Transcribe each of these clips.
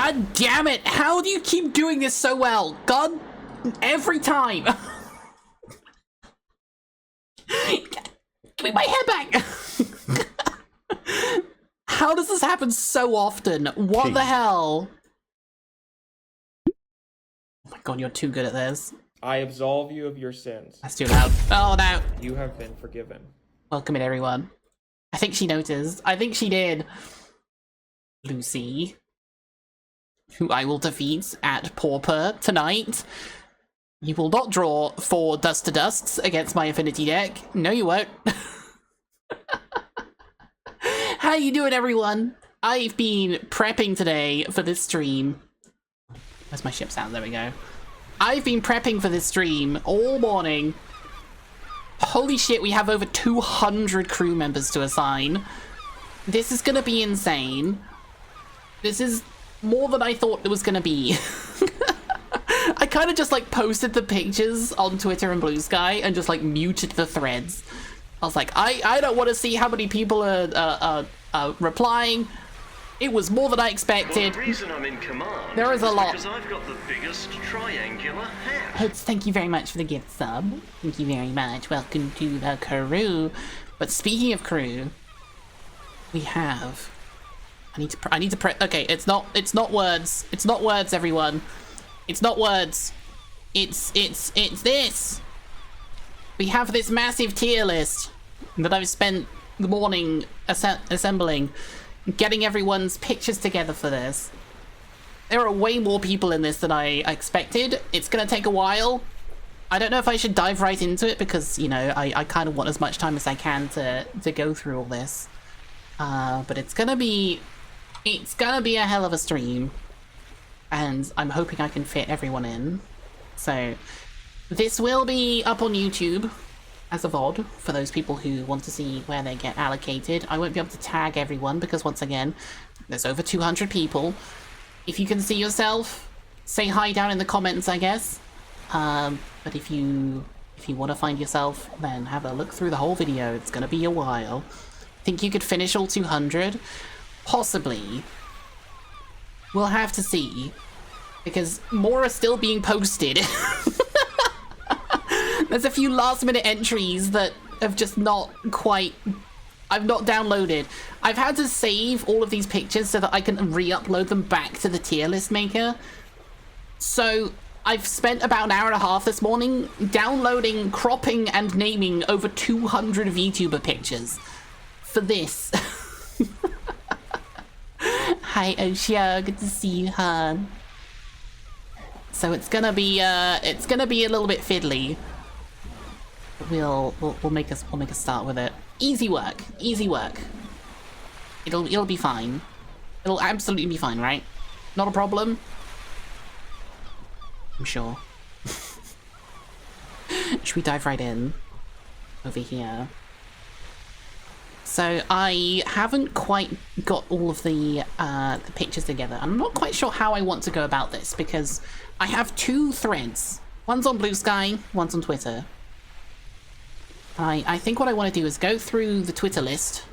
God damn it! How do you keep doing this so well? God, every time. Give me my hair back. How does this happen so often? What the hell? Oh my god, you're too good at this. I absolve you of your sins. That's too loud. Oh no. You have been forgiven. Welcome in, everyone. I think she noticed. I think she did. Lucy, who I will defeat at Pauper tonight. You will not draw 4 Dust to Dusts against my Affinity deck. No, you won't. How you doing, everyone? I've been prepping today for this stream. Where's my ship sound? There we go. I've been prepping for this stream all morning. Holy shit, we have over 200 crew members to assign. This is gonna be insane. This is more than I thought it was gonna be. I kind of just like posted the pictures on Twitter and Blue Sky and just like muted the threads. I was like, I don't want to see how many people are replying. It was more than I expected. Well, the reason I'm in command there is a lot. because I've got the biggest triangular hat. Hoots, thank you very much for the gift sub. Thank you very much. Welcome to the crew. But speaking of crew, we have. I need to press. Okay, it's not words. It's not words, everyone. It's not words. It's this. We have this massive tier list that I've spent the morning assembling. Getting everyone's pictures together for this. There are way more people in this than I expected. It's gonna take a while. I don't know if I should dive right into it because, you know, I kind of want as much time as I can to go through all this. But it's gonna be a hell of a stream. And I'm hoping I can fit everyone in. So this will be up on YouTube as a VOD for those people who want to see where they get allocated. I won't be able to tag everyone because, once again, there's over 200 people. If you can see yourself, say hi down in the comments, I guess. But if you want to find yourself, then have a look through the whole video. It's gonna be a while. Think you could finish all 200? Possibly. We'll have to see, because more are still being posted. There's a few last-minute entries that have just not quite... I've not downloaded. I've had to save all of these pictures so that I can re-upload them back to the tier list maker. So I've spent about an hour and a half this morning downloading, cropping, and naming over 200 VTuber pictures for this. Hi, Oshia. Good to see you, hon. So it's gonna be a little bit fiddly. We'll make a start with it. Easy work. Easy work. It'll be fine. It'll absolutely be fine, right? Not a problem. I'm sure. Should we dive right in? Over here. So I haven't quite got all of the pictures together. I'm not quite sure how I want to go about this because I have 2 threads. One's on Blue Sky, one's on Twitter. I think what I want to do is go through the Twitter list,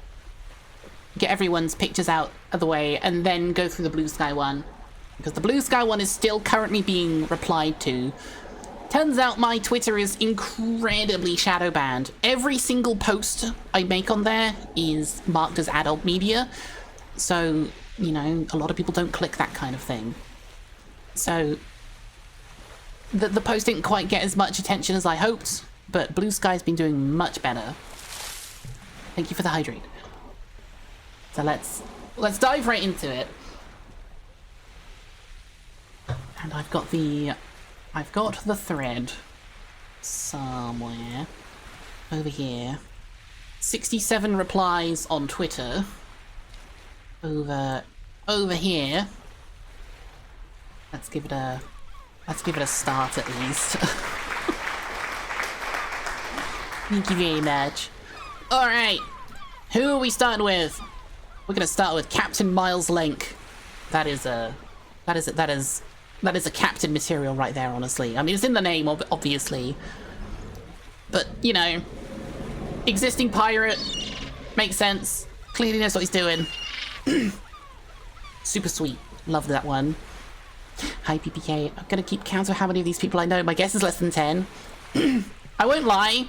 get everyone's pictures out of the way, and then go through the Blue Sky one. Because the Blue Sky one is still currently being replied to. Turns out my Twitter is incredibly shadow banned. Every single post I make on there is marked as adult media. So, you know, a lot of people don't click that kind of thing. So, the post didn't quite get as much attention as I hoped. But Blue Sky's been doing much better. Thank you for the hydrate. So let's dive right into it. And I've got the thread somewhere over here. 67 replies on Twitter. Over here. Let's give it a start at least. Thank you very much. Alright, who are we starting with? We're gonna start with Captain Miles Lenk. That is a captain material right there, honestly. I mean, it's in the name, obviously. But, you know, existing pirate, makes sense. Clearly knows what he's doing. Super sweet. Love that one. Hi, PPK. I'm gonna keep count of how many of these people I know. My guess is less than 10. I won't lie.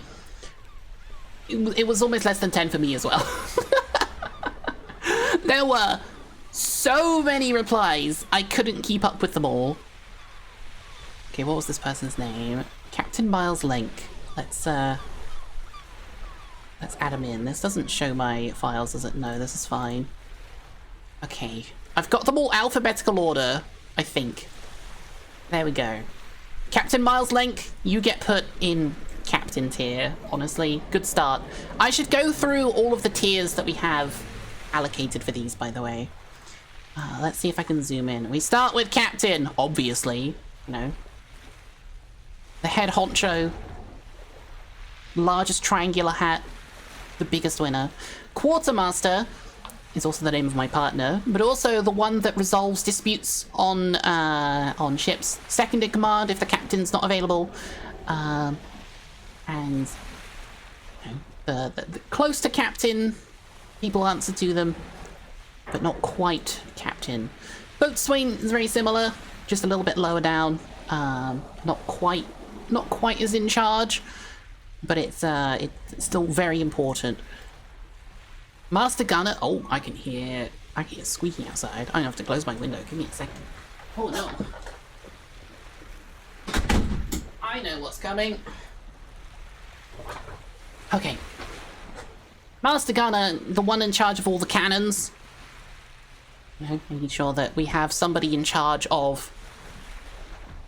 It was almost less than 10 for me as well. There were so many replies, I couldn't keep up with them all. Okay, what was this person's name? Captain Miles Link. Let's add him in. This doesn't show my files, does it? No, this is fine. Okay. I've got them all alphabetical order, I think. There we go. Captain Miles Link, you get put in captain tier, honestly. Good start. I should go through all of the tiers that we have allocated for these, by the way. Let's see if I can zoom in. We start with captain, obviously. You know. The head honcho. Largest triangular hat. The biggest winner. Quartermaster is also the name of my partner, but also the one that resolves disputes on ships. Second in command if the captain's not available. And you know, the close to captain, people answer to them, but not quite captain. Boatswain is very similar, just a little bit lower down. Not quite as in charge, but it's still very important. Master Gunner. Oh, I can hear squeaking outside. I'm gonna have to close my window. Give me a second. Oh no. I know what's coming. Okay. Master Gunner, the one in charge of all the cannons. You know, making sure that we have somebody in charge of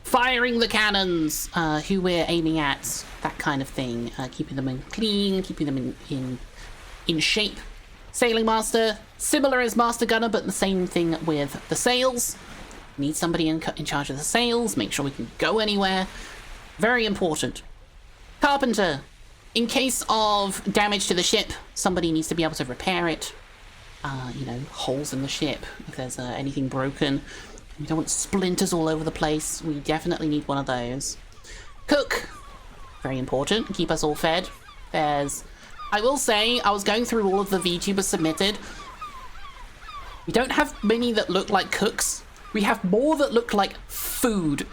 firing the cannons, who we're aiming at, that kind of thing. Keeping them in clean, keeping them in shape. Sailing Master, similar as Master Gunner, but the same thing with the sails. Need somebody in charge of the sails, make sure we can go anywhere. Very important. Carpenter, in case of damage to the ship, somebody needs to be able to repair it. You know, holes in the ship, if there's anything broken. We don't want splinters all over the place. We definitely need one of those. Cook, very important, keep us all fed. I will say, I was going through all of the VTubers submitted. We don't have many that look like cooks. We have more that look like food.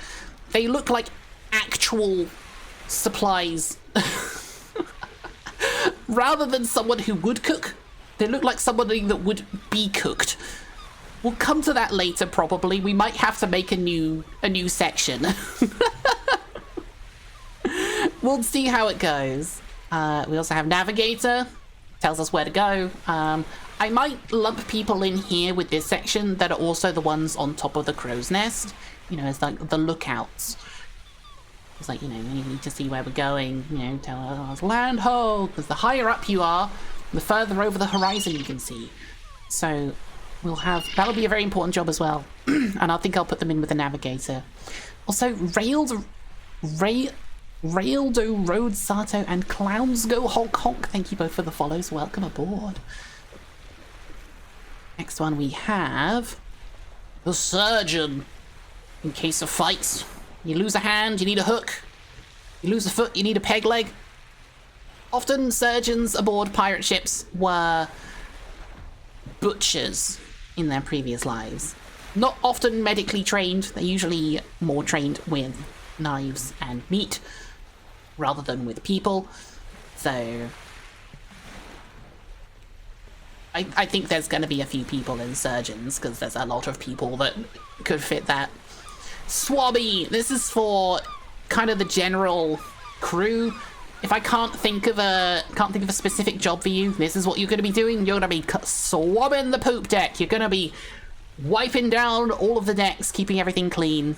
They look like actual supplies. Rather than someone who would cook, they look like somebody that would be cooked. We'll come to that later, probably. We might have to make a new section. We'll see how it goes. We also have Navigator, tells us where to go. I might lump people in here with this section that are also the ones on top of the crow's nest. You know, as like the lookouts. It's like, you know, we need to see where we're going. You know, tell us land ho, because the higher up you are, the further over the horizon you can see. So that'll be a very important job as well. And I think I'll put them in with the Navigator. Also, Raildo Road Sato and Clowns Go Honk Honk, thank you both for the follows. Welcome aboard. Next one we have the Surgeon. In case of fights, you lose a hand, you need a hook. You lose a foot, you need a peg leg. Often surgeons aboard pirate ships were butchers in their previous lives. Not often medically trained, they're usually more trained with knives and meat rather than with people. So I think there's going to be a few people in surgeons because there's a lot of people that could fit that. Swabby, this is for kind of the general crew. If I can't think of a specific job for you, this is what you're going to be doing. You're going to be swabbing the poop deck. You're going to be wiping down all of the decks, keeping everything clean.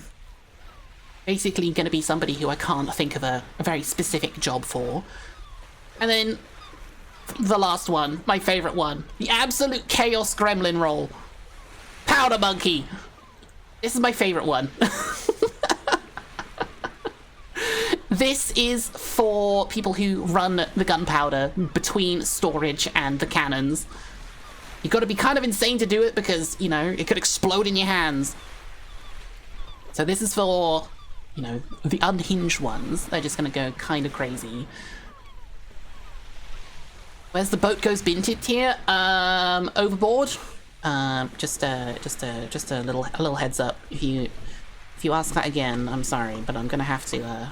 Basically going to be somebody who I can't think of a very specific job for. And then the last one, my favorite one, the absolute chaos gremlin role. Powder Monkey. This is my favorite one. This is for people who run the gunpowder between storage and the cannons. You've got to be kind of insane to do it because, you know, it could explode in your hands. So this is for, you know, the unhinged ones. They're just going to go kind of crazy. Where's the boat goes binted here? Overboard. Just a little heads up. If you ask that again, I'm sorry, but I'm gonna have to,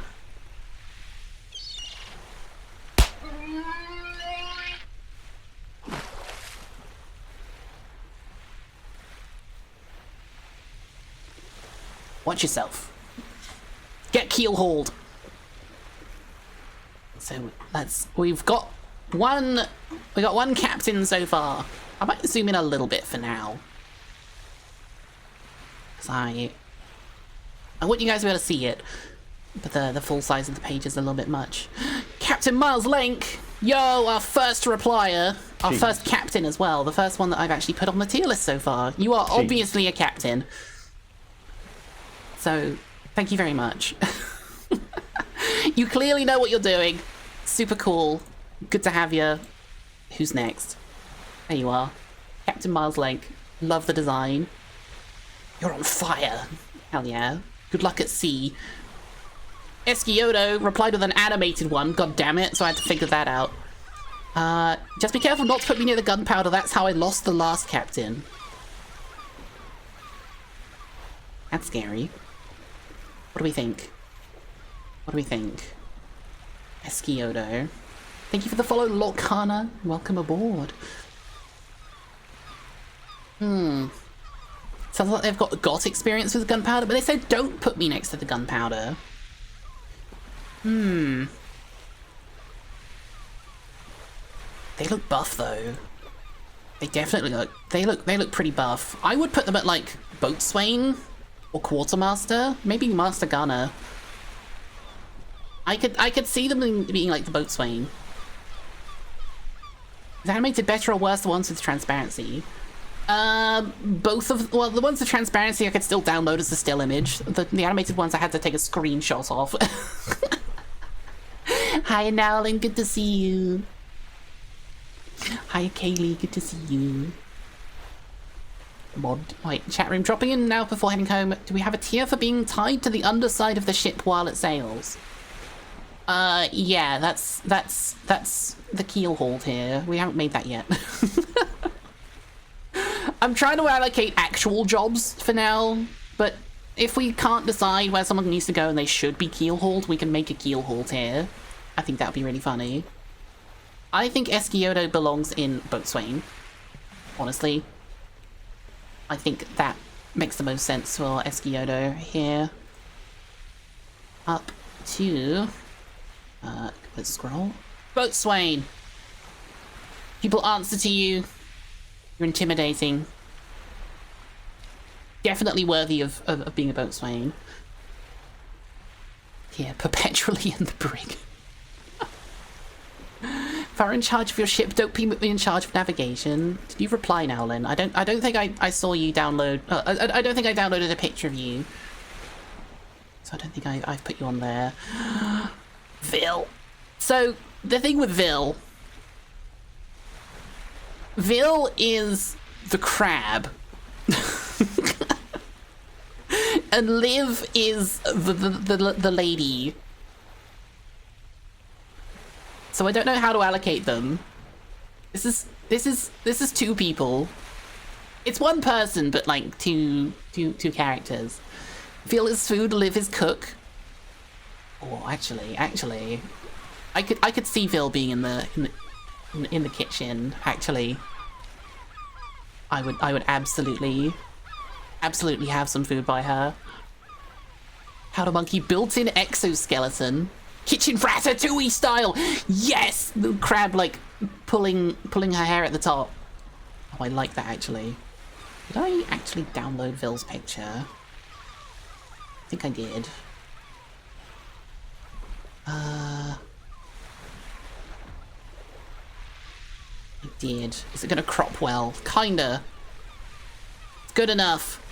Watch yourself. Get keel hauled. So we got one captain so far. I might zoom in a little bit for now. Cause I want you guys to be able to see it. But the full size of the page is a little bit much. Captain Miles Link! Yo, our first replier. Our first captain as well. The first one that I've actually put on the tier list so far. You are obviously a captain. So, thank you very much. You clearly know what you're doing. Super cool. Good to have you. Who's next? There you are. Captain Miles Link. Love the design. You're on fire. Hell yeah. Good luck at sea. Esquioto replied with an animated one. God damn it. So I had to figure that out. Just be careful not to put me near the gunpowder. That's how I lost the last captain. That's scary. What do we think? What do we think? Esquioto. Thank you for the follow, Lorcana. Welcome aboard. Sounds like they've got experience with gunpowder, but they said don't put me next to the gunpowder. They look buff though. They definitely look. They look pretty buff. I would put them at like boatswain or quartermaster, maybe master gunner. I could see them being like the boatswain. Is animated better or worse the ones with transparency? Both of well, the ones with transparency I could still download as a still image. The animated ones I had to take a screenshot of. Hi Nowlin, good to see you. Hi Kaylee, good to see you. Mod. Wait, chat room dropping in now before heading home. Do we have a tier for being tied to the underside of the ship while it sails? Yeah, that's the keel hold here. We haven't made that yet. I'm trying to allocate actual jobs for now, but if we can't decide where someone needs to go and they should be keel hauled, we can make a keel hold here. I think that would be really funny. I think Esquioto belongs in boatswain, honestly. I think that makes the most sense for Esquioto here. Up to... let's scroll. Boatswain! People answer to you. You're intimidating. Definitely worthy of being a boatswain. Yeah, perpetually in the brig. If I'm in charge of your ship, don't be in charge of navigation. Did you reply now, Lynn? I don't think I saw you download. I don't think I downloaded a picture of you. So I don't think I've put you on there. Vil. So the thing with Vil is the crab. And Liv is the lady. So I don't know how to allocate them. This is two people. It's one person, but like two characters. Vil is food, Liv is cook. Oh, actually, I could see Vil being in the kitchen. Actually, I would absolutely have some food by her. Powder monkey built-in exoskeleton. Kitchen ratatouille style! Yes! The crab, like, pulling her hair at the top. Oh, I like that, actually. Did I actually download Vil's picture? I think I did. I did. Is it gonna crop well? Kinda. It's good enough.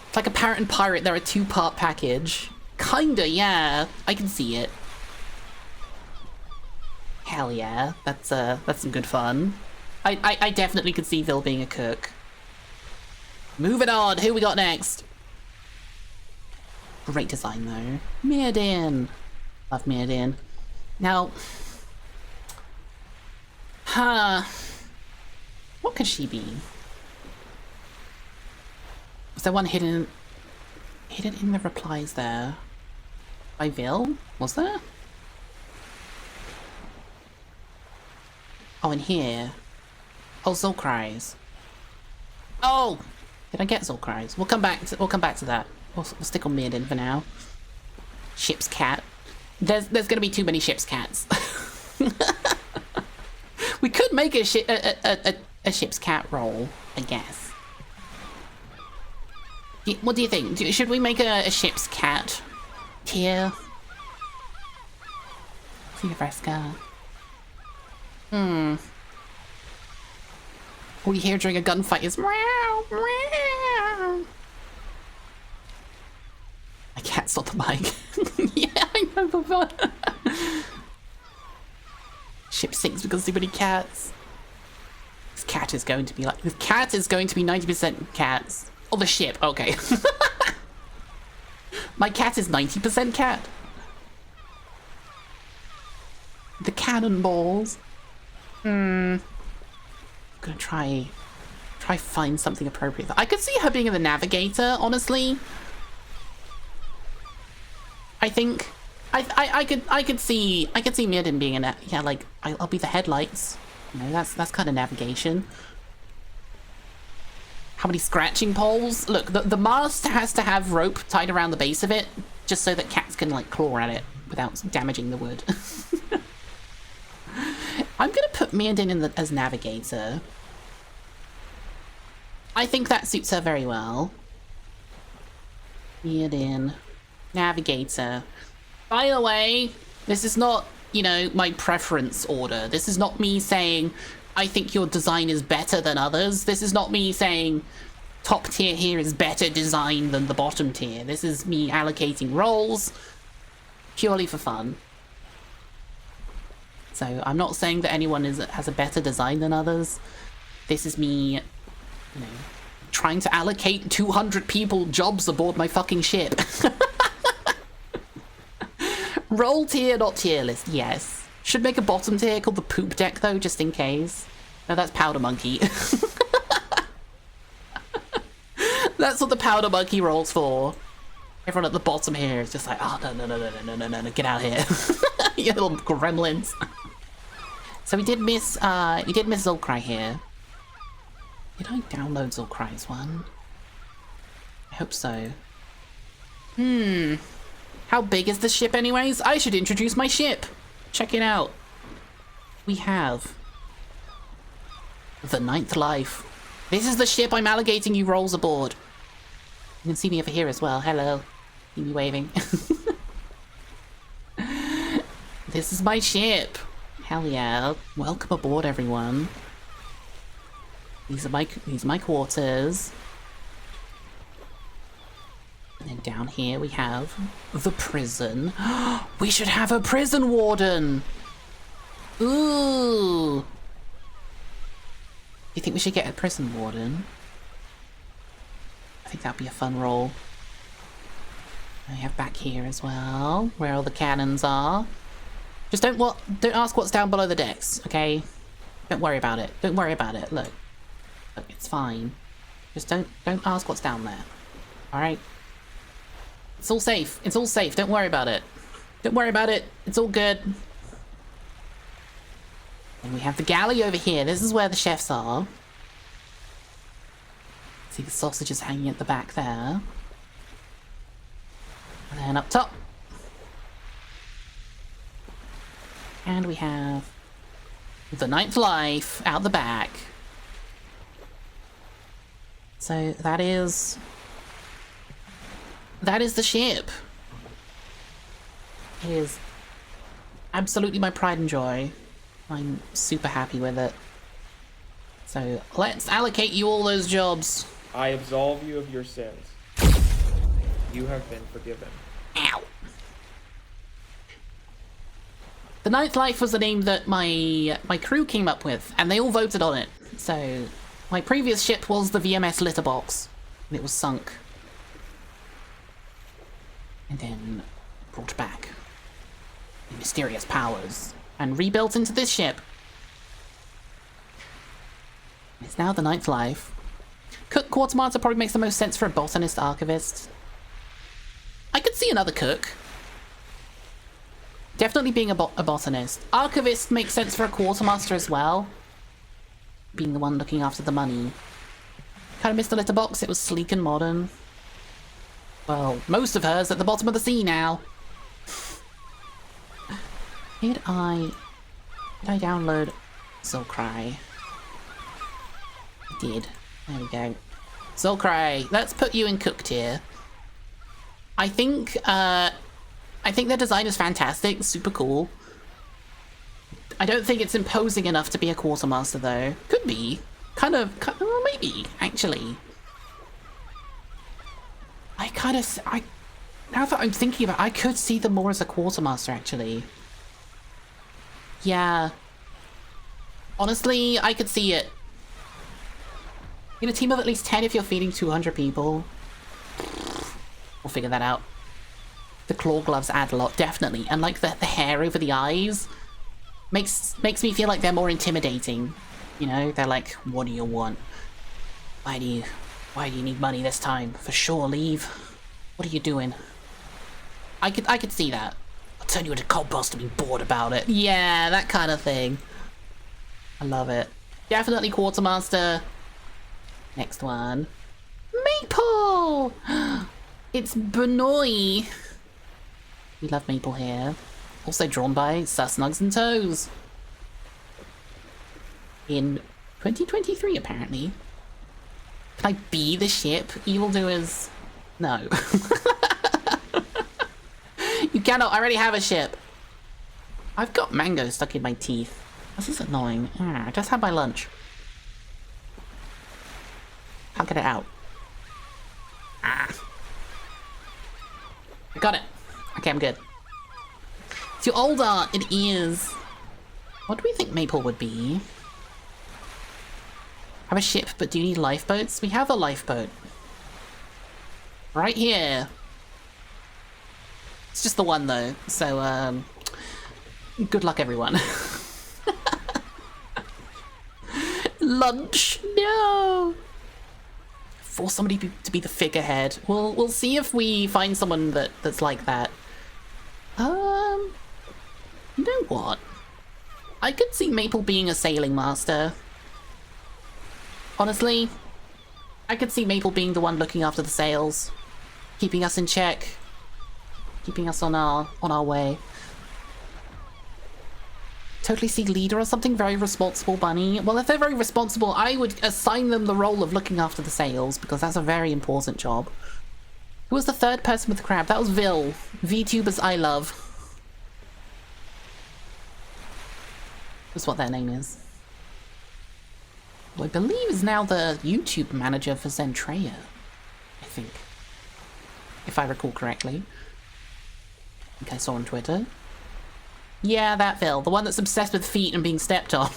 It's like a parrot and pirate, they're a two-part package. Kinda, yeah. I can see it. Hell yeah. That's some good fun. I definitely could see Vil being a cook. Moving on, who we got next? Great design though. Mirrodin. Love Mirrodin. Now, Huh. What could she be? Was there one hidden in the replies there? By Vil? Was there? Oh, in here. Oh, Zulcries. Oh! Did I get Zulcries? We'll come back to that. We'll stick on Mirrodin for now. Ship's cat. There's gonna be too many ship's cats. We could make a ship's cat roll, I guess. What do you think? Should we make a ship's cat tier? See if Fresca. All you hear during a gunfight is meow, meow. My cat's on the mic. Yeah, I know, but ship sinks because too many cats. This cat is going to be 90% cats. Oh, the ship, okay. My cat is 90% cat. The cannonballs. I'm gonna try find something appropriate. I could see her being in the navigator, honestly. I think I could see Mirrodin being in it. Yeah, like I'll be the headlights. You know, that's kind of navigation. How many scratching poles? Look, the mast has to have rope tied around the base of it, just so that cats can like claw at it without damaging the wood. I'm gonna put Mirrodin as navigator. I think that suits her very well. Mirrodin, navigator. By the way, this is not, you know, my preference order. This is not me saying, I think your design is better than others. This is not me saying, top tier here is better design than the bottom tier. This is me allocating roles purely for fun. So I'm not saying that anyone has a better design than others. This is me, you know, trying to allocate 200 people jobs aboard my fucking ship. Roll tier, not tier list, yes. Should make a bottom tier called the poop deck though, just in case. No, that's Powder Monkey. That's what the Powder Monkey rolls for. Everyone at the bottom here is just like, oh, no, get out here. You little gremlins. So we did miss Zulcry here. Did I download Zulcry's one? I hope so. How big is the ship anyways? I should introduce my ship. Check it out. We have the Ninth Life. This is the ship I'm allocating you rolls aboard. You can see me over here as well. Hello. See me waving. This is my ship. Hell yeah. Welcome aboard, everyone. These are my quarters. And then down here we have the prison. We should have a prison warden. Ooh. Do you think we should get a prison warden? I think that'd be a fun role. I have back here as well, where all the cannons are. Just don't ask what's down below the decks, okay? Don't worry about it. Don't worry about it. Look, it's fine. Just don't ask what's down there. All right. It's all safe. It's all safe. Don't worry about it. Don't worry about it. It's all good. And we have the galley over here. This is where the chefs are. See the sausages hanging at the back there. And then up top. And we have the Ninth Life out the back. So that is the ship. It is absolutely my pride and joy. I'm super happy with it. So let's allocate you all those jobs. I absolve you of your sins. You have been forgiven. Ow. The Ninth Life was the name that my crew came up with, and they all voted on it. So my previous ship was the VMS Litterbox, and it was sunk. And then brought back in mysterious powers and rebuilt into this ship. It's now the ninth life. Cook Quartermaster probably makes the most sense for a botanist archivist. I could see another cook. Definitely being a botanist. Archivist makes sense for a Quartermaster as well. Being the one looking after the money. Kind of missed the letterbox. It was sleek and modern. Well, most of her's at the bottom of the sea now. Did I download Zulcry? I did. There we go. Zulcry, let's put you in cook tier. I think their design is fantastic. It's super cool. I don't think it's imposing enough to be a quartermaster though. Could be. Kind of well, maybe, actually. Now that I'm thinking about it, I could see them more as a quartermaster, actually. Yeah. Honestly, I could see it. In a team of at least 10 if you're feeding 200 people. We'll figure that out. The claw gloves add a lot, definitely. And like the hair over the eyes makes me feel like they're more intimidating. You know, they're like, what do you want? Why do you need money this time? For sure, leave. What are you doing? I could see that. I'll turn you into compost and be bored about it. Yeah, that kind of thing. I love it. Definitely Quartermaster. Next one. Maple! It's Benoy. We love Maple here. Also drawn by Sus Nugs and Toes. In 2023, apparently. Can I be the ship? Evildoers? No. You cannot. I already have a ship. I've got mango stuck in my teeth. This is annoying. I just had my lunch. Can't get it out. I got it. Okay, I'm good. It's your old art. It is. What do we think Maple would be? Have a ship, but do you need lifeboats? We have a lifeboat. Right here. It's just the one though, so good luck everyone. Lunch? No! Force somebody to be the figurehead. We'll see if we find someone that's like that. You know what? I could see Maple being a sailing master. Honestly, I could see Maple being the one looking after the sails, keeping us in check, keeping us on our way. Totally see leader or something. Very responsible bunny. Well, if they're very responsible, I would assign them the role of looking after the sails, because that's a very important job. Who was the third person with the crab? That was Vil. Vtubers I love. That's what their name is. Who I believe is now the YouTube manager for Zentreya, I think. If I recall correctly. I think I saw on Twitter. Yeah, that Phil. The one that's obsessed with feet and being stepped on.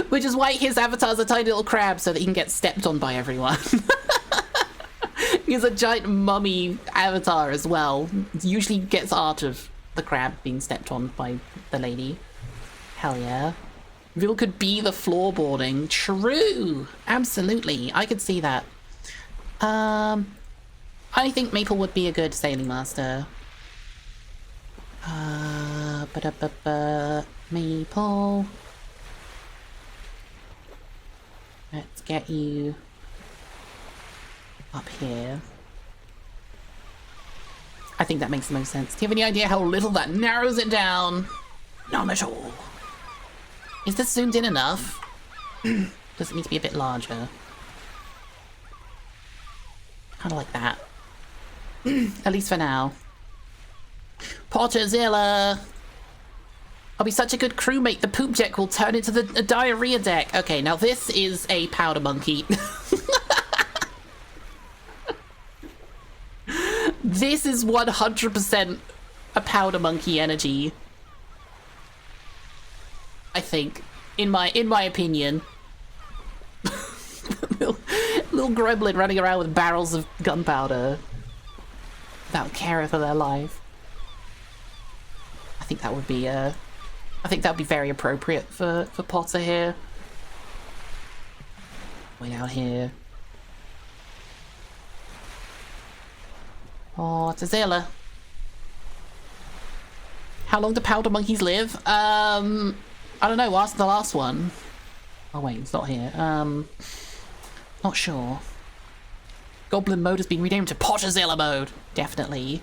Which is why his avatar's a tiny little crab, so that he can get stepped on by everyone. He's a giant mummy avatar as well. Usually gets art of the crab being stepped on by the lady. Hell yeah. Vil could be the floorboarding. True! Absolutely. I could see that. I think Maple would be a good sailing master. Maple. Let's get you up here. I think that makes the most sense. Do you have any idea how little that narrows it down? None at all. Is this zoomed in enough? Does it need to be a bit larger? Kind of like that. At least for now. Potterzilla! I'll be such a good crewmate, the poop deck will turn into a diarrhea deck. Okay, now this is a powder monkey. This is 100% a powder monkey energy. I think, in my opinion. little gremlin running around with barrels of gunpowder without caring for their life. I think that would be very appropriate for Potter here. Wait out here. Oh, it's a Zilla. How long do powder monkeys live? I don't know, ask the last one. Oh wait, it's not here. Not sure. Goblin mode has been renamed to Potterzilla mode. Definitely.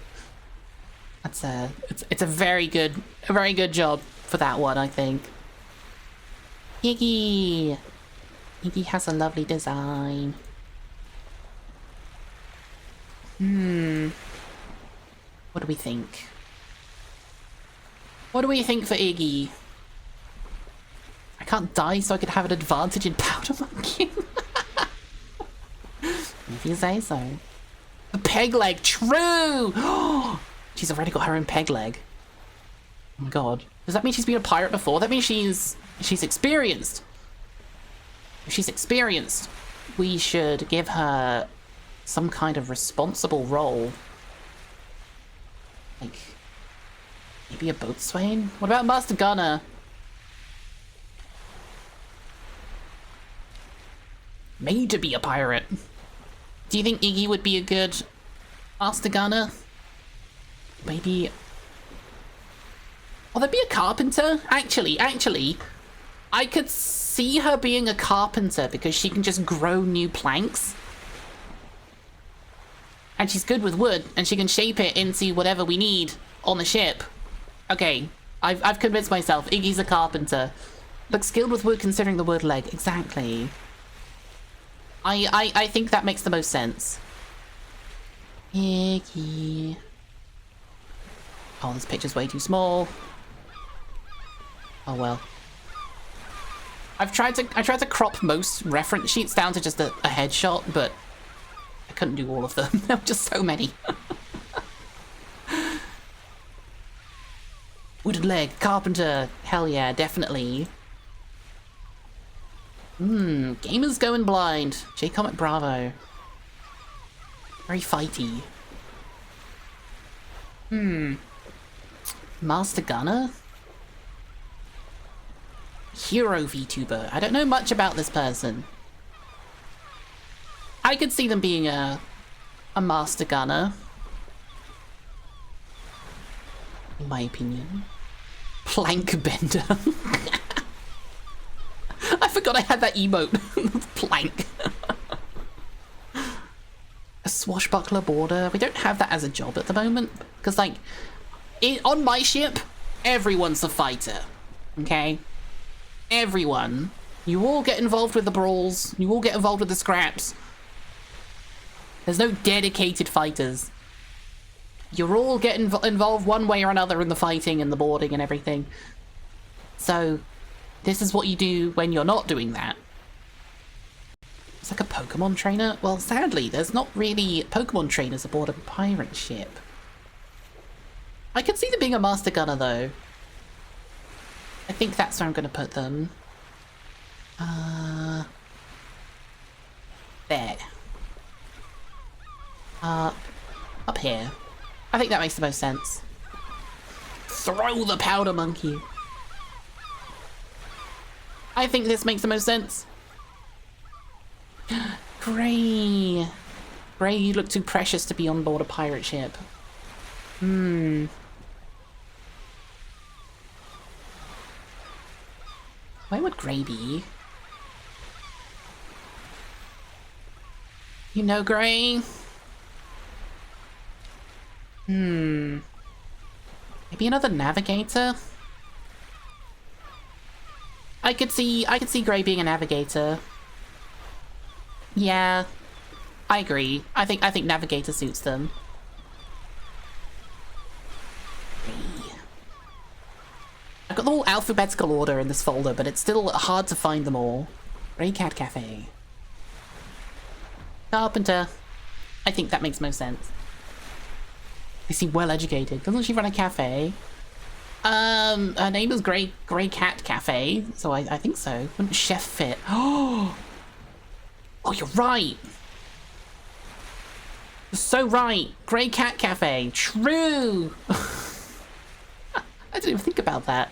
That's it's a very good job for that one, I think. Iggy! Iggy has a lovely design. What do we think? What do we think for Iggy? I can't die so I could have an advantage in powder monkey. If you say so. A peg leg, true! She's already got her own peg leg. Oh my god. Does that mean she's been a pirate before? That means she's experienced. If she's experienced, we should give her some kind of responsible role. Like, maybe a boatswain? What about Master Gunner? Made to be a pirate. Do you think Iggy would be a good Master Gunner? Maybe... Oh, there'd be a carpenter? Actually, I could see her being a carpenter because she can just grow new planks. And she's good with wood, and she can shape it into whatever we need on the ship. Okay, I've convinced myself. Iggy's a carpenter. Looks skilled with wood considering the wood leg. Exactly. I think that makes the most sense. Iggy. Oh, this picture's way too small. Oh well. I tried to crop most reference sheets down to just a headshot, but I couldn't do all of them. There were just so many. Wooden leg, carpenter, hell yeah, definitely. Gamers going blind. J Comet Bravo. Very fighty. Master Gunner? Hero VTuber. I don't know much about this person. I could see them being a Master Gunner. In my opinion. Plank bender. I forgot I had that emote. Plank. A swashbuckler boarder. We don't have that as a job at the moment. Because, like, on my ship, everyone's a fighter. Okay? Everyone. You all get involved with the brawls. You all get involved with the scraps. There's no dedicated fighters. You're all getting involved one way or another in the fighting and the boarding and everything. So, this is what you do when you're not doing that. It's like a Pokemon trainer? Well, sadly, there's not really Pokemon trainers aboard a pirate ship. I could see them being a Master Gunner, though. I think that's where I'm going to put them. There. Up here. I think that makes the most sense. Throw the powder monkey. I think this makes the most sense. Gray. Gray, you look too precious to be on board a pirate ship. Where would Gray be? You know Gray? Maybe another navigator? I could see Gray being a navigator. Yeah, I agree. I think navigator suits them. I've got the whole alphabetical order in this folder, but it's still hard to find them all. Grey Cat Cafe. Carpenter. I think that makes most sense. They seem well educated. Doesn't she run a cafe? Her name is Grey Cat Cafe, so I think so. Wouldn't chef fit? Oh, you're right. You're so right. Grey Cat Cafe. True. I didn't even think about that.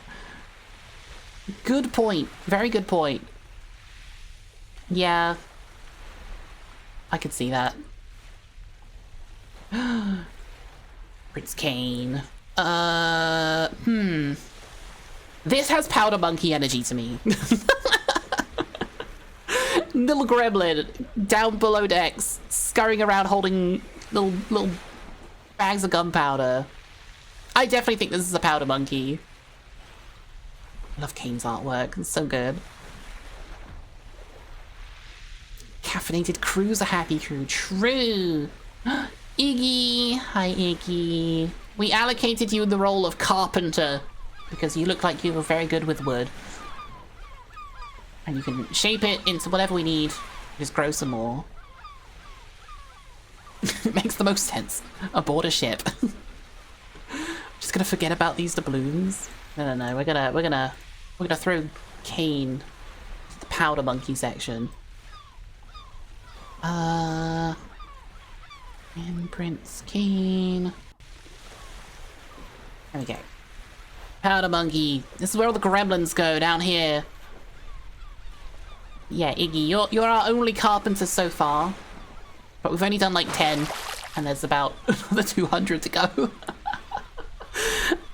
Good point. Very good point. Yeah. I could see that. Prince Kane. This has Powder Monkey energy to me. Little gremlin down below decks, scurrying around holding little bags of gunpowder. I definitely think this is a Powder Monkey. I love Kane's artwork, it's so good. Caffeinated crew's a happy crew. True. Iggy. Hi, Iggy. We allocated you the role of carpenter because you look like you were very good with wood. And you can shape it into whatever we need. Just grow some more. It makes the most sense. Aboard a ship. Just gonna forget about these doubloons. No. We're gonna throw Kane to the Powder Monkey section. And Prince Kane. There we go. Powder Monkey. This is where all the gremlins go, down here. Yeah, Iggy, you're our only carpenter so far. But we've only done like 10, and there's about another 200 to go.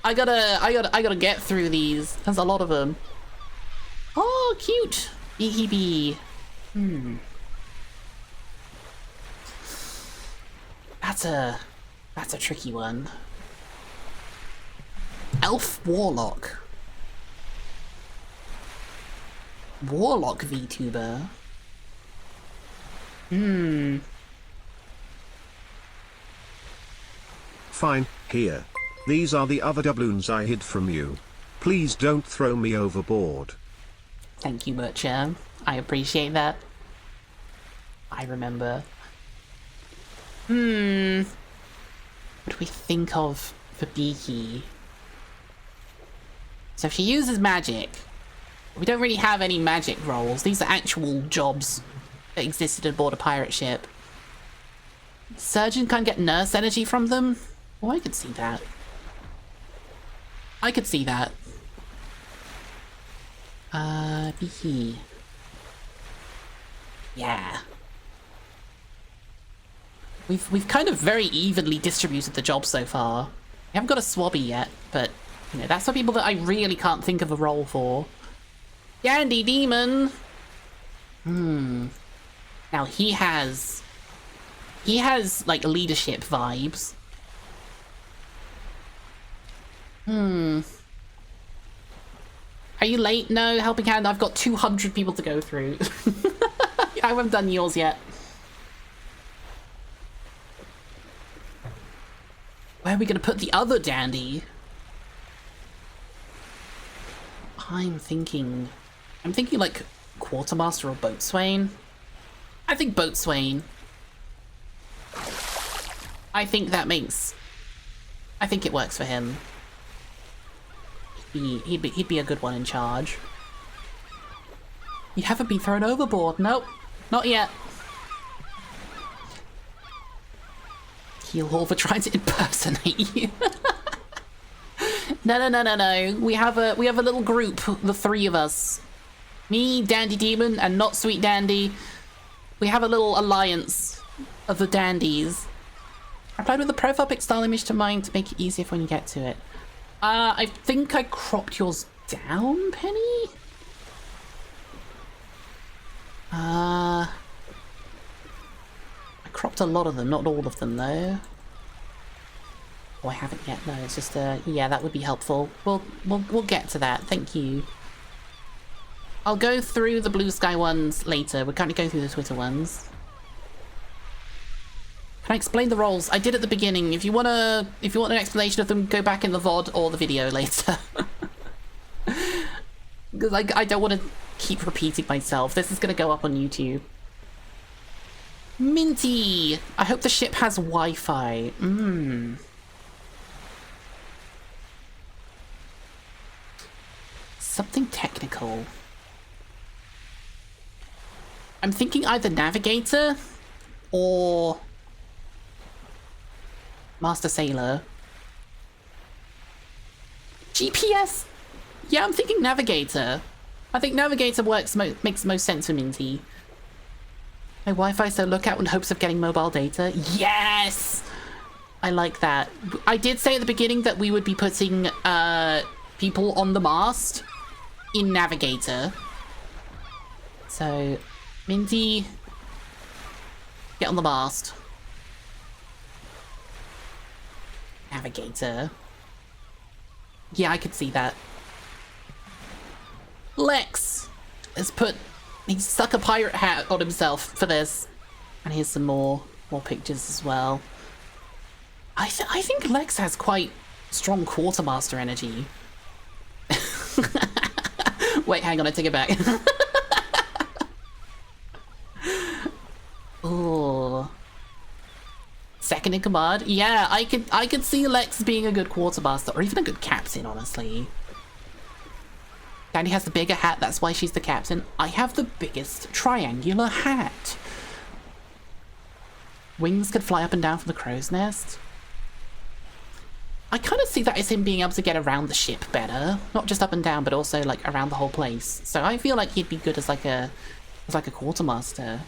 I gotta get through these. There's a lot of them. Oh, cute. Iggy bee. That's a tricky one. Elf Warlock. Warlock VTuber. Fine, here. These are the other doubloons I hid from you. Please don't throw me overboard. Thank you, Butcher. I appreciate that. I remember. What do we think of for Beaky? So if she uses magic, we don't really have any magic roles. These are actual jobs that existed aboard a pirate ship. Surgeon can't get nurse energy from them? Oh, I could see that. I could see that. Beaky. Yeah. We've kind of very evenly distributed the jobs so far. We haven't got a swabby yet, but you know, that's for people that I really can't think of a role for. Dandy Demon. Now he has like leadership vibes. Are you late? No, helping hand. I've got 200 people to go through. I haven't done yours yet. Where are we going to put the other dandy? I'm thinking like quartermaster or boatswain. I think boatswain. I think it works for him. He'd be a good one in charge. You haven't been thrown overboard. Nope, not yet. Keelhaul trying to impersonate you. No. We have a little group, the three of us. Me, Dandy Demon, and Not Sweet Dandy. We have a little alliance of the dandies. I applied with the profile pic style image to mine to make it easier for when you get to it. I think I cropped yours down, Penny? I cropped a lot of them, not all of them though. Oh, I haven't yet. No, it's just yeah, that would be helpful. We'll get to that. Thank you. I'll go through the Blue Sky ones later. We're currently going through the Twitter ones. Can I explain the roles? I did at the beginning. If you want an explanation of them, go back in the VOD or the video later. Because I don't want to keep repeating myself. This is going to go up on YouTube. Minty! I hope the ship has Wi-Fi. Something technical. I'm thinking either Navigator or Master Sailor. GPS? Yeah, I'm thinking Navigator. I think Navigator makes most sense for Minty. My Wi-Fi, so look out in hopes of getting mobile data. Yes! I like that. I did say at the beginning that we would be putting people on the mast in Navigator. So, Minty, get on the mast. Navigator. Yeah, I could see that. Lex has put... He stuck a pirate hat on himself for this. And here's some more pictures as well. I think Lex has quite strong quartermaster energy. Wait, hang on, I take it back. Oh. Second in command. Yeah, I could see Lex being a good quartermaster, or even a good captain, honestly. Danny has the bigger hat, that's why she's the captain. I have the biggest triangular hat. Wings could fly up and down from the crow's nest. I kind of see that as him being able to get around the ship better. Not just up and down, but also like around the whole place. So I feel like he'd be good as like a quartermaster.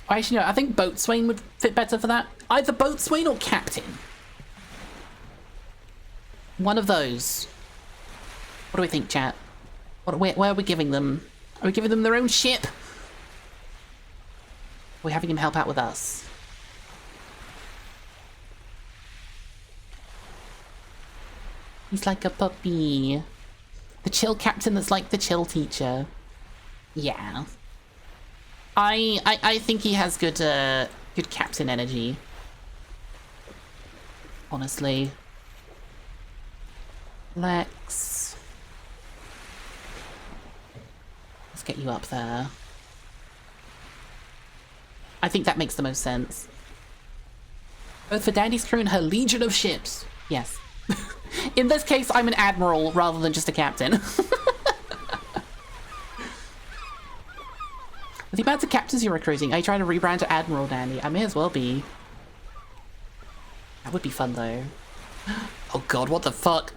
Actually, no, I think boatswain would fit better for that. Either boatswain or captain. One of those. What do we think, chat? Where are we giving them? Are we giving them their own ship? We're having him help out with us. He's like a puppy. The chill captain that's like the chill teacher. Yeah. I think he has good good captain energy. Honestly. Lex. Let's get you up there. I think that makes the most sense. Both for Dandy's crew and her legion of ships. Yes. In this case, I'm an admiral rather than just a captain. With the amount of captains you're recruiting, are you trying to rebrand to Admiral, Dandy? I may as well be. That would be fun, though. Oh god, what the fuck?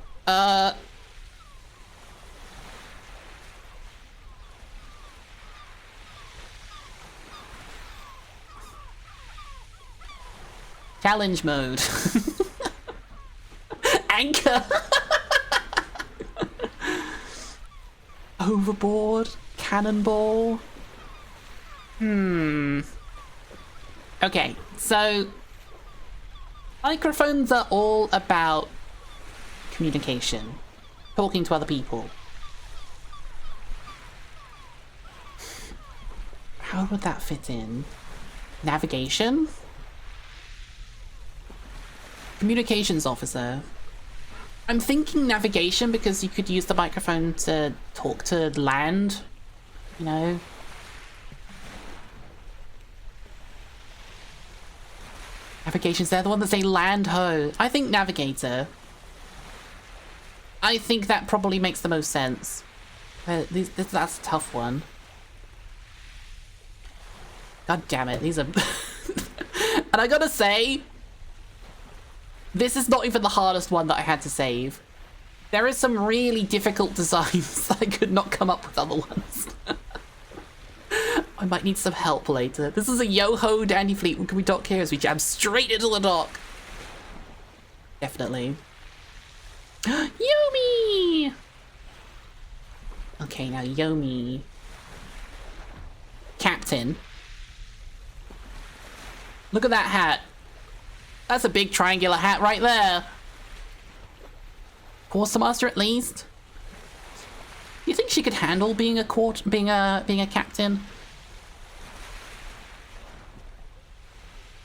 Challenge mode. Anchor! Overboard? Cannonball? Okay, so microphones are all about communication, talking to other people. How would that fit in? Navigation? Communications officer. I'm thinking navigation because you could use the microphone to talk to land, you know? Navigation's there, the one that say land ho. I think navigator. I think that probably makes the most sense. That's a tough one. God damn it, these are... And I gotta say, this is not even the hardest one that I had to save. There is some really difficult designs that I could not come up with other ones. I might need some help later. This is a yo-ho Dandy Fleet. Can we dock here as we jam straight into the dock? Definitely. Yomi! Okay, now Yomi. Captain. Look at that hat. That's a big triangular hat right there. Quartermaster at least. You think she could handle being a captain?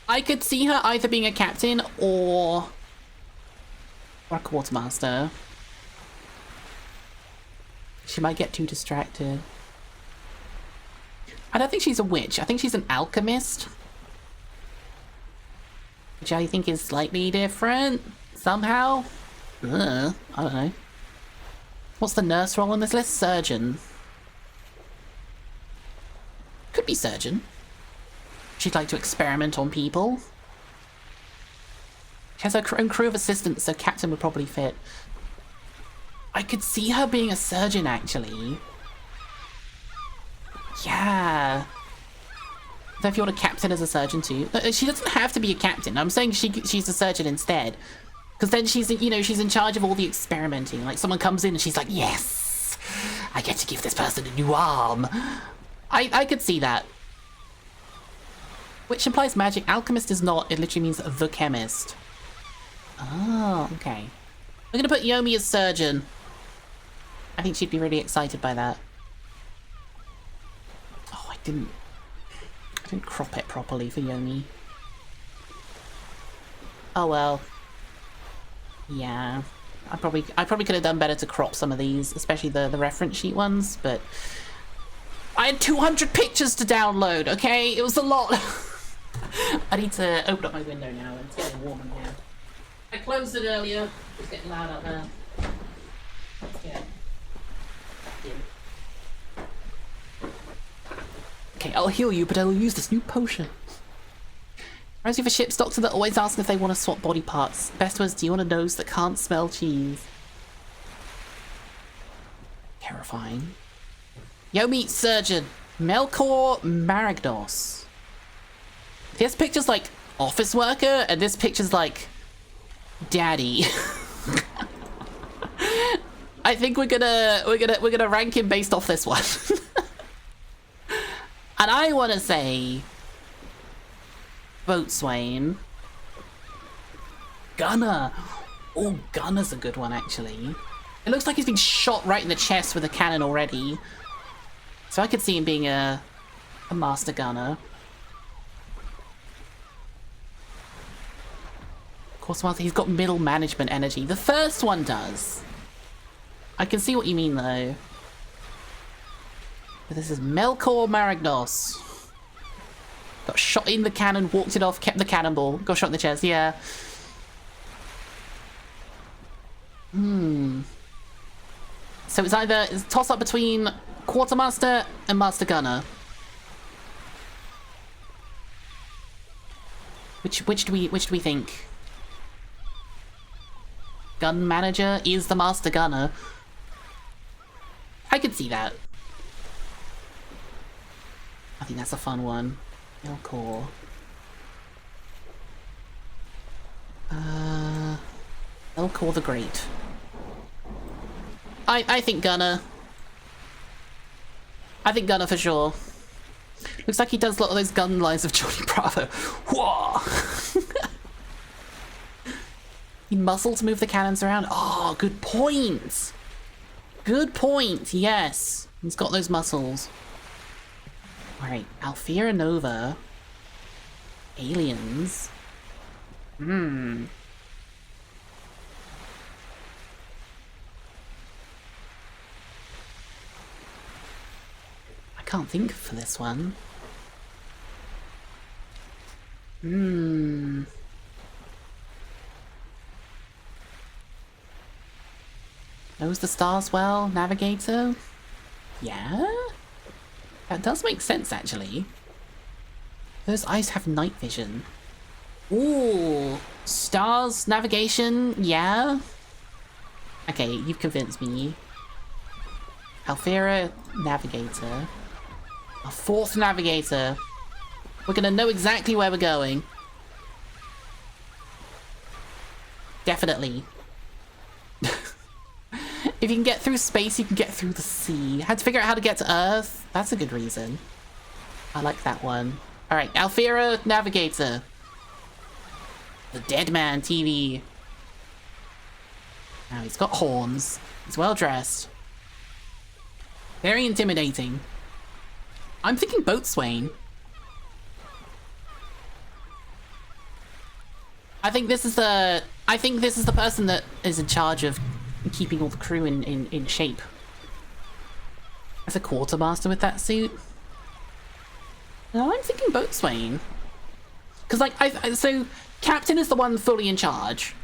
I could see her either being a captain or a quartermaster. She might get too distracted. I don't think she's a witch. I think she's an alchemist. Which I think is slightly different, somehow. I don't know. What's the nurse role on this list? Surgeon. Could be surgeon. She'd like to experiment on people. She has her own crew of assistants, so captain would probably fit. I could see her being a surgeon, actually. Yeah. So if you want a captain as a surgeon too. She doesn't have to be a captain. I'm saying she's a surgeon instead. Because then she's, you know, she's in charge of all the experimenting. Like, someone comes in and she's like, yes, I get to give this person a new arm. I could see that. Which implies magic. Alchemist is not. It literally means the chemist. Oh, okay. We're gonna put Yomi as surgeon. I think she'd be really excited by that. Oh, I didn't crop it properly for Yomi. Oh well. Yeah. I probably could have done better to crop some of these, especially the reference sheet ones, but I had 200 pictures to download, okay? It was a lot. I need to open up my window now. It's getting warm in here. I closed it earlier. It's getting loud out there. Yeah. Okay, I'll heal you, but I'll use this new potion. Reminds me of a ship's doctor that always asks if they want to swap body parts. Best was, do you want a nose that can't smell cheese? Terrifying. Yomi, surgeon. Melkor Maragnos. This picture's like office worker, and this picture's like daddy. I think we're gonna rank him based off this one. And I want to say Boatswain. Gunner. Oh, Gunner's a good one, actually. It looks like he's been shot right in the chest with a cannon already. So I could see him being a master gunner. Of course, he's got middle management energy. The first one does. I can see what you mean, though. But this is Melkor Maragnos. Got shot in the cannon, walked it off, kept the cannonball. Got shot in the chest, yeah. So it's either a toss-up between Quartermaster and Master Gunner. Which do we think? Gun Manager is the Master Gunner. I could see that. I think that's a fun one. Melkor. Melkor the Great. I think Gunner. I think Gunner for sure. Looks like he does a lot of those gun lines of Johnny Bravo. Whoa! He muscle to move the cannons around. Oh, good point. Good point. Yes, he's got those muscles. All right, Alfira Nova. Aliens. I can't think for this one. Knows the stars well, Navigator? Yeah? That does make sense, actually. Those eyes have night vision. Ooh, stars, navigation, yeah? Okay, you've convinced me. Alfira, Navigator. A fourth Navigator. We're gonna know exactly where we're going. Definitely. If you can get through space, you can get through the sea. Had to figure out how to get to Earth. That's a good reason. I like that one. Alright, Alfira, Navigator. The Dead Man TV. Now he's got horns. He's well dressed. Very intimidating. I'm thinking Boatswain. I think this is the person that is in charge of keeping all the crew in shape. As a quartermaster with that suit. No, I'm thinking Boatswain. Because, like, so Captain is the one fully in charge.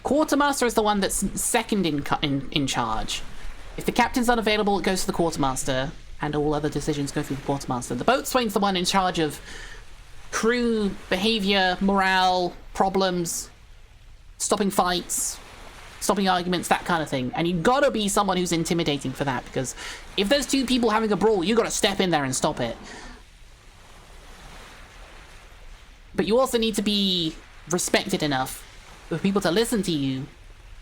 Quartermaster is the one that's second in charge. If the Captain's unavailable, it goes to the Quartermaster, and all other decisions go through the Quartermaster. The Boatswain's the one in charge of crew, behavior, morale, problems, stopping fights, stopping arguments, that kind of thing. And you gotta be someone who's intimidating for that, because if there's two people having a brawl, you gotta step in there and stop it. But you also need to be respected enough for people to listen to you,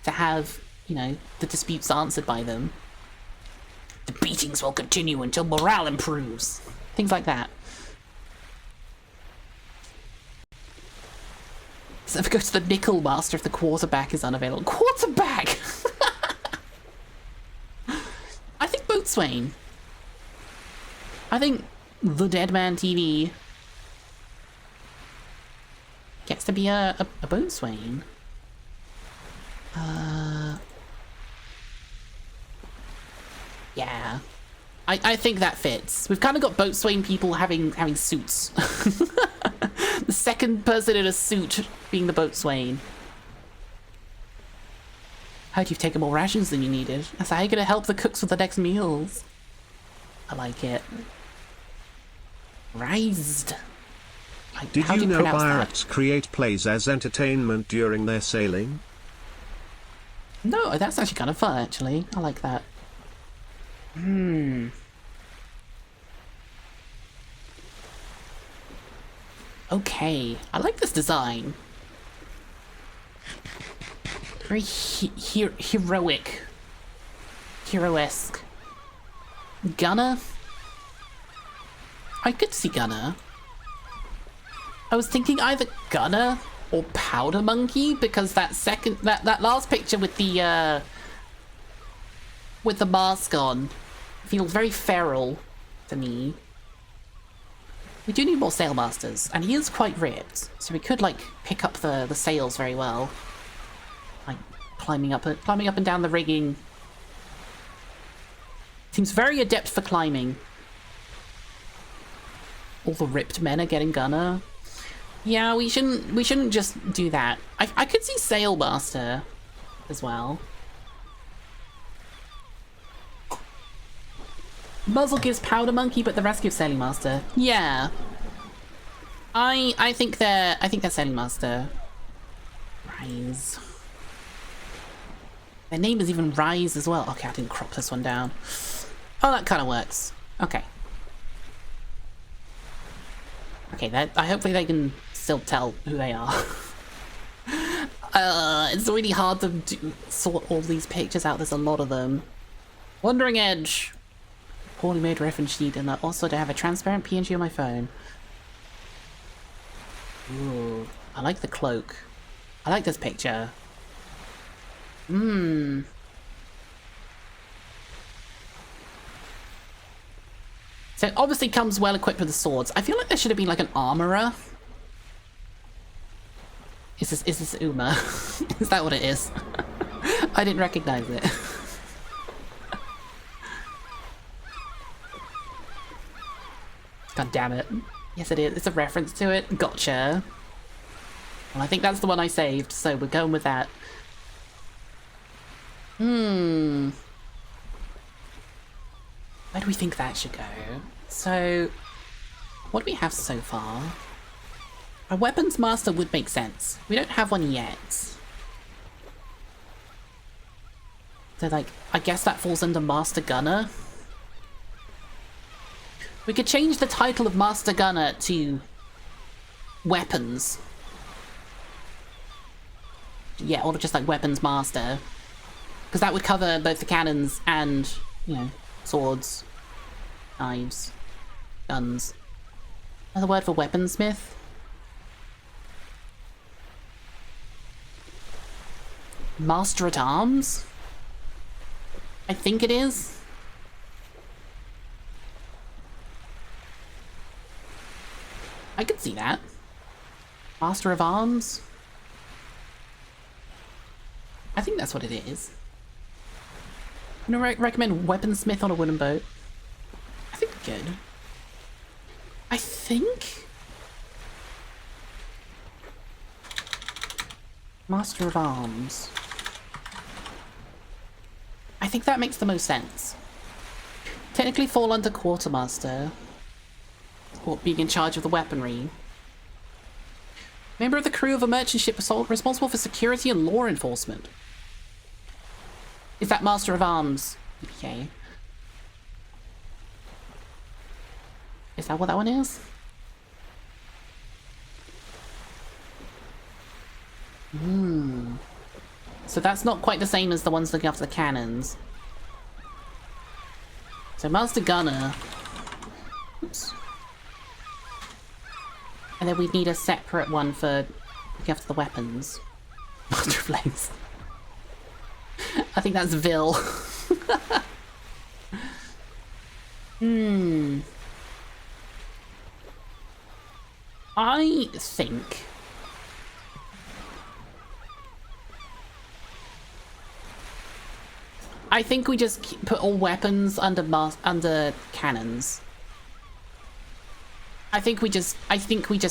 to have, you know, the disputes answered by them. The beatings will continue until morale improves. Things like that. So go to the Nickel Master if the quarterback is unavailable. Quarterback! I think Boatswain. I think the Dead Man TV gets to be a Boatswain. Yeah. I think that fits. We've kind of got Boatswain people having suits. The second person in a suit being the Boatswain. Heard you've taken more rations than you needed. So how are you gonna help the cooks with the next meals? I like it. Raised. Did you know pirates create plays as entertainment during their sailing? No, that's actually kind of fun, actually. I like that. Okay, I like this design. Very heroic. Hero-esque. Gunner? I could see Gunner. I was thinking either Gunner or Powder Monkey, because that last picture with the mask on feels very feral to me. We do need more sailmasters, and he is quite ripped, so we could like pick up the sails very well, like climbing up and down the rigging. Seems very adept for climbing. All the ripped men are getting Gunner. Yeah, we shouldn't just do that. I could see Sailmaster as well. Muzzle gives Powder Monkey, but the rest gives Sailing Master. Yeah. I think they're Sailing Master. Rise. Their name is even Rise as well. Okay, I didn't crop this one down. Oh, that kind of works. Okay. Okay, hopefully they can still tell who they are. It's really hard to sort all these pictures out. There's a lot of them. Wandering Edge. Poorly made reference sheet, and also to have a transparent PNG on my phone. Ooh, I like the cloak. I like this picture. So it obviously comes well equipped with the swords. I feel like there should have been like an armorer. Is this Uma? Is that what it is? I didn't recognize it. God damn it. Yes, it is. It's a reference to it. Gotcha. Well, I think that's the one I saved, so we're going with that. Where do we think that should go? So, what do we have so far? A weapons master would make sense. We don't have one yet. So, like, I guess that falls under Master Gunner. We could change the title of Master Gunner to Weapons. Yeah, or just like Weapons Master. Because that would cover both the cannons and, you know, swords, knives, guns. Another word for weaponsmith? Master at Arms? I think it is. I could see that. Master of Arms? I think that's what it is. I'm gonna recommend Weaponsmith on a wooden boat. I think we're good. I think... Master of Arms. I think that makes the most sense. Technically fall under Quartermaster. Or being in charge of the weaponry. Member of the crew of a merchant ship responsible for security and law enforcement. Is that Master of Arms? Okay. Is that what that one is? So that's not quite the same as the ones looking after the cannons. So Master Gunner. Oops. And then we'd need a separate one for looking after the weapons. Master of Flames. I think that's Vil. I think... we just put all weapons under cannons. I think we just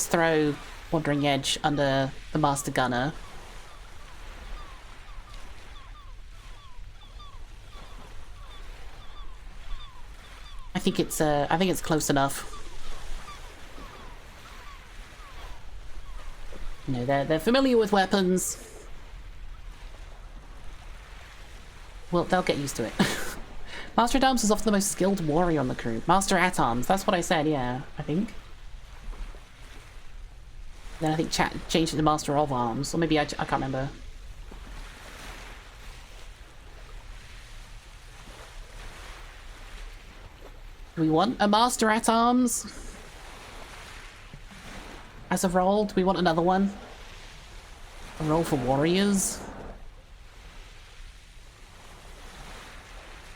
throw Wandering Edge under the Master Gunner. I think it's close enough. You know, they're familiar with weapons. Well, they'll get used to it. Master at Arms is often the most skilled warrior on the crew. Master at Arms, that's what I said, yeah, I think. Then I think chat changed it to Master of Arms, or maybe I can't remember. Do we want a Master at Arms? As a role, do we want another one? A role for warriors?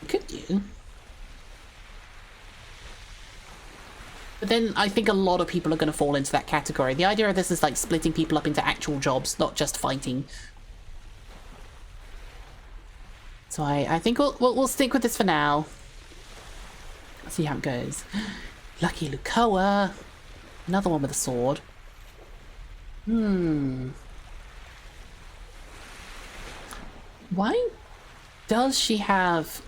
Could do. But then I think a lot of people are going to fall into that category. The idea of this is like splitting people up into actual jobs, not just fighting. So I think we'll stick with this for now. Let's see how it goes. Lucky Lukoa. Another one with a sword. Why does she have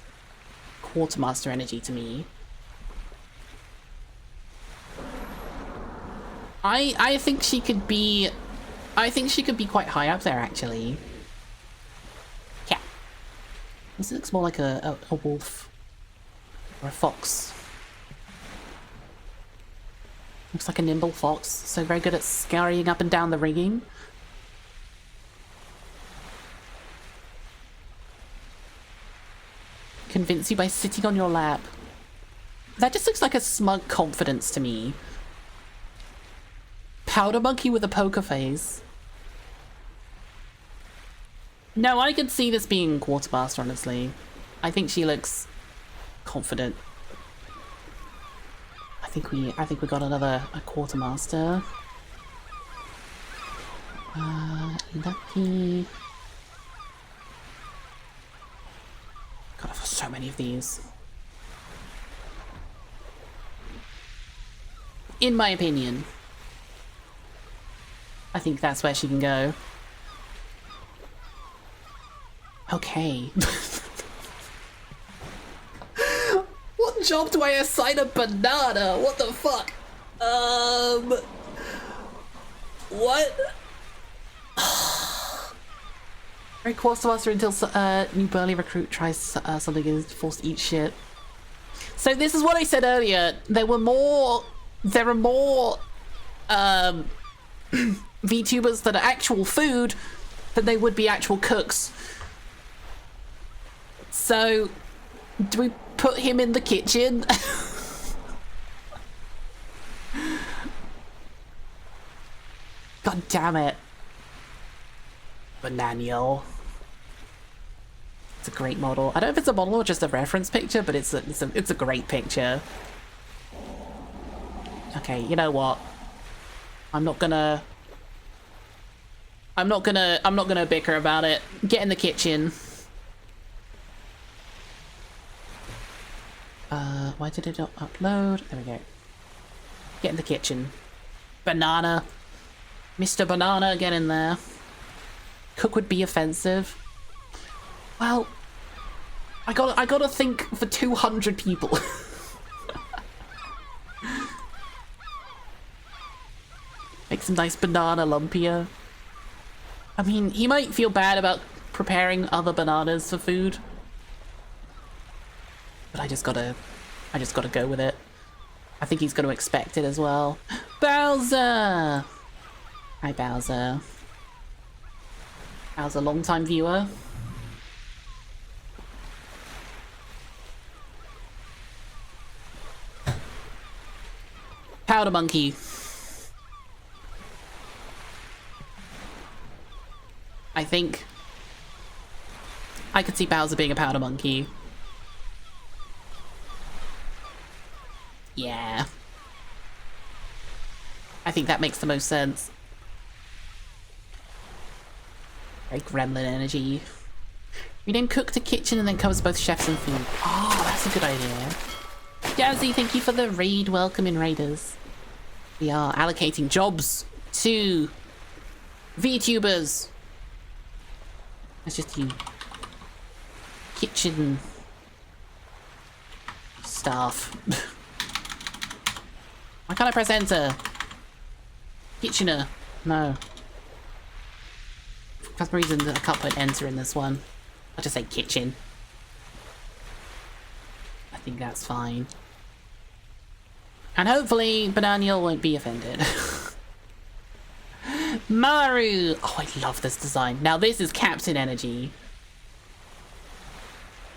Quartermaster energy to me? I think she could be... I think she could be quite high up there, actually. Yeah. This looks more like a wolf. Or a fox. Looks like a nimble fox, so very good at scurrying up and down the rigging. Convince you by sitting on your lap. That just looks like a smug confidence to me. Powder monkey with a poker face. No, I could see this being Quartermaster, honestly. I think she looks confident. I think we got a Quartermaster. Lucky. God, I've got so many of these. In my opinion, I think that's where she can go. Okay. What job do I assign a banana? What the fuck? What? Very Quartermaster until new burly recruit tries something and is forced to eat shit. So this is what I said earlier. There are more VTubers that are actual food than they would be actual cooks. So do we put him in the kitchen? God damn it. Bananiel. It's a great model. I don't know if it's a model or just a reference picture, but it's a great picture. Okay, you know what? I'm not gonna bicker about it. Get in the kitchen. Why did it not upload? There we go. Get in the kitchen. Banana. Mr. Banana, get in there. Cook would be offensive. Well, I gotta think for 200 people. Make some nice banana lumpia. I mean, he might feel bad about preparing other bananas for food. But I just gotta go with it. I think he's gonna expect it as well. Bowser! Hi, Bowser. Bowser, long-time viewer. Powder Monkey. I think I could see Bowser being a Powder Monkey. Yeah. I think that makes the most sense. Very gremlin energy. Rename cook to kitchen and then covers both chefs and food. Oh, that's a good idea. Jazzy, thank you for the raid. Welcome in, Raiders. We are allocating jobs to VTubers. That's just you. Kitchen staff. Why can't I press enter? Kitchener. No. For some reason I can't put enter in this one. I'll just say kitchen. I think that's fine. And hopefully Bananiel won't be offended. Maru! Oh, I love this design. Now this is Captain Energy.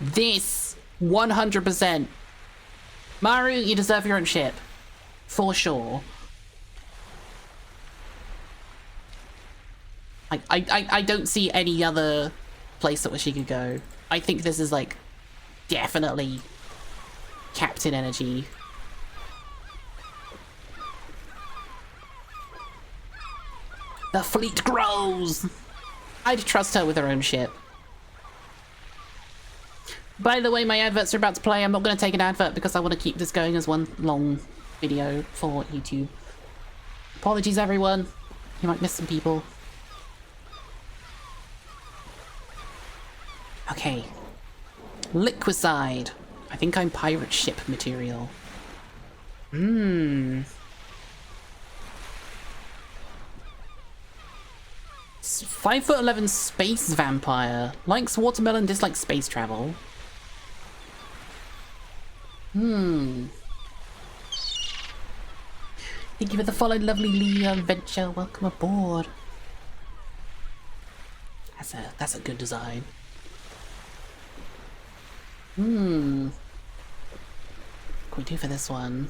This 100%. Maru, you deserve your own ship. For sure. I don't see any other place that she could go. I think this is like definitely Captain Energy. The fleet grows! I'd trust her with her own ship. By the way, my adverts are about to play. I'm not going to take an advert because I want to keep this going as one long video for YouTube. Apologies, everyone. You might miss some people. Okay. Liquicide. I think I'm pirate ship material. 5'11" space vampire. Likes watermelon, dislikes space travel. Thank you for the follow, lovely Leo Venture. Welcome aboard. That's a good design. What can we do for this one?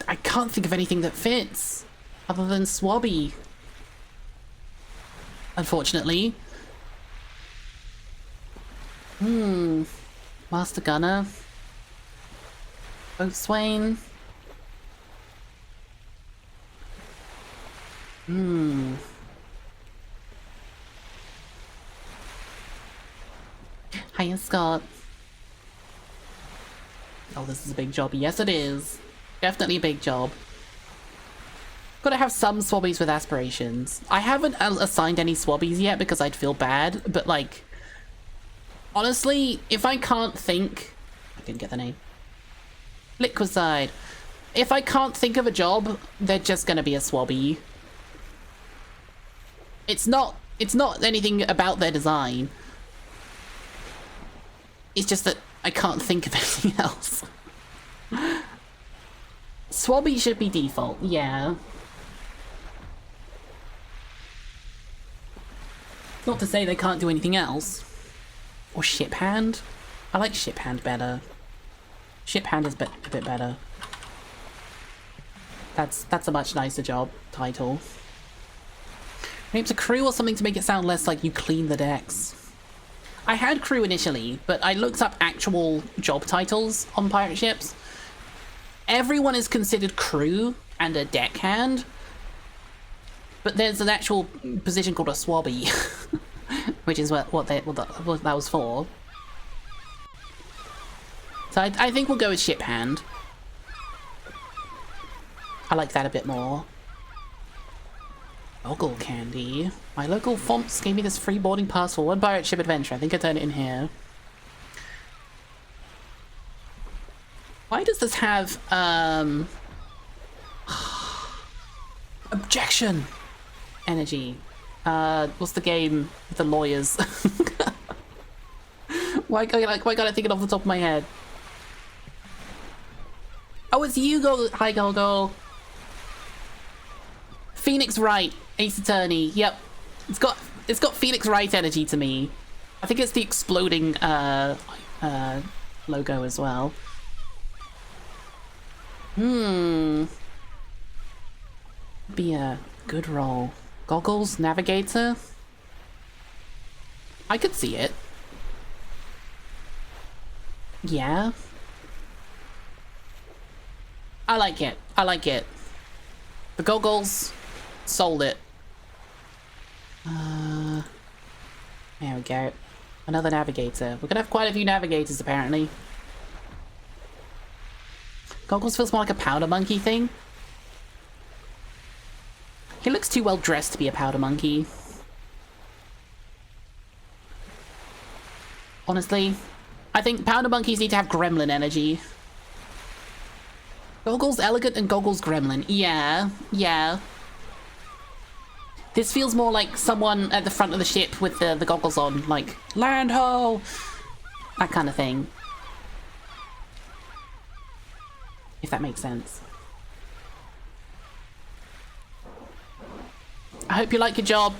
I can't think of anything that fits other than Swabby. Unfortunately. Master Gunner. Boatswain. Hiya, Scott. Oh, this is a big job. Yes, it is. Definitely a big job. Gotta have some Swabbies with aspirations. I haven't assigned any Swabbies yet because I'd feel bad, but like, honestly, if I can't think... I didn't get the name. Liquicide. If I can't think of a job, they're just gonna be a Swabby. It's not anything about their design. It's just that I can't think of anything else. Swabby should be default, yeah. Not to say they can't do anything else. Or ship hand. I like ship hand better. Ship hand is a bit better. That's a much nicer job title. Name's a crew or something to make it sound less like you clean the decks. I had crew initially, but I looked up actual job titles on pirate ships. Everyone is considered crew and a deckhand, but there's an actual position called a Swabby, which is what that was for. So I think we'll go with ship hand. I like that a bit more. Ogle candy. My local fonts gave me this free boarding pass for one pirate ship adventure. I think I turned it in here. Why does this have, objection energy? what's the game with the lawyers? Why can't I think it off the top of my head? Oh, it's you, Go. Hi, Golgo. Phoenix Wright, Ace Attorney. Yep, it's got Phoenix Wright energy to me. I think it's the exploding logo as well. Be a good role. Goggles, Navigator. I could see it. Yeah. I like it. I like it. The goggles sold it. There we go. Another navigator. We're gonna have quite a few navigators apparently. Goggles feels more like a powder monkey thing. He looks too well dressed to be a powder monkey. Honestly, I think powder monkeys need to have gremlin energy. Goggles elegant and Goggles gremlin. Yeah, yeah. This feels more like someone at the front of the ship with the goggles on, like, land ho! That kind of thing. If that makes sense. I hope you like your job.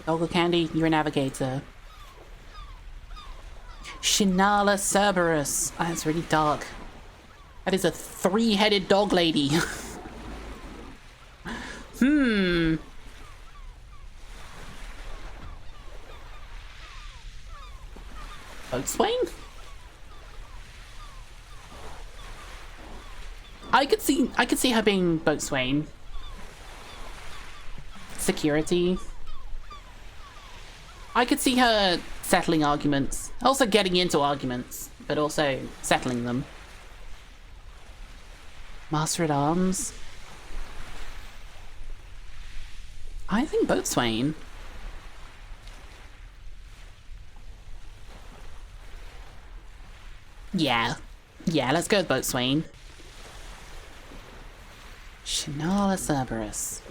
Goggle Candy, you're a navigator. Shinala Cerberus. Oh, that's really dark. That is a three-headed dog lady. Boatswain? I could see her being boatswain. Security. I could see her settling arguments. Also getting into arguments, but also settling them. Master at Arms. I think boatswain. Yeah. Yeah, let's go with boatswain. Shinala Cerberus.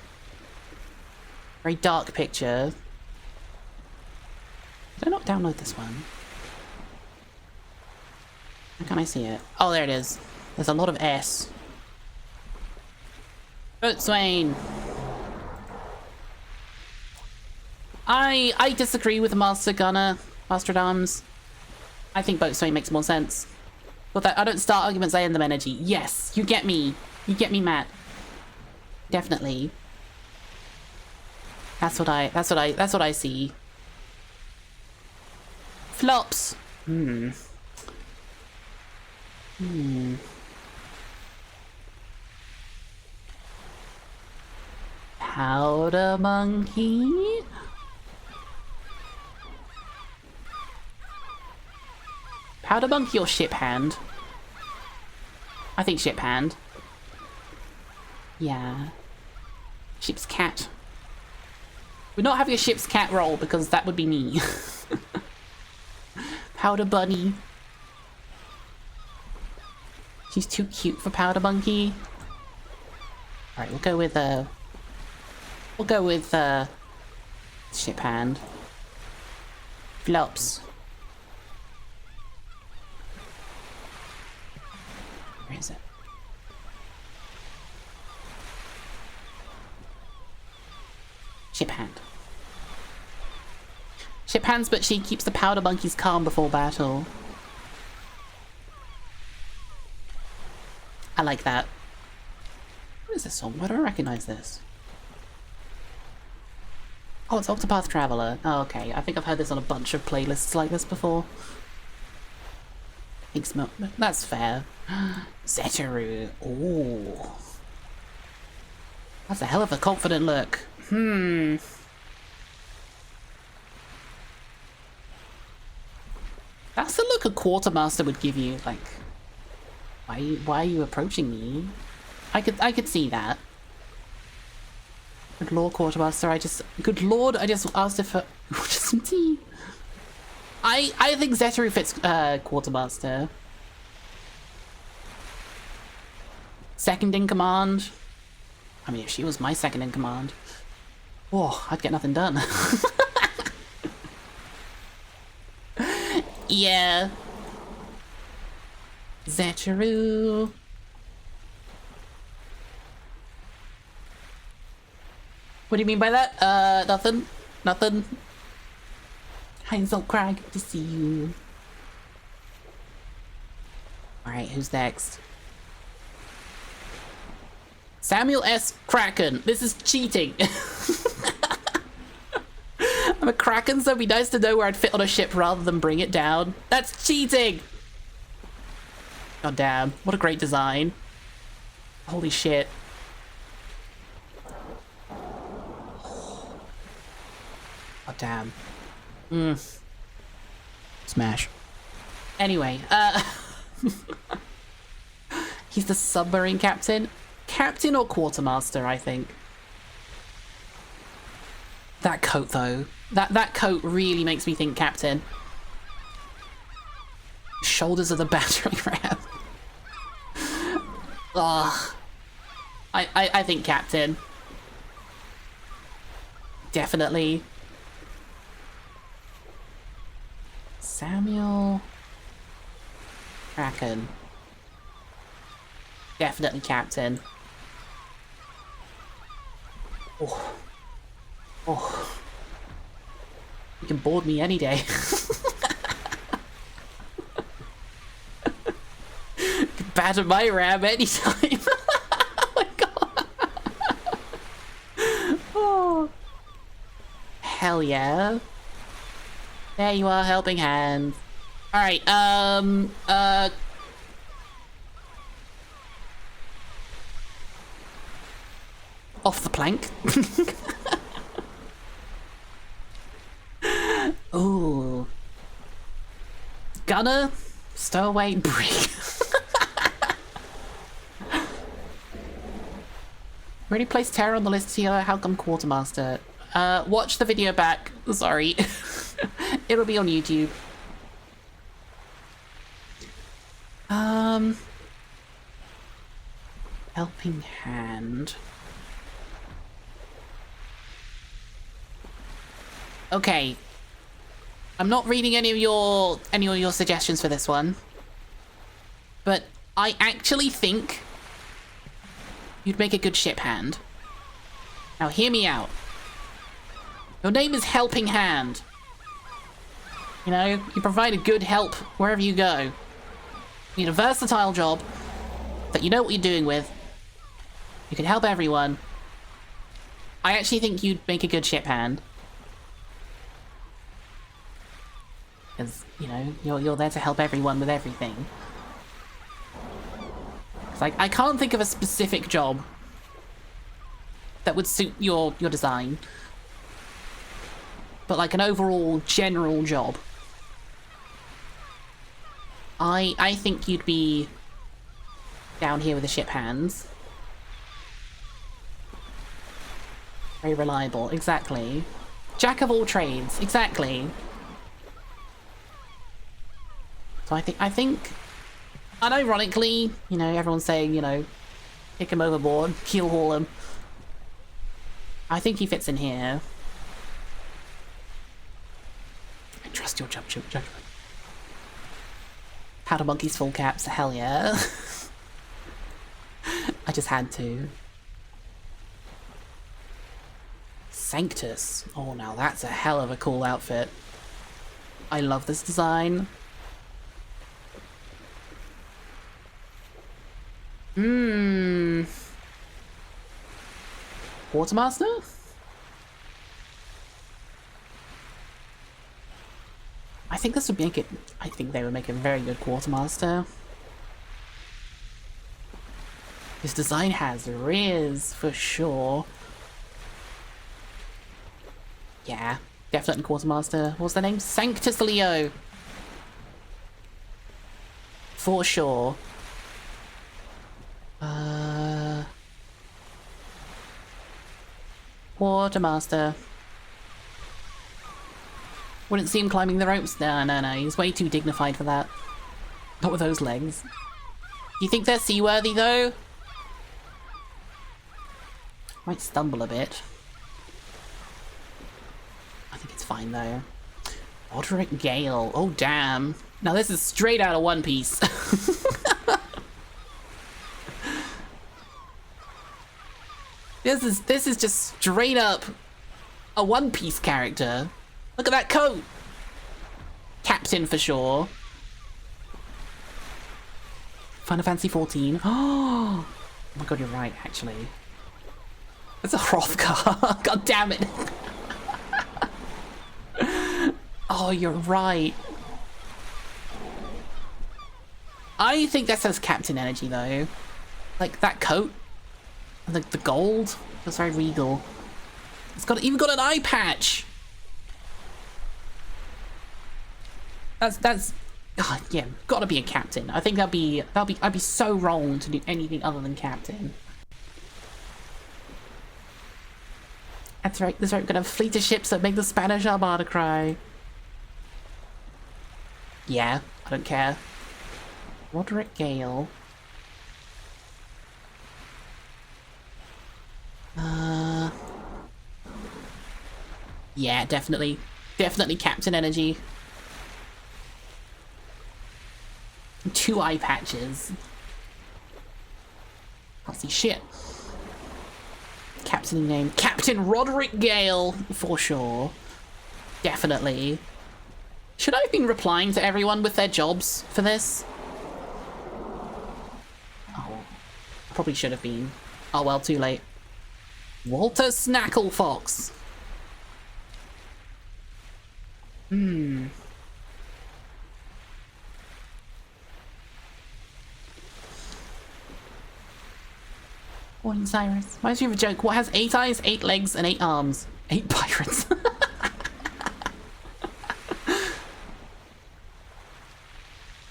Very dark picture. Did I not download this one? How can I see it? Oh, there it is. There's a lot of S. Boatswain. I disagree with Master Gunner, Master at Arms. I think boatswain makes more sense. But that I don't start arguments, I end them energy. Yes, you get me. You get me, Matt. Definitely. That's what I see. Flops. Powder monkey. Powder monkey or ship hand? I think ship hand. Yeah. Ship's cat. We're not having a ship's cat roll because that would be me. Powder bunny. She's too cute for powder monkey. Alright, we'll go with ship hand. Flops. Where is it? Ship hand. Ship hands, but she keeps the powder monkeys calm before battle. I like that. What is this song? Why do I recognize this? Oh, it's Octopath Traveler. Oh, okay. I think I've heard this on a bunch of playlists like this before. That's fair. Zetaru. Ooh. That's a hell of a confident look. That's the look a quartermaster would give you, like, why are you approaching me? I could see that. Good lord, quartermaster, I just asked if just some tea. I think Zetaru fits quartermaster. Second in command. I mean, if she was my second in command, oh, I'd get nothing done. Yeah. Zeteru. What do you mean by that? Nothing. Nothing. Heinzel Crag, good to see you. Alright, who's next? Samuel S. Kraken. This is cheating. I'm a Kraken, so it'd be nice to know where I'd fit on a ship rather than bring it down. That's cheating! God damn, what a great design. Holy shit. God damn. Smash. Anyway, he's the submarine captain. Captain or quartermaster, I think. That coat, though. That coat really makes me think captain. Shoulders of the battering ram. Ugh. I think captain. Definitely. Samuel Kraken. Definitely captain. Oh. Oh. You can board me any day. You can batter my ram anytime. Oh my god. Oh. Hell yeah. There you are, helping hand. Alright, off the plank. Ooh. Gunner, stowaway, brig. Really placed terror on the list here. How come quartermaster? Watch the video back. Sorry. It'll be on YouTube. Helping hand. Okay. I'm not reading any of your suggestions for this one. But I actually think you'd make a good ship hand. Now hear me out. Your name is Helping Hand. You know, you provide a good help wherever you go. You need a versatile job that you know what you're doing with. You can help everyone. I actually think you'd make a good ship hand. Because, you know, you're there to help everyone with everything. It's like, I can't think of a specific job that would suit your design. But like an overall general job. I think you'd be down here with the ship hands. Very reliable, exactly. Jack of all trades, exactly. So I think, unironically, you know, everyone's saying, you know, kick him overboard, keel haul him. I think he fits in here. I trust your judgment. Powder monkeys, full caps, hell yeah. I just had to. Sanctus. Oh, now that's a hell of a cool outfit. I love this design. Quartermaster? I think this would make it... I think they would make a very good quartermaster. His design has riz, for sure. Yeah, definitely quartermaster. What's their name? Sanctus Leo. For sure. Quartermaster. Wouldn't see him climbing the ropes. No, he's way too dignified for that. Not with those legs. Do you think they're seaworthy, though? Might stumble a bit. I think it's fine though. Roderick Gale. Oh damn. Now this is straight out of One Piece. This is just straight up a One Piece character. Look at that coat. Captain for sure. Final Fantasy 14. Oh my god, you're right, actually. It's a Hrothgar. God damn it. Oh, you're right. I think that says Captain Energy, though. Like, that coat. And the gold. Feels very regal. It's even got an eye patch. That's God, yeah, gotta be a captain. I think I'd be so wrong to do anything other than captain. That's right, we're gonna have a fleet of ships that make the Spanish Armada cry. Yeah, I don't care. Roderick Gale. Yeah, definitely. Definitely Captain Energy. 2 eye patches. Can't see shit. Captain name. Captain Roderick Gale, for sure. Definitely. Should I have been replying to everyone with their jobs for this? Oh, probably should have been. Oh well, too late. Walter Snacklefox. Warning Cyrus. Reminds me of a joke. What has 8 eyes, 8 legs, and 8 arms? 8 pirates.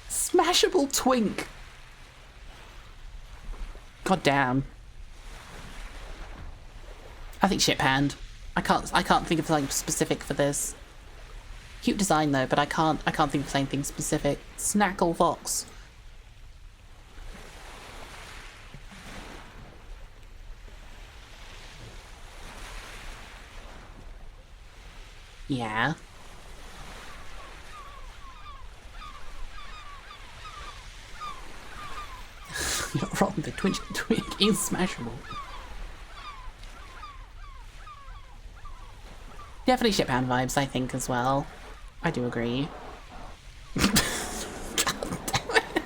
Smashable twink. God damn. I think ship hand. I can't think of something specific for this. Cute design though, but I can't think of anything specific. Snackle Fox. Yeah. You're not wrong, the twink is smashable. Definitely ship hand vibes, I think, as well. I do agree. God damn it.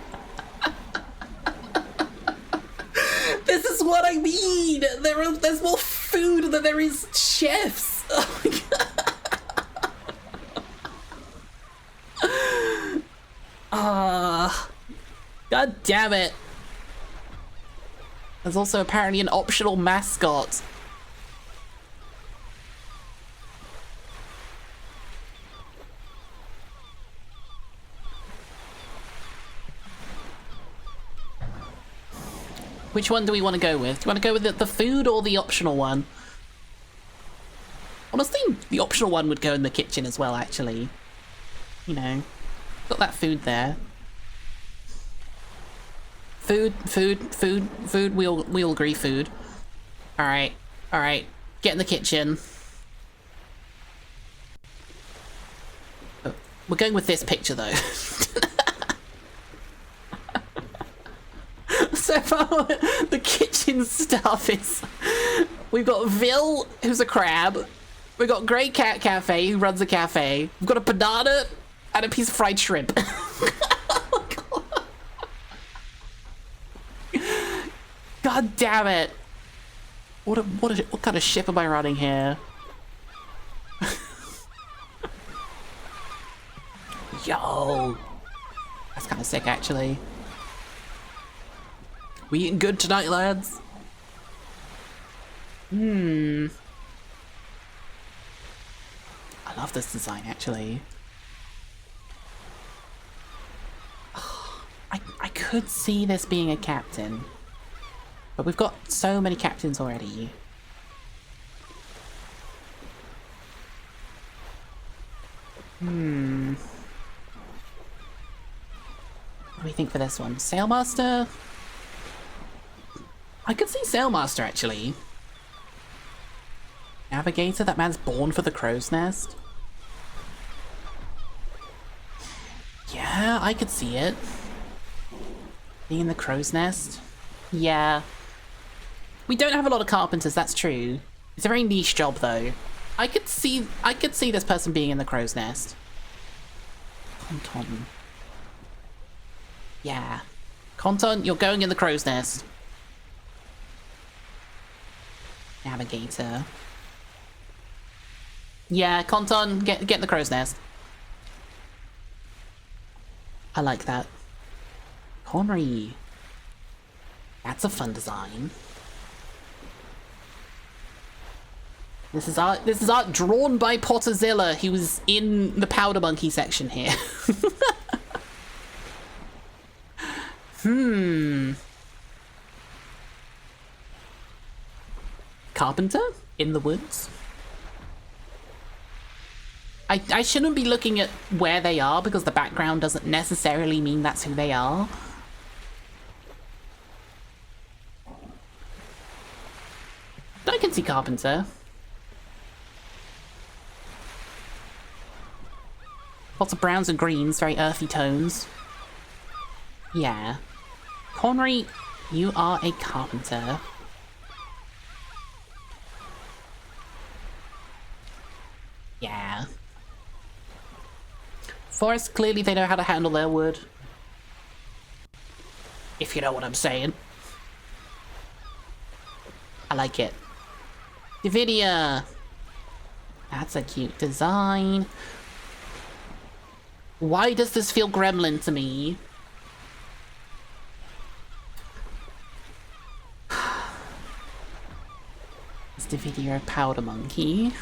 This is what I mean! There's more food than there is chefs! Oh my god. God damn it. There's also apparently an optional mascot. Which one do we want to go with? Do you want to go with the food or the optional one? Honestly, the optional one would go in the kitchen as well, actually. You know, got that food there. Food. We all agree food. All right. Get in the kitchen. Oh, we're going with this picture though. So far, the kitchen stuff is... We've got Vil, who's a crab. We've got Grey Cat Cafe, who runs a cafe. We've got a banana and a piece of fried shrimp. God damn it! What kind of ship am I running here? Yo, that's kind of sick, actually. We eating good tonight, lads? I love this design, actually. I could see this being a captain. But we've got so many captains already. What do we think for this one? Sailmaster? I could see Sailmaster, actually. Navigator? That man's born for the crow's nest? Yeah, I could see it. Being in the crow's nest? Yeah. We don't have a lot of carpenters, that's true. It's a very niche job, though. I could see this person being in the crow's nest. Conton. Yeah. Conton, you're going in the crow's nest. Navigator. Yeah, Conton, get in the crow's nest. I like that. Connery. That's a fun design. This is art drawn by Potterzilla, who was in the Powder Monkey section here. Carpenter? In the woods? I shouldn't be looking at where they are because the background doesn't necessarily mean that's who they are. But I can see Carpenter. Lots of browns and greens, very earthy tones. Yeah. Connery, you are a carpenter. Yeah. Forest, clearly they know how to handle their wood. If you know what I'm saying. I like it. Nvidia! That's a cute design. Why does this feel gremlin to me? It's the video of Powder Monkey.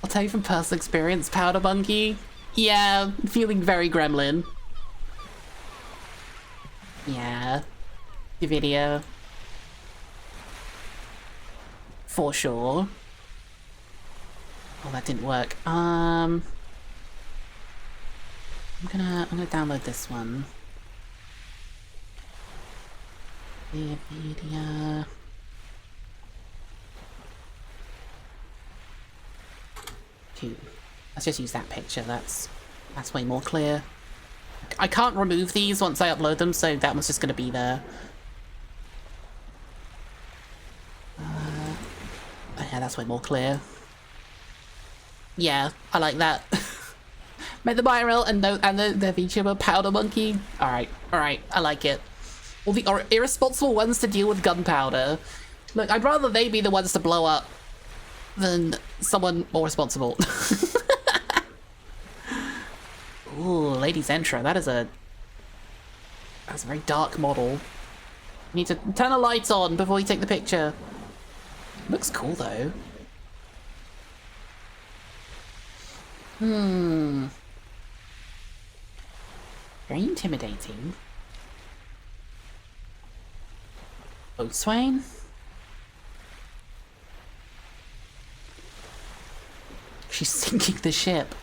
I'll tell you from personal experience, Powder Monkey. Yeah, feeling very gremlin. Yeah. The video. For sure. Oh, that didn't work. I'm gonna download this one. Media. Let's just use that picture. That's way more clear. I can't remove these once I upload them, so that one's just gonna be there. Oh yeah, that's way more clear. Yeah, I like that. Met the IRL and the VTuber Powder Monkey. Alright, I like it. All the irresponsible ones to deal with gunpowder. Look, I'd rather they be the ones to blow up than someone more responsible. Ooh, Ladies Entra, that's a very dark model. You need to turn the lights on before you take the picture. Looks cool though. Very intimidating. Boatswain? She's sinking the ship.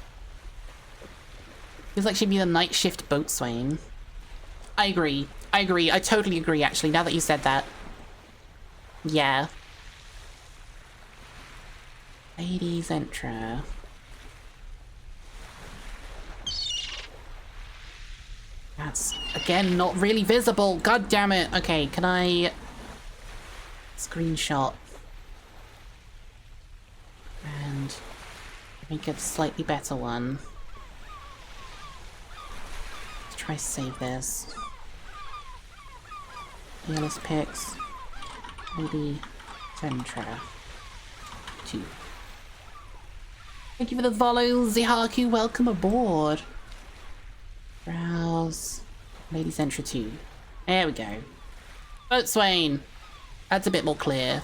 Feels like she'd be the night shift boatswain. I agree. I totally agree, actually, now that you said that. Yeah. Ladies Entra. That's, again, not really visible. God damn it. Okay, can I... screenshot. And... make it a slightly better one. Let's try save this. Fearless pics. Maybe... Centra. 2. Thank you for the follow, Zihaku. Welcome aboard. Browse. Ladies Entry 2. There we go. Boatswain. That's a bit more clear.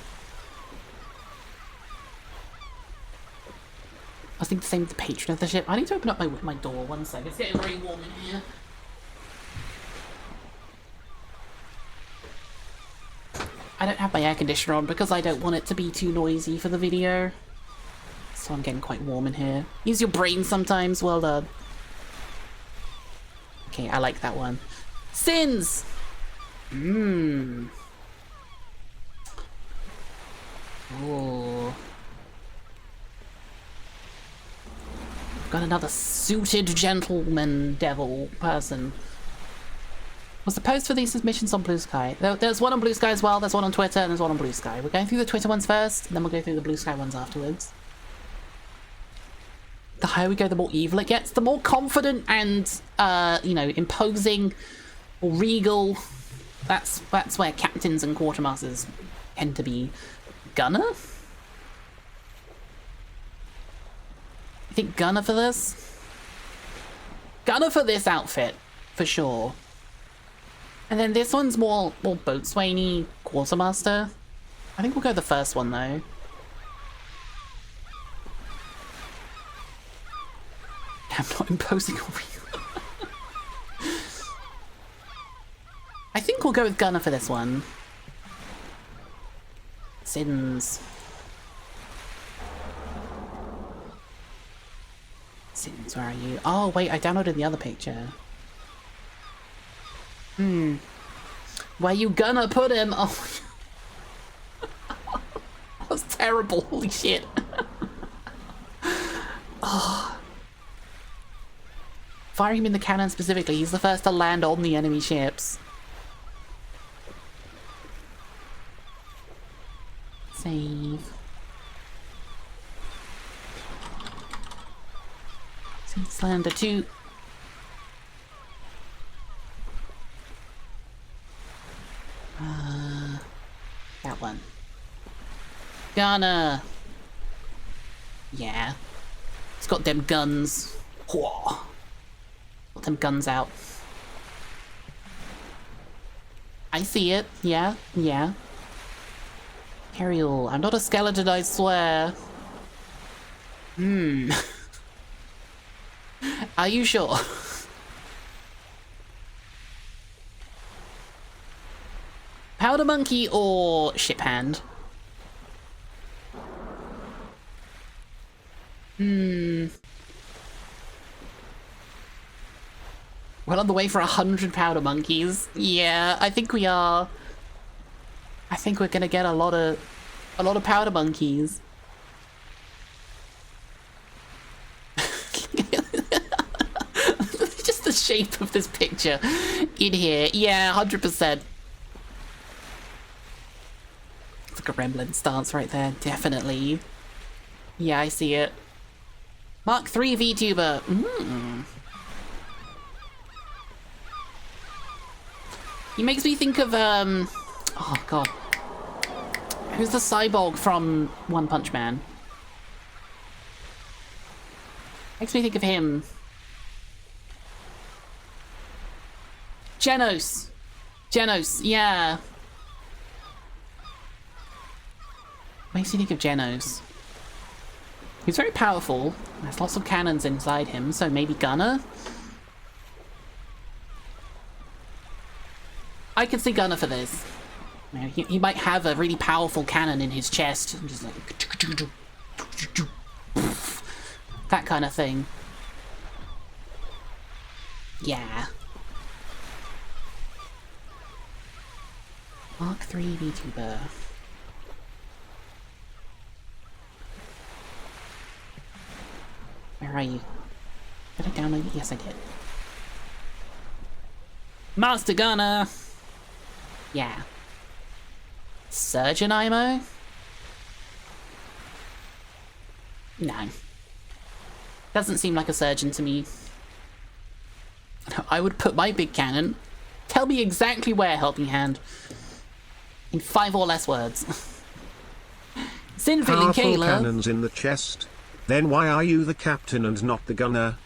I was thinking the same with the patron of the ship. I need to open up my door 1 second. It's getting very warm in here. I don't have my air conditioner on because I don't want it to be too noisy for the video. So I'm getting quite warm in here. Use your brain sometimes. Well done. Okay, I like that one. Sins! Ooh. Got another suited gentleman devil person. What's the post for these submissions on Blue Sky? There's one on Blue Sky as well, there's one on Twitter, and there's one on Blue Sky. We're going through the Twitter ones first, and then we'll go through the Blue Sky ones afterwards. The higher we go, the more evil it gets. The more confident and, you know, imposing or regal, that's where captains and quartermasters tend to be. Gunner? I think Gunner for this? Gunner for this outfit, for sure. And then this one's more boatswainy, quartermaster. I think we'll go the first one though. I'm not imposing a real. I think we'll go with Gunner for this one. Sins. Sins, where are you? Oh, wait, I downloaded the other picture. Where you gonna put him? Oh, that was terrible. Holy shit. Oh. Firing him in the cannon specifically. He's the first to land on the enemy ships. Save. Slander 2. That one. Gunner. Yeah. It's got them guns. Whoa. Got them guns out. I see it. Yeah. Yeah. Ariel, I'm not a skeleton, I swear. Are you sure? Powder monkey or ship hand? We're on the way for 100 powder monkeys. Yeah, I think we are. I think we're gonna get a lot of powder monkeys. Just the shape of this picture in here. Yeah, 100%. It's like a Remlin stance right there, definitely. Yeah, I see it. Mark 3 VTuber. He makes me think of oh god. Who's the cyborg from One Punch Man? Makes me think of him. Genos, yeah. Makes me think of Genos. He's very powerful. There's lots of cannons inside him, so maybe Gunner? I could see Gunner for this. You know, he might have a really powerful cannon in his chest, and just like that kind of thing. Yeah. Mark 3 VTuber. Where are you? Did I download it? Yes, I did. Master Gunner! Yeah. Surgeon IMO? No. Doesn't seem like a surgeon to me. I would put my big cannon. Tell me exactly where, helping hand. In 5 or less words. Sin feeling Powerful Kayla. cannons in the chest. Then why are you the captain and not the gunner?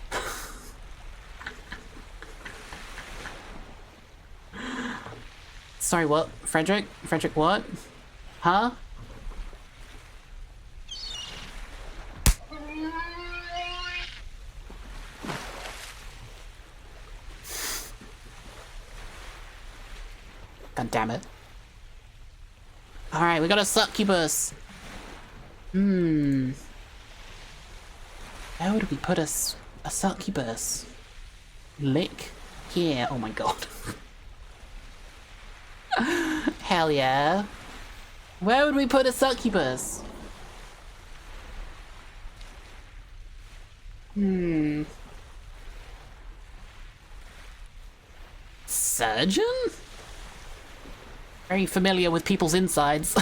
Sorry, what? Frederick? Frederick what? Huh? God damn it. Alright, we got a succubus. Where would we put a succubus? Lick? Here. Oh my god. Hell yeah. Where would we put a succubus? Surgeon? Very familiar with people's insides.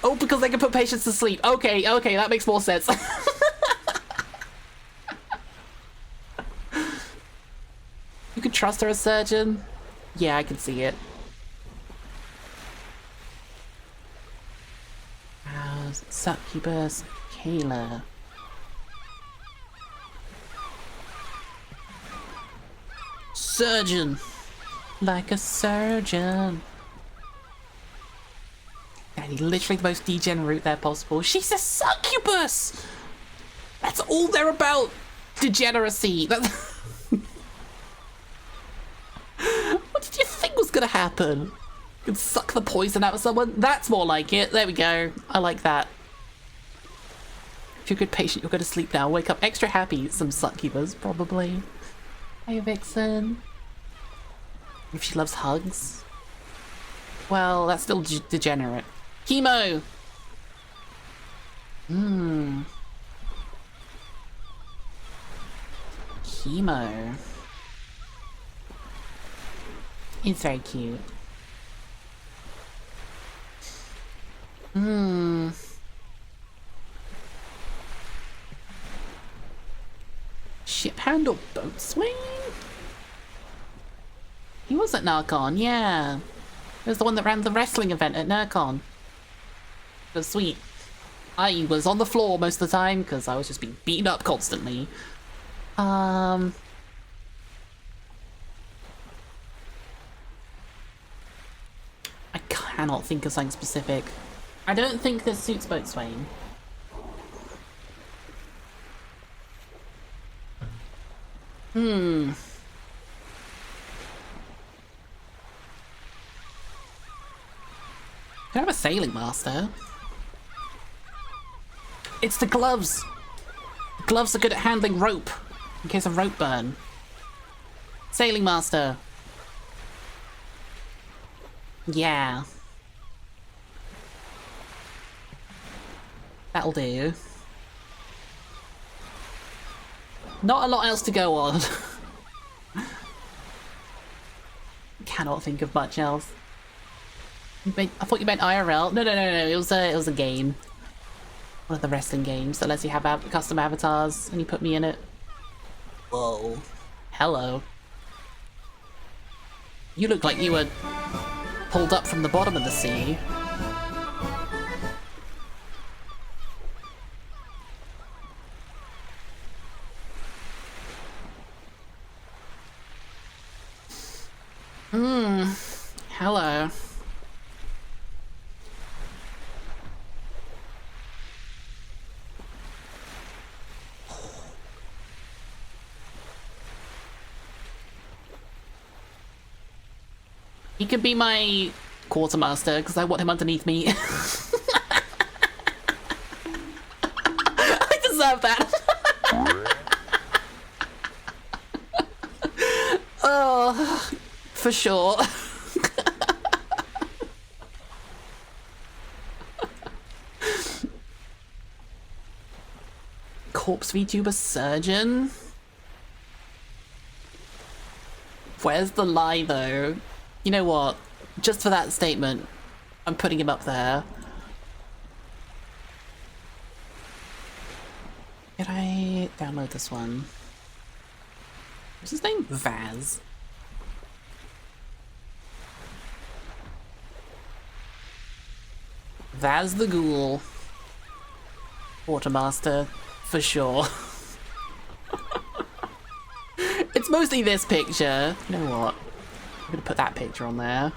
Oh, because they can put patients to sleep. Okay, that makes more sense. You could trust her as surgeon? Yeah, I can see it. Succubus, Kayla. Surgeon. Like a surgeon. And literally the most degenerate there possible. She's a succubus! That's all they're about. Degeneracy. What did you think was gonna happen? You could suck the poison out of someone? That's more like it. There we go. I like that. If you're a good patient, you'll go to sleep now. Wake up extra happy. Some succubus, probably. Hey, Vixen. If she loves hugs. Well, that's still degenerate. Chemo! Chemo. It's very cute. Ship handle boat swing? He was at Narcon, yeah. He was the one that ran the wrestling event at Narcon. It was sweet. I was on the floor most of the time because I was just being beaten up constantly. I cannot think of something specific. I don't think this suits boatswain. Could I have a sailing master? It's the gloves! The gloves are good at handling rope, in case of rope burn. Sailing master. Yeah. That'll do. Not a lot else to go on. Cannot think of much else. I thought you meant IRL. No. It was a game. One of the wrestling games that lets you have custom avatars, and you put me in it. Whoa. Hello. You look like you were pulled up from the bottom of the sea. Hello. He could be my quartermaster because I want him underneath me. I deserve that. Oh, for sure. Corpse VTuber surgeon? Where's the lie though? You know what? Just for that statement, I'm putting him up there. Could I download this one? What's his name? Vaz. Vaz the Ghoul. Quartermaster, for sure. It's mostly this picture. You know what? I'm gonna put that picture on there.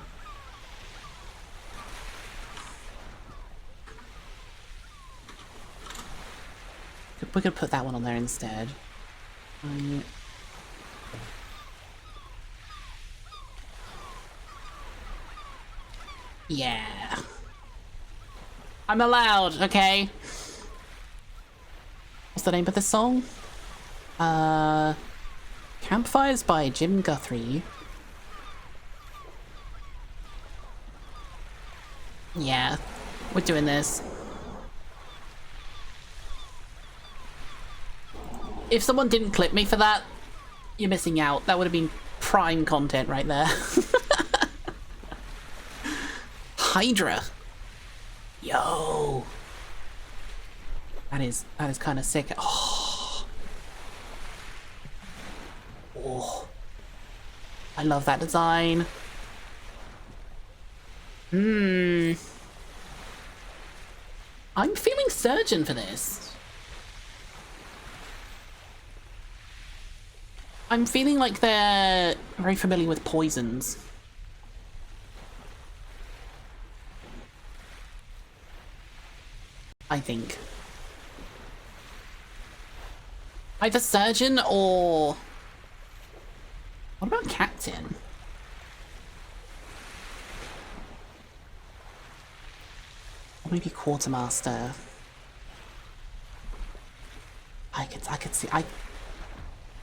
We're gonna put that one on there instead. Yeah. I'm allowed, okay? What's the name of this song? Campfires by Jim Guthrie. Yeah, we're doing this. If someone didn't clip me for that, you're missing out. That would have been prime content right there. Hydra. Yo. That is kind of sick. Oh. Oh. I love that design. I'm feeling Surgeon for this. I'm feeling like they're very familiar with poisons. I think. Either Surgeon or... What about Captain? Or maybe Quartermaster. I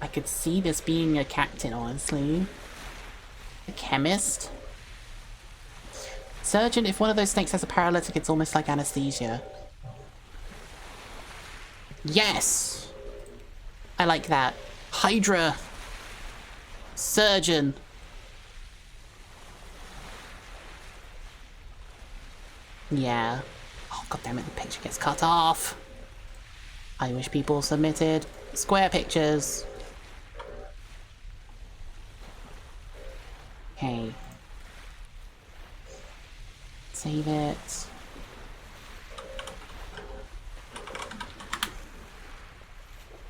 could see this being a captain, honestly. A chemist. Surgeon, if one of those snakes has a paralytic, it's almost like anesthesia. Yes! I like that. Hydra. Surgeon. Yeah. Oh, god damn it, the picture gets cut off. I wish people submitted square pictures. Okay. Save it.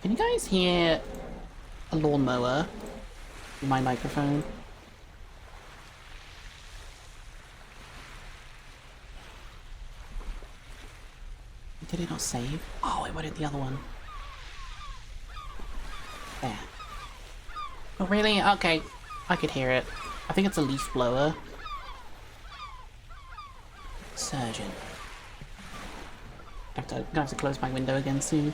Can you guys hear a lawnmower in my microphone? Did it not save? Oh, it went in the other one. There. Oh, really? Okay. I could hear it. I think it's a leaf blower. Surgeon. I'm gonna have to close my window again soon.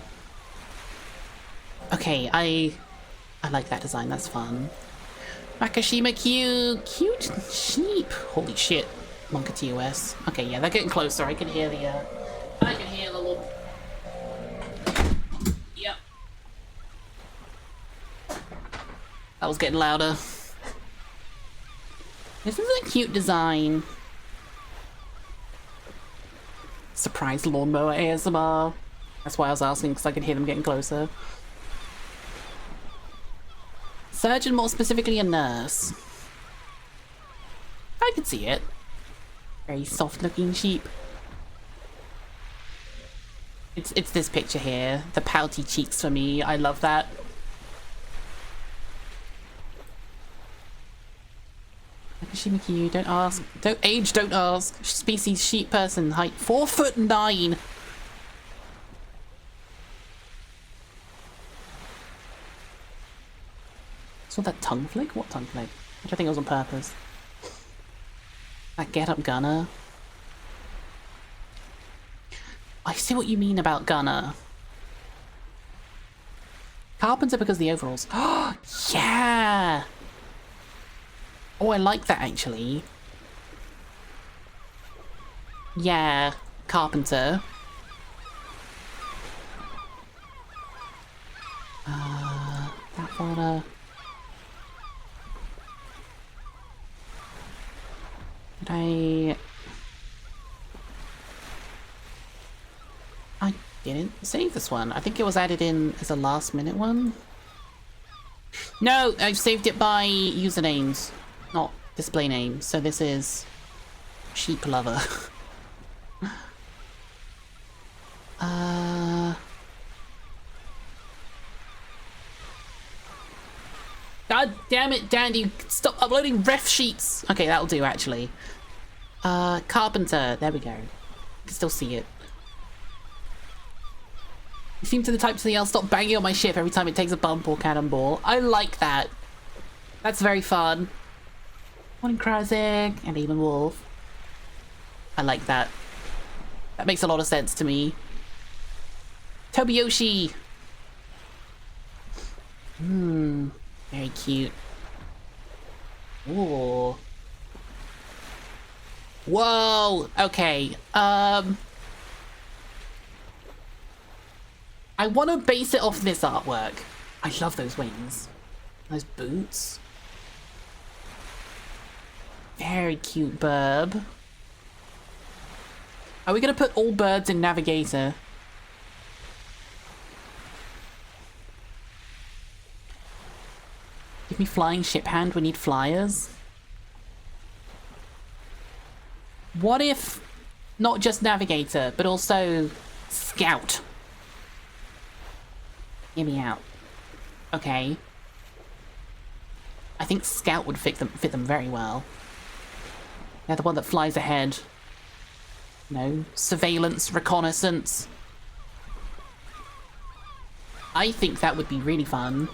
Okay, I like that design. That's fun. Makashima Q. Cute sheep. Holy shit. Monka TOS. Okay, yeah, they're getting closer. I can hear the, I can hear the little... Yep. That was getting louder. This is a cute design. Surprise lawnmower ASMR. That's why I was asking, because I could hear them getting closer. Surgeon, more specifically a nurse. I could see it. Very soft looking sheep. It's this picture here. The pouty cheeks for me. I love that. Nakashima, don't ask. Don't age, don't ask. Species sheep person, height 4'9". Saw that tongue flick? What tongue flick? Which I think was on purpose. That get up gunner. I see what you mean about gunner. Carpenter because the overalls. Oh, yeah! Oh, I like that actually. Yeah, Carpenter. That folder. Did I didn't save this one. I think it was added in as a last minute one. No, I've saved it by usernames, not display names. So this is Sheep Lover. God damn it, Dandy, stop uploading ref sheets. Okay, that'll do actually. Carpenter, there we go. I can still see it. You seem to the type to the I'll stop banging on my ship every time it takes a bump or cannonball. I like that. That's very fun. Morning Krasig and even Wolf. I like that. That makes a lot of sense to me. Tobiyoshi. Very cute. Ooh. Whoa! Okay, I want to base it off this artwork. I love those wings. Those boots. Very cute burb. Are we gonna put all birds in Navigator? Give me flying ship hand, we need flyers. What if not just Navigator, but also Scout? Hear me out. Okay. I think Scout would fit them very well. They're the one that flies ahead. You know, surveillance, reconnaissance. I think that would be really fun.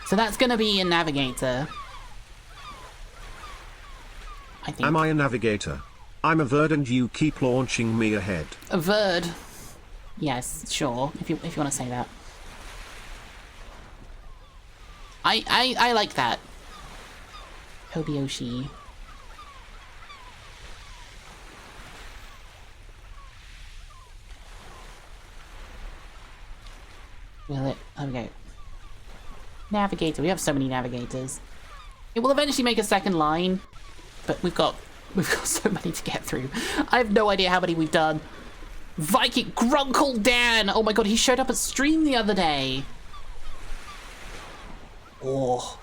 So that's gonna be a Navigator. I think. Am I a Navigator? I'm a Verd and you keep launching me ahead. A Verd? Yes, sure, if you want to say that. I like that. Kobayashi. Will it? There we go. Navigator. We have so many navigators. It will eventually make a second line, but we've got so many to get through. I have no idea how many we've done. Viking Grunkle Dan! Oh my god, he showed up at stream the other day. Oh.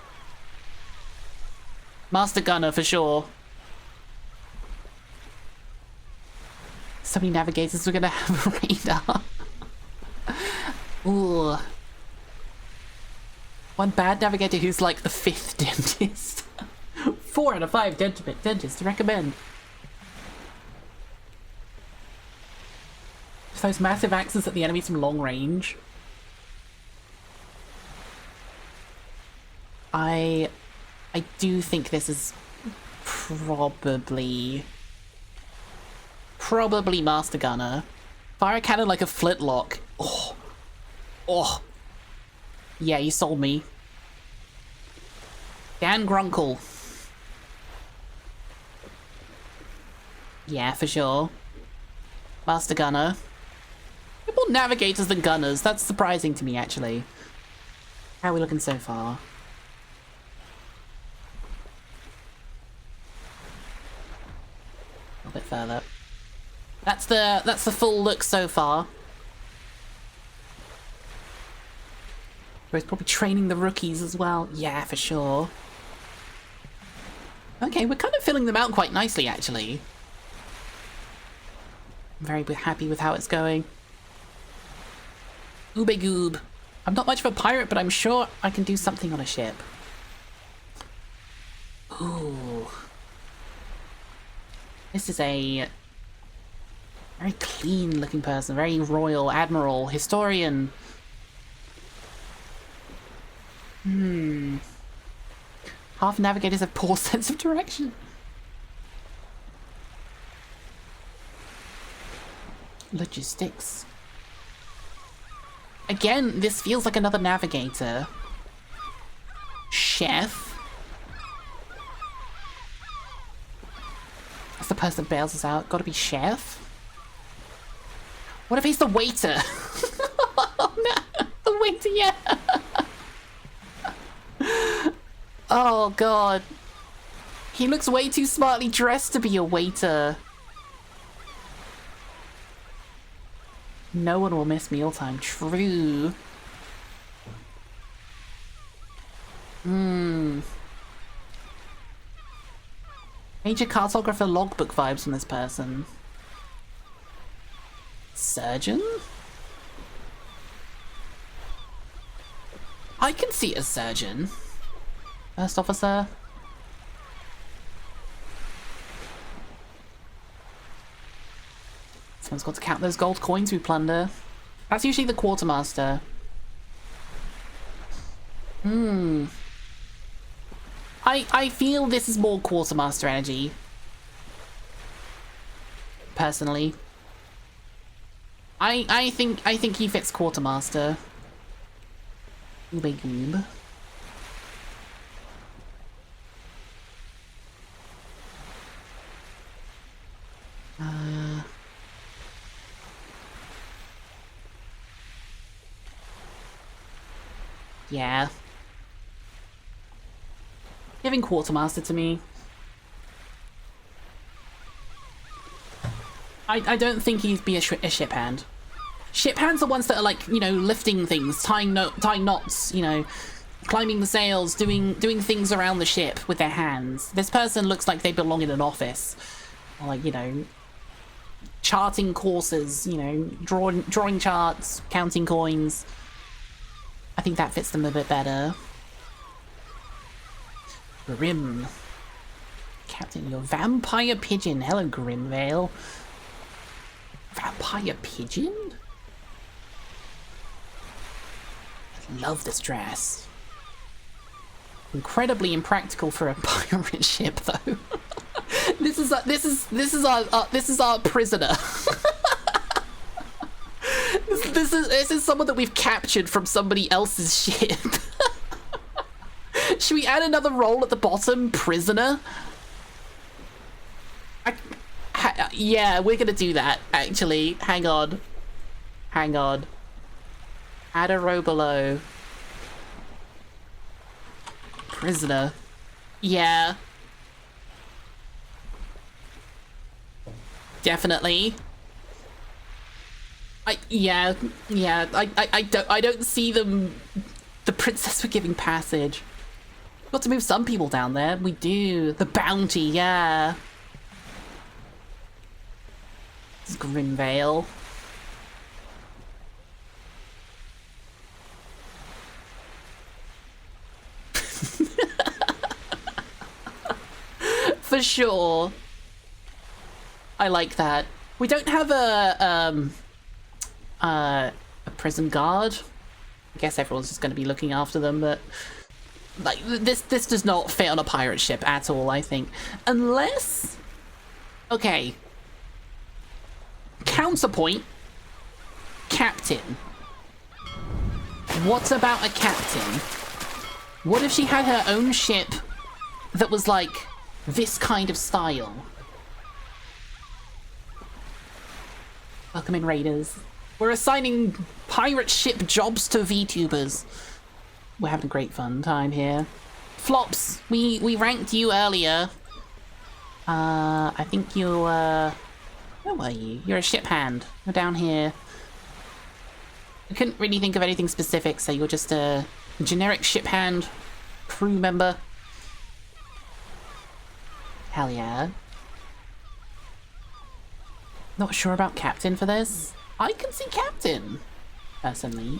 Master Gunner for sure. So many navigators we're gonna have a radar. Ooh. One bad navigator who's like the 5th dentist. 4 out of 5 dentists to recommend. Those massive axes at the enemies from long range. I do think this is probably Master Gunner. Fire a cannon like a flintlock. Oh. Oh. Yeah, you sold me. Dan Grunkle. Yeah, for sure. Master Gunner. More navigators than gunners. That's surprising to me, actually. How are we looking so far? A little bit further. That's the full look so far. He's probably training the rookies as well. Yeah, for sure. Okay, we're kind of filling them out quite nicely, actually. I'm very happy with how it's going. Oobegoob. I'm not much of a pirate, but I'm sure I can do something on a ship. Ooh. This is a very clean looking person, very royal, admiral, historian. Half navigators have poor sense of direction. Logistics. Again, this feels like another navigator. Chef. That's the person that bails us out. Gotta be chef. What if he's the waiter? Oh no, the waiter, yeah. Oh god. He looks way too smartly dressed to be a waiter. No one will miss mealtime. True. Major cartographer logbook vibes from this person. Surgeon? I can see a surgeon. First officer. Someone's got to count those gold coins we plunder. That's usually the quartermaster. I feel this is more quartermaster energy. Personally. I think he fits quartermaster. Ube goob. Yeah. Giving Quartermaster to me. I don't think he'd be a ship hand. Ship hands are ones that are like, you know, lifting things, tying knots, you know, climbing the sails, doing things around the ship with their hands. This person looks like they belong in an office. Or like, you know, charting courses, you know, drawing charts, counting coins. I think that fits them a bit better. Grim. Captain, your vampire pigeon. Hello, Grimvale. Vampire pigeon? I love this dress. Incredibly impractical for a pirate ship, though. This is our prisoner. This is someone that we've captured from somebody else's ship. Should we add another role at the bottom? Prisoner? Yeah, we're gonna do that, actually. Hang on. Hang on. Add a row below. Prisoner. Yeah. Definitely. I don't see them. The princess were giving passage. Got to move some people down there. We do. The bounty, yeah. This is Grimvale. For sure. I like that. We don't have a prison guard. I guess everyone's just going to be looking after them, but like this does not fit on a pirate ship at all, I think. Unless, okay. Counterpoint. Captain. What about a captain? What if she had her own ship that was like this kind of style? Welcome in, Raiders. We're assigning pirate ship jobs to Vtubers. We're having a great fun time here. Flops, we ranked you earlier. I think you, where were you? You're a ship hand. You're down here. I couldn't really think of anything specific, so you're just a generic ship hand crew member. Hell yeah. Not sure about captain for this. I can see captain, personally.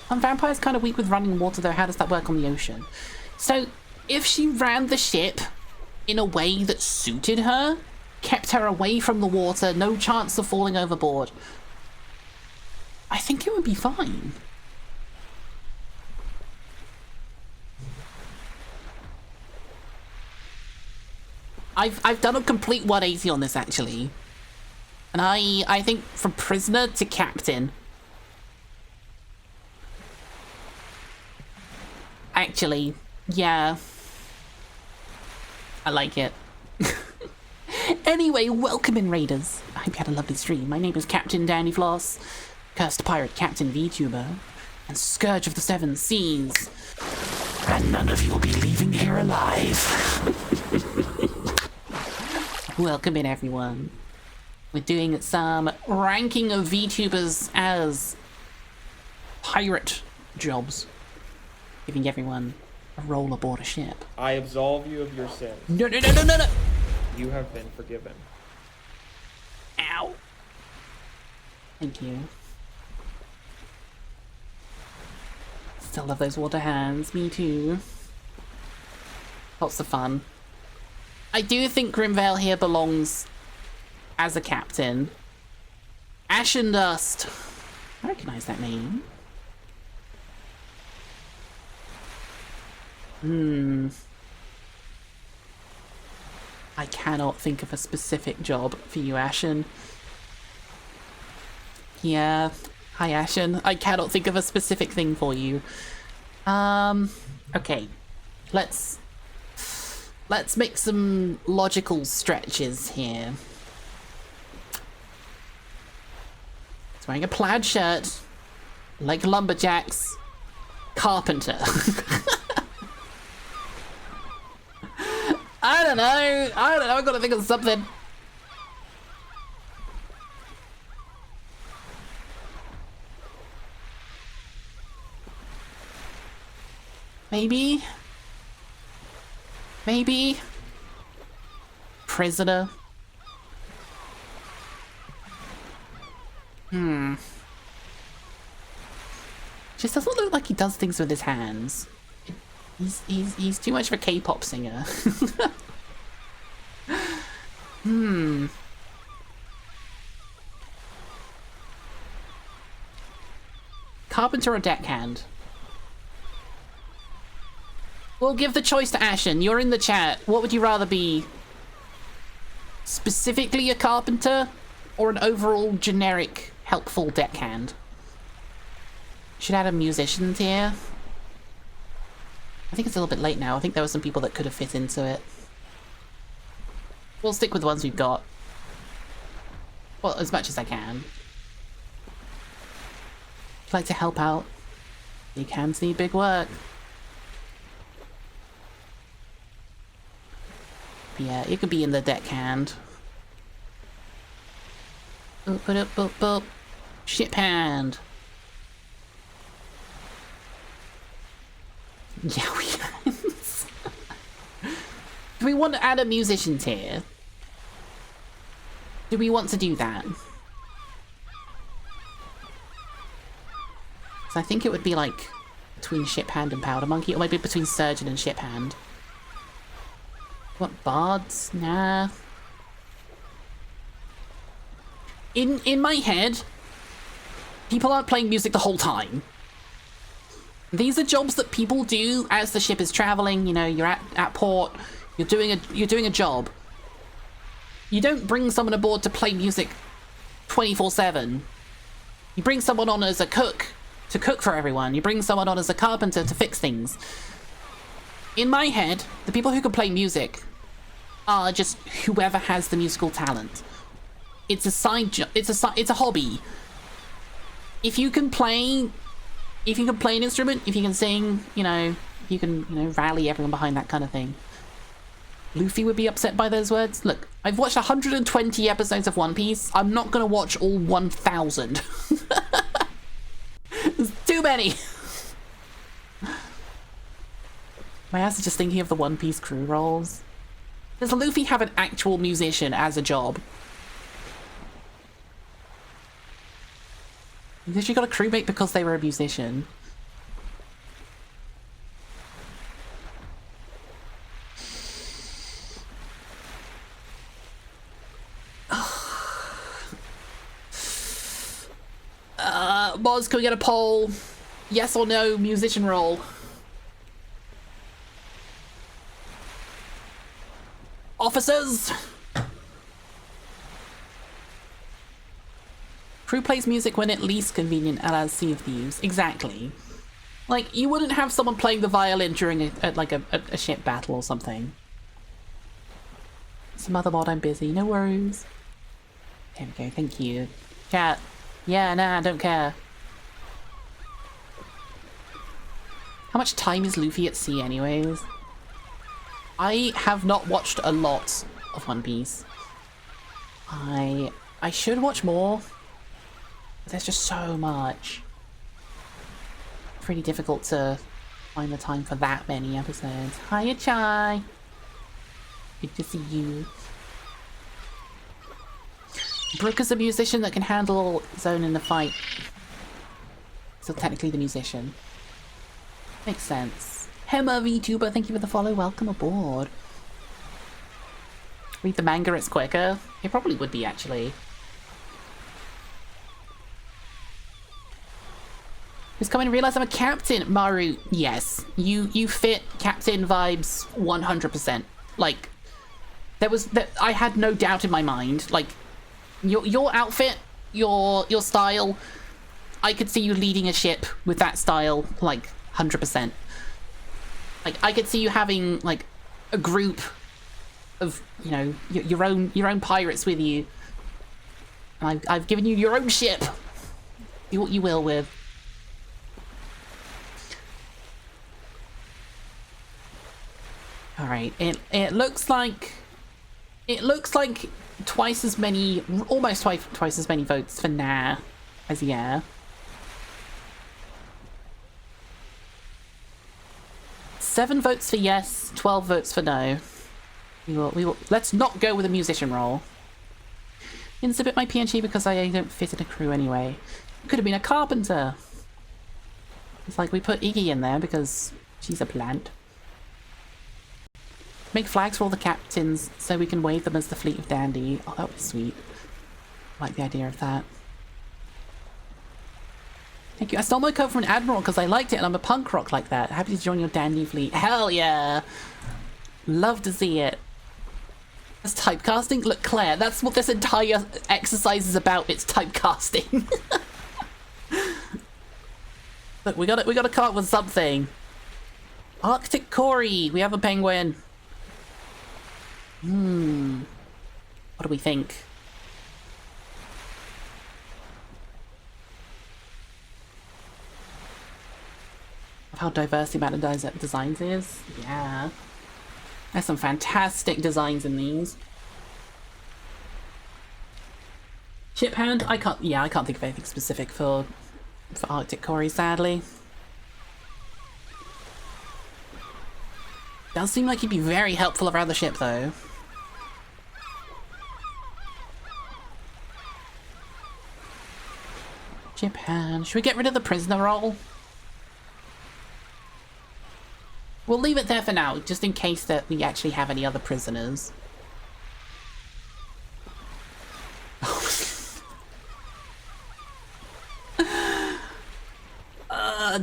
Vampire's kind of weak with running water, though. How does that work on the ocean? So, if she ran the ship in a way that suited her, kept her away from the water, no chance of falling overboard, I think it would be fine. I've done a complete 180 on this, actually. And I think from prisoner to captain. Actually, yeah. I like it. Anyway, welcome in, Raiders. I hope you had a lovely stream. My name is Captain Danny Floss, Cursed Pirate Captain VTuber, and Scourge of the Seven Seas. And none of you will be leaving here alive. Welcome in, everyone. We're doing some ranking of VTubers as pirate jobs. Giving everyone a role aboard a ship. I absolve you of your sins. No. You have been forgiven. Ow. Thank you. Still love those water hands. Me too. Lots of fun. I do think Grimvale here belongs as a captain. Ashen Dust. I recognize that name. I cannot think of a specific job for you, Ashen. Yeah. Hi, Ashen. I cannot think of a specific thing for you. Okay. Let's make some logical stretches here. He's wearing a plaid shirt, like lumberjacks, carpenter. I don't know, I gotta think of something. Maybe prisoner. Just doesn't look like he does things with his hands. He's too much of a K-pop singer. Carpenter or deckhand? We'll give the choice to Ashen. You're in the chat. What would you rather be? Specifically a carpenter or an overall generic helpful deckhand? Should add a musicians here. I think it's a little bit late now. I think there were some people that could have fit into it. We'll stick with the ones we've got. Well, as much as I can. If you'd like to help out, big hands need big work. Yeah, you could be in the deckhand. Boop. Ship hand. Yeah, we can. Do we want to add a musicians here? Do we want to do that? So I think it would be like between ship hand and powder monkey, or maybe between surgeon and ship hand. What, bards? Nah. In my head, people aren't playing music the whole time. These are jobs that people do as the ship is traveling. You know, you're at port, you're doing a job. You don't bring someone aboard to play music 24/7. You bring someone on as a cook to cook for everyone. You bring someone on as a carpenter to fix things. In my head, the people who can play music are just whoever has the musical talent. It's a side job. It's a hobby. If you can play an instrument, if you can sing, you know, you can, rally everyone behind that kind of thing. Luffy would be upset by those words. Look, I've watched 120 episodes of One Piece. I'm not gonna watch all 1,000. There's too many. My ass is just thinking of the One Piece crew roles. Does Luffy have an actual musician as a job? He literally got a crewmate because they were a musician. Moz, can we get a poll? Yes or no, musician role? Officers! Crew plays music when at least convenient, allows Sea of Thieves. Exactly. Like, you wouldn't have someone playing the violin during a ship battle or something. Some other mod, I'm busy. No worries. There we go, thank you. Chat. Yeah, nah, don't care. How much time is Luffy at sea anyways? I have not watched a lot of One Piece. I should watch more. There's just so much. Pretty difficult to find the time for that many episodes. Hiya, Chai. Good to see you. Brook is a musician that can handle his own in the fight. So technically the musician. Makes sense. Hema VTuber, thank you for the follow. Welcome aboard. Read the manga, it's quicker. It probably would be, actually. Just come in and realize I'm a captain. Maru, yes. You fit captain vibes 100%. Like, I had no doubt in my mind. Like, your outfit, your style, I could see you leading a ship with that style, like, 100%. Like, I could see you having, like, a group of, you know, your own pirates with you. And I've given you your own ship. Do what you will with. All right. It looks like twice as many, almost twice as many votes for nah as yeah. Seven votes for yes, 12 votes for no. We will. Let's not go with a musician role. Didn't submit my PNG because I don't fit in a crew anyway. Could have been a carpenter. It's like we put Iggy in there because she's a plant. Make flags for all the captains so we can wave them as the fleet of dandy. Oh, that would be sweet. I like the idea of that. Thank you. I stole my coat from an admiral because I liked it and I'm a punk rock like that. Happy to join your dandy fleet. Hell yeah! Love to see it. That's typecasting? Look, Claire, that's what this entire exercise is about. It's typecasting. Look, we gotta come up with something. Arctic Cory, we have a penguin. What do we think? Of how diverse the amount of designs is? Yeah. There's some fantastic designs in these. Ship hand? I can't think of anything specific for Arctic Cory, sadly. Does seem like he'd be very helpful around the ship, though. Ship hand. Should we get rid of the prisoner role? We'll leave it there for now, just in case that we actually have any other prisoners.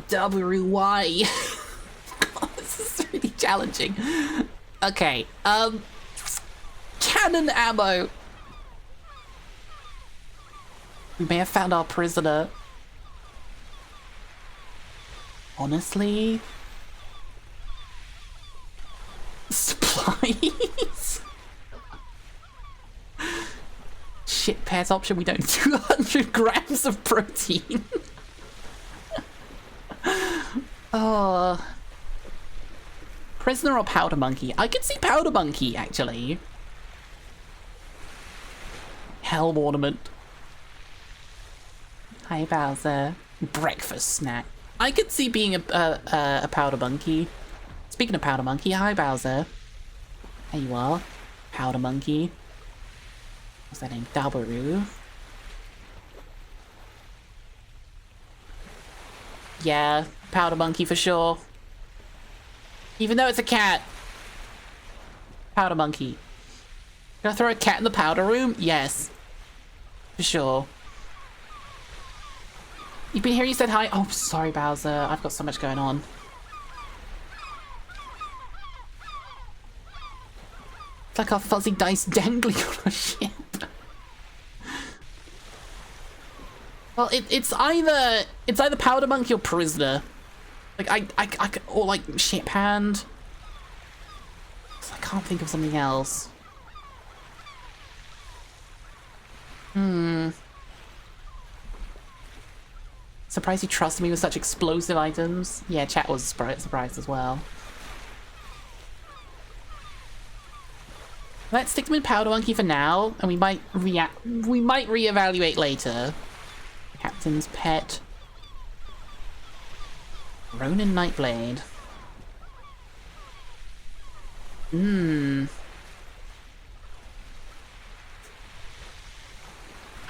WY. This is really challenging. Okay, cannon ammo. We may have found our prisoner. Honestly? Supplies? Shit pairs option, we don't 200 grams of protein. Oh. Prisoner or Powder Monkey? I could see Powder Monkey, actually. Helm ornament. Hi, Bowser. Breakfast snack. I could see being a Powder Monkey. Speaking of Powder Monkey, hi, Bowser. There you are. Powder Monkey. What's that name? Dabaru. Yeah, Powder Monkey for sure. Even though it's a cat. Powder Monkey. Can I throw a cat in the powder room? Yes. For sure. You've been here, you said hi. Oh, sorry, Bowser. I've got so much going on. It's like our fuzzy dice dangling on a ship. Well, it's either Powder Monkey or Prisoner. Like or like Ship Hand. I can't think of something else. Surprised you trusted me with such explosive items. Yeah, chat was surprised as well. Let's stick them in Powder Monkey for now, and we might reevaluate later. Captain's pet. Ronin Nightblade.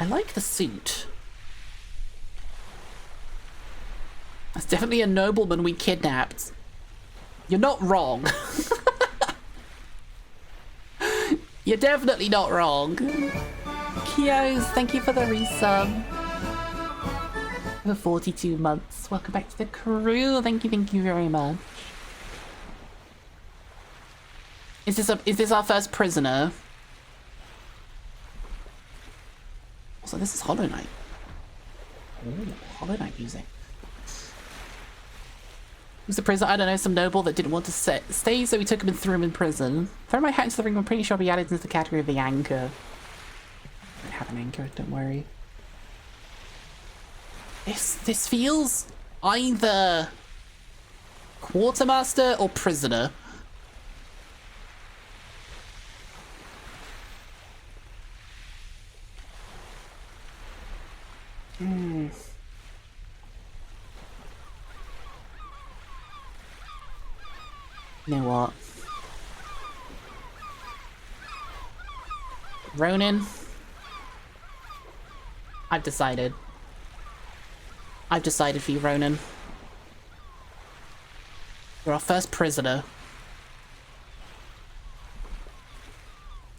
I like the suit. That's definitely a nobleman we kidnapped. You're not wrong. You're definitely not wrong. Kios, thank you for the resub. For 42 months. Welcome back to the crew. Thank you very much. Is this our first prisoner? Also, this is Hollow Knight. Ooh, Hollow Knight music. Who's the prisoner? I don't know, some noble that didn't want to stay, so we took him and threw him in prison. Throw my hat into the ring, I'm pretty sure I'll be added into the category of the anchor. I don't have an anchor, don't worry. This feels either quartermaster or prisoner. Hmm. You know what? Ronin? I've decided. I've decided for you, Ronin. You're our first prisoner.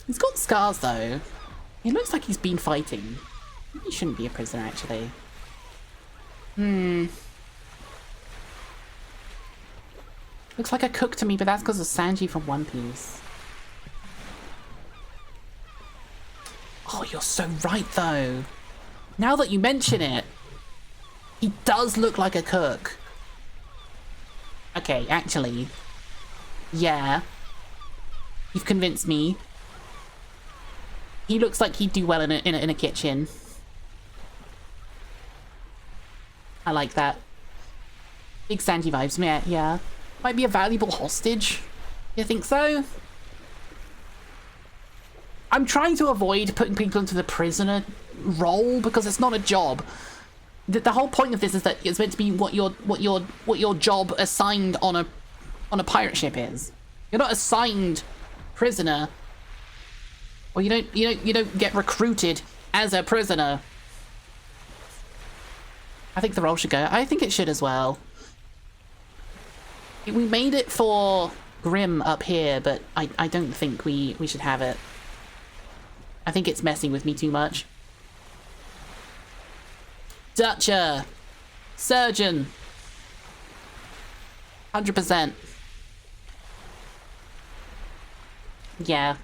He's got scars, though. He looks like he's been fighting. He shouldn't be a prisoner, actually. Looks like a cook to me, but that's because of Sanji from One Piece. Oh, you're so right, though. Now that you mention it, he does look like a cook. Okay, actually. Yeah. You've convinced me. He looks like he'd do well in a kitchen. I like that. Big Sanji vibes, yeah. Might be a valuable hostage. You think so? I'm trying to avoid putting people into the prisoner role because it's not a job. The whole point of this is that it's meant to be what your job assigned on a pirate ship is. You're not assigned prisoner. Or you don't get recruited as a prisoner. I think the role should go. I think it should as well. We made it for Grim up here, but I don't think we should have it. I think it's messing with me too much. Dutcher! Surgeon! 100%. Yeah.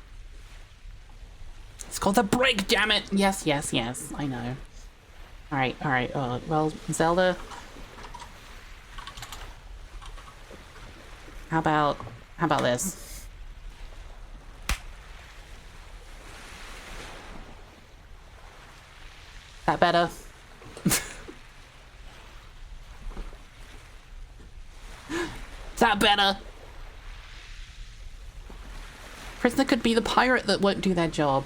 It's called the brig, damn it! Yes, I know. Alright. Well, Zelda. How about this? That better? Is that better? Prisoner could be the pirate that won't do their job.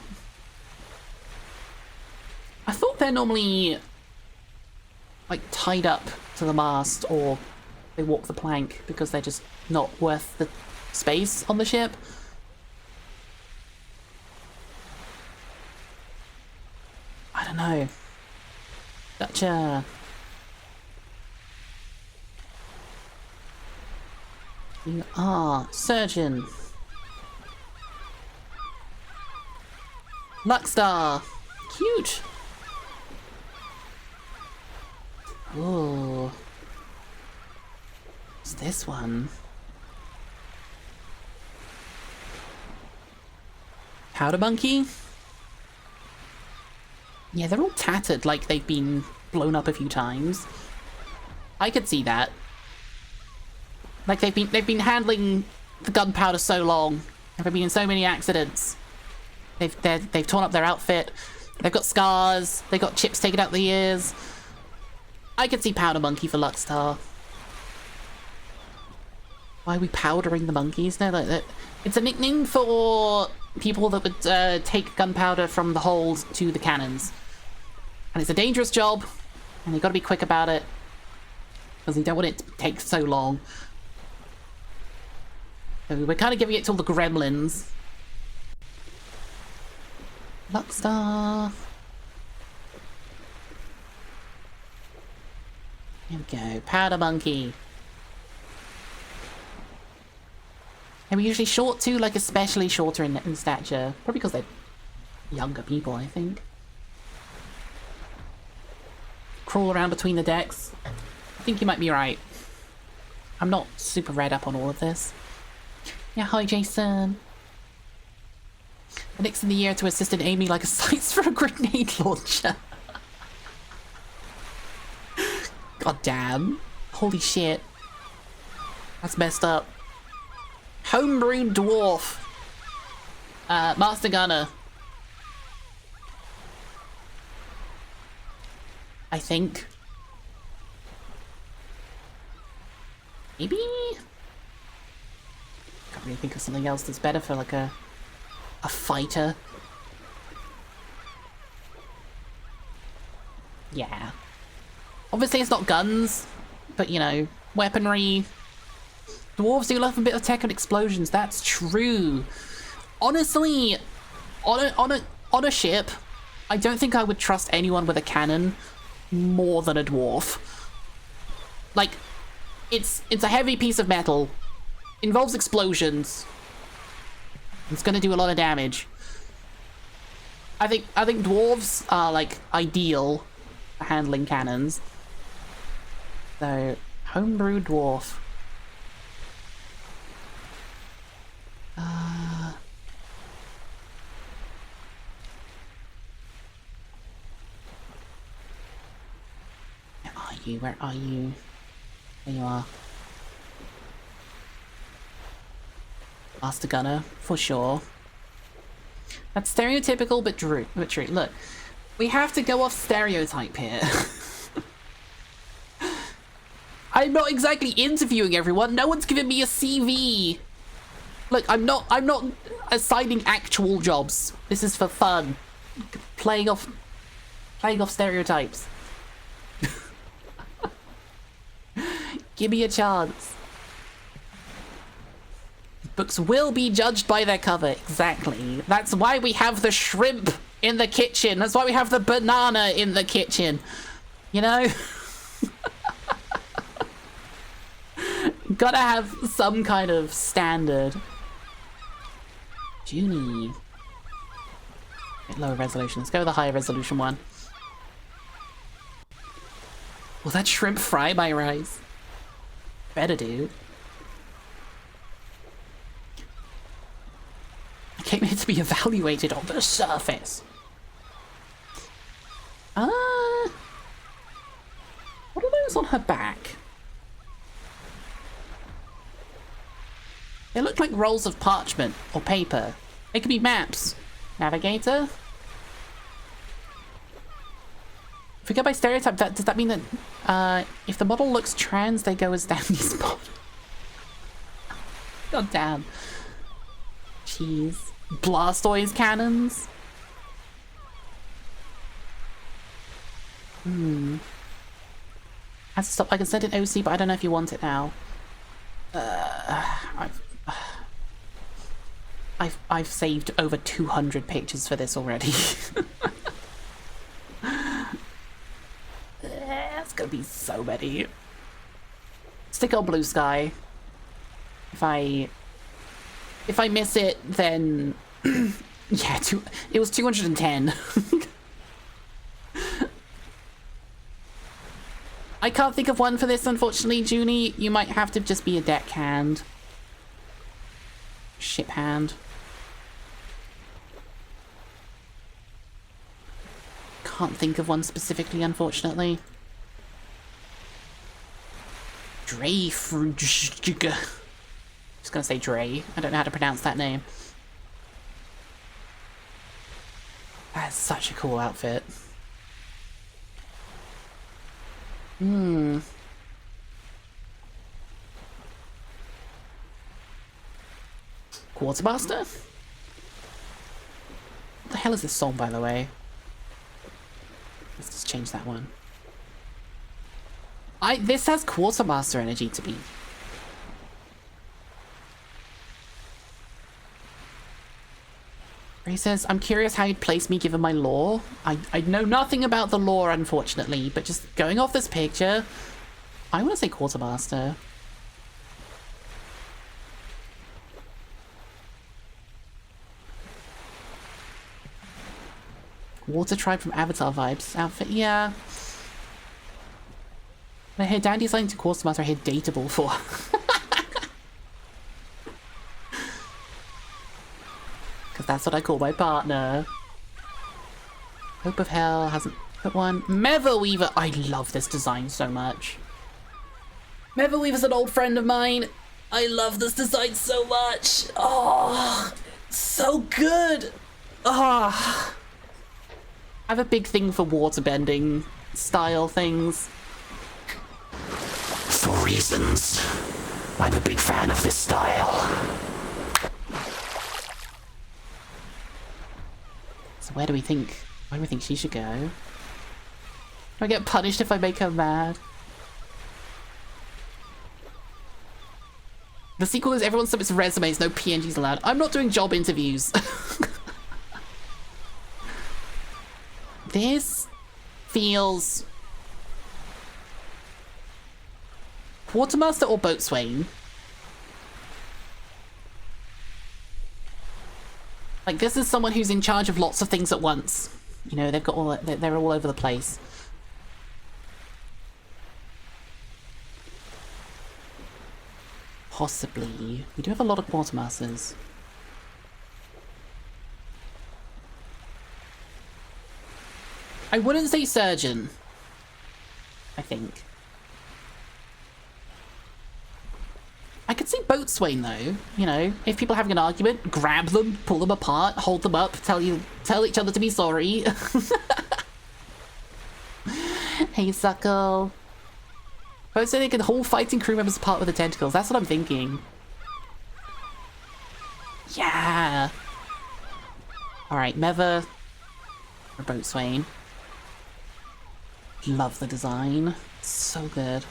I thought they're normally like tied up to the mast or they walk the plank because they're just not worth the space on the ship. I don't know. Gotcha. You are surgeon. Luckstar. Cute. Ooh. What's this one? Powder monkey? Yeah, they're all tattered like they've been blown up a few times. I could see that. Like they've been handling the gunpowder so long. They've been in so many accidents. They've torn up their outfit. They've got scars. They've got chips taken out the ears. I could see Powder Monkey for Luckstar. Why are we powdering the monkeys? No, like that. It's a nickname for people that would take gunpowder from the hold to the cannons. And it's a dangerous job, and you've got to be quick about it, because you don't want it to take so long. So we're kind of giving it to all the gremlins. Luckstar. Here we go. Powder Monkey. And we're usually short too, like especially shorter in stature. Probably because they're younger people, I think. Crawl around between the decks. I think you might be right. I'm not super read up on all of this. Yeah, hi Jason. Next in the year to assist in aiming like a sights for a grenade launcher. God damn. Holy shit. That's messed up. Homebrewed dwarf. Master Gunner. I think. Maybe? Can't really think of something else that's better for like a fighter. Yeah. Obviously it's not guns, but you know, weaponry. Dwarves do love a bit of tech and explosions, that's true. Honestly, on a ship, I don't think I would trust anyone with a cannon more than a dwarf. Like, it's a heavy piece of metal, involves explosions. It's gonna do a lot of damage. I think dwarves are like ideal for handling cannons. So, homebrew dwarf. Where are you? Where are you? There you are. Master Gunner, for sure. That's stereotypical, but true. Look, we have to go off stereotype here. I'm not exactly interviewing everyone. No one's giving me a CV. Look, I'm not assigning actual jobs. This is for fun. Playing off stereotypes. Give me a chance. Books will be judged by their cover. Exactly. That's why we have the shrimp in the kitchen. That's why we have the banana in the kitchen. You know? Gotta have some kind of standard. Junie. Bit lower resolution. Let's go with the higher resolution one. Will that shrimp fry my rice? Better do. I came here to be evaluated on the surface. What are those on her back? They look like rolls of parchment or paper. They could be maps. Navigator? If we go by stereotype, does that mean that if the model looks trans, they go as Dandy's model? God damn. Jeez. Blastoise cannons? Has to stop. I can send it OC, but I don't know if you want it now. I've saved over 200 pictures for this already. It's gonna be so many. Stick on blue sky. If I miss it, then yeah, it was 210. I can't think of one for this, unfortunately, Junie. You might have to just be a deckhand. Ship hand. Can't think of one specifically, unfortunately. Dre Frujga. Just gonna say Dre. I don't know how to pronounce that name. That's such a cool outfit. Quartermaster? What the hell is this song, by the way? Let's just change that one. This has Quartermaster energy to me. Ray says, I'm curious how you'd place me given my lore. I know nothing about the lore, unfortunately, but just going off this picture, I want to say Quartermaster. Water Tribe from Avatar vibes outfit, yeah. I hear Dandy's linked to Quartermaster, I hear Dateable for. Because that's what I call my partner. Hope of Hell hasn't put one. Meatherweaver! I love this design so much. Meatherweaver's an old friend of mine. I love this design so much. Oh, so good. Oh. I have a big thing for waterbending style things. For reasons. I'm a big fan of this style. So where do we think she should go? Do I get punished if I make her mad? The sequel is everyone submits resumes, no PNGs allowed. I'm not doing job interviews. This feels... Quartermaster or boatswain? Like, this is someone who's in charge of lots of things at once. You know, they've got all... They're all over the place. Possibly. We do have a lot of quartermasters. I wouldn't say surgeon. I think. I could see boatswain though. You know, if people are having an argument, grab them, pull them apart, hold them up, tell each other to be sorry. Hey, suckle. Boatswain, they can haul fighting crew members apart with the tentacles. That's what I'm thinking. Yeah. All right, Meva or boatswain. Love the design. So good.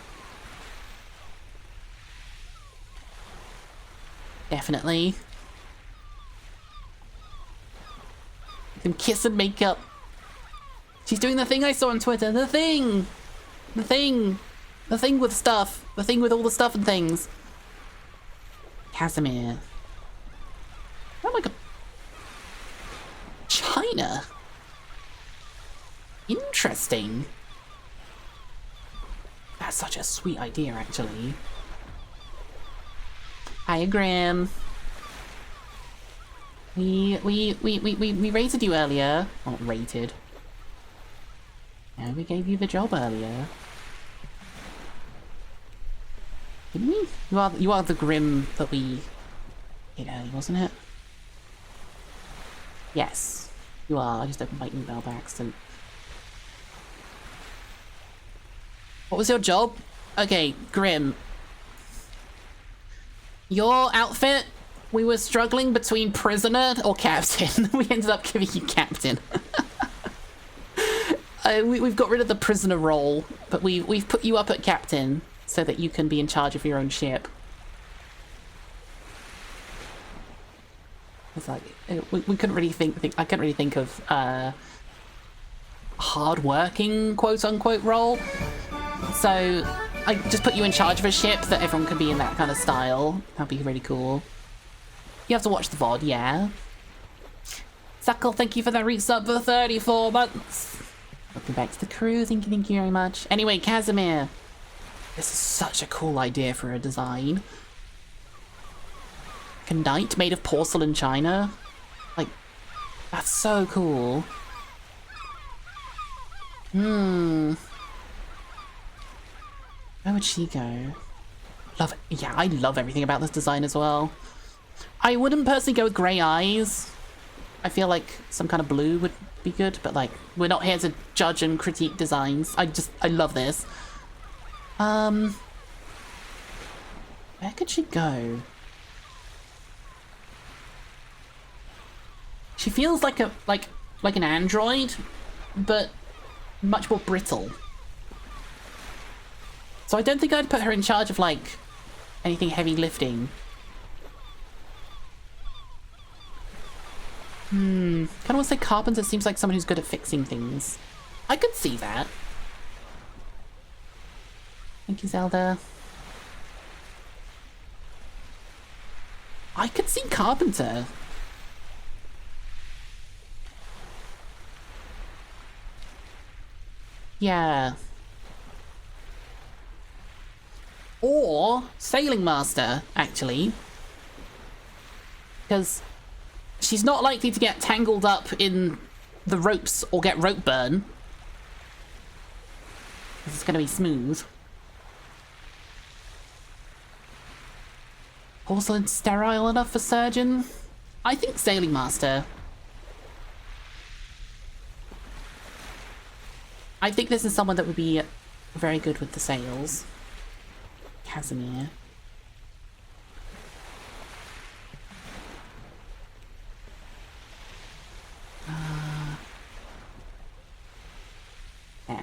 Definitely. Them kiss and makeup. She's doing the thing I saw on Twitter. The thing! The thing! The thing with stuff. The thing with all the stuff and things. Casimir. Oh my god. China. Interesting. That's such a sweet idea, actually. Hi, Graham. We rated you earlier. Not rated. No, we gave you the job earlier. Didn't we? You are the Grim that we hit earlier, wasn't it? Yes. You are. I just opened my email by accident. What was your job? Okay, Grim. Your outfit, we were struggling between prisoner or captain. We ended up giving you captain. We've got rid of the prisoner role, but we've put you up at captain so that you can be in charge of your own ship. It's like we couldn't really think. I couldn't really think of hard-working quote unquote role. So I just put you in charge of a ship that everyone could be in that kind of style. That'd be really cool. You have to watch the VOD, yeah. Suckle, thank you for that resub for 34 months. Welcome back to the crew. Thank you very much. Anyway, Casimir. This is such a cool idea for a design. A knight made of porcelain china. Like, that's so cool. Where would she go? Yeah, I love everything about this design as well. I wouldn't personally go with grey eyes. I feel like some kind of blue would be good, but like, we're not here to judge and critique designs. I love this. Where could she go? She feels like an android, but much more brittle. So I don't think I'd put her in charge of, like, anything heavy lifting. Kind of want to say carpenter seems like someone who's good at fixing things. I could see that. Thank you, Zelda. I could see carpenter. Yeah. Or sailing master, actually. Because she's not likely to get tangled up in the ropes or get rope burn. This is going to be smooth. Porcelain sterile enough for surgeon? I think sailing master. I think this is someone that would be very good with the sails. Casimir. Yeah.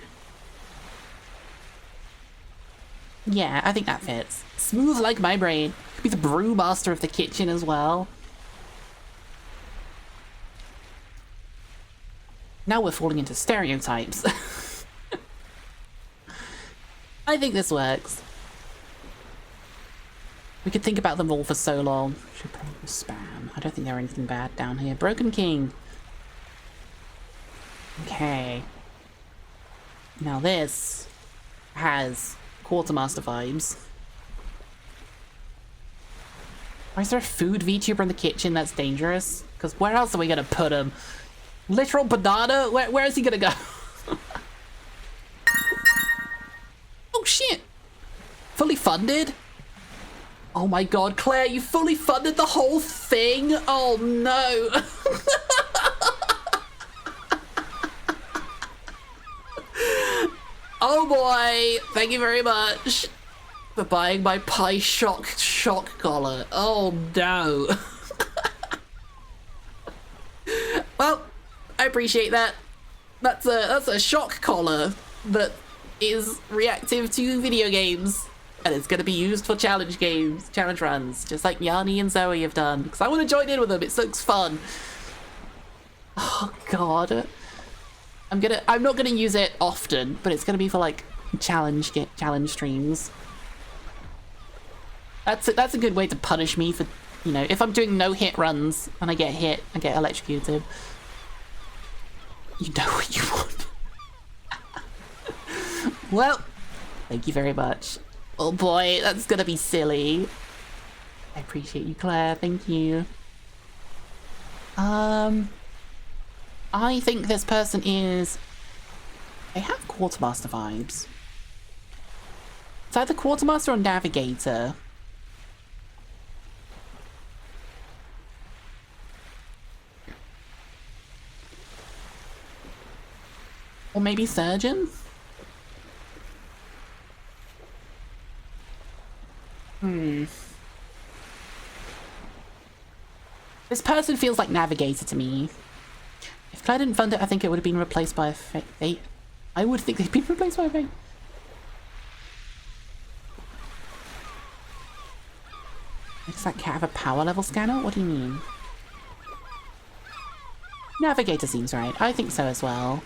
Yeah, I think that fits. Smooth like my brain. Could be the brewmaster of the kitchen as well. Now we're falling into stereotypes. I think this works. We could think about them all for so long. Should probably spam. I don't think there are anything bad down here. Broken King. Okay. Now this has Quartermaster vibes. Or is there a food VTuber in the kitchen that's dangerous? Because where else are we gonna put him? Literal banana? Where is he gonna go? Oh shit! Fully funded? Oh my god, Claire, you fully funded the whole thing? Oh no! Oh boy! Thank you very much for buying my pie shock collar. Oh no! Well, I appreciate that. That's a shock collar that is reactive to video games, and it's gonna be used for challenge runs, just like Yanni and Zoe have done. Because I want to join in with them. It looks fun. Oh god. I'm not gonna use it often, but it's gonna be for like challenge streams. That's a good way to punish me for, you know, if I'm doing no hit runs and I get hit, I get electrocuted. You know what you want. Well, thank you very much. Oh boy, that's gonna be silly. I appreciate you, Claire. Thank you. I think this person is... They have Quartermaster vibes. It's either Quartermaster or Navigator. Or maybe Surgeon? This person feels like Navigator to me. If Claire didn't fund it, I think it would have been replaced by a fate. I would think they'd been replaced by a fate. Does that cat have a power level scanner? What do you mean? Navigator seems right. I think so as well.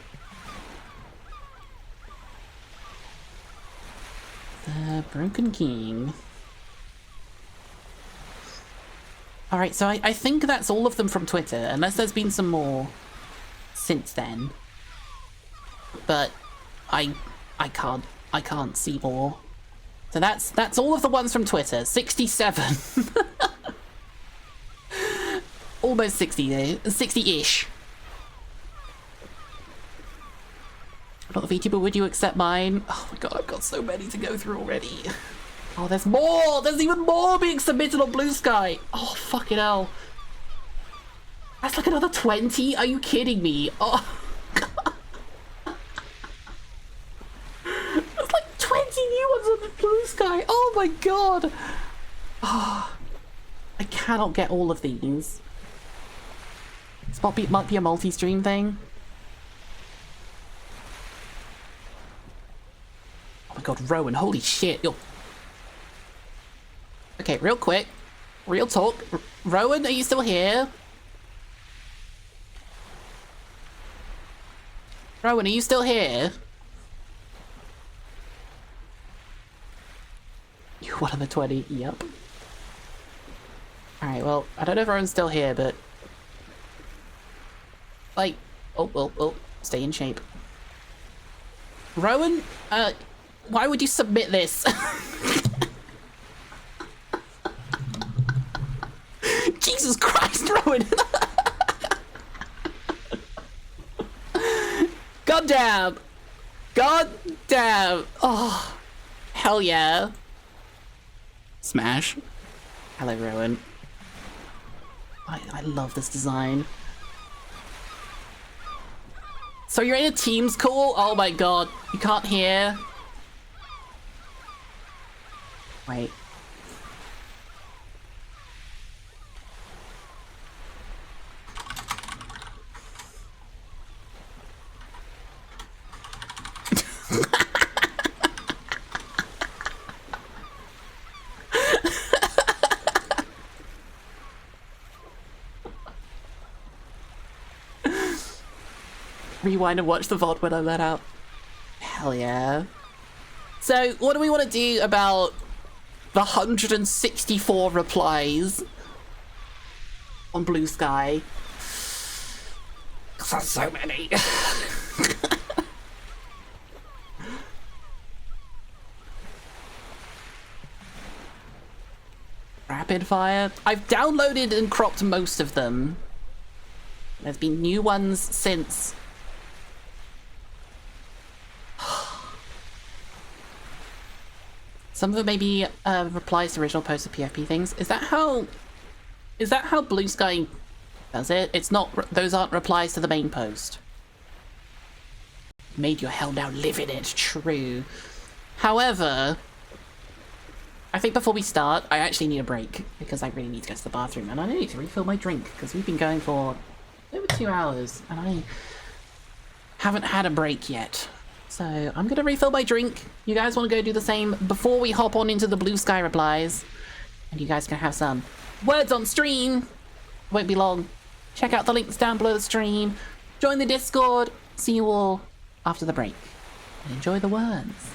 The Broken King. Alright, so I think that's all of them from Twitter, unless there's been some more since then. But I can't see more. So that's all of the ones from Twitter. 67. Almost 60, 60-ish. Not a VTuber, would you accept mine? Oh my god, I've got so many to go through already. Oh, there's more! There's even more being submitted on Blue Sky! Oh, fucking hell. That's like another 20? Are you kidding me? Oh, god. There's like 20 new ones on the Blue Sky! Oh my god! Oh, I cannot get all of these. This might be a multi-stream thing. Oh my god, Rowan, holy shit. You're... Okay, real quick. Real talk. Rowan, are you still here? Rowan, are you still here? You one of the 20? Yep. Alright, well, I don't know if Rowan's still here, but... Like... Oh, stay in shape. Rowan, why would you submit this? Jesus Christ, Rowan! God damn! God damn! Oh, hell yeah. Smash. Hello, Rowan. I love this design. So you're in a Teams call? Oh my god, you can't hear? Wait. Rewind and watch the VOD when I let out. Hell yeah. So, what do we want to do about the 164 replies on Blue Sky? 'Cause there's so many. Rapid fire? I've downloaded and cropped most of them. There's been new ones since. Some of them may be replies to original posts of PFP things. Is that how Blue Sky does it? It's not. Those aren't replies to the main post. Made your hell now live in it. True. However, I think before we start, I actually need a break because I really need to go to the bathroom and I need to refill my drink because we've been going for over 2 hours and I haven't had a break yet. So I'm gonna refill my drink. You guys want to go do the same before we hop on into the Blue Sky replies, and you guys can have some words on stream. Won't be long. Check out the links down below the stream. Join the Discord. See you all after the break. And enjoy the words.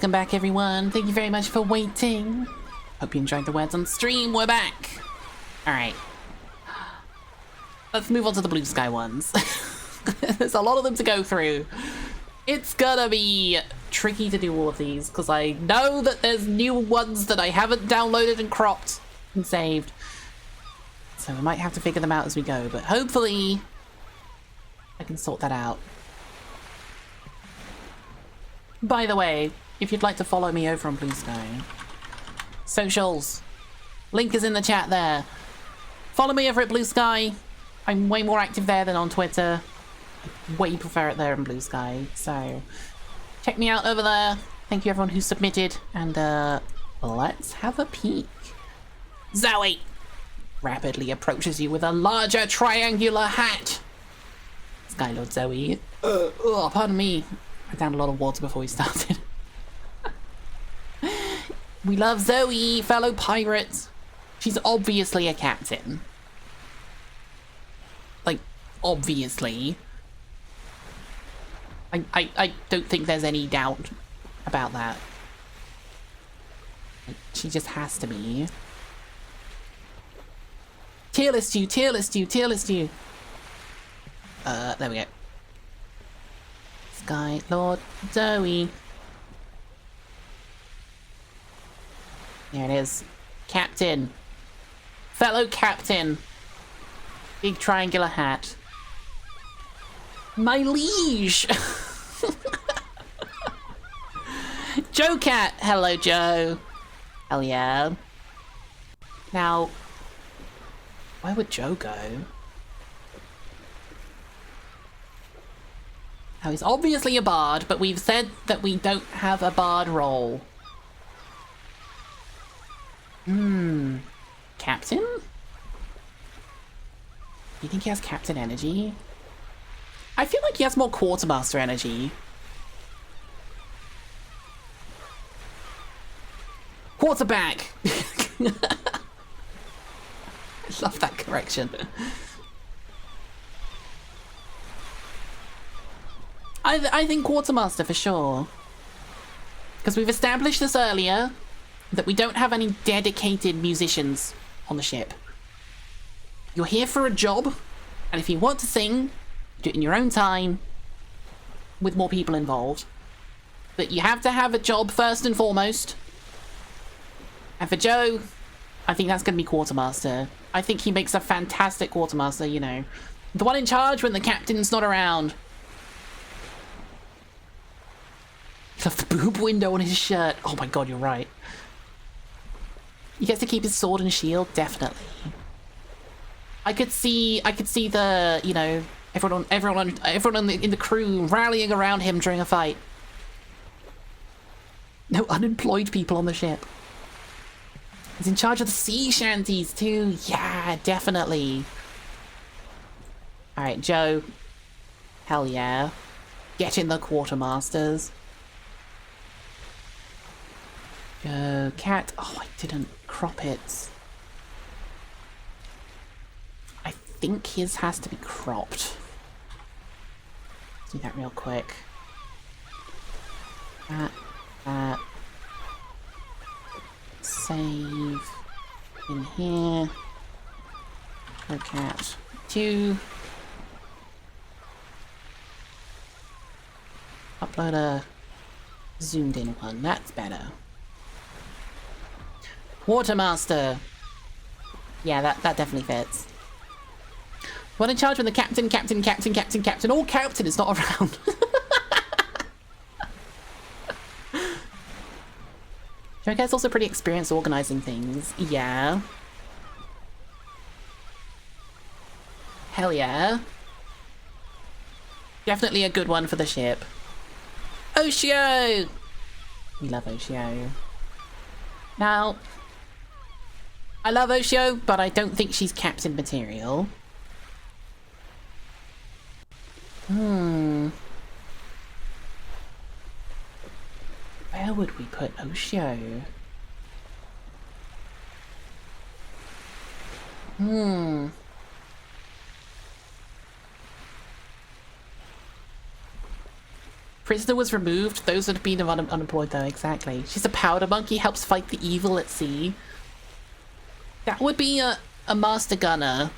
Welcome back, everyone. Thank you very much for waiting. Hope you enjoyed the words on stream. We're back. Alright. Let's move on to the blue sky ones. There's a lot of them to go through. It's gonna be tricky to do all of these, because I know that there's new ones that I haven't downloaded and cropped and saved. So we might have to figure them out as we go, but hopefully I can sort that out. By the way, if you'd like to follow me over on Blue Sky, socials, link is in the chat there. Follow me over at Blue Sky. I'm way more active there than on Twitter. I way prefer it there in Blue Sky, so check me out over there. Thank you everyone who submitted, and let's have a peek. Zoe rapidly approaches you with a larger triangular hat. Skylord Zoe. Oh, pardon me. I downed a lot of water before we started. We love Zoe, fellow pirates. She's obviously a captain. Like, obviously. I don't think there's any doubt about that. Like, she just has to be. Tier list you, tier list you, tier list you. There we go. Sky Lord Zoe. There it is. Captain. Fellow captain. Big triangular hat. My liege! Joe Cat! Hello, Joe. Hell yeah. Now, where would Joe go? Now, he's obviously a bard, but we've said that we don't have a bard role. Captain? Do you think he has captain energy? I feel like he has more quartermaster energy. Quarterback! I love that correction. I think quartermaster for sure. Because we've established this earlier, that we don't have any dedicated musicians on the ship. You're here for a job, and if you want to sing, do it in your own time, with more people involved. But you have to have a job first and foremost. And for Joe, I think that's going to be quartermaster. I think he makes a fantastic quartermaster, you know. The one in charge when the captain's not around. Love the boob window on his shirt. Oh my god, you're right. He gets to keep his sword and shield, definitely. I could see the, you know, everyone in the crew rallying around him during a fight. No unemployed people on the ship. He's in charge of the sea shanties too. Yeah, definitely. Alright, Joe. Hell yeah. Get in the quartermasters. Joe, Cat. Oh, I didn't crop it. I think his has to be cropped. Let's do that real quick. That. Save in here. Go Cat 2. Upload a zoomed in one. That's better. Quartermaster. Yeah, that definitely fits. One in charge when the captain. Oh, captain is not around. Joker's also pretty experienced organising things. Yeah. Hell yeah. Definitely a good one for the ship. Oshio! We love Oshio. Now, I love Oshio, but I don't think she's captain material. Where would we put Oshio? Prisoner was removed. Those would have been unemployed though, exactly. She's a powder monkey, helps fight the evil at sea. That would be a master gunner.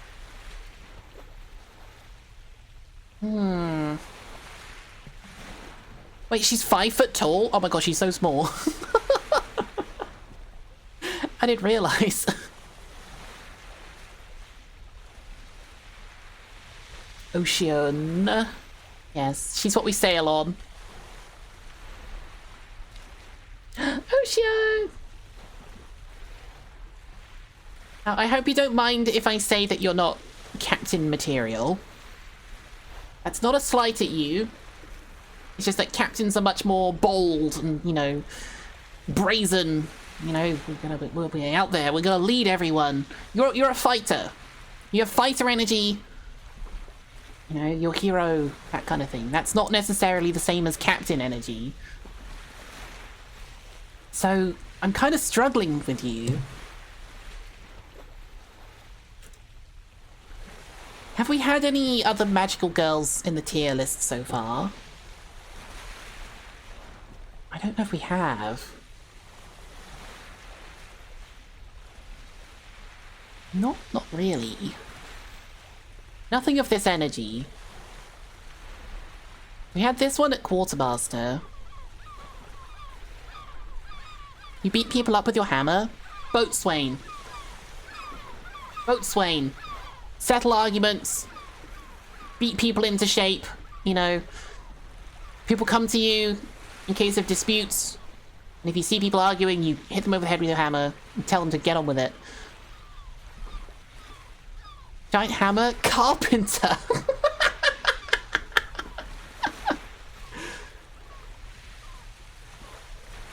Wait, she's 5 foot tall? Oh my god, she's so small. I didn't realize. Ocean. Yes, she's what we sail on. Ocean! Now, I hope you don't mind if I say that you're not captain material. That's not a slight at you. It's just that captains are much more bold and, you know, brazen. You know, we'll be out there. We're gonna lead everyone. You're a fighter. You have fighter energy. You know, your hero, that kind of thing. That's not necessarily the same as captain energy. So, I'm kind of struggling with you. Have we had any other magical girls in the tier list so far? I don't know if we have. Not really. Nothing of this energy. We had this one at Quartermaster. You beat people up with your hammer. Boatswain. Boatswain. Settle arguments. Beat people into shape. You know. People come to you in case of disputes. And if you see people arguing, you hit them over the head with your hammer and tell them to get on with it. Giant hammer? Carpenter!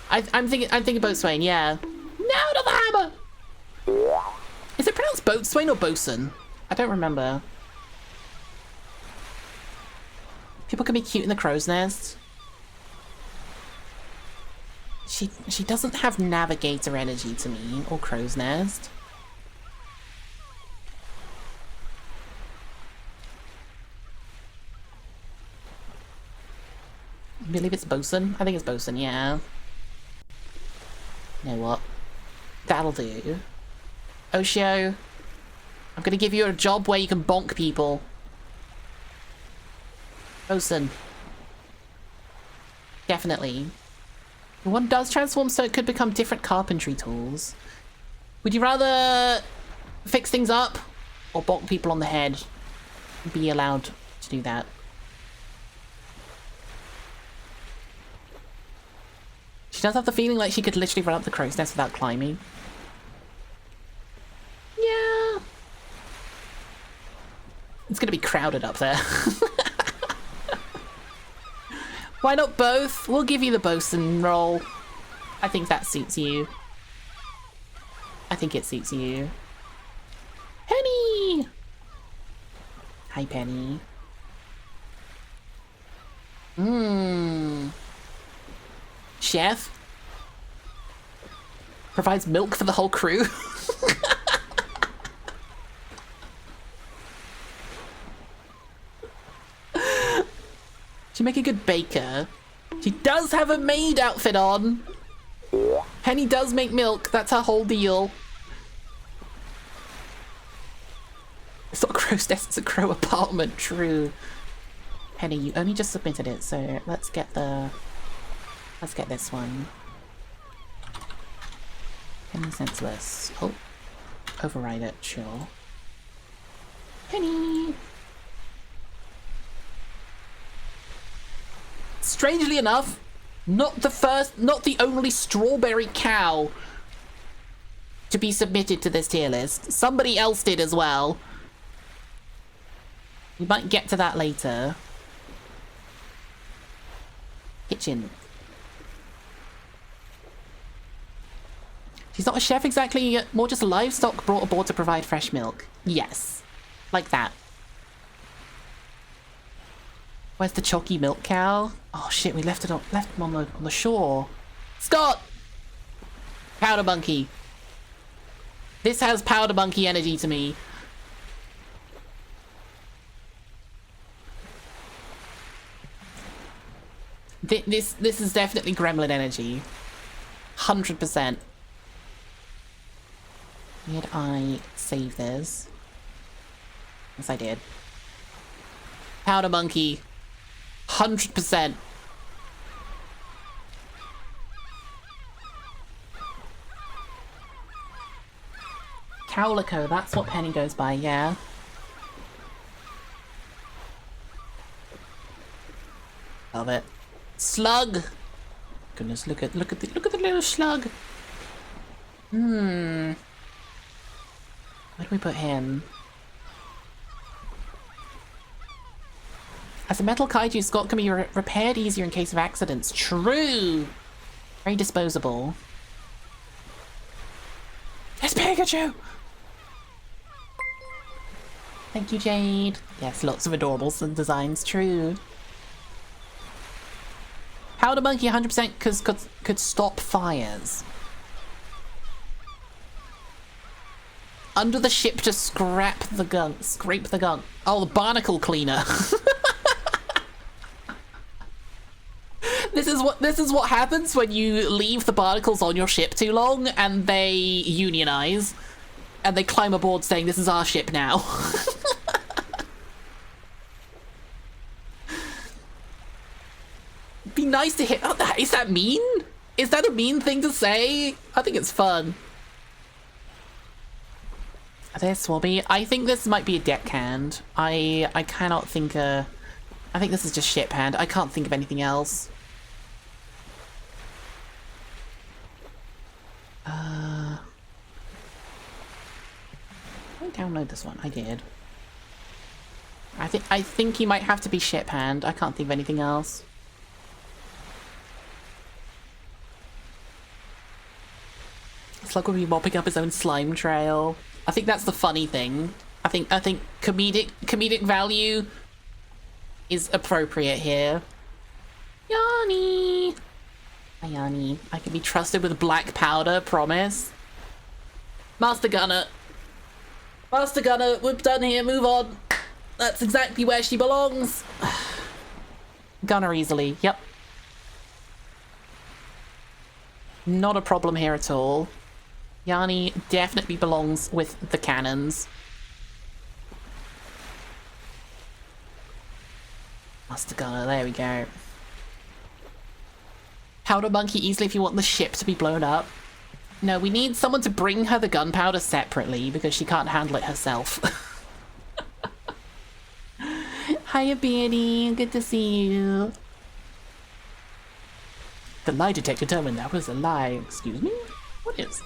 I'm thinking boatswain, yeah. No, not the hammer! Is it pronounced boatswain or bosun? I don't remember. People can be cute in the crow's nest. She doesn't have navigator energy to me, or crow's nest. I believe it's bosun. I think it's bosun, yeah. You know what? That'll do. Oshio, I'm gonna give you a job where you can bonk people. Bosun. Definitely. One does transform so it could become different carpentry tools. Would you rather fix things up or bonk people on the head and be allowed to do that? She does have the feeling like she could literally run up the crow's nest without climbing. Yeah. It's gonna be crowded up there. Why not both? We'll give you the bosun role. I think that suits you. I think it suits you. Penny! Hi, Penny. Chef? Provides milk for the whole crew? She'd make a good baker. She does have a maid outfit on. Penny does make milk. That's her whole deal. It's not a crow's nest, it's a crow apartment. True. Penny, you only just submitted it, so let's get this one. Penny senseless. Oh. Override it, sure. Penny! Strangely enough, not the only strawberry cow to be submitted to this tier list. Somebody else did as well. We might get to that later. Kitchen. She's not a chef exactly, more just livestock brought aboard to provide fresh milk. Yes. Like that. Where's the chalky milk cow? Oh shit, we left him on the shore. Scott! Powder monkey. This has powder monkey energy to me. This is definitely gremlin energy. 100%. Did I save this? Yes, I did. Powder monkey. 100%. Cowlico, that's what Penny goes by, yeah. Love it. Slug! Goodness, look at the little slug. Where do we put him? As a metal kaiju, Scott can be repaired easier in case of accidents. True! Very disposable. It's Pikachu! Thank you, Jade. Yes, lots of adorable designs. True. Powder monkey 100% could stop fires. Under the ship to scrape the gunk. Oh, the barnacle cleaner. This is what happens when you leave the barnacles on your ship too long and they unionize and they climb aboard saying this is our ship now. Be nice to hit. Oh, is that mean? Is that a mean thing to say? I think it's fun. This will be. I think this might be a deckhand. I cannot think. I think this is just ship hand. I can't think of anything else. I download this one. I did. I think he might have to be ship hand. I can't think of anything else. Slug would be mopping up his own slime trail. I think that's the funny thing. I think comedic value is appropriate here. Yanni! Hi, Yanni. I can be trusted with black powder, promise. Master Gunner. Master Gunner, we're done here, move on. That's exactly where she belongs. Gunner easily, yep. Not a problem here at all. Yanni definitely belongs with the cannons. Master Gunner, there we go. Powder monkey easily if you want the ship to be blown up. No, we need someone to bring her the gunpowder separately because she can't handle it herself. Hiya, Beardy. Good to see you. The lie detector determined that was a lie. Excuse me? What is?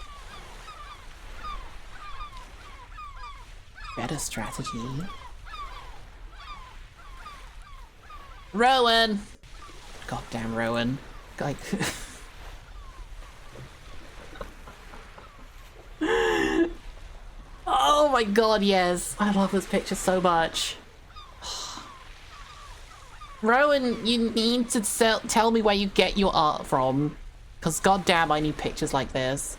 Better strategy. Rowan! Goddamn Rowan. Like... Oh my god, yes. I love this picture so much. Rowan, you need to tell me where you get your art from. Because goddamn, I need pictures like this.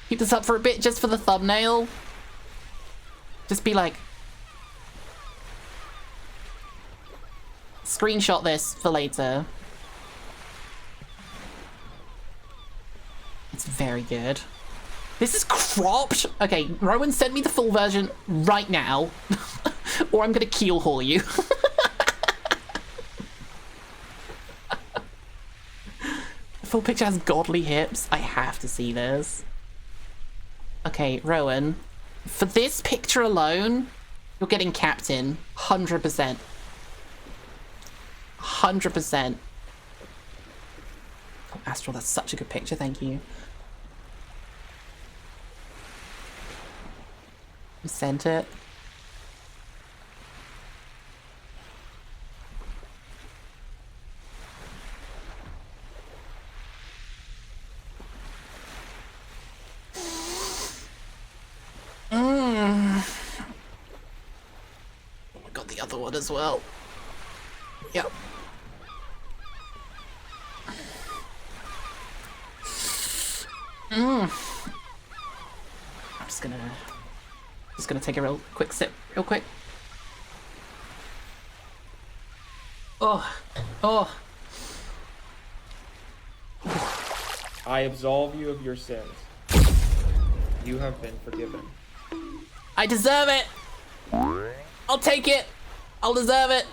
Keep this up for a bit just for the thumbnail. Just be like... Screenshot this for later. It's very good. This is cropped! Okay, Rowan, send me the full version right now. Or I'm gonna keel haul you. The full picture has godly hips. I have to see this. Okay, Rowan. For this picture alone, you're getting Captain. 100%. 100%. Oh, Astral, that's such a good picture, thank you. You sent it. I got the other one as well. Yep. I'm just gonna take a real quick sip, real quick. Oh, oh. I absolve you of your sins. You have been forgiven. I deserve it! I'll take it! I'll deserve it!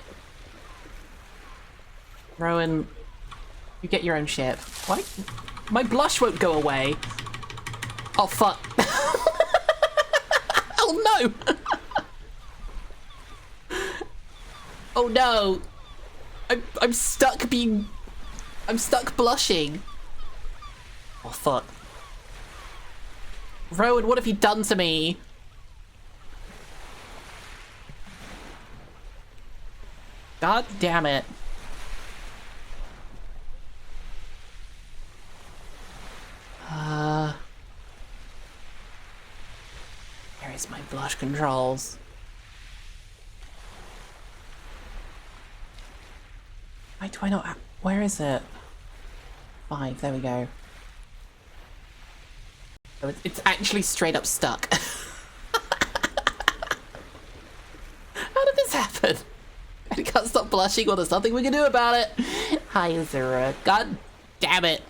Rowan, you get your own ship. What? My blush won't go away. Oh, fuck. Oh, no! Oh, no. I'm stuck being... I'm stuck blushing. Oh, fuck. Rowan, what have you done to me? God damn it. Where is my blush controls? Why do I not... Where is it? 5, there we go. So it's actually straight up stuck. How did this happen? I can't stop blushing or there's nothing we can do about it. Hi, Azura. God damn it.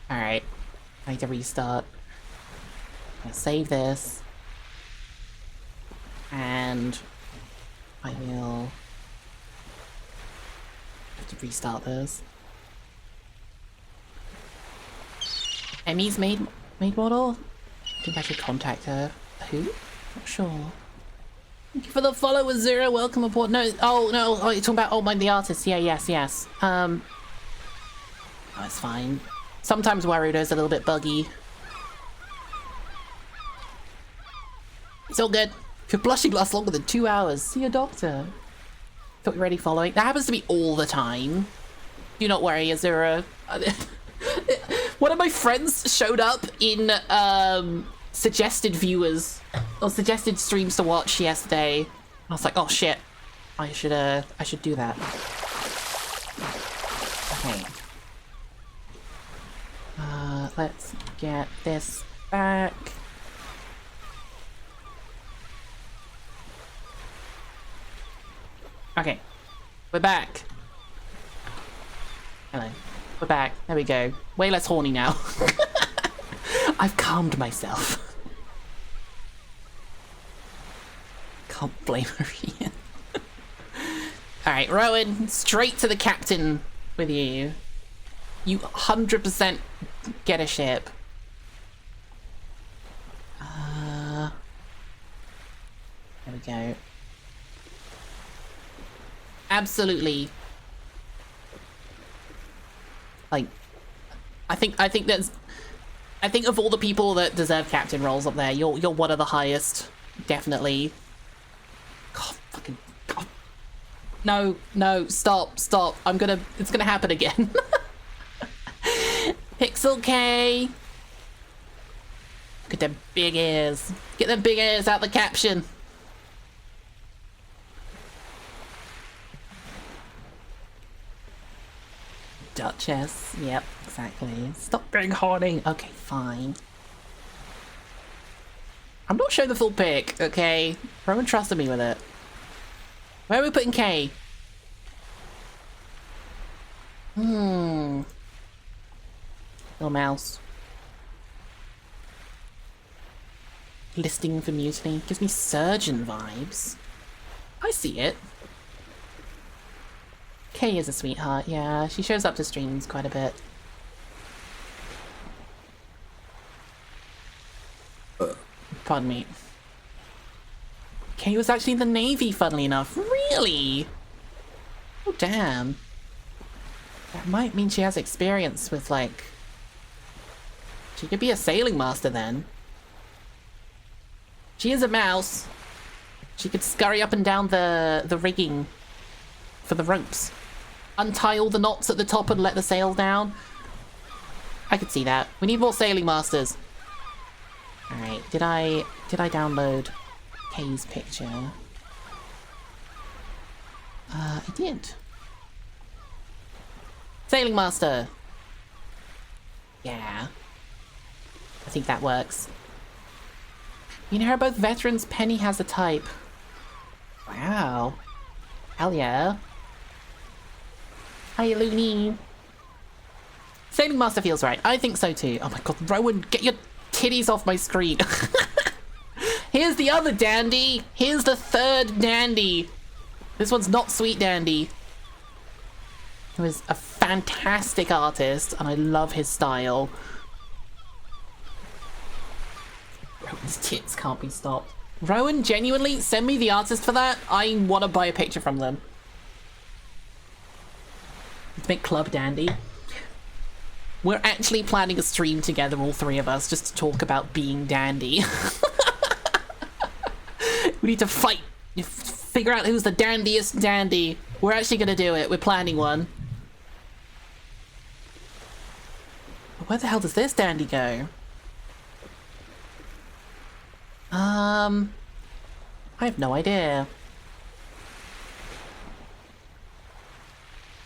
Alright. I need to restart. I'm gonna save this. And I will have to restart this. Emmy's maid model? I think I should contact her. Who? Not sure. Thank you for the follow, Azura. Welcome aboard. No, oh no, oh, you're talking about, oh, the artist. Yeah, yes. Oh, it's fine. Sometimes Warudo's a little bit buggy. It's all good. If your blushing lasts longer than 2 hours, see a doctor. Thought you were already following. That happens to me all the time. Do not worry, Azura. One of my friends showed up in suggested viewers or suggested streams to watch yesterday. I was like, oh shit, I should do that. Okay. Let's get this back. Okay, we're back. Hello. We're back. There we go. Way less horny now. I've calmed myself. Can't blame her, Ian. Alright, Rowan, straight to the captain with you. You 100% get a ship. There we go. Absolutely. Like, I think of all the people that deserve captain roles up there, you're one of the highest, definitely. God, fucking God. No, stop. It's gonna happen again. Pixel K. Look at them big ears. Get them big ears out the caption. Duchess. Yep, exactly. Stop being horny. Okay, fine. I'm not showing the full pic, okay? Rowan trusted me with it. Where are we putting K? Little mouse. Listing for mutiny. Gives me surgeon vibes. I see it. Kay is a sweetheart, yeah. She shows up to streams quite a bit. Pardon me. Kay was actually in the Navy, funnily enough. Really? Oh, damn. That might mean she has experience with, like... She could be a sailing master, then. She is a mouse. She could scurry up and down the rigging for the ropes. Untie all the knots at the top and let the sail down. I could see that. We need more sailing masters. Alright, did I download Kay's picture? I did. Sailing master! Yeah. I think that works. You know, are both veterans. Penny has a type. Wow. Hell yeah. Hi, Looney. Sailing Master feels right. I think so too. Oh my god, Rowan, get your titties off my screen. Here's the other dandy. Here's the third dandy. This one's not Sweet Dandy. He was a fantastic artist, and I love his style. Rowan's tits can't be stopped. Rowan, genuinely, send me the artist for that. I want to buy a picture from them. Let's make Club Dandy. We're actually planning a stream together, all three of us, just to talk about being dandy. We need to fight. Figure out who's the dandiest dandy. We're actually gonna do it. We're planning one. Where the hell does this dandy go? I have no idea.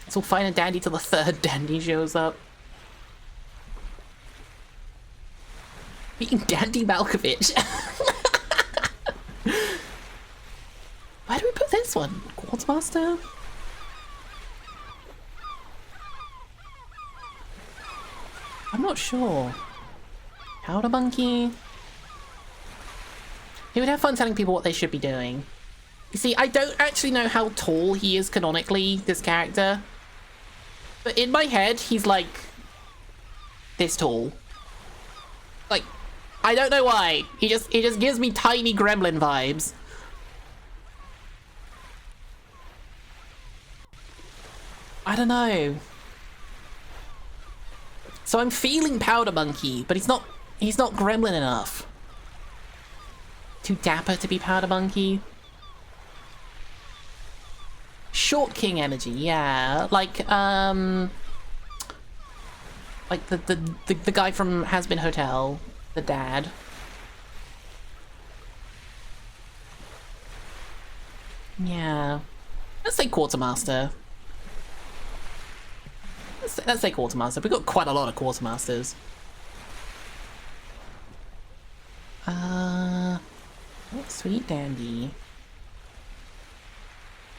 It's all fine and dandy till the third dandy shows up. Being Dandy Malkovich. Where do we put this one? Quartzmaster? I'm not sure. Powder Monkey? He would have fun telling people what they should be doing. You see, I don't actually know how tall he is canonically, this character. But in my head, he's like this tall. Like, I don't know why. He just gives me tiny gremlin vibes. I don't know. So I'm feeling Powder Monkey, but he's not gremlin enough. Too dapper to be Powder Monkey. Short King energy, yeah. Like the guy from Has Been Hotel, the dad. Yeah. Let's say Quartermaster. Let's say Quartermaster. We've got quite a lot of Quartermasters. Sweet Dandy.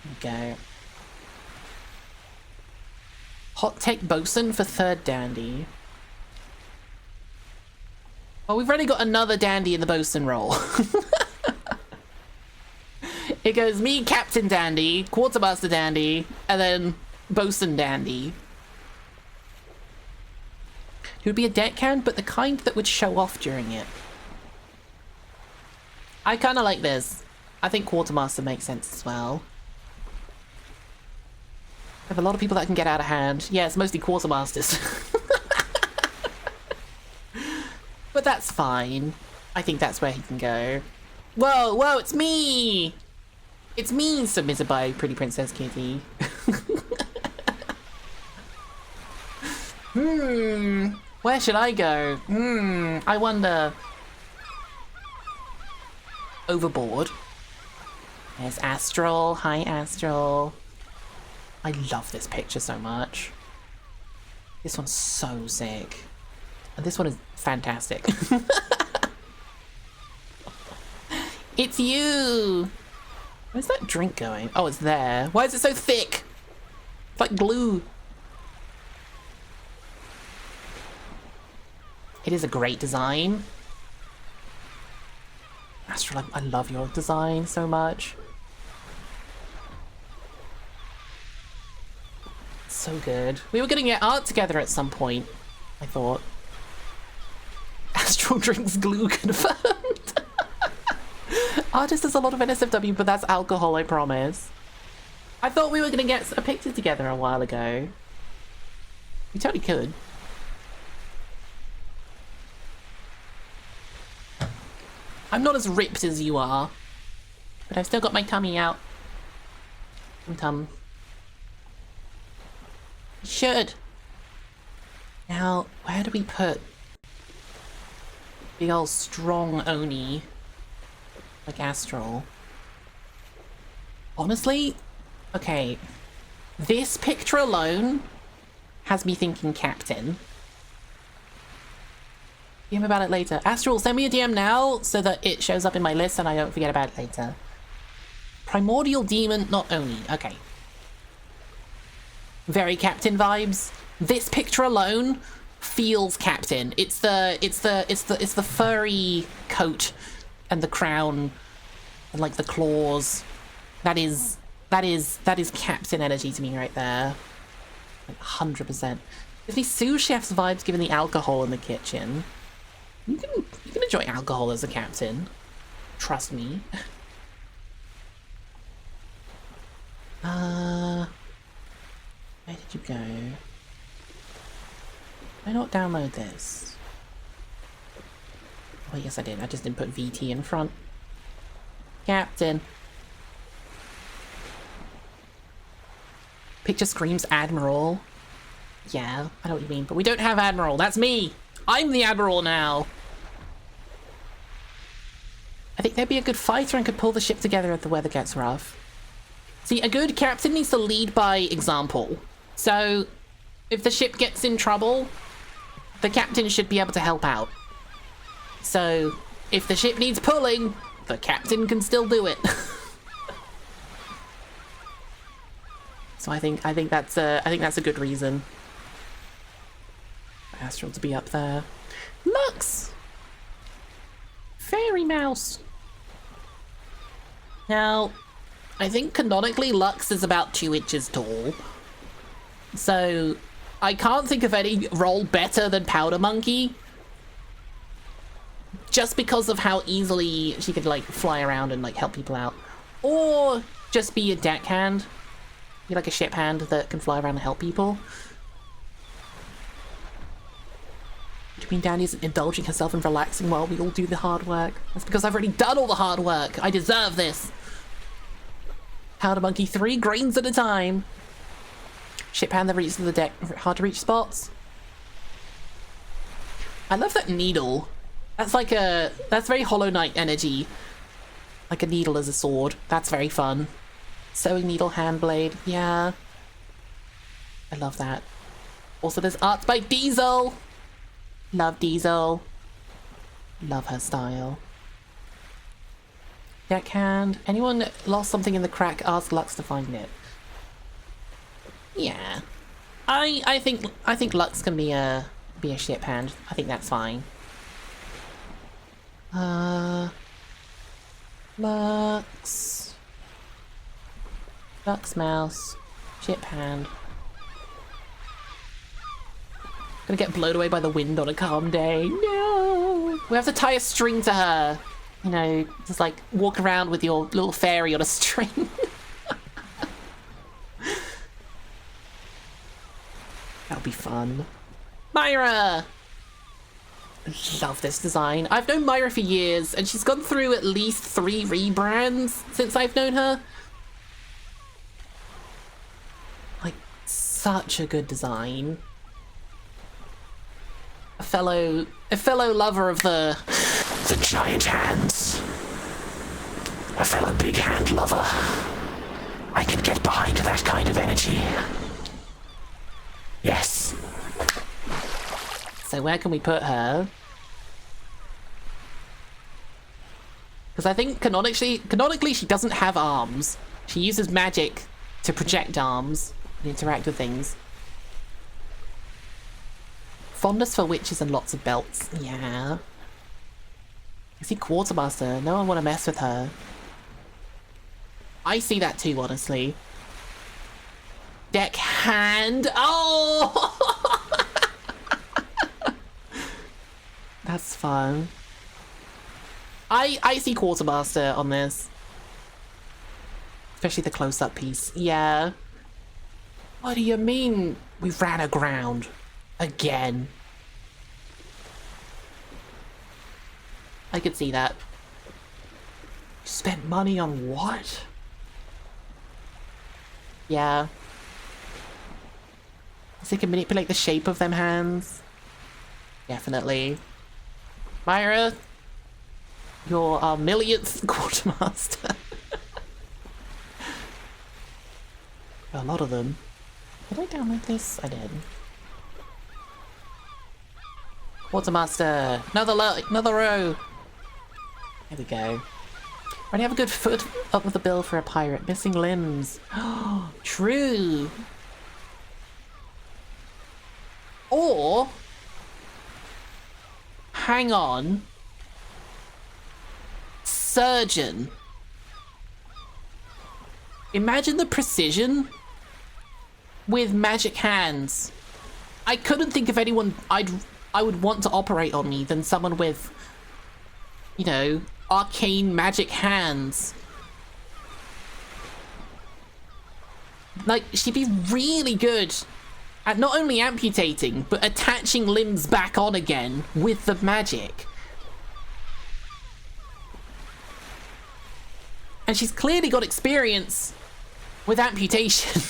There we go. Hot Take Bosun for third dandy. Oh, we've already got another dandy in the Bosun role. It goes me, Captain Dandy, Quartermaster Dandy, and then Bosun Dandy. It would be a deckhand, but the kind that would show off during it. I kind of like this. I think Quartermaster makes sense as well. I have a lot of people that can get out of hand. Yeah, it's mostly Quartermasters. But that's fine. I think that's where he can go. Whoa, whoa, it's me! It's me, submitted by Pretty Princess Kitty. Where should I go? I wonder. Overboard. There's Astral. Hi, Astral. I love this picture so much. This one's so sick. And this one is fantastic. It's you! Where's that drink going? Oh, it's there. Why is it so thick? It's like glue. It is a great design. Astral, I love your design so much. So good. We were gonna get art together at some point, I thought. Astral drinks glue confirmed. Artist has a lot of NSFW, but that's alcohol, I promise. I thought we were gonna get a picture together a while ago. We totally could. I'm not as ripped as you are, but I've still got my tummy out. Tum. Should. Now, where do we put big old strong Oni like Astral? Honestly, okay, this picture alone has me thinking Captain. DM about it later. Astral, send me a DM now so that it shows up in my list and I don't forget about it later. Primordial Demon, not Oni. Okay. very Captain vibes. This picture alone feels Captain. It's the furry coat and the crown and like the claws. That is Captain energy to me right there. Like 100%. Gives me sous chef's vibes given the alcohol in the kitchen. You can enjoy alcohol as a captain. Trust me. Where did you go? Did I not download this? Oh yes I did, I just didn't put VT in front. Captain. Picture screams Admiral. Yeah, I know what you mean, but we don't have Admiral, that's me! I'm the Admiral now! I think they'd be a good fighter and could pull the ship together if the weather gets rough. See, a good captain needs to lead by example. So, if the ship gets in trouble, the captain should be able to help out. So, if the ship needs pulling, the captain can still do it. So I think that's a good reason. Astral to be up there. Lux! Fairy mouse. Now, I think canonically Lux is about 2 inches tall. So, I can't think of any role better than Powder Monkey. Just because of how easily she could, like, fly around and, like, help people out. Or just be a deckhand. Be like a ship hand that can fly around and help people. What do you mean Danny isn't indulging herself and relaxing while we all do the hard work? That's because I've already done all the hard work. I deserve this. Powder Monkey 3 grains at a time. Ship hand that reaches the deck, hard to reach spots. I love that needle. That's like that's very Hollow Knight energy. Like a needle as a sword. That's very fun. Sewing needle hand blade. Yeah. I love that. Also there's art by Diesel. Love Diesel. Love her style. Deckhand. Anyone lost something in the crack, ask Lux to find it. Yeah. I think Lux can be a ship hand. I think that's fine. Lux. Lux mouse. Ship hand. Gonna get blown away by the wind on a calm day. No! We have to tie a string to her. You know, just like walk around with your little fairy on a string. That'll be fun. Myra! Love this design. I've known Myra for years, and she's gone through at least 3 rebrands since I've known her. Like, such a good design. A fellow lover of the giant hands. A fellow big hand lover. I can get behind that kind of energy. Yes. So where can we put her? Because I think canonically she doesn't have arms. She uses magic to project arms and interact with things. Fondness for witches and lots of belts. Yeah. I see Quartermaster. No one want to mess with her. I see that too, honestly. Deckhand. Oh! That's fun. I see Quartermaster on this. Especially the close-up piece. Yeah. What do you mean we ran aground? Again. I could see that. Spent money on what? Yeah. So they can manipulate the shape of them hands. Definitely. Myra, you're our millionth quartermaster. A lot of them. Did I download this? I did. Quartermaster, another row. There we go. Already have a good foot up with the bill for a pirate. Missing limbs. Oh, true. Or, hang on, surgeon. Imagine the precision with magic hands. I couldn't think of anyone I would want to operate on me than someone with, you know, arcane magic hands. Like, she'd be really good at not only amputating, but attaching limbs back on again with the magic. And she's clearly got experience with amputation.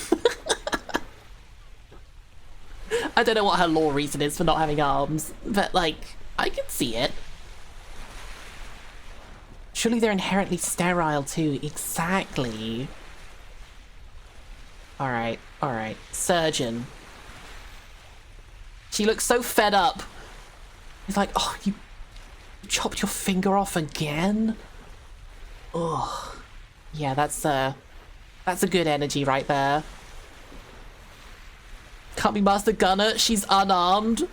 I don't know what her law reason is for not having arms, but, like, I can see it. Surely they're inherently sterile, too. Exactly. Alright, alright. Surgeon. She looks so fed up. He's like, oh, you chopped your finger off again? Ugh. Yeah, that's a good energy right there. Can't be Master Gunner, she's unarmed.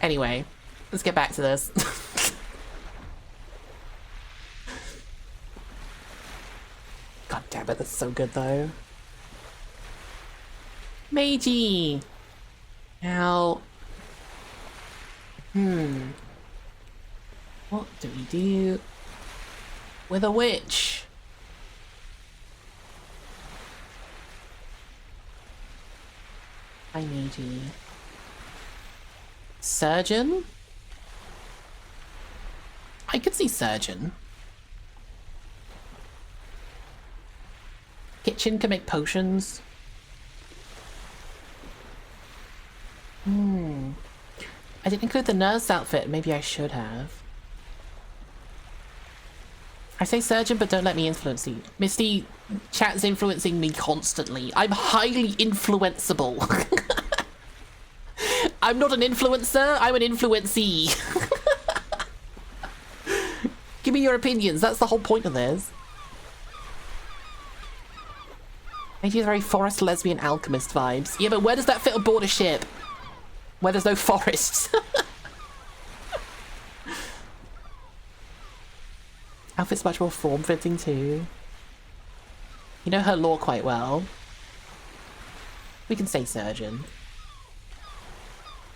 Anyway, let's get back to this. God damn it, that's so good though. Meiji! Now... What do we do with a witch? Hi, Meiji. Surgeon? I could see surgeon. Kitchen can make potions. I didn't include the nurse outfit. Maybe I should have. I say surgeon, but don't let me influence you. Misty, chat's influencing me constantly. I'm highly influenceable. I'm not an influencer, I'm an influencee. Give me your opinions, that's the whole point of this. Maybe a very forest lesbian alchemist vibes. Yeah, but where does that fit aboard a ship? Where there's no forests. Outfit's much more form-fitting too. You know her lore quite well. We can say surgeon.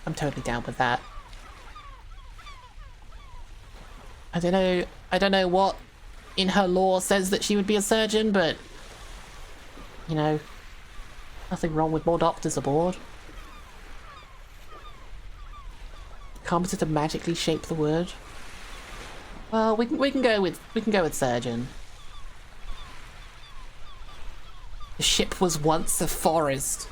I'm totally down with that. I don't know what in her lore says that she would be a surgeon, but you know, nothing wrong with more doctors aboard. Competent to magically shape the wood. Well, we can go with surgeon. The ship was once a forest.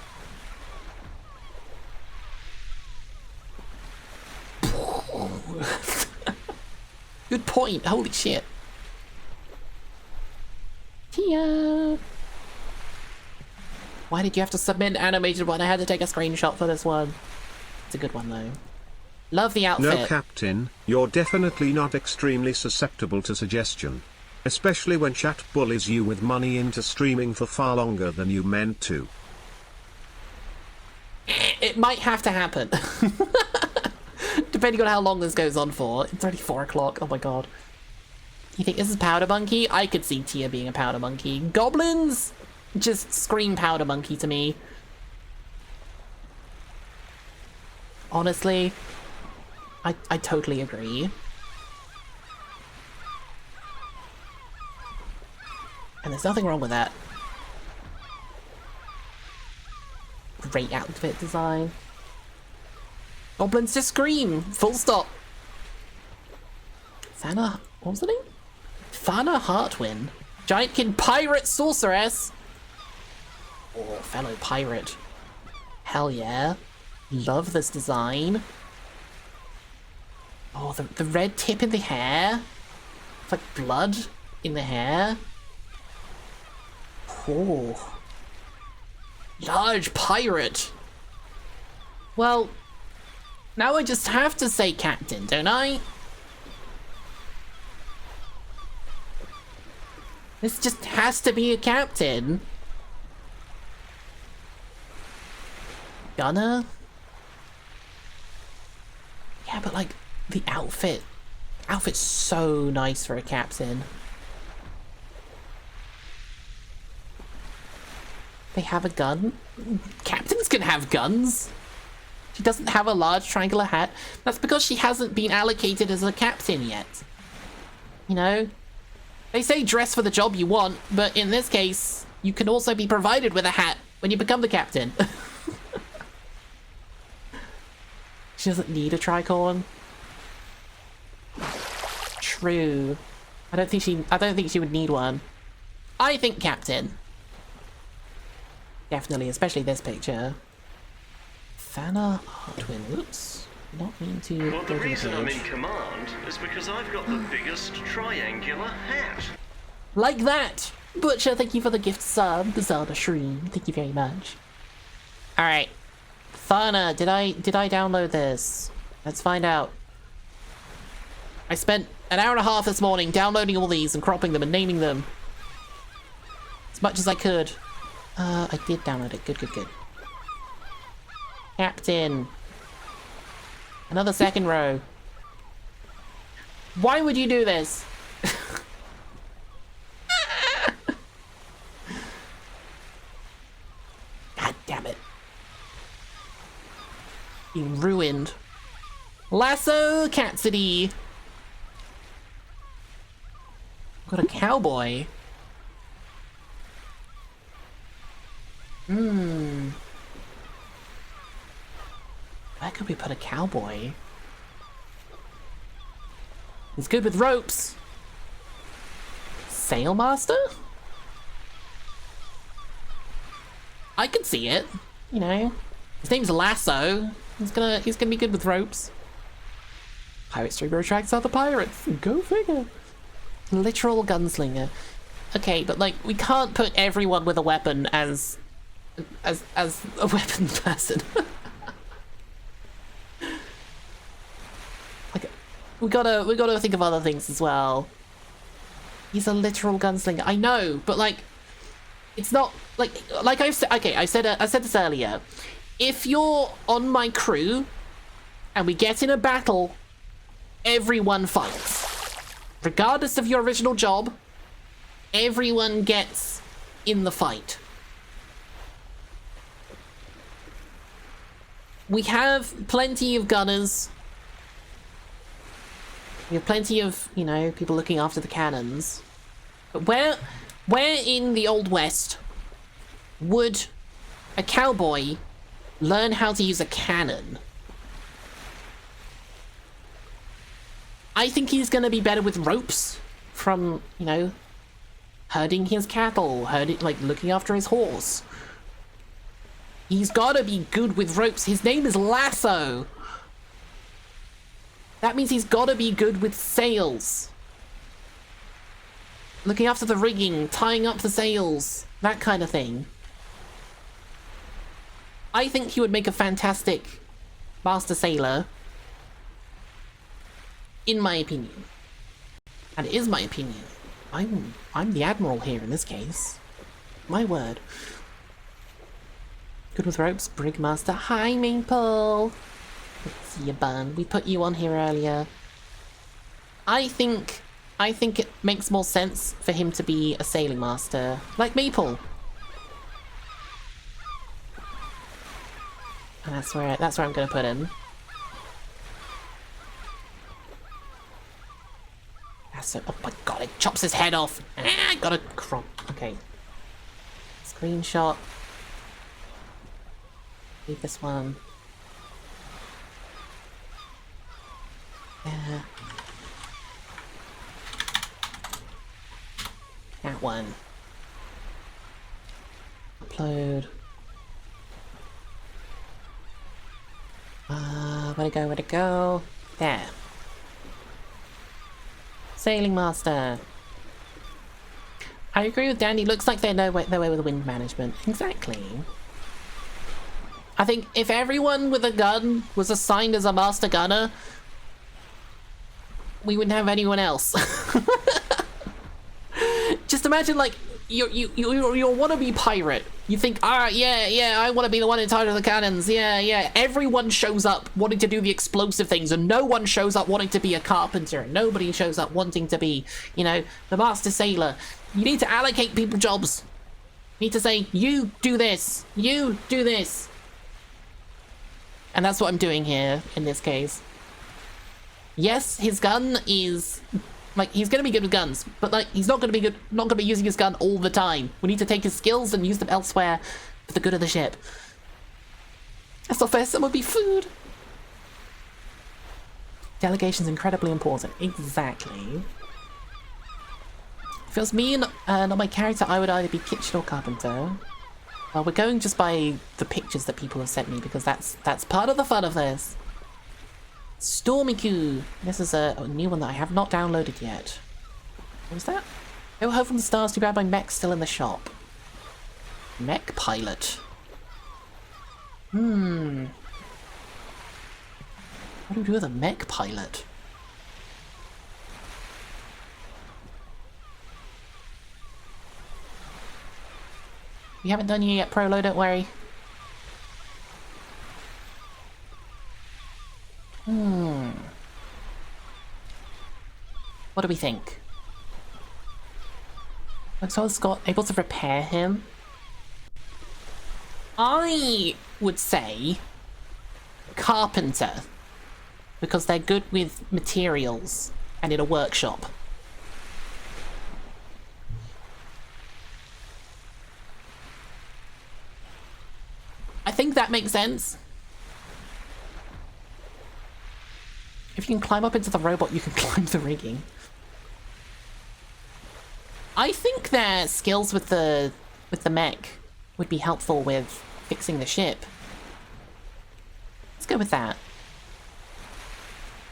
Good point. Holy shit. Tia. Why did you have to submit an animated one? I had to take a screenshot for this one. It's a good one though. Love the outfit. No, Captain, you're definitely not extremely susceptible to suggestion. Especially when chat bullies you with money into streaming for far longer than you meant to. It might have to happen. Depending on how long this goes on for. It's already 4 o'clock. Oh my god. You think this is Powder Monkey? I could see Tia being a Powder Monkey. Goblins just scream Powder Monkey to me. Honestly, I totally agree. And there's nothing wrong with that. Great outfit design. Goblins just scream! Full stop! Fana... what was the name? Fana Heartwind. Giantkin Pirate Sorceress! Oh, fellow pirate. Hell yeah. Love this design. Oh, the red tip in the hair. It's like blood in the hair. Oh. Large pirate. Well, now I just have to say captain, don't I? This just has to be a captain. Gunner? Yeah, but like, the outfit. Outfit's so nice for a captain. They have a gun? Captains can have guns. She doesn't have a large triangular hat. That's because she hasn't been allocated as a captain yet. You know? They say dress for the job you want, but in this case, you can also be provided with a hat when you become the captain. She doesn't need a tricorn. True. I don't think she would need one. I think captain. Definitely, especially this picture. Fana Hartwin. Oops. Not mean to. Well, the reason I'm in command is because I've got the biggest triangular hat. Like that! Butcher, thank you for the gift sub. Zelda Shreem, thank you very much. Alright. Fana, did I download this? Let's find out. I spent an hour and a half this morning downloading all these and cropping them and naming them. As much as I could. I did download it. Good, good, good. Captain. Another second row. Why would you do this? God damn it. Being ruined. Lasso Cassidy. Got a cowboy. Where could we put a cowboy? He's good with ropes. Sailmaster? I could see it. You know, his name's Lasso. He's gonna be good with ropes. Pirate streamer attracts other pirates. Go figure. Literal gunslinger. Okay, but like we can't put everyone with a weapon as a weapon person. Like we gotta think of other things as well. He's a literal gunslinger. I know, but like it's not like I've said. Okay, I said this earlier. If you're on my crew and we get in a battle, everyone fights. Regardless of your original job, everyone gets in the fight. We have plenty of gunners. We have plenty of, you know, people looking after the cannons. But where in the Old West would a cowboy learn how to use a cannon? I think he's gonna be better with ropes from, you know, herding his cattle, like looking after his horse. He's gotta be good with ropes. His name is Lasso. That means he's gotta be good with sails. Looking after the rigging, tying up the sails, that kind of thing. I think he would make a fantastic master sailor. In my opinion. And it is my opinion. I'm the admiral here in this case. My word. Good with ropes, Brigmaster. Hi, Maple. Let's see you, bun. We put you on here earlier. I think it makes more sense for him to be a sailing master, like Maple. And that's where I'm gonna put him. So, oh my god, it chops his head off. Ah, gotta crop. Okay. Screenshot. Leave this one. Yeah. That one. Upload. Where'd it go? There. Sailing master. I agree with Danny. Looks like they know their way with wind management. Exactly. I think if everyone with a gun was assigned as a master gunner, we wouldn't have anyone else. just imagine like you're a wannabe pirate. You think, yeah, I want to be the one in charge of the cannons. Yeah. Everyone shows up wanting to do the explosive things, and no one shows up wanting to be a carpenter. Nobody shows up wanting to be, you know, the master sailor. You need to allocate people jobs. You need to say, you do this, you do this. And that's what I'm doing here in this case. Yes, his gun is like, he's gonna be good with guns, but like he's not gonna be using his gun all the time. We need to take his skills and use them elsewhere for the good of the ship. That's not fair. Some would be food. Delegation's incredibly important. Exactly. If it was me and not my character, I would either be kitchen or carpenter. Well, we're going just by the pictures that people have sent me because that's part of the fun of this. Stormiku. This is a new one that I have not downloaded yet. What was that? Go home from the stars. Too bad my mech's still in the shop. Mech pilot. What do we do with a mech pilot? We haven't done you yet, Prolo, don't worry. What do we think? Maxwell Scott able to repair him? I would say carpenter, because they're good with materials and in a workshop. I think that makes sense. If you can climb up into the robot, you can climb the rigging. I think their skills with the mech would be helpful with fixing the ship. Let's go with that.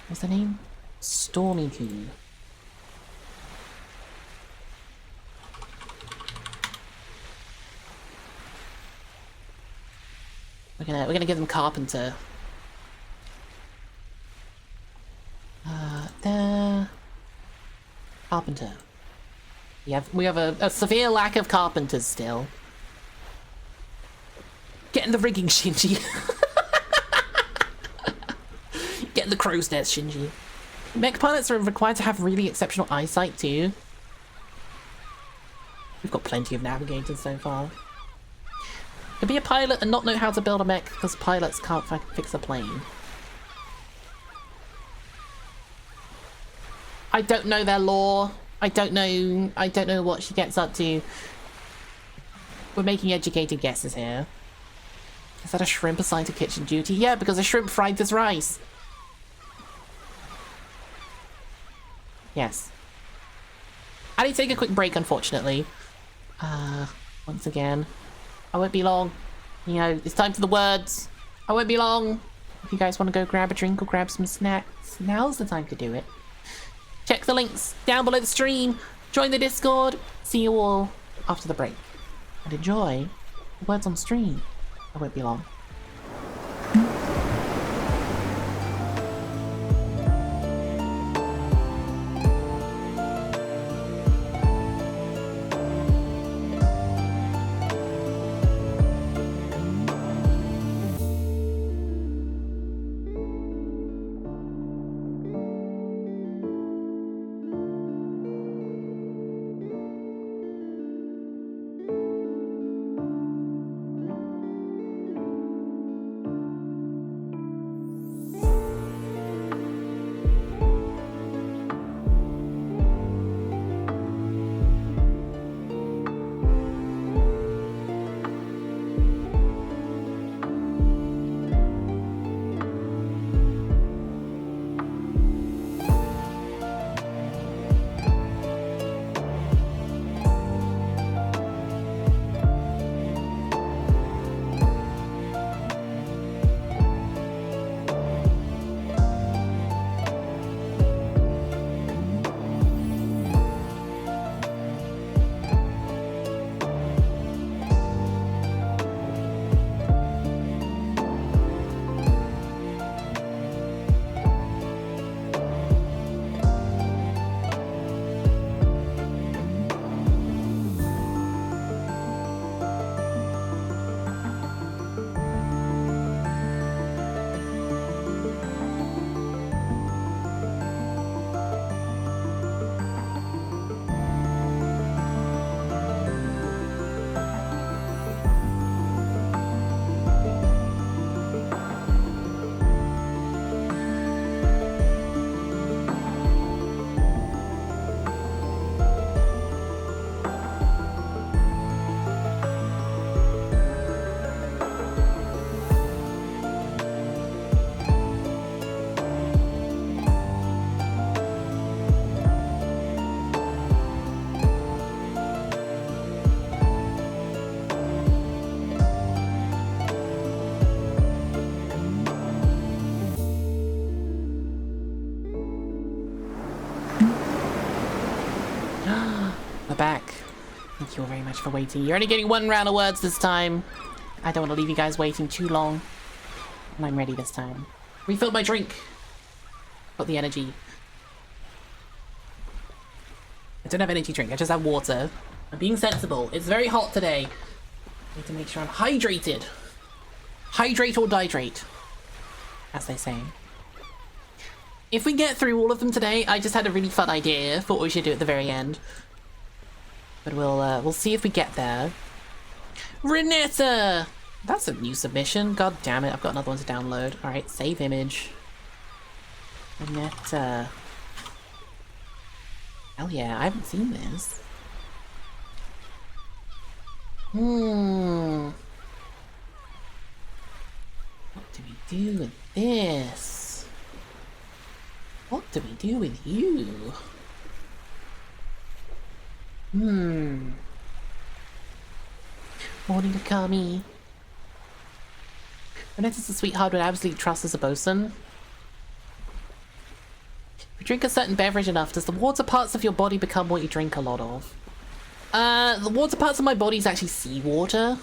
What's the name? Stormiku. We're gonna give them carpenter. There. Carpenter. We have a severe lack of carpenters still. Get in the rigging, Shinji. Get in the crow's nest, Shinji. Mech pilots are required to have really exceptional eyesight too. We've got plenty of navigators so far. To be a pilot and not know how to build a mech because pilots can't fix a plane. I don't know their lore. I don't know what she gets up to. We're making educated guesses here. Is that a shrimp assigned to kitchen duty? Yeah, because a shrimp fried this rice. Yes. I need to take a quick break, unfortunately. Once again. I won't be long. You know, it's time for the words. I won't be long. If you guys want to go grab a drink or grab some snacks, now's the time to do it. Check the links down below the stream. Join the Discord. See you all after the break. And enjoy the words on stream. I won't be long. We're back. Thank you all very much for waiting. You're only getting 1 round of words this time. I don't want to leave you guys waiting too long. And I'm ready this time. Refilled my drink. Got the energy. I don't have energy drink, I just have water. I'm being sensible. It's very hot today. I need to make sure I'm hydrated. Hydrate or dihydrate, as they say. If we get through all of them today, I just had a really fun idea for what we should do at the very end. But we'll see if we get there. Renetta! That's a new submission. God damn it, I've got another one to download. Alright, save image. Renetta. Hell yeah, I haven't seen this. What do we do with this? What do we do with you? Morning, Akami. Renetta's a sweetheart with absolute trust as a bosun. If you drink a certain beverage enough, does the water parts of your body become what you drink a lot of? The water parts of my body is actually seawater,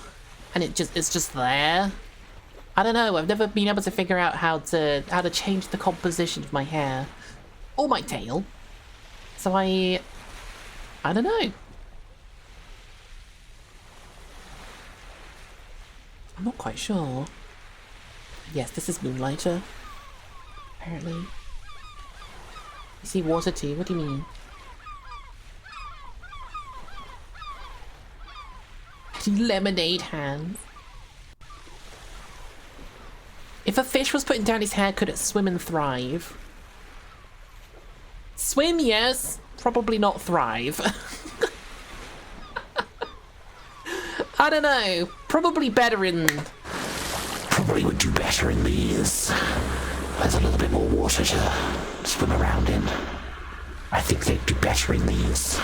and it's just there. I don't know, I've never been able to figure out how to change the composition of my hair. Or my tail. So I don't know. I'm not quite sure. Yes, this is Moonlighter. Apparently. You see water too, what do you mean? Lemonade hands. If a fish was putting down his hair, could it swim and thrive? Swim, yes. Probably not thrive. I don't know. Probably better in... Probably would do better in these. There's a little bit more water to swim around in. I think they'd do better in these.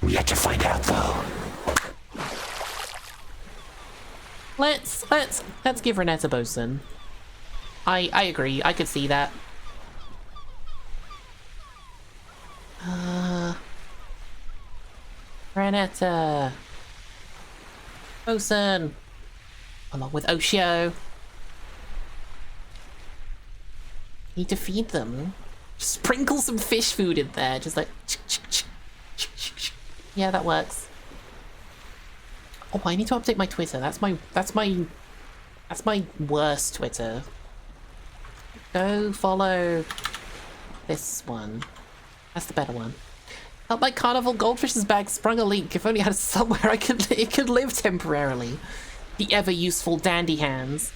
We yet to find out, though. Let's give Renetta bosun. I agree. I could see that. Renetta. Bosun. Along with Oshio. Need to feed them. Sprinkle some fish food in there. Just like... Yeah, that works. Oh, I need to update my Twitter. That's my worst Twitter. Go follow this one. That's the better one. Help my carnival goldfish's bag sprung a leak. If only I had somewhere it could live temporarily. The ever useful dandy hands.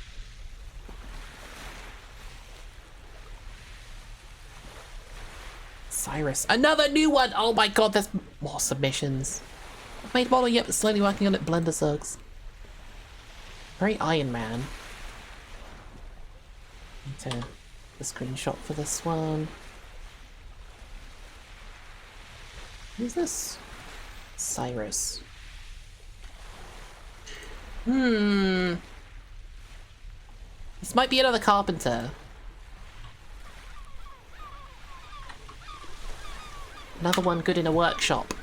Cyrus. Another new one! Oh my god, there's more submissions. I've made model yet, but slowly working on it. Blender sucks. Very Iron Man. Need to the screenshot for this one. Who's this? Cyrus. This might be another carpenter. Another one good in a workshop.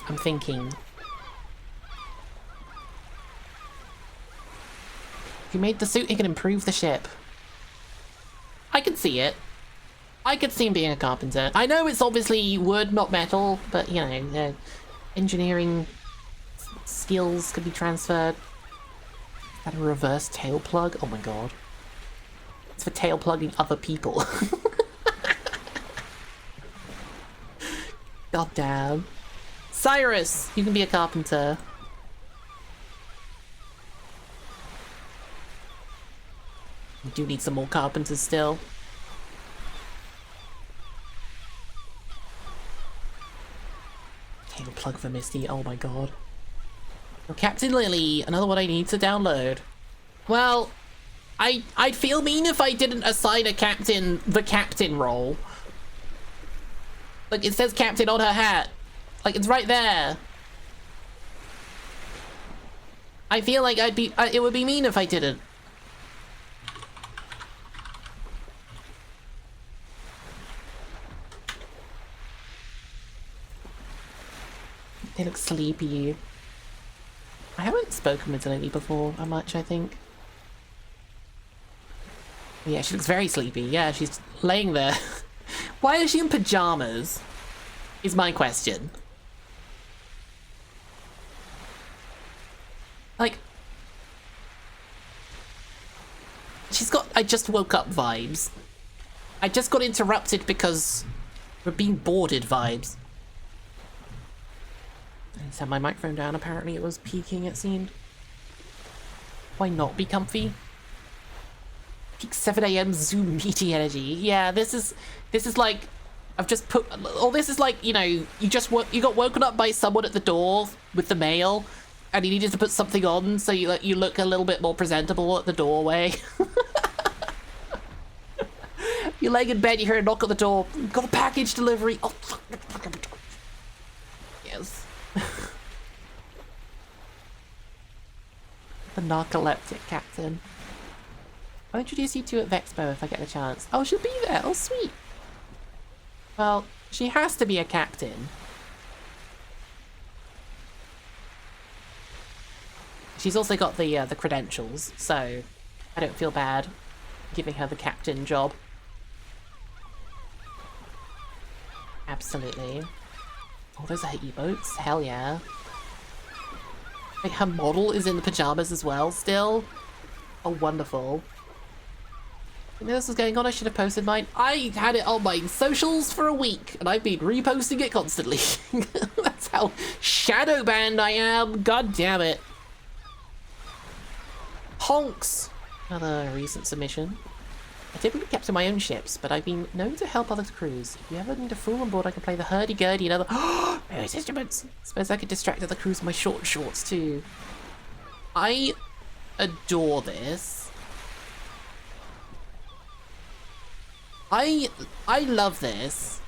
I'm thinking. If he made the suit, he can improve the ship. I can see it. I could see him being a carpenter. I know it's obviously wood, not metal, but you know, engineering skills could be transferred. Is that a reverse tail plug? Oh my god. It's for tail plugging other people. God damn. Cyrus, you can be a carpenter. We do need some more carpenters still. Tail plug for Misty, oh my god. Oh, Captain Lily, another one I need to download. Well, I'd feel mean if I didn't assign a captain the captain role. Like, it says captain on her hat. Like, it's right there. I feel like it would be mean if I didn't. They look sleepy. I haven't spoken with Lily before much, I think. Yeah, she looks very sleepy. Yeah, she's laying there. Why is she in pajamas? Is my question. Like, she's got I just woke up vibes. I just got interrupted because we're being boarded vibes. I set my microphone down. Apparently it was peaking, it seemed. Why not be comfy? Peak 7 AM Zoom meeting energy. Yeah, this is like, I've just put, or this is like, you know, you got woken up by someone at the door with the mail, and you needed to put something on so you look a little bit more presentable at the doorway. You're laying in bed, you hear a knock at the door. Got a package delivery. Oh, yes. The narcoleptic captain. I'll introduce you to at Vexpo if I get the chance. Oh, she'll be there. Oh, sweet. Well, she has to be a captain. She's also got the credentials, so I don't feel bad giving her the captain job. Absolutely. Oh, those are her emotes. Hell yeah. Like, her model is in the pajamas as well, still. Oh, wonderful. You know this was going on, I should have posted mine. I had it on my socials for a week, and I've been reposting it constantly. That's how shadow banned I am. God damn it. Honks. Another recent submission. I typically captain my own ships, but I've been known to help other crews. If you ever need a fool on board, I can play the hurdy-gurdy and other various instruments. Suppose I could distract other crews with my short shorts too. I adore this. I love this.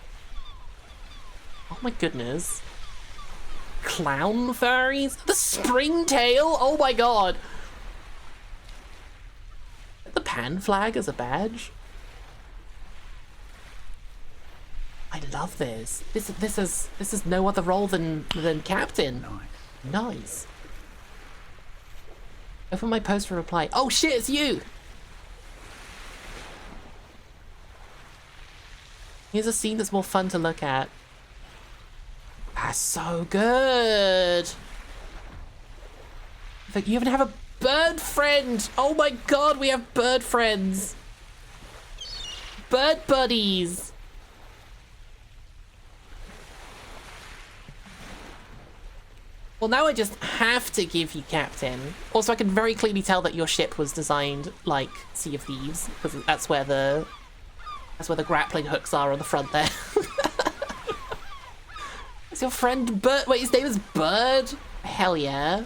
Oh my goodness. Clown furries? The springtail? Oh my god. The pan flag as a badge? I love this. This is no other role than captain. Nice. Open my post for reply. Oh shit, it's you! Here's a scene that's more fun to look at. That's so good! Like, you even have a bird friend! Oh my god, we have bird friends! Bird buddies! Well, now I just have to give you captain. Also, I can very clearly tell that your ship was designed like Sea of Thieves, because that's where the grappling hooks are on the front there. Is your friend Bird? Wait, his name is Bird? Hell yeah.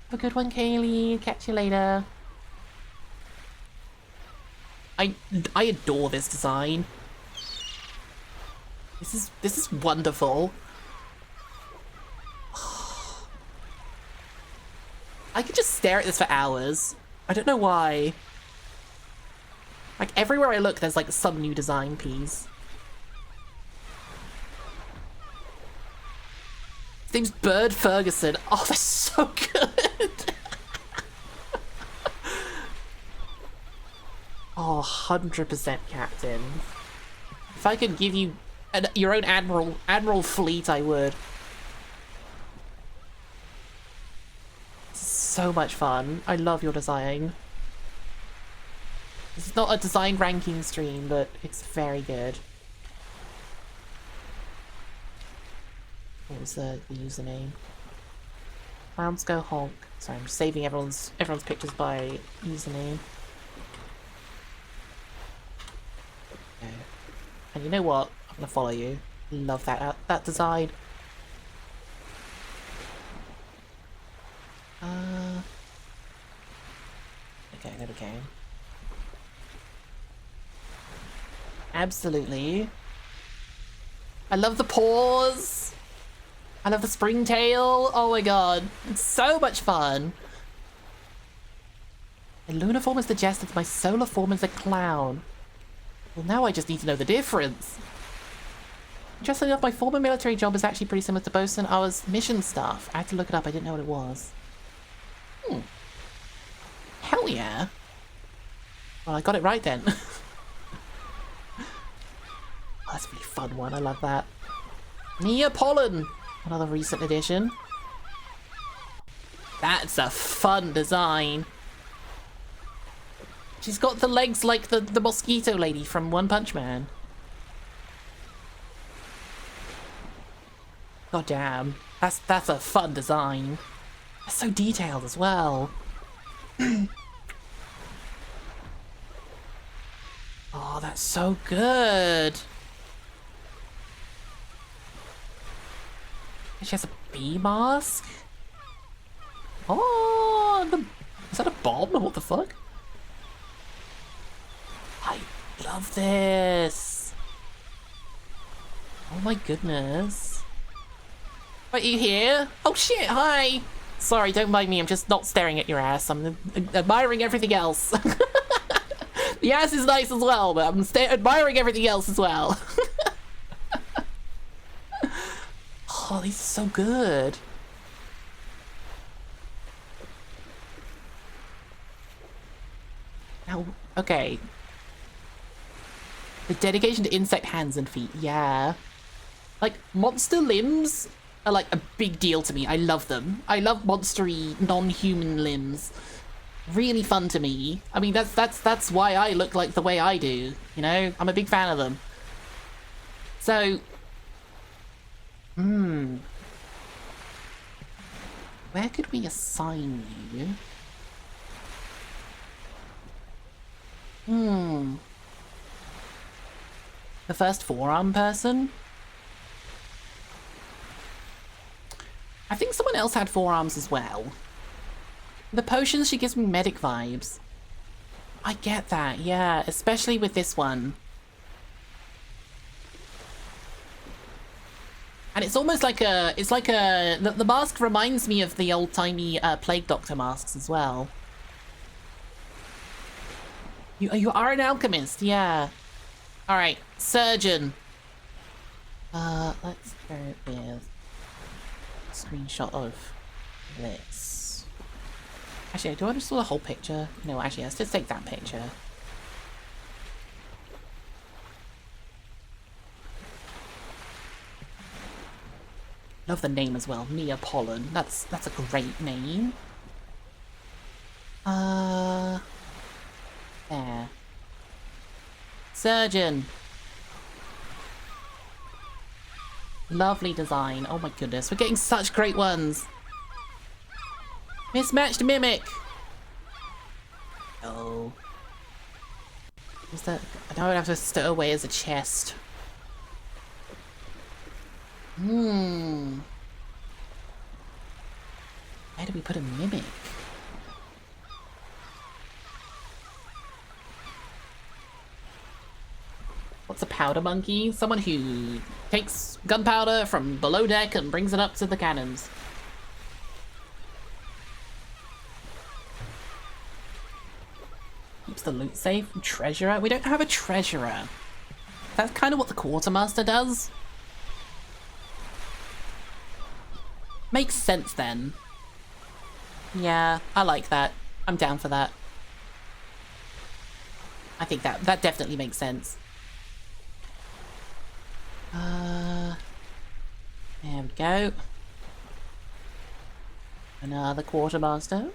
Have a good one, Kaylee. Catch you later. I adore this design. This is wonderful. I could just stare at this for hours. I don't know why. Like, everywhere I look, there's like some new design piece. His name's Bird Ferguson. Oh, that's so good. Oh, 100% captain. If I could give you your own admiral fleet, I would. This is so much fun. I love your design. This is not a design ranking stream, but it's very good. What was the username? Clowns go honk. Sorry, I'm just saving everyone's pictures by username. Okay. And you know what? I'm gonna follow you. Love that design. Okay, there we go. Absolutely. I love the paws. I love the springtail. Oh my god. It's so much fun. My lunar form is the jester, my solar form is a clown. Well, now I just need to know the difference. Interestingly enough, my former military job is actually pretty similar to Bosun. I was mission staff. I had to look it up. I didn't know what it was. Hell yeah. Well, I got it right then. Oh, that's a really fun one. I love that. Neapolitan. Another recent addition. That's a fun design. She's got the legs like the mosquito lady from One Punch Man. God damn. That's a fun design. It's so detailed as well. Oh, that's so good. She has a bee mask? Oh, is that a bomb? What the fuck? I love this. Oh my goodness. Wait, you here? Oh shit, hi! Sorry, don't mind me, I'm just not staring at your ass. I'm admiring everything else. The ass is nice as well, but I'm admiring everything else as well. Oh, these are so good. Now, okay. The dedication to insect hands and feet, yeah. Like, monster limbs are like a big deal to me. I love them. I love monstery, non-human limbs. Really fun to me. I mean, that's why I look like the way I do. You know, I'm a big fan of them. So, where could we assign you? The first forearm person? I think someone else had forearms as well. The potions, she gives me medic vibes. I get that, yeah, especially with this one. And it's almost like the mask reminds me of the old-timey Plague Doctor masks as well. You are an alchemist, yeah. Alright, surgeon. Let's go with a screenshot of this. Actually, do I just want the whole picture? No, actually, let's just take that picture. Love the name as well, Neapolitan. That's a great name. There. Surgeon. Lovely design. Oh my goodness, we're getting such great ones. Mismatched mimic. Oh. Is that? I would have to stow away as a chest. Where do we put a mimic? What's a powder monkey? Someone who takes gunpowder from below deck and brings it up to the cannons. Keeps the loot safe. Treasurer? We don't have a treasurer. That's kind of what the quartermaster does. Makes sense then. Yeah, I like that. I'm down for that. I think that definitely makes sense. There we go. Another quartermaster.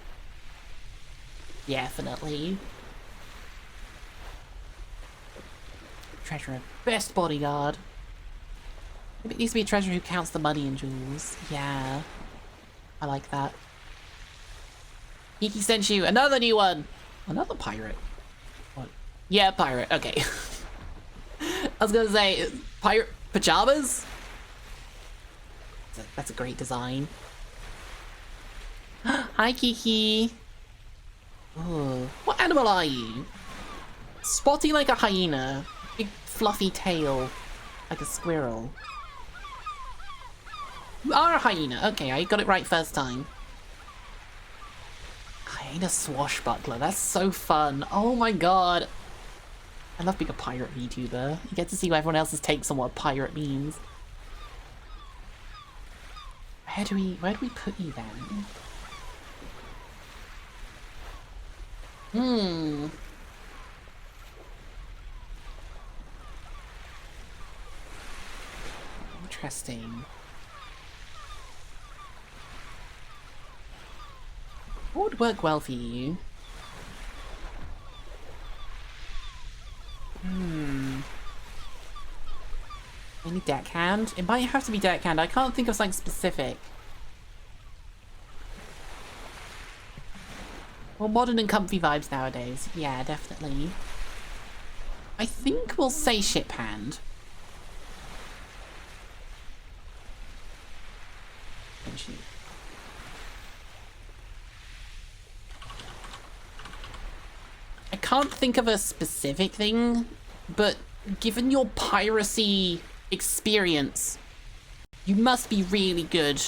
Definitely. Treasurer, best bodyguard. Maybe it needs to be a treasurer who counts the money and jewels. Yeah. I like that. Kiki sent you another new one. Another pirate. What? Yeah, pirate. Okay. I was gonna say, pirate pajamas? That's a great design. Hi, Kiki. Oh, what animal are you? Spotty like a hyena. Big fluffy tail. Like a squirrel. You are a hyena. Okay, I got it right first time. Hyena swashbuckler. That's so fun. Oh my god. I love being a pirate VTuber. You get to see everyone else's takes on what pirate means. where do we put you then? Interesting. What would work well for you? Maybe deckhand? It might have to be deckhand. I can't think of something specific. Well, modern and comfy vibes nowadays. Yeah, definitely. I think we'll say ship hand. I can't think of a specific thing, but given your piracy experience, you must be really good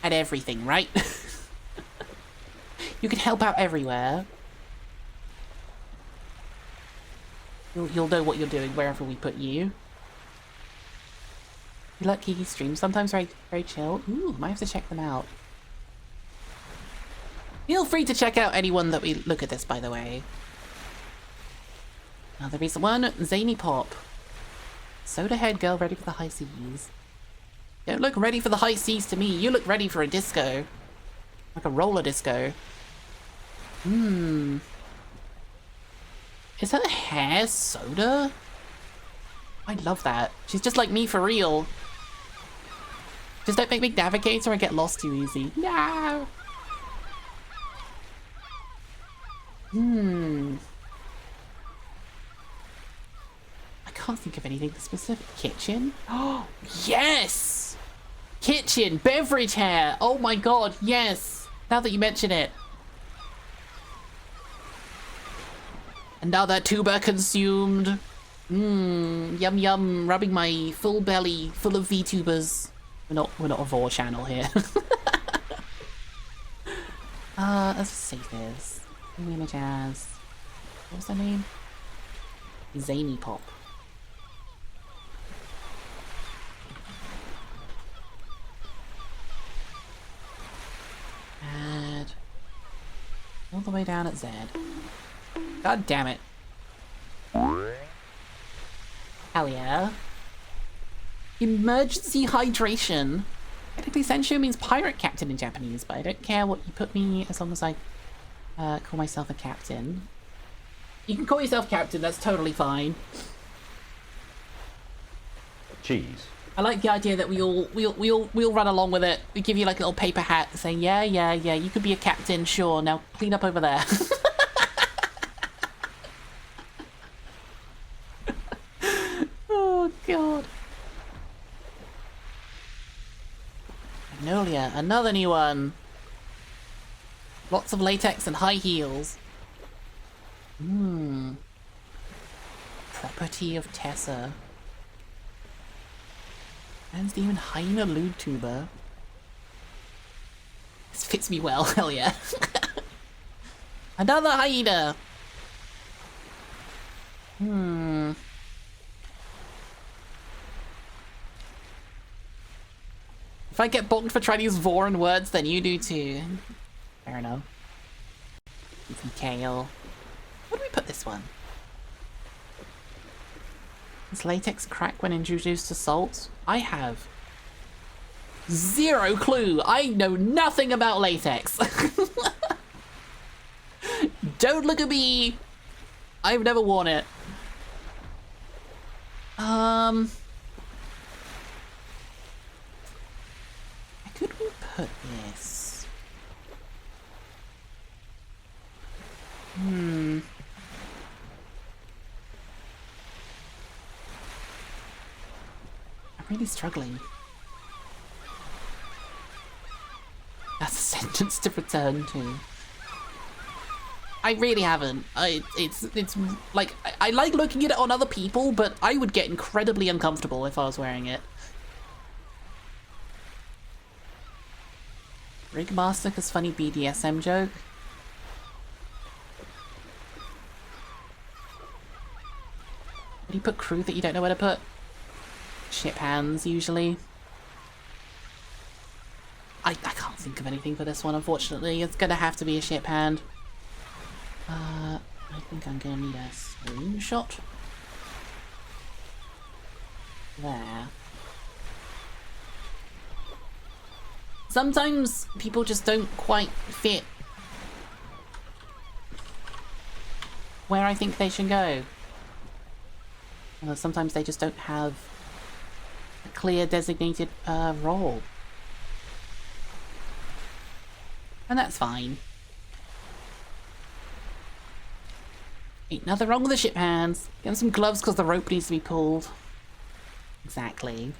at everything, right? You can help out everywhere. You'll know what you're doing wherever we put you. You like Kiki's streams, sometimes very chill. Ooh, might have to check them out. Feel free to check out anyone that we look at this, by the way. Now there is one zany pop. Soda head girl ready for the high seas. You don't look ready for the high seas to me. You look ready for a disco. Like a roller disco. Is that a hair soda? I love that. She's just like me for real. Just don't make me navigate or I get lost too easy. No! I can't think of anything specific. Kitchen? Oh, yes! Kitchen! Beverage hair! Oh my god, yes! Now that you mention it. Another tuber consumed. Yum yum, rubbing my full belly full of VTubers. We're not a Vor channel here. Let's save this. Image as, what was her name? Zany Pop. Add all the way down at Z. God damn it. Hell yeah. Emergency hydration. Technically Senshu means pirate captain in Japanese, but I don't care what you put me as long as I call myself a captain. You can call yourself captain, that's totally fine. Cheese. I like the idea that we all run along with it. We give you like a little paper hat saying, yeah, you could be a captain, sure. Now clean up over there. Oh god. Magnolia, another new one. Lots of latex and high heels. Property of Tessa. Man's demon hyena lewd tuber. This fits me well, hell yeah. Another hyena! If I get bonked for trying to use Voran words, then you do too. Fair enough. Some kale. Where do we put this one? Does latex crack when introduced to salt? I have zero clue. I know nothing about latex. Don't look at me. I've never worn it. Where could we put this? I'm really struggling. That's a sentence to return to. I really haven't. It's like, I like looking at it on other people, but I would get incredibly uncomfortable if I was wearing it. Rigmaster, cause funny BDSM joke. Where do you put crew that you don't know where to put? Ship hands, usually. I can't think of anything for this one, unfortunately. It's gonna have to be a ship hand. I think I'm gonna need a slingshot. There. Sometimes people just don't quite fit where I think they should go. Sometimes they just don't have a clear designated role. And that's fine. Ain't nothing wrong with the ship hands. Get them some gloves because the rope needs to be pulled. Exactly.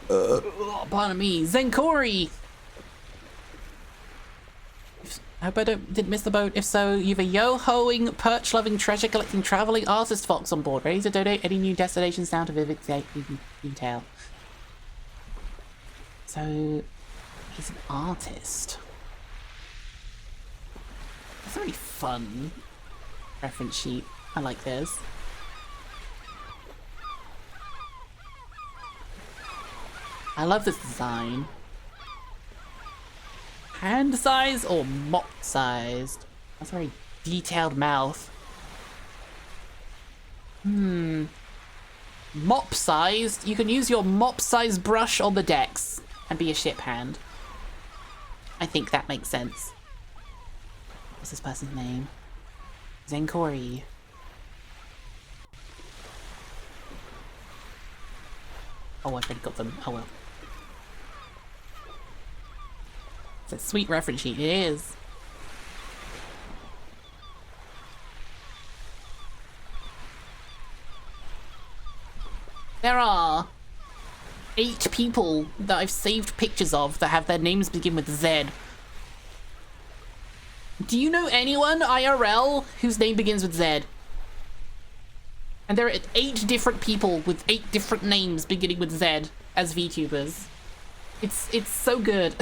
Pardon me. Zenkori! I hope I didn't miss the boat. If so, you've a yo-hoing, perch-loving, treasure-collecting, traveling artist fox on board, ready to donate any new destinations down to vivid detail. So, he's an artist. That's a really fun reference sheet. I like this. I love this design. Hand size or mop sized? That's a very detailed mouth. Mop sized? You can use your mop sized brush on the decks and be a ship hand. I think that makes sense. What's this person's name? Zenkori. Oh, I've already got them. Oh well. It's a sweet reference sheet. It is. There are 8 people that I've saved pictures of that have their names begin with Z. Do you know anyone IRL whose name begins with Z? And there are 8 different people with 8 different names beginning with Z as VTubers. It's so good.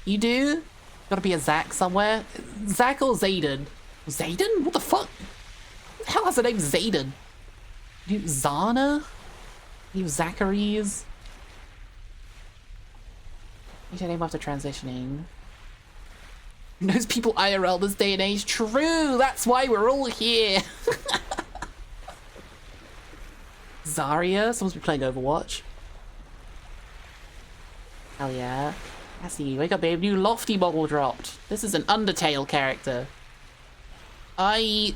You do? Gotta be a Zach somewhere. Zach or Zayden? Zayden? What the fuck? Who the hell has the name Zayden? You Zana? You Zacharies? Need a name after transitioning. Those people IRL this day and age. True! That's why we're all here! Zarya? Someone's been playing Overwatch. Hell yeah. Cassie, wake up babe, new Lofty model dropped. This is an Undertale character. I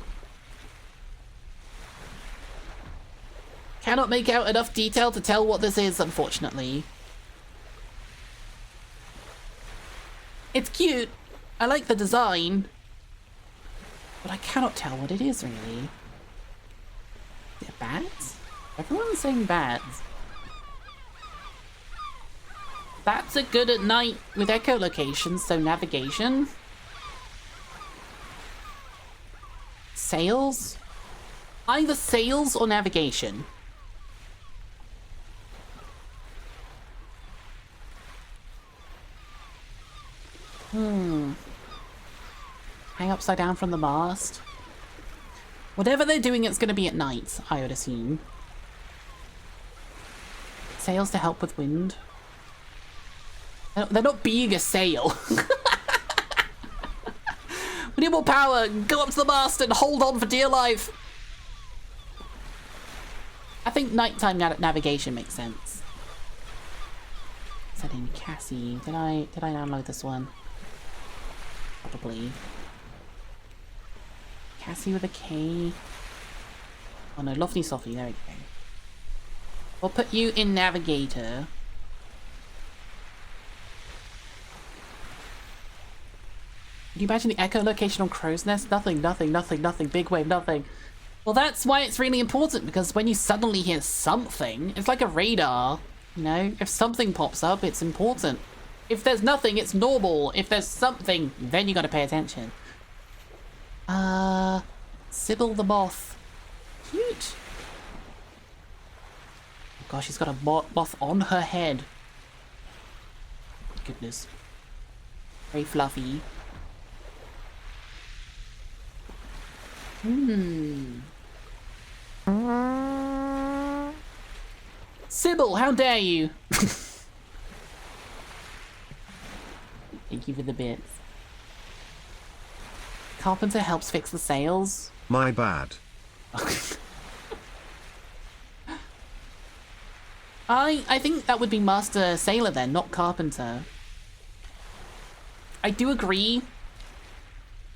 cannot make out enough detail to tell what this is, unfortunately. It's cute. I like the design. But I cannot tell what it is, really. Is it bats? Everyone's saying bats. Bats are good at night with echolocation, so navigation. Sails? Either sails or navigation. Hang upside down from the mast. Whatever they're doing, it's going to be at night, I would assume. Sails to help with wind. They're not being a sail. We need more power. Go up to the mast and hold on for dear life. I think nighttime navigation makes sense. Is that in Cassie? Did I download this one? Probably. Cassie with a K. Oh no, Lofty Sophie. There we go. We'll put you in navigator. Can you imagine the echolocation on Crow's Nest? Nothing, nothing, nothing, nothing. Big wave, nothing. Well, that's why it's really important, because when you suddenly hear something, it's like a radar. You know, if something pops up, it's important. If there's nothing, it's normal. If there's something, then you gotta pay attention. Sybil the Moth. Cute. Oh gosh, she's got a moth on her head. Goodness. Very fluffy. Sybil, how dare you? Thank you for the bits. Carpenter helps fix the sails. My bad. I think that would be Master Sailor then, not Carpenter. I do agree.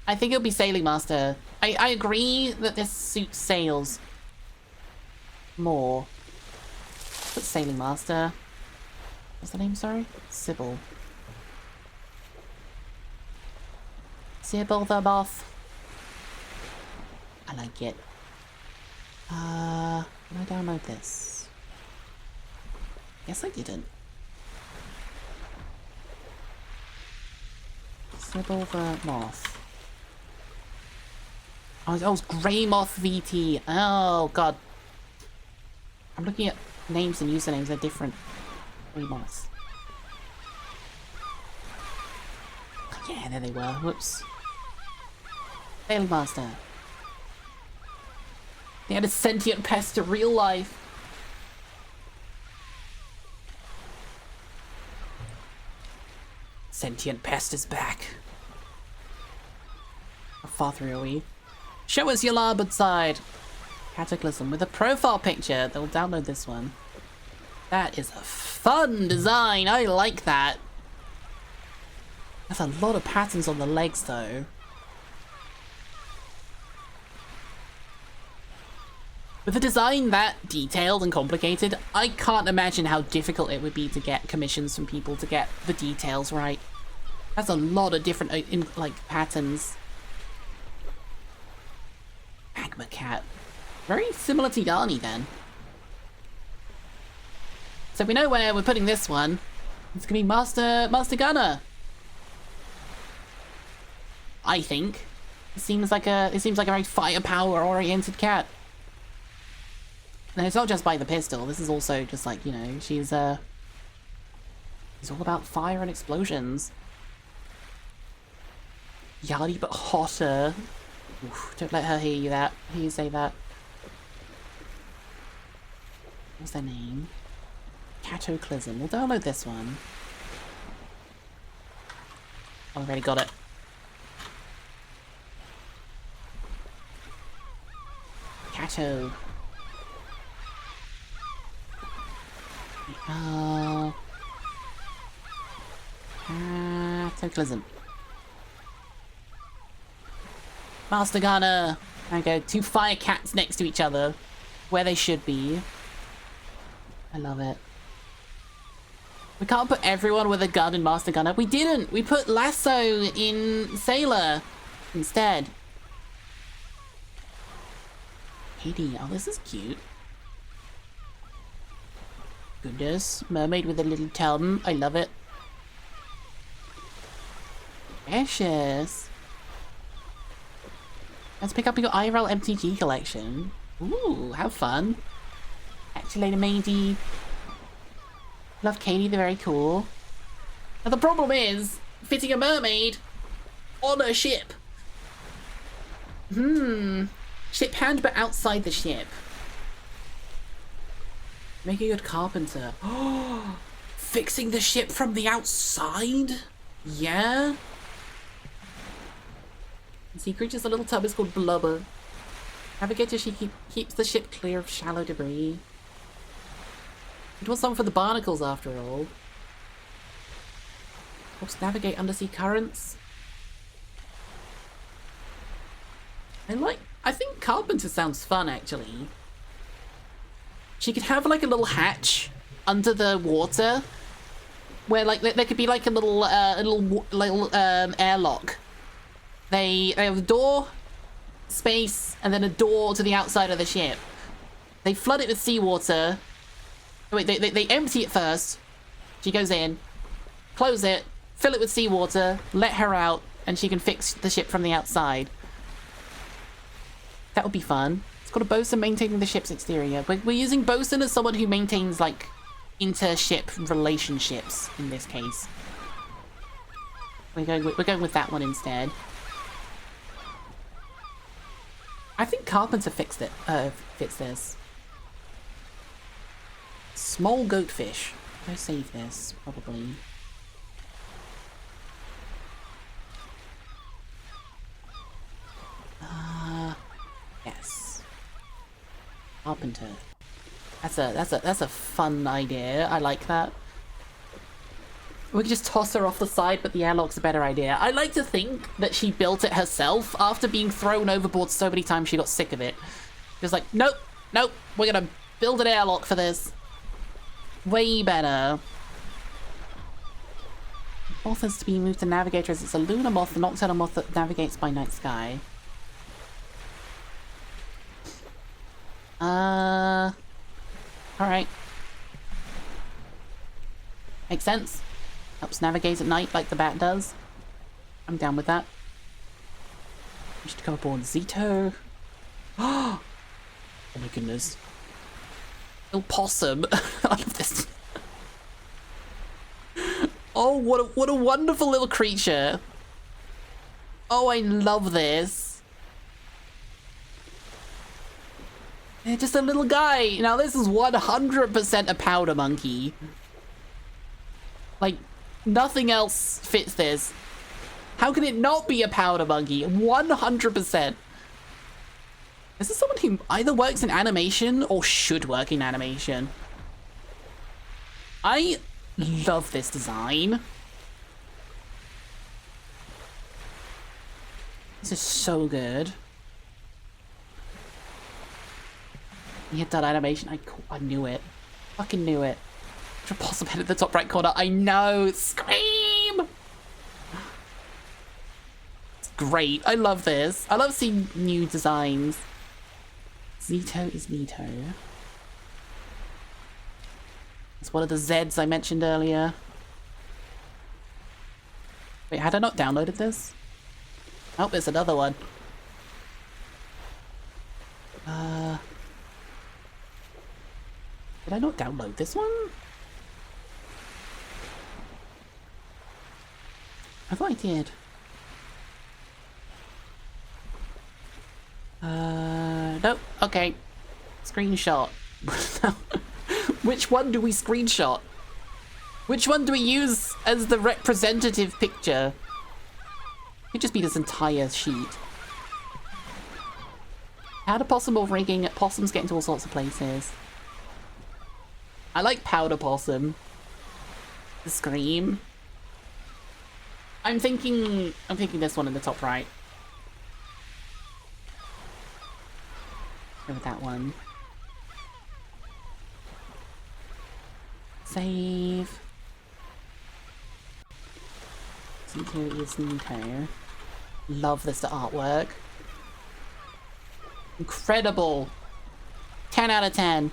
I think it would be Sailing Master. I agree that this suits sails more. But Sailing Master. What's the name, sorry? Sybil. Sybil the Moth. I like it. Can I download this? Yes, I didn't. Sybil the Moth. Oh, it's Grey Moth VT. Oh, God. I'm looking at names and usernames. They're different. Grey Moths. Yeah, there they were. Whoops. Sailing Master. They had a sentient pest to real life. Sentient pest is back. How far through are we? Show us your larboard side. Cataclysm with a profile picture. They'll download this one. That is a fun design. I like that. That's a lot of patterns on the legs though. With a design that detailed and complicated, I can't imagine how difficult it would be to get commissions from people to get the details right. That's a lot of different patterns. Magma Cat. Very similar to Yarny then. So we know where we're putting this one. It's gonna be Master Gunner. I think. It seems like a very firepower oriented cat. And it's not just by the pistol, this is also just like, you know, she's all about fire and explosions. Yardy but hotter. Oof, don't let her hear you say that. What's their name? Cataclysm. We'll download this one. Oh, I already got it. Cato. Cataclysm. Master Gunner. There we go. Two fire cats next to each other. Where they should be. I love it. We can't put everyone with a gun in Master Gunner. We didn't! We put Lasso in Sailor instead. Katie. Oh, this is cute. Goodness. Mermaid with a little tum. I love it. Precious. Let's pick up your IRL MTG collection. Ooh, how fun. Actuator Matey. Love Katie, they're very cool. Now the problem is fitting a mermaid on a ship. Ship hand but outside the ship. Make a good carpenter. Oh, fixing the ship from the outside? Yeah? Sea creature's a little tub is called Blubber. Navigator, she keeps the ship clear of shallow debris. It was something for the barnacles after all. Helps navigate undersea currents. I think Carpenter sounds fun actually. She could have like a little hatch under the water where like there could be like a little airlock. They have a door, space, and then a door to the outside of the ship. They flood it with seawater. Oh, wait, they empty it first. She goes in, close it, fill it with seawater, let her out, and she can fix the ship from the outside. That would be fun. It's got a bosun maintaining the ship's exterior. We're using bosun as someone who maintains, like, inter-ship relationships, in this case. We're going with that one instead. I think Carpenter fits this. Small goatfish. Go save this, probably. Carpenter. That's a fun idea. I like that. We could just toss her off the side, but the airlock's a better idea. I like to think that she built it herself after being thrown overboard so many times she got sick of it. She was like, nope, nope, we're gonna build an airlock for this. Way better. Moth is to be moved to navigator as it's a lunar moth, a nocturnal moth that navigates by night sky. Alright. Makes sense. Helps navigate at night like the bat does. I'm down with that. We should come aboard Zito. Oh my goodness. Little possum. I love this. Oh, what a wonderful little creature. Oh, I love this. They're just a little guy. Now, this is 100% a powder monkey. Like, nothing else fits this. How can it not be a powder monkey? 100%. This is someone who either works in animation or should work in animation. I love this design. This is so good. You hit that animation. I knew it. Fucking knew it. Possum head at the top right corner. I know. Scream! It's great. I love this. I love seeing new designs. Zito is Nito. It's one of the Zeds I mentioned earlier. Wait, had I not downloaded this? Oh, there's another one. Did I not download this one? I thought I did. Nope. Okay. Screenshot. Which one do we screenshot? Which one do we use as the representative picture? It could just be this entire sheet. Powder possum or rigging. Possums get into all sorts of places. I like powder possum. The scream. I'm thinking this one in the top right. Go with that one. Save. Zito is Nito. Love this artwork. Incredible. 10 out of 10.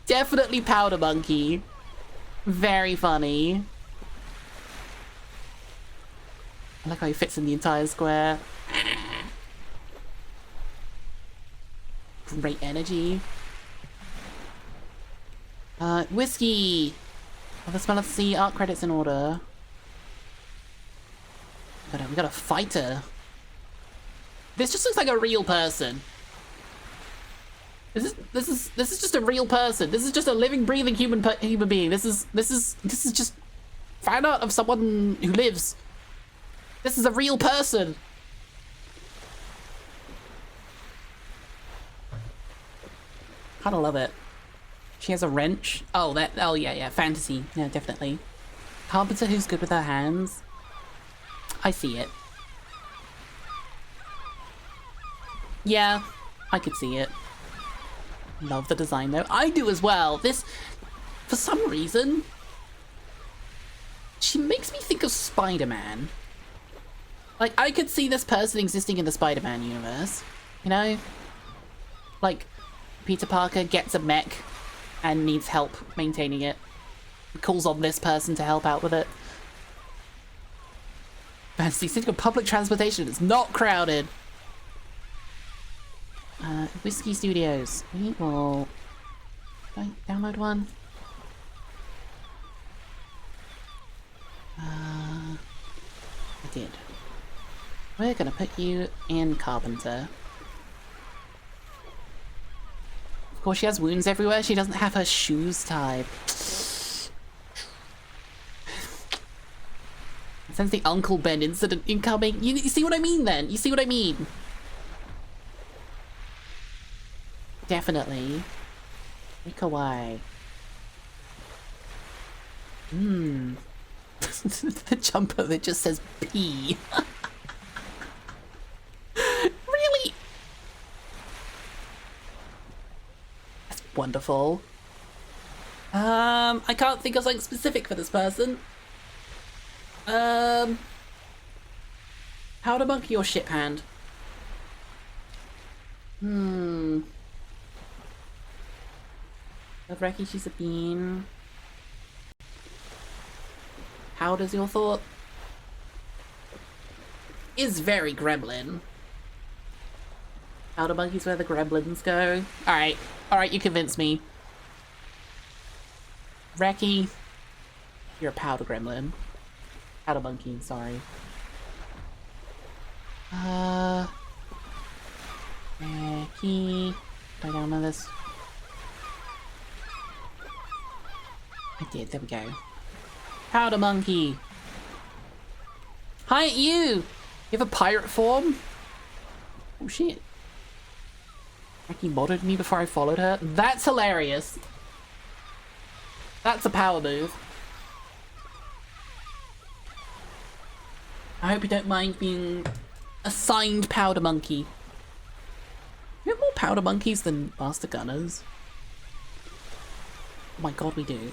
Definitely powder monkey. Very funny. I like how he fits in the entire square. Great energy. Whiskey. Oh, the smell of the sea. Art credits in order. We got a fighter. This just looks like a real person. This is just a real person. This is just a living, breathing human being. This is just fan art of someone who lives. This is a real person. Kinda love it. She has a wrench. Oh, yeah, fantasy. Yeah, definitely. Carpenter who's good with her hands. I see it. Yeah, I could see it. Love the design though. I do as well. This, for some reason, she makes me think of Spider-Man. Like, I could see this person existing in the Spider-Man universe. You know? Like, Peter Parker gets a mech and needs help maintaining it. Calls on this person to help out with it. Fancy City of public transportation. It's not crowded. Whiskey Studios. We will... Did I download one? I did. We're gonna put you in Carpenter. Of course she has wounds everywhere. She doesn't have her shoes tied. Since the Uncle Ben incident incoming. You see what I mean then? You see what I mean? Definitely. Make away. The jumper that just says P. Really? That's wonderful. I can't think of something specific for this person. Powder monkey or ship hand? Love Reki, she's a bean. Powder's your thought? Is very gremlin. Powder monkey's where the gremlins go. Alright, you convinced me. Reki, you're a powder gremlin. Powder monkey, sorry. Reki. I don't know this. I did, there we go. Powder monkey. Hi, you! You have a pirate form? Oh shit. Reki modded me before I followed her? That's hilarious. That's a power move. I hope you don't mind being assigned powder monkey. We have more powder monkeys than master gunners. Oh my god, we do.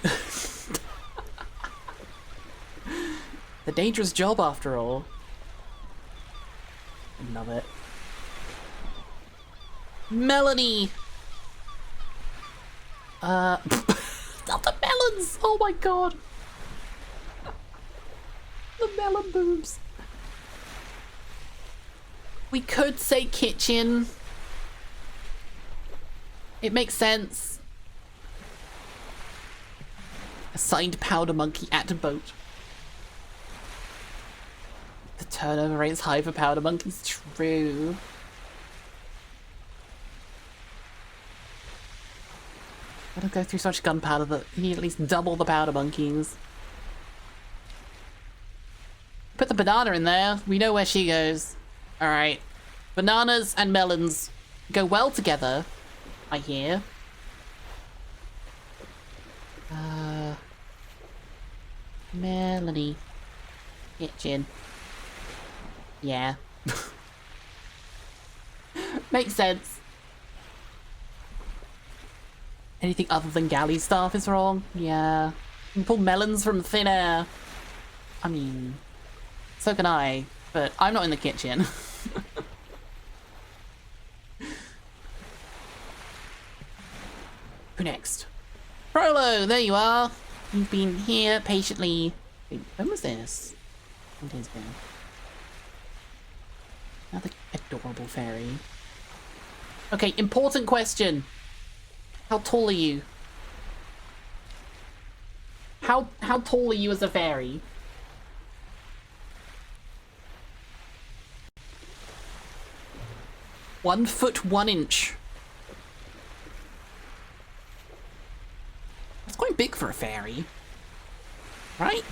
The dangerous job, after all. I love it. Melanie! Not the melons! Oh my god! The melon boobs. We could say kitchen. It makes sense. Assigned powder monkey at boat. The turnover rate's high for powder monkeys. True. Gotta go through such gunpowder that you need at least double the powder monkeys. Put the banana in there. We know where she goes. Alright. Bananas and melons go well together, I hear. Melanie. Kitchen. Yeah. Makes sense. Anything other than galley staff is wrong? Yeah. You can pull melons from thin air. I mean, so can I, but I'm not in the kitchen. Who next? Frollo, there you are. You've been here patiently. Wait, when was this? 10 days ago. Another adorable fairy. Okay, important question. How tall are you? How tall are you as a fairy? One foot 1 inch. That's quite big for a fairy. Right?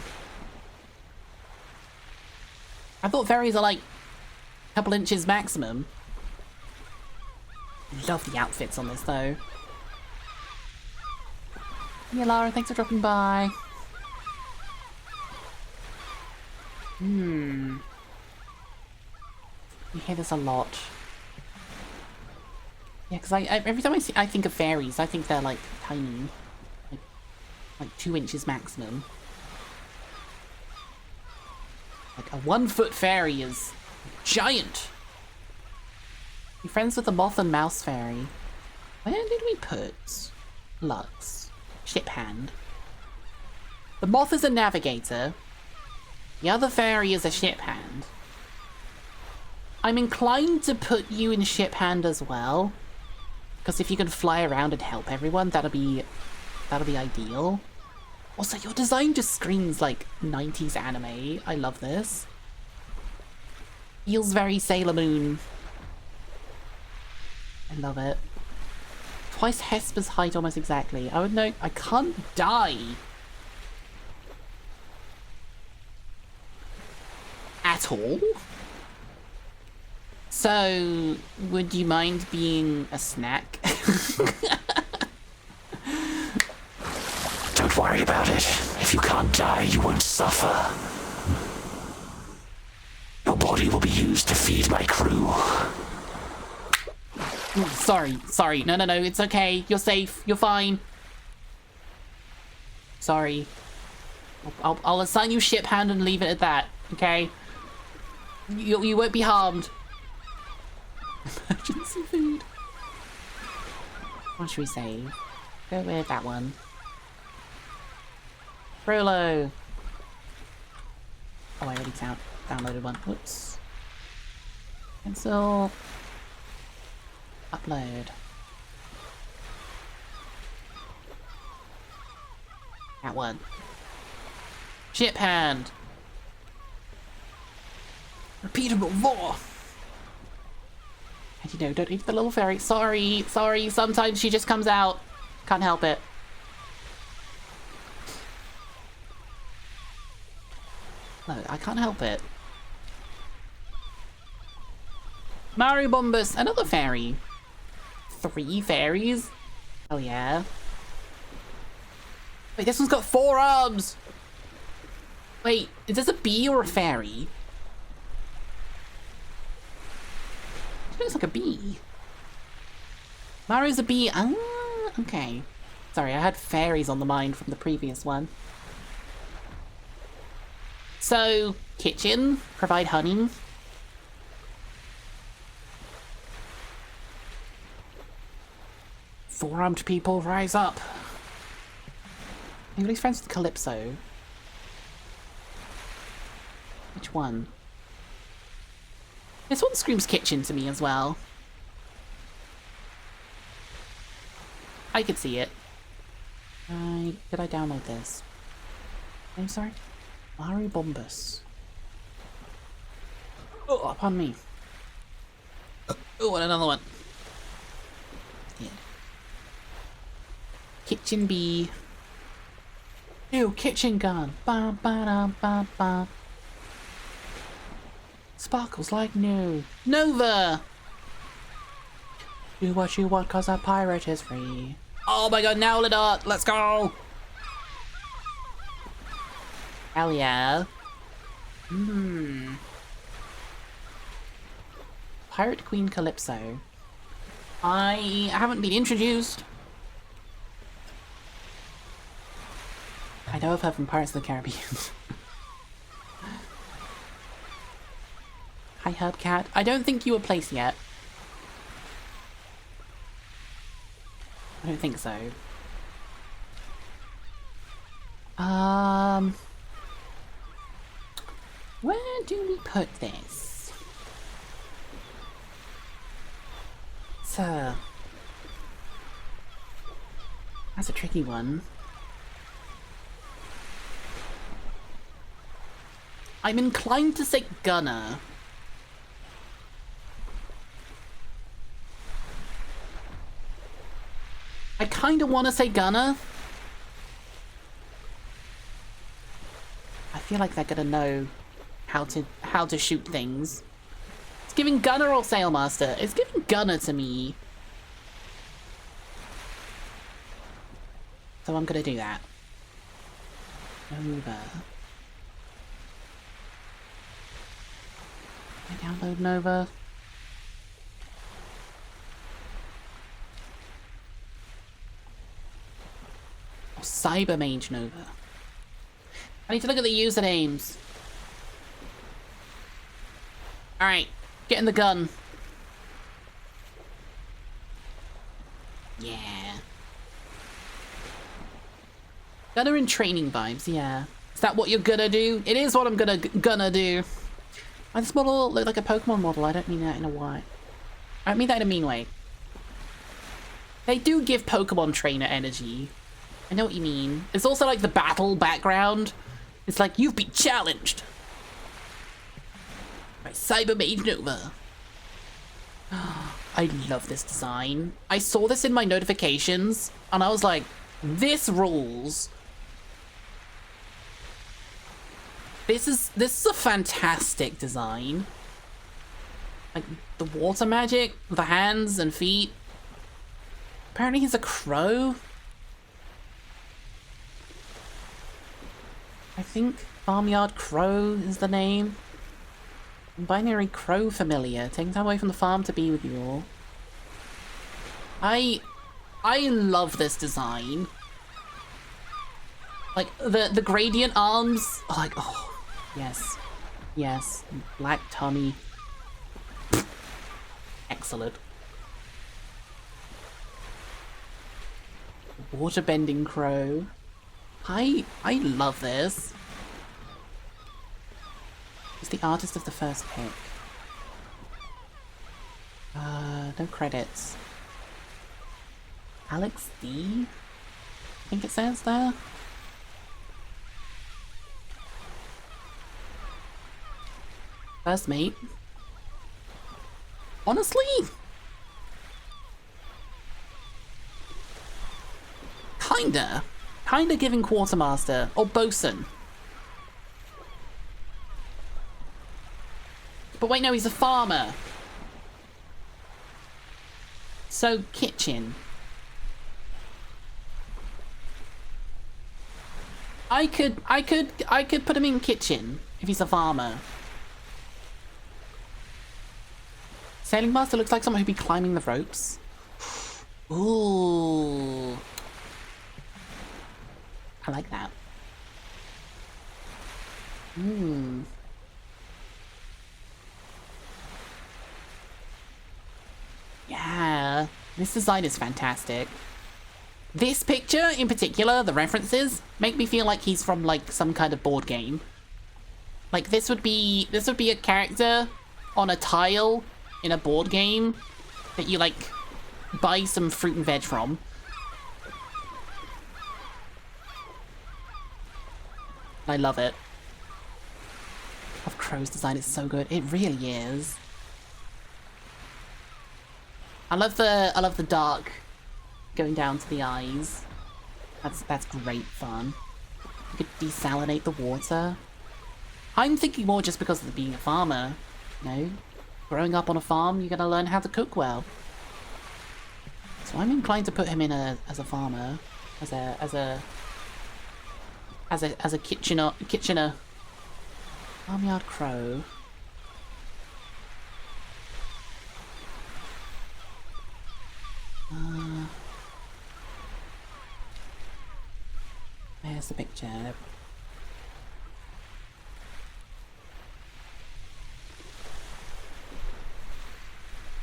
I thought fairies are like a couple inches maximum. Love the outfits on this though. Yeah, Lara, thanks for dropping by. You hear this a lot. Yeah, because every time I think of fairies, I think they're like tiny. Like 2 inches maximum. Like a 1 foot fairy is giant. You're friends with the moth and mouse fairy. Where did we put Lux? Ship hand. The moth is a navigator. The other fairy is a ship hand. I'm inclined to put you in ship hand as well. Because if you can fly around and help everyone, that'll be ideal. Also, your design just screams like 90s anime. I love this. Feels very Sailor Moon. I love it. Twice Hesper's height almost exactly. I would know. I can't die. at all. So, would you mind being a snack? Don't worry about it. If you can't die, you won't suffer. Your body will be used to feed my crew. Sorry. No, it's okay. You're safe. You're fine. Sorry. I'll assign you ship hand and leave it at that, okay? You won't be harmed. Emergency food. What should we save? Go with that one. Frollo. Oh, I already downloaded one. Whoops. Cancel. Upload. That one. Ship hand. Repeatable more. And you know, don't eat the little fairy. Sorry. Sometimes she just comes out. Can't help it. No, I can't help it. Mario Bombus, another fairy. 3 fairies? Oh yeah. Wait, this one's got 4 arms! Wait, is this a bee or a fairy? It looks like a bee. Mario's a bee. Ah, okay. Sorry, I had fairies on the mind from the previous one. So, kitchen, provide honey. Four-armed people, rise up. Anybody's friends with Calypso? Which one? This one screams kitchen to me as well. I could see it. Did I download this? I'm sorry? Mario Bombus. Oh, pardon me. Oh, and another one. Yeah. Kitchen bee. Ew, kitchen gun. Ba ba da ba ba. Sparkles like new. Nova! Do what you want, cause a pirate is free. Oh my god, now Ledart, let's go! Hell yeah. Pirate Queen Calypso. I haven't been introduced. I know of her from Pirates of the Caribbean. Hi, Hubcat. I don't think you were placed yet. I don't think so. Where do we put this? So, that's a tricky one. I'm inclined to say Gunner. I kind of want to say Gunner. I feel like they're gonna know how to shoot things. It's giving Gunner or Sailmaster. It's giving Gunner to me. So I'm gonna do that. Nova. Can I download Nova? Or Cyber Mage Nova. I need to look at the usernames. Alright, get in the gun. Yeah. Gunner in training vibes, yeah. Is that what you're gonna do? It is what I'm gonna do. Why this model look like a Pokemon model? I don't mean that in a way. I don't mean that in a mean way. They do give Pokemon trainer energy. I know what you mean. It's also like the battle background. It's like, you've been challenged by Cyber Mage Nova. I love this design. I saw this in my notifications, and I was like, this rules. This is a fantastic design. Like, the water magic, the hands and feet. Apparently he's a crow. I think Farmyard Crow is the name. Binary Crow familiar. Taking time away from the farm to be with you all. I love this design. Like, the gradient arms are like, oh, yes. Yes. Black tummy. Excellent. Waterbending crow. I love this. He's the artist of the first pic. No credits. Alex D? I think it says there. First mate. Honestly? Kinda giving quartermaster or bosun. But wait, no, he's a farmer. So kitchen. I could put him in kitchen if he's a farmer. Sailing master looks like someone who'd be climbing the ropes. Ooh. I like that. Yeah, this design is fantastic. This picture in particular, the references, make me feel like he's from like some kind of board game. Like this would be a character on a tile in a board game that you like buy some fruit and veg from. I love it. Of Crow's design is so good. It really is. I love the dark going down to the eyes. That's great fun. You could desalinate the water. I'm thinking more just because of being a farmer. You know, growing up on a farm, you gotta learn how to cook well. So I'm inclined to put him in as a farmer, as a kitchener. Farmyard Crow. There's the picture.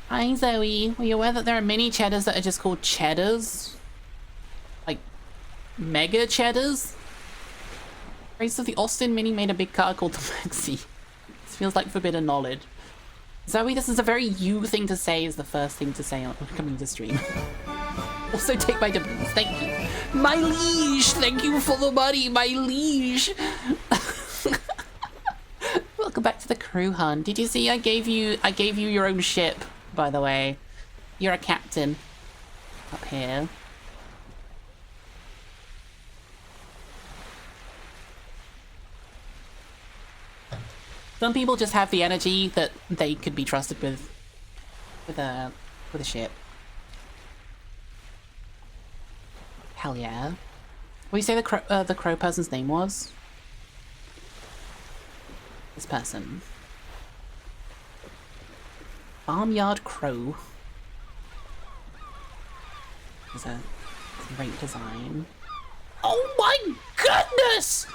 Hi Zoe, were you aware that there are mini cheddars that are just called cheddars? Like, mega cheddars? Race of the Austin Mini made a big car called the Maxi. This feels like forbidden knowledge. Zoe, this is a very you thing to say, is the first thing to say on coming to stream. Also take my W's, thank you. My liege, thank you for the money, my liege. Welcome back to the crew, hun. Did you see I gave you your own ship, by the way. You're a captain up here. Some people just have the energy that they could be trusted with a ship. Hell yeah. What do you say the crow person's name was? This person. Farmyard Crow. Is a great design. Oh my goodness!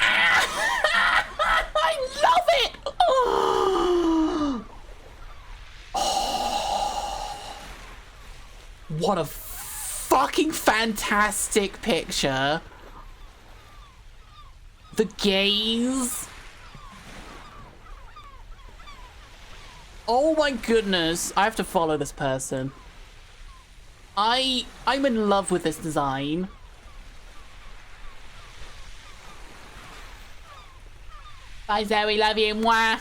I love it! Oh. What a fucking fantastic picture. The gaze. Oh my goodness. I have to follow this person. I'm in love with this design. Bye Zoe, love you, mwah.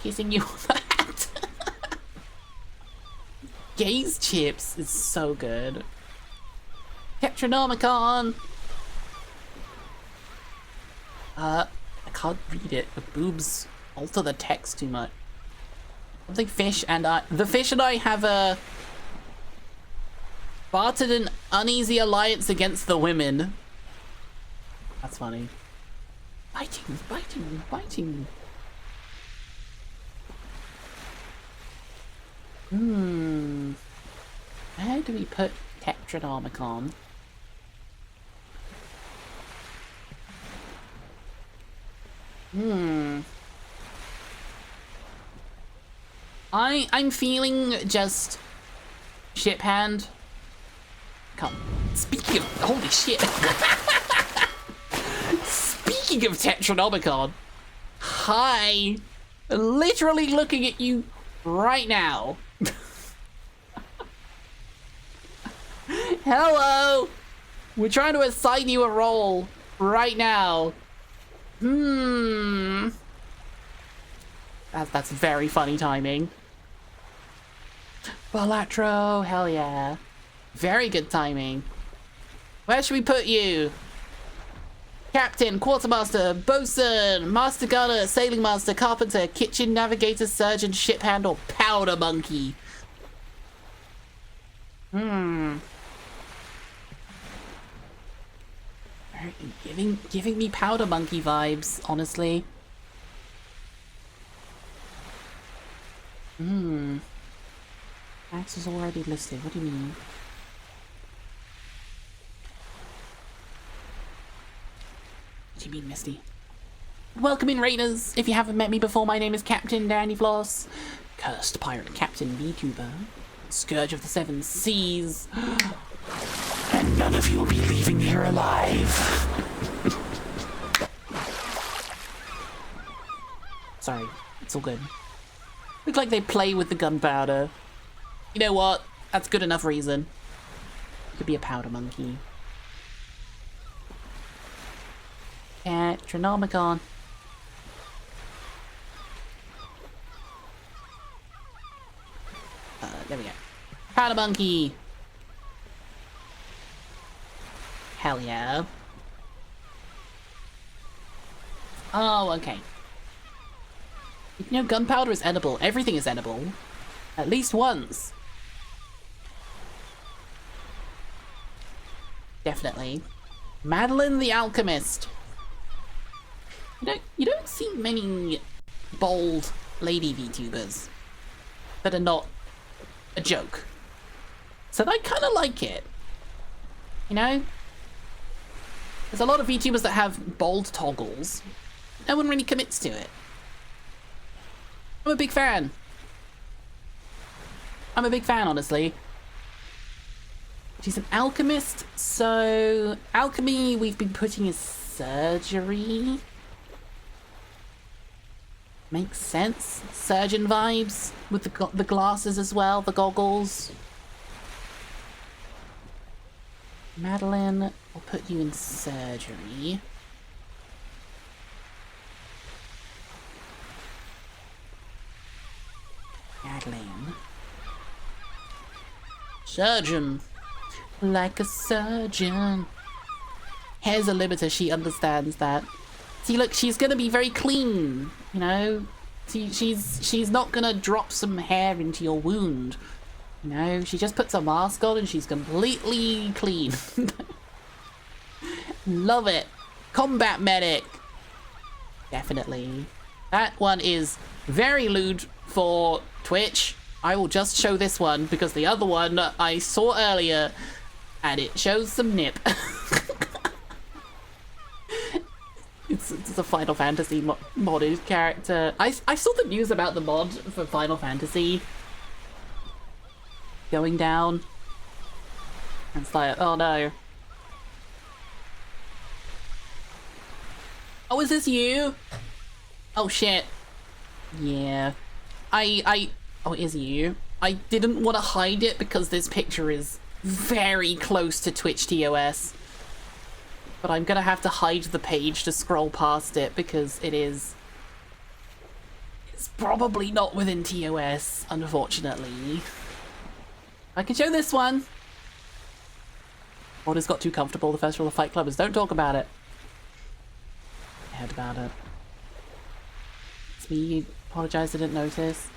Kissing you on the hat. Gaze chips is so good. Tetranomicon. I can't read it. The boobs alter the text too much. Something fish and I... The fish and I have a... bartered an uneasy alliance against the women. That's funny. Biting, biting, biting. Where do we put Tetranonicon? I'm feeling just ship hand. Come. Speaking of holy shit. Speaking of Tetranonicon, hi. Literally looking at you right now. Hello. We're trying to assign you a role right now. That's very funny timing. Balatro, hell yeah. Very good timing. Where should we put you? Captain, quartermaster, bosun, master gunner, sailing master, carpenter, kitchen navigator, surgeon, ship hand, or powder monkey? Giving me powder monkey vibes, honestly. Max is already listed. What do you mean? What do you mean, Misty? Welcome in, Raiders! If you haven't met me before, my name is Captain Danny Floss, Cursed Pirate Captain Vtuber, Scourge of the Seven Seas. And none of you will be leaving here alive. Sorry, it's all good. Look like they play with the gunpowder. You know what? That's good enough reason. You could be a powder monkey. Tetranonicon. There we go. Powder monkey. Hell yeah. Oh, okay. You know, gunpowder is edible. Everything is edible. At least once. Definitely. Madeline the Alchemist. You don't see many bold lady VTubers that are not a joke. So I kind of like it. You know? There's a lot of VTubers that have bold toggles. No one really commits to it. I'm a big fan. I'm a big fan, honestly. She's an alchemist, so alchemy we've been putting as surgery. Makes sense. Surgeon vibes with the glasses as well, the goggles. Madeline, I'll put you in surgery. Madeline. Surgeon. Like a surgeon. Hair's a limiter, she understands that. See, look, she's gonna be very clean, you know? See, she's not gonna drop some hair into your wound. You know, she just puts a mask on and she's completely clean. Love it. Combat medic. Definitely. That one is very lewd for Twitch. I will just show this one because the other one I saw earlier and it shows some nip. It's a Final Fantasy modded character. I saw the news about the mod for Final Fantasy going down. And it's like, oh no. Oh, is this you? Oh shit. Yeah. Oh, it is you. I didn't want to hide it because this picture is very close to Twitch TOS. But I'm gonna have to hide the page to scroll past it because it's probably not within TOS, unfortunately. I can show this one. What has got too comfortable? The first rule of Fight Club is don't talk about it. I heard about it. That's me. Apologize, I didn't notice.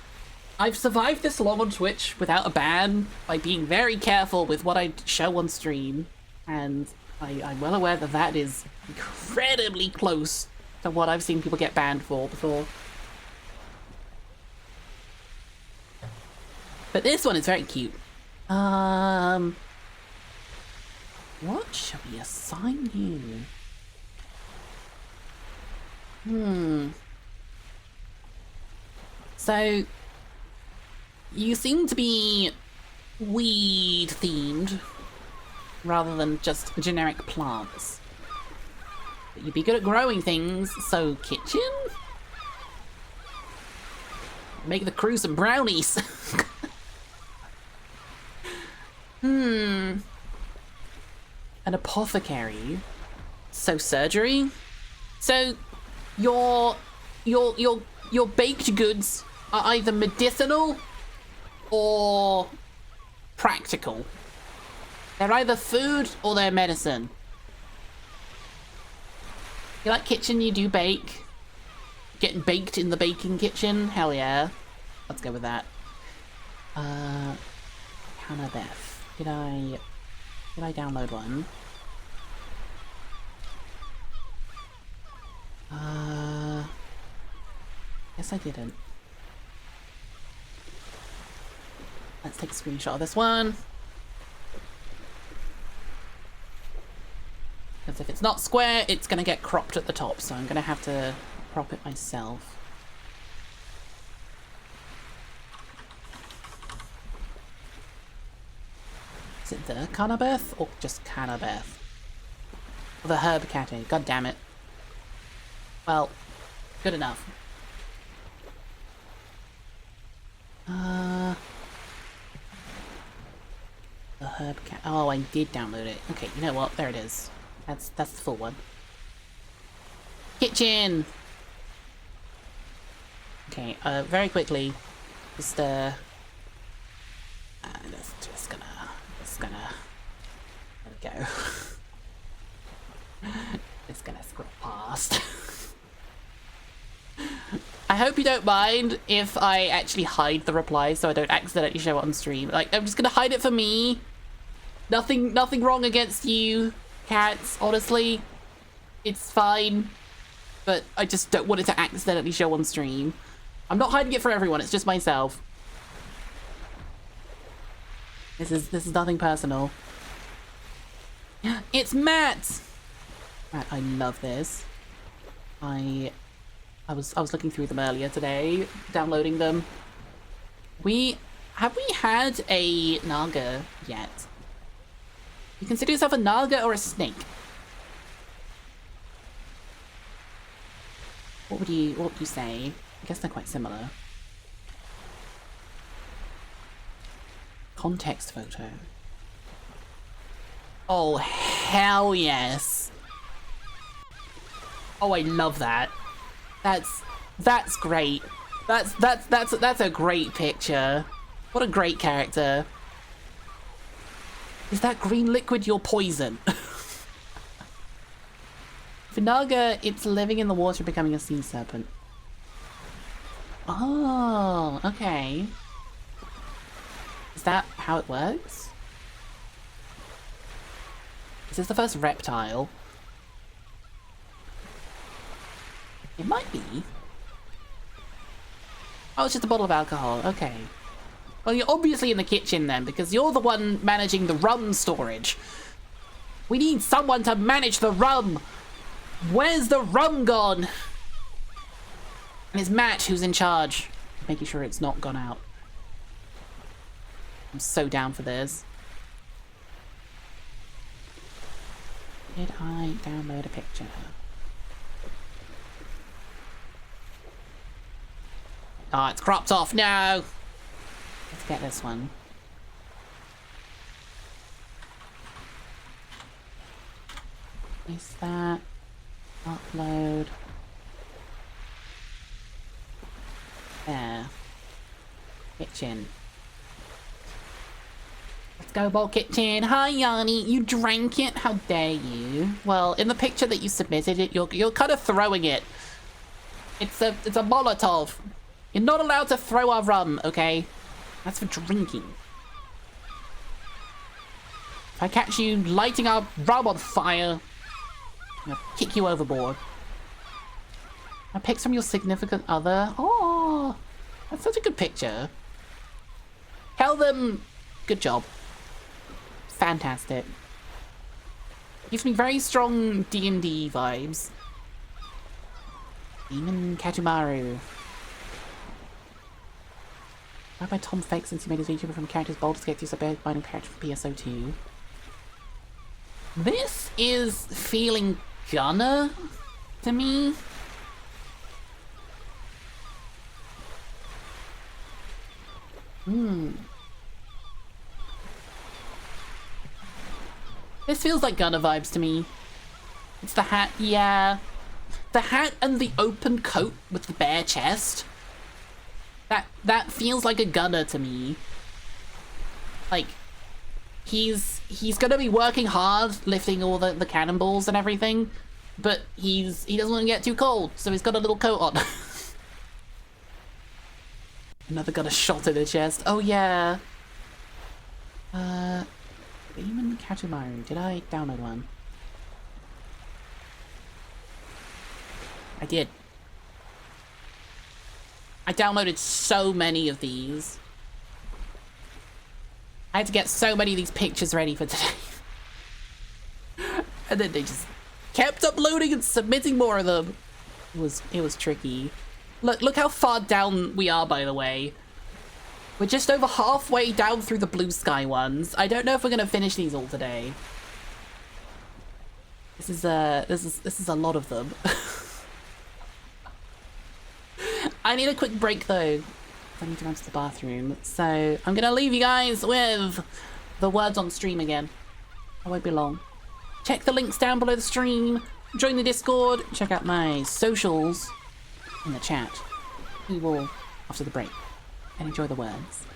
I've survived this long on Twitch without a ban by being very careful with what I show on stream, and I'm well aware that that is incredibly close to what I've seen people get banned for before. But this one is very cute. What shall we assign you? So, you seem to be weed themed rather than just generic plants. But you'd be good at growing things, so kitchen? Make the crew some brownies. An apothecary. So surgery? So your baked goods are either medicinal or practical. They're either food or they're medicine. You like kitchen, you do bake. Getting baked in the baking kitchen? Hell yeah. Let's go with that. Hannah-Beth. Did I download one? Guess I didn't. Let's take a screenshot of this one. Because if it's not square, it's gonna get cropped at the top, so I'm gonna have to crop it myself. Is it the Cannabeth or just Cannabeth? Or the Herb Catty? God damn it. Well, good enough. The Herb Cat. Oh, I did download it. Okay, you know what? There it is. That's the full one. Kitchen. Okay. Very quickly, just that's gonna. There we go. It's gonna scroll past. I hope you don't mind if I actually hide the reply so I don't accidentally show it on stream. Like, I'm just gonna hide it for me. Nothing wrong against you, cats, honestly. It's fine. But I just don't want it to accidentally show on stream. I'm not hiding it for everyone, it's just myself. This is nothing personal. It's Matt! Matt, I love this. I was looking through them earlier today, downloading them. Have we had a Naga yet? You consider yourself a Naga or a snake? What would you say? I guess they're quite similar. Context photo. Oh, hell yes. Oh, I love that. That's great. That's a great picture. What a great character. Is that green liquid your poison? For Naga, it's living in the water, becoming a sea serpent. Oh, okay. Is that how it works? Is this the first reptile? It might be. Oh, it's just a bottle of alcohol. Okay. Well, you're obviously in the kitchen then, because you're the one managing the rum storage. We need someone to manage the rum. Where's the rum gone? And it's Matt who's in charge, making sure it's not gone out. I'm so down for this. Did I download a picture? Oh, it's cropped off. No! Let's get this one. Is that? Upload. There. Kitchen. Let's go, Ball Kitchen. Hi, Yanni. You drank it? How dare you? Well, in the picture that you submitted, you're kind of throwing it. It's a Molotov. You're not allowed to throw our rum, okay? That's for drinking. If I catch you lighting our rum on fire, I'm gonna kick you overboard. A pics from your significant other. Oh, that's such a good picture. Tell them, good job. Fantastic. Gives me very strong D&D vibes. Demon Katumaru. By Tom Fake since he made his VTuber from characters Baldur's Gate to Subway binding character from PSO2. This is feeling Gunner to me. This feels like Gunner vibes to me. It's the hat, yeah. The hat and the open coat with the bare chest. That feels like a Gunner to me. Like, he's gonna be working hard lifting all the cannonballs and everything, but he doesn't want to get too cold, so he's got a little coat on. Another got a shot in the chest. Oh yeah. Demon Katumaru. Did I download one? I did. I downloaded so many of these. I had to get so many of these pictures ready for today. And then they just kept uploading and submitting more of them. It was tricky. Look how far down we are, by the way. We're just over halfway down through the blue sky ones. I don't know if we're gonna finish these all today. This is a lot of them. I need a quick break though. I need to run to the bathroom. So I'm gonna leave you guys with the words on stream again. I won't be long. Check the links down below the stream. Join the Discord. Check out my socials in the chat. We will after the break. And enjoy the words.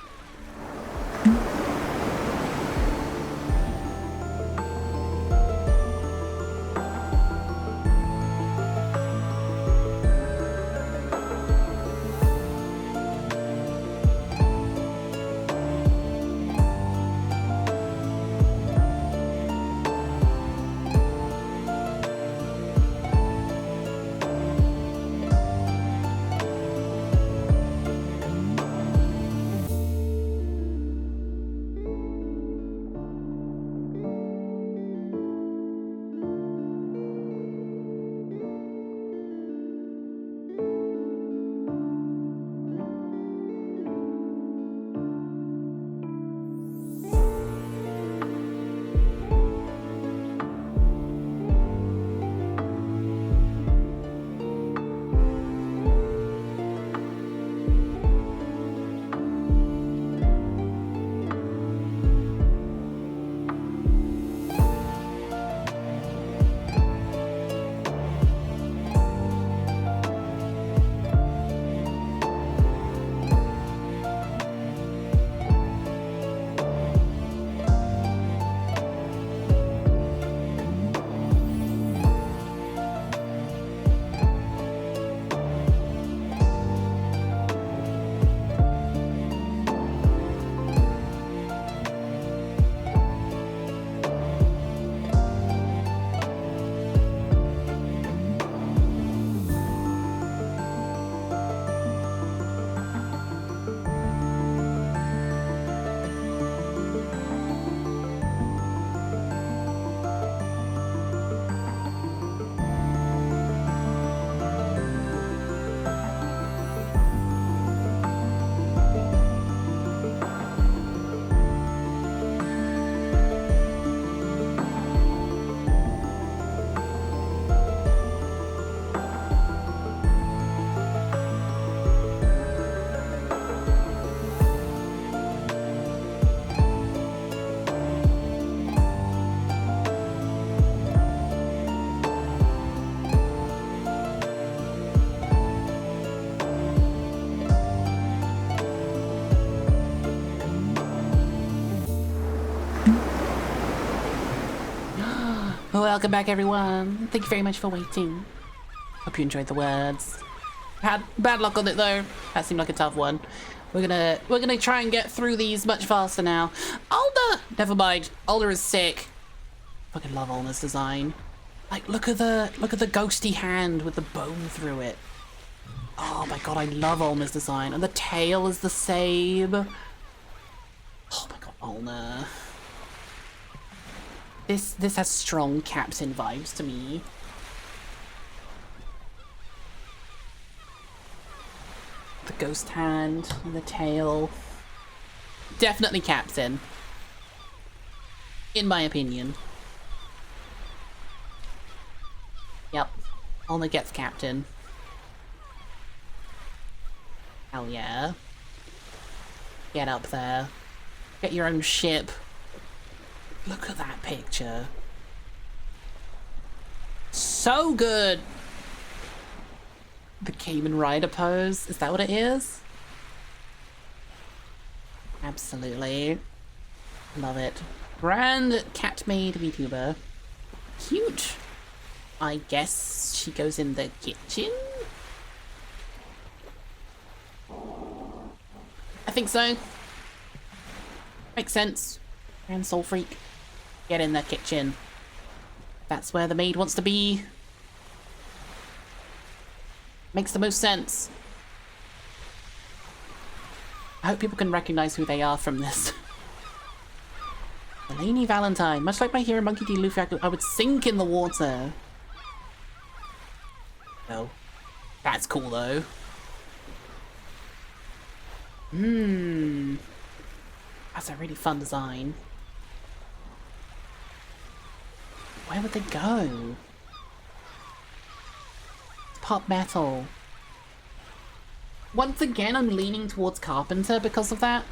Welcome back, everyone. Thank you very much for waiting. Hope you enjoyed the words. Bad luck on it though. That seemed like a tough one. We're gonna try and get through these much faster now. Alda! Never mind. Alda is sick. Fucking love Alda's design. Like, look at the ghosty hand with the bone through it. Oh my god, I love Ulna's design. And the tail is the same. Oh my god, Ulna. This has strong Captain vibes to me. The ghost hand, and the tail. Definitely Captain. In my opinion. Yep. Ulna gets Captain. Hell yeah. Get up there. Get your own ship. Look at that picture. So good! The Cayman Rider pose. Is that what it is? Absolutely. Love it. Grand cat-made VTuber. Cute. I guess she goes in the kitchen? I think so. Makes sense. Grand soul freak. Get in the kitchen. That's where the maid wants to be. Makes the most sense. I hope people can recognize who they are from this. Delaney Valentine. Much like my hero Monkey D. Luffy, I would sink in the water. Oh. That's cool though. That's a really fun design. Where would they go? Pop metal. Once again, I'm leaning towards Carpenter because of that.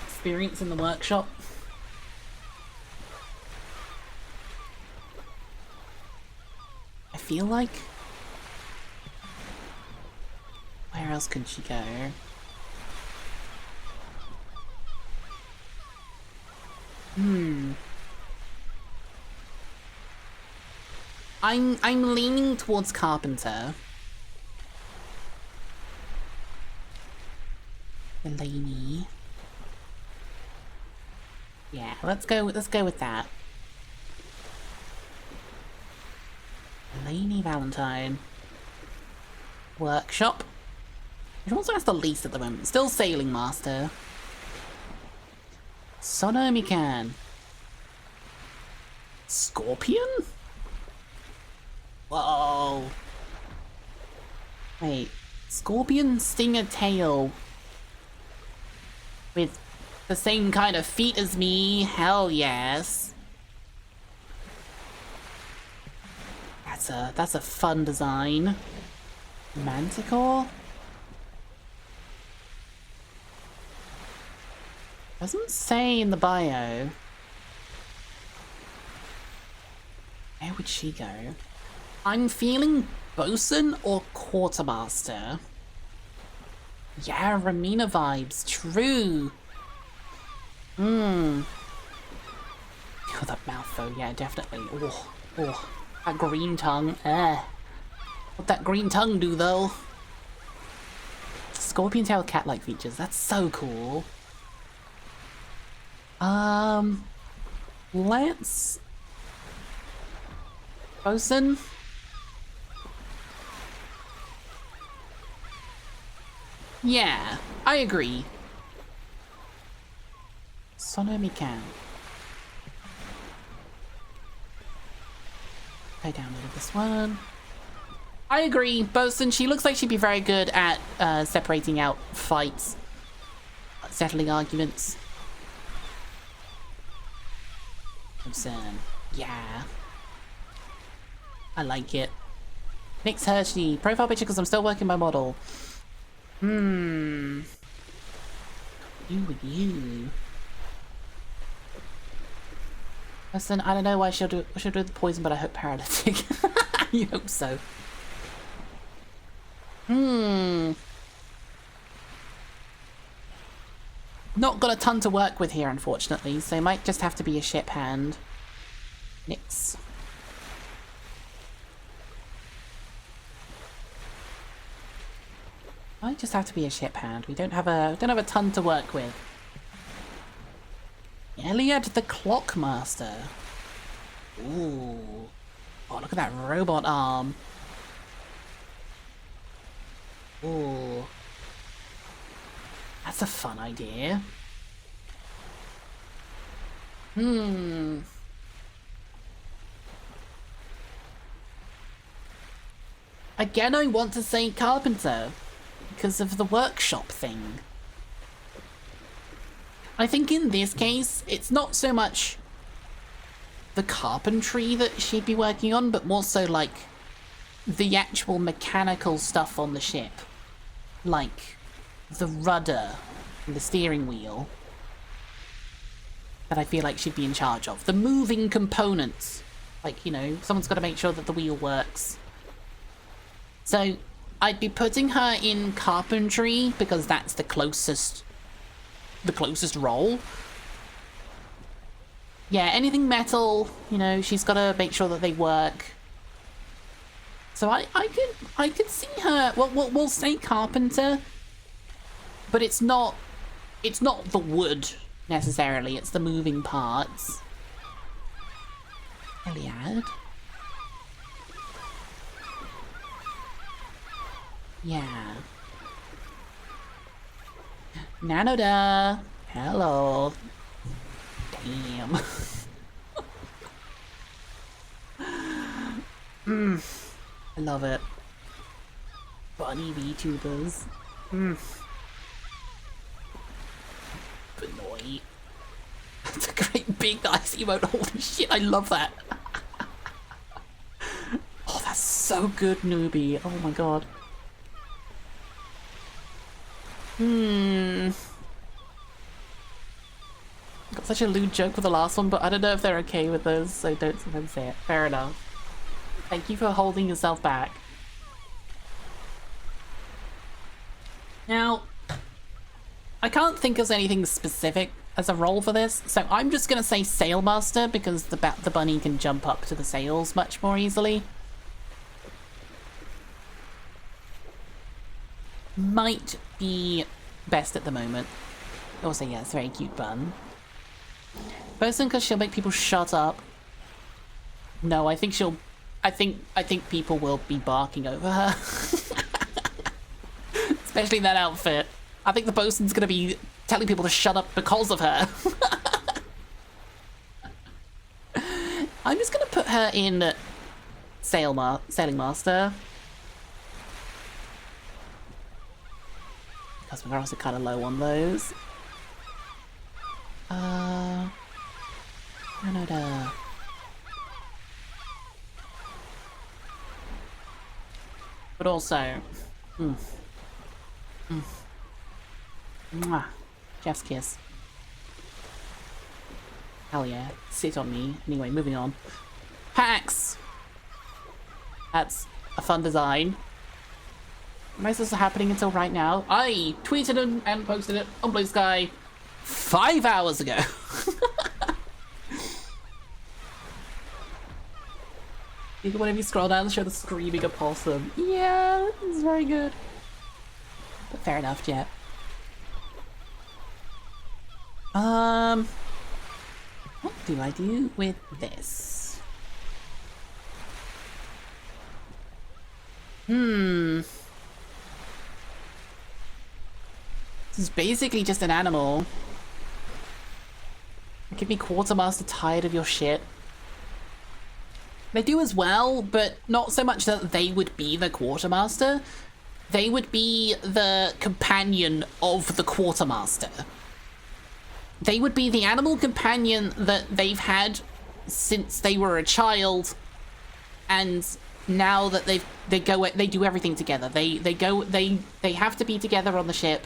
Experience in the workshop. I feel like... Where else can she go? I'm leaning towards Carpenter. Delaney. Yeah, let's go with that. Delaney Valentine. Workshop. Which also has the least at the moment. Still Sailing Master. Sonomican. Scorpion? Whoa. Wait. Scorpion Stinger Tail. With the same kind of feet as me? Hell yes. That's a fun design. Manticore? Doesn't say in the bio. Where would she go? I'm feeling Bosun or Quartermaster. Yeah, Ramina vibes. True. Oh, that mouth though. Yeah, definitely. Oh. That green tongue. What'd that green tongue do though? Scorpion tail cat-like features. That's so cool. Let's... Bosun? Yeah, I agree. Sonomican. I downloaded this one. I agree, Bosun. She looks like she'd be very good at separating out fights, settling arguments. Bosun. Yeah. I like it. Nick's Hershey. Profile picture because I'm still working my model. You with you. Listen, I don't know why she'll do the poison, but I hope paralytic. You hope so. Not got a ton to work with here, unfortunately, so it might just have to be a ship hand. Nix. I just have to be a ship hand. We don't have a ton to work with. Eliad the Clockmaster. Ooh. Oh, look at that robot arm. Ooh. That's a fun idea. Again, I want to say carpenter because of the workshop thing. I think in this case, it's not so much the carpentry that she'd be working on, but more so like the actual mechanical stuff on the ship. Like the rudder and the steering wheel that I feel like she'd be in charge of. The moving components. Like, you know, someone's got to make sure that the wheel works. So I'd be putting her in carpentry because that's the closest role. Yeah, anything metal, you know, she's got to make sure that they work. So I could see her. Well, we'll say carpenter, but it's not the wood necessarily. It's the moving parts. Eliad. Yeah. Nanoda. Hello. Damn. I love it. Bunny VTubers. Benoit. That's a great big ice emote. Holy shit, I love that. Oh, that's so good, newbie. Oh my god. Got such a lewd joke with the last one, but I don't know if they're okay with those, so don't sometimes say it. Fair enough. Thank you for holding yourself back. Now, I can't think of anything specific as a role for this, so I'm just gonna say Sailmaster because the bunny can jump up to the sails much more easily. Might be best at the moment. Also, yeah, it's a very cute bun. Person, because she'll make people shut up. No, I think she'll. I think people will be barking over her, especially in that outfit. I think the bosun's gonna be telling people to shut up because of her. I'm just gonna put her in Sailing Master. Because we're also kind of low on those. Canada. But also, Mwah. Chef's kiss. Hell yeah. Sit on me. Anyway, moving on. Pax! That's a fun design. Why is this happening until right now? I tweeted and posted it on Blue Sky 5 hours ago. You can whenever you scroll down and show the screaming opossum. Yeah, it's very good. But fair enough, Jet. What do I do with this? This is basically just an animal. Give me Quartermaster tired of your shit. They do as well, but not so much that they would be the Quartermaster. They would be the companion of the Quartermaster. They would be the animal companion that they've had since they were a child, and now that they do everything together. They have to be together on the ship.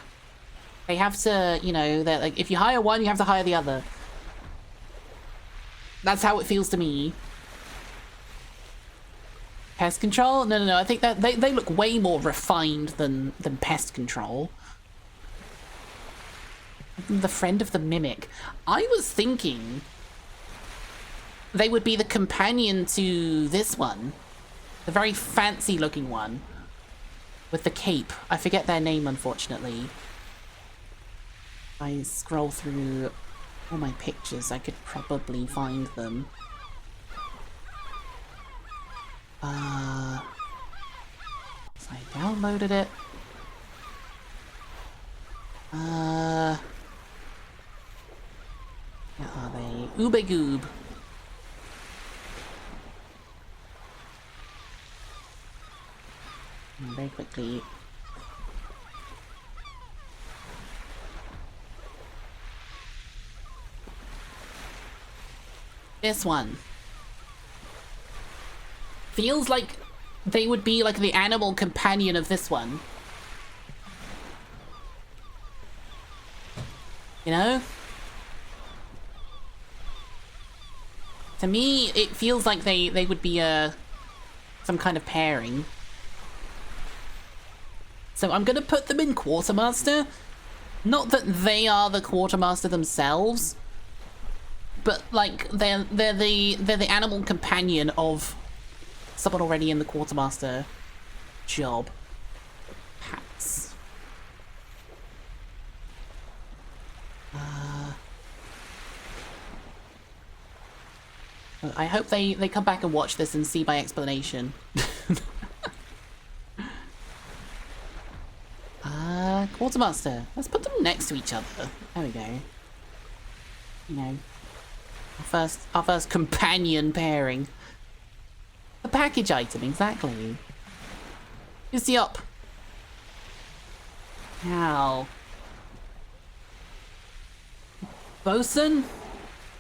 They have to, you know, they're like, if you hire one, you have to hire the other. That's how it feels to me. Pest control? No. I think that they look way more refined than pest control. The friend of the mimic. I was thinking they would be the companion to this one, the very fancy looking one. with the cape. I forget their name, unfortunately. If I scroll through all my pictures, I could probably find them. So I downloaded it. Where are they? Oobagoob. Very quickly. This one. Feels like they would be like the animal companion of this one. You know? To me, it feels like they would be some kind of pairing. So I'm gonna put them in Quartermaster. Not that they are the Quartermaster themselves, but like they're the animal companion of someone already in the Quartermaster job. Hats. I hope they come back and watch this and see my explanation. Quartermaster. Let's put them next to each other. There we go. You know, our first companion pairing. A package item, exactly. Who's the up? Now, bosun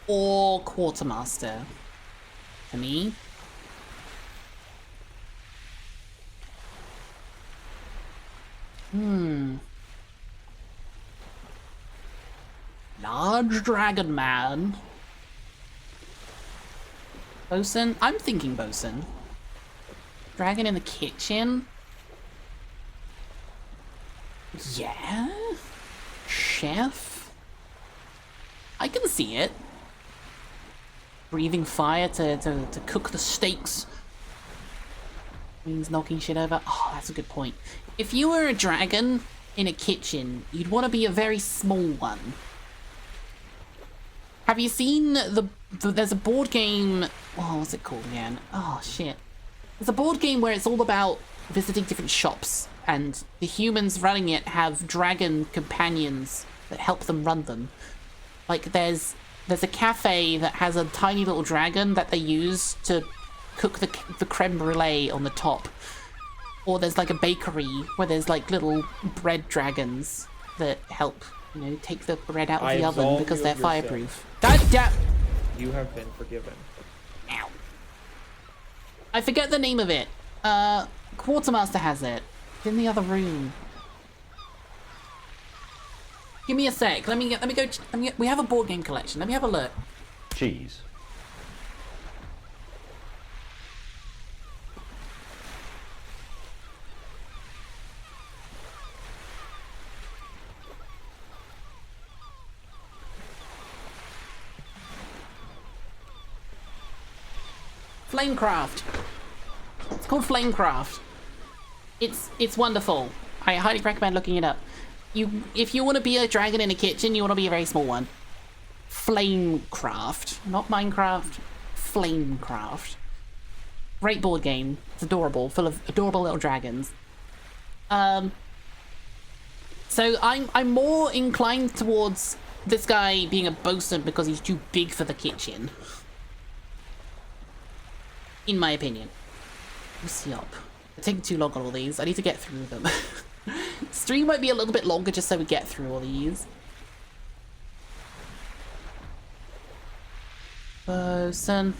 or Quartermaster? For me. Large dragon man. Bosun? I'm thinking bosun. Dragon in the kitchen? Yeah? Chef? I can see it. Breathing fire to cook the steaks. Means knocking shit over. Oh, that's a good point. If you were a dragon in a kitchen, you'd want to be a very small one. Have you seen there's a board game, oh, what's it called again? Oh, shit. There's a board game where it's all about visiting different shops, and the humans running it have dragon companions that help them run them. Like, there's a cafe that has a tiny little dragon that they use to cook the creme brulee on the top. Or there's like a bakery where there's like little bread dragons that help, you know, take the bread out of the oven because they're fireproof. You have been forgiven. Ow. I forget the name of it. Quartermaster has it. It's in the other room. Give me a sec. We have a board game collection. Let me have a look. Cheese. Flamecraft. It's called Flamecraft. It's wonderful. I highly recommend looking it up. If you want to be a dragon in a kitchen, you want to be a very small one. Flamecraft, not Minecraft. Flamecraft. Great board game. It's adorable, full of adorable little dragons. So I'm more inclined towards this guy being a bosun because he's too big for the kitchen. In my opinion. What's he up? They're taking too long on all these. I need to get through them. Stream might be a little bit longer just so we get through all these. Bosun.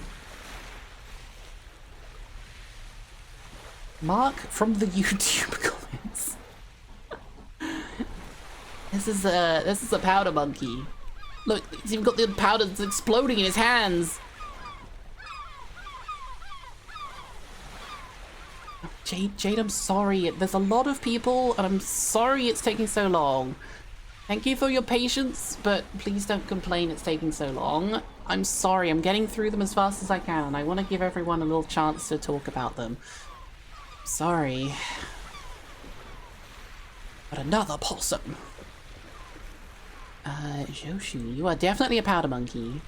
Mark from the YouTube comments. This is a powder monkey. Look, he's even got the powder that's exploding in his hands. Jade, I'm sorry. There's a lot of people, and I'm sorry it's taking so long. Thank you for your patience, but please don't complain it's taking so long. I'm sorry, I'm getting through them as fast as I can, and I want to give everyone a little chance to talk about them. Sorry. But another possum. Joshu, you are definitely a powder monkey.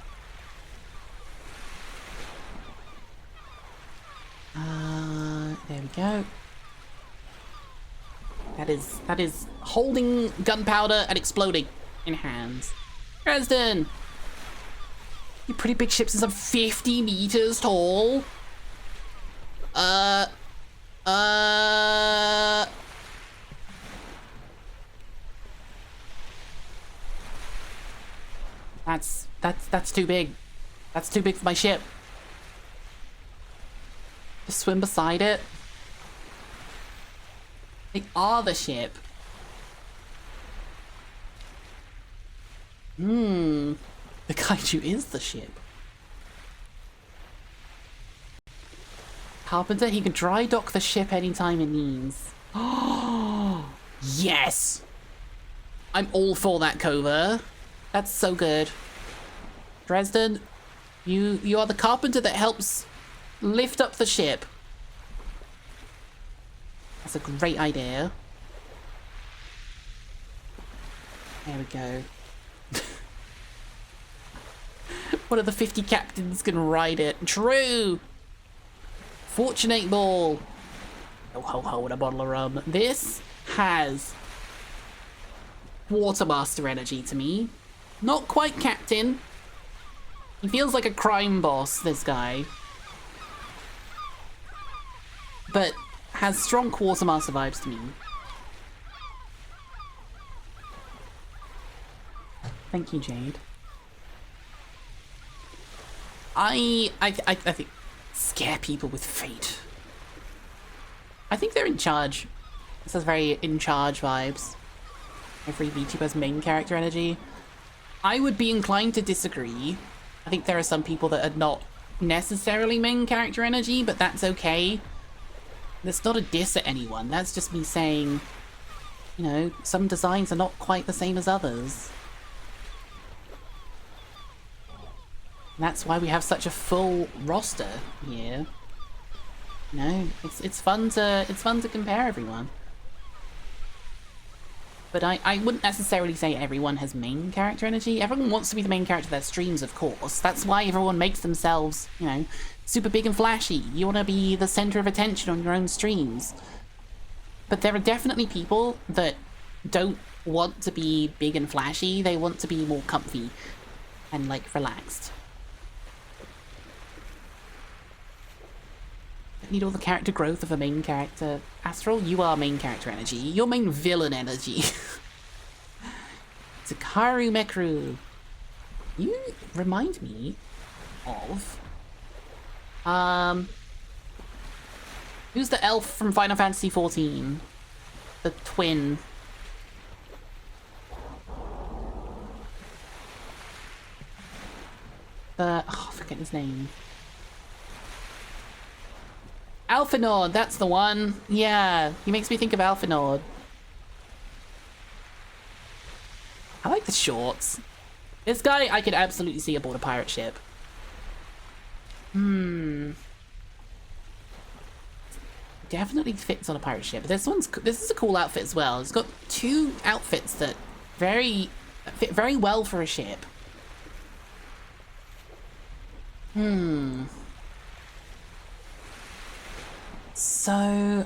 There we go. That is holding gunpowder and exploding in hands. Dresden! Your pretty big ships is 50 meters tall. That's too big. That's too big for my ship. Just swim beside it. They are the ship. The kaiju is the ship. Carpenter, he can dry dock the ship anytime it needs. Oh, yes! I'm all for that, Cova. That's so good. Dresden, you are the carpenter that helps lift up the ship. That's a great idea. There we go. One of the 50 captains can ride it. True! Fortunate ball. Ho ho ho and a bottle of rum. This has Watermaster energy to me. Not quite captain. He feels like a crime boss, this guy. But has strong Quartermaster vibes to me. Thank you, Jade. I think scare people with fate. I think they're in charge. This has very in charge vibes. Every VTuber's main character energy. I would be inclined to disagree. I think there are some people that are not necessarily main character energy, but that's okay. That's not a diss at anyone. That's just me saying, you know, some designs are not quite the same as others. And that's why we have such a full roster here. You know, it's fun to compare everyone. But I wouldn't necessarily say everyone has main character energy. Everyone wants to be the main character of their streams, of course. That's why everyone makes themselves, you know, super big and flashy. You want to be the center of attention on your own streams. But there are definitely people that don't want to be big and flashy. They want to be more comfy and, like, relaxed. Don't need all the character growth of a main character. Astral, you are main character energy. You're main villain energy. Zakaru Mekru. You remind me of... who's the elf from Final Fantasy XIV? The twin. I forget his name. Alphanord, that's the one. Yeah, he makes me think of Alphanord. I like the shorts. This guy, I could absolutely see aboard a pirate ship. Definitely fits on a pirate ship. This is a cool outfit as well. It's got two outfits that fit very well for a ship. So,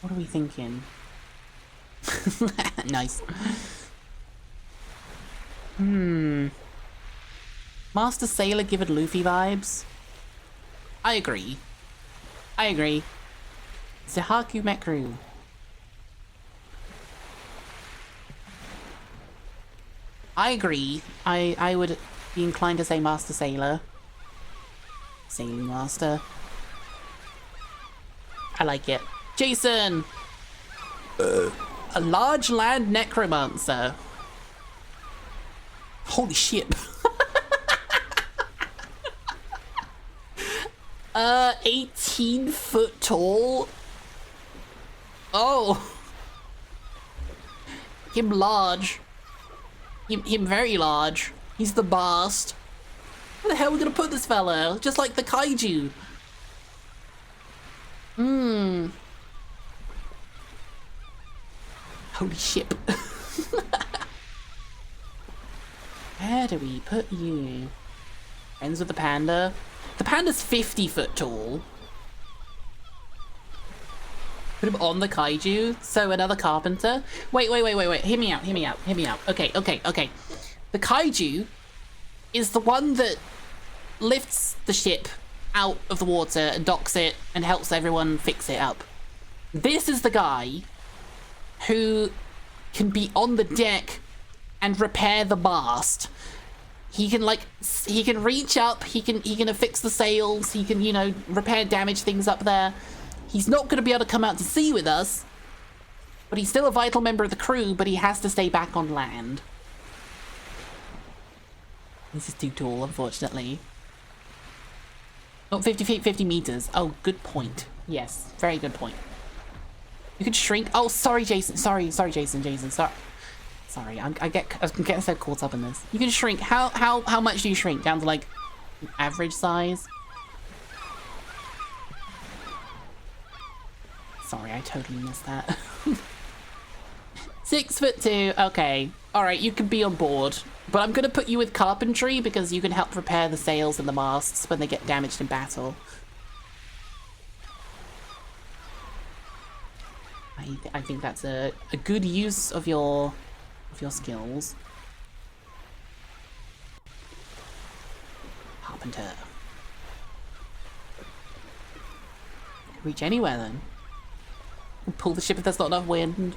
what are we thinking? Nice. Master Sailor giving Luffy vibes? I agree. Zahaku Mekru. I agree. I would be inclined to say Master Sailor. Sailing Master. I like it. Jason! A large land necromancer. Holy shit. 18 foot tall. Oh. Him large. Him very large. He's the bast. Where the hell are we gonna put this fella? Just like the kaiju. Holy shit. Where do we put you? Friends with the panda. The panda's 50 foot tall. Put him on the kaiju. So another carpenter. Wait. Hear me out. Okay. The kaiju is the one that lifts the ship out of the water and docks it and helps everyone fix it up. This is the guy who can be on the deck and repair the mast. He can reach up, he can affix the sails, he can, you know, repair damaged things up there. He's not going to be able to come out to sea with us, but he's still a vital member of the crew, but he has to stay back on land. This is too tall, unfortunately. Not 50 feet, 50 meters. Oh, good point. Yes, very good point. You could shrink. Oh, sorry, Jason. Sorry, Jason. Sorry, I'm getting so caught up in this. You can shrink. How much do you shrink? Down to like average size? Sorry, I totally missed that. 6'2". Okay. Alright, you can be on board. But I'm gonna put you with carpentry because you can help repair the sails and the masts when they get damaged in battle. I think that's a good use of your skills. Carpenter. Reach anywhere then. Pull the ship if there's not enough wind.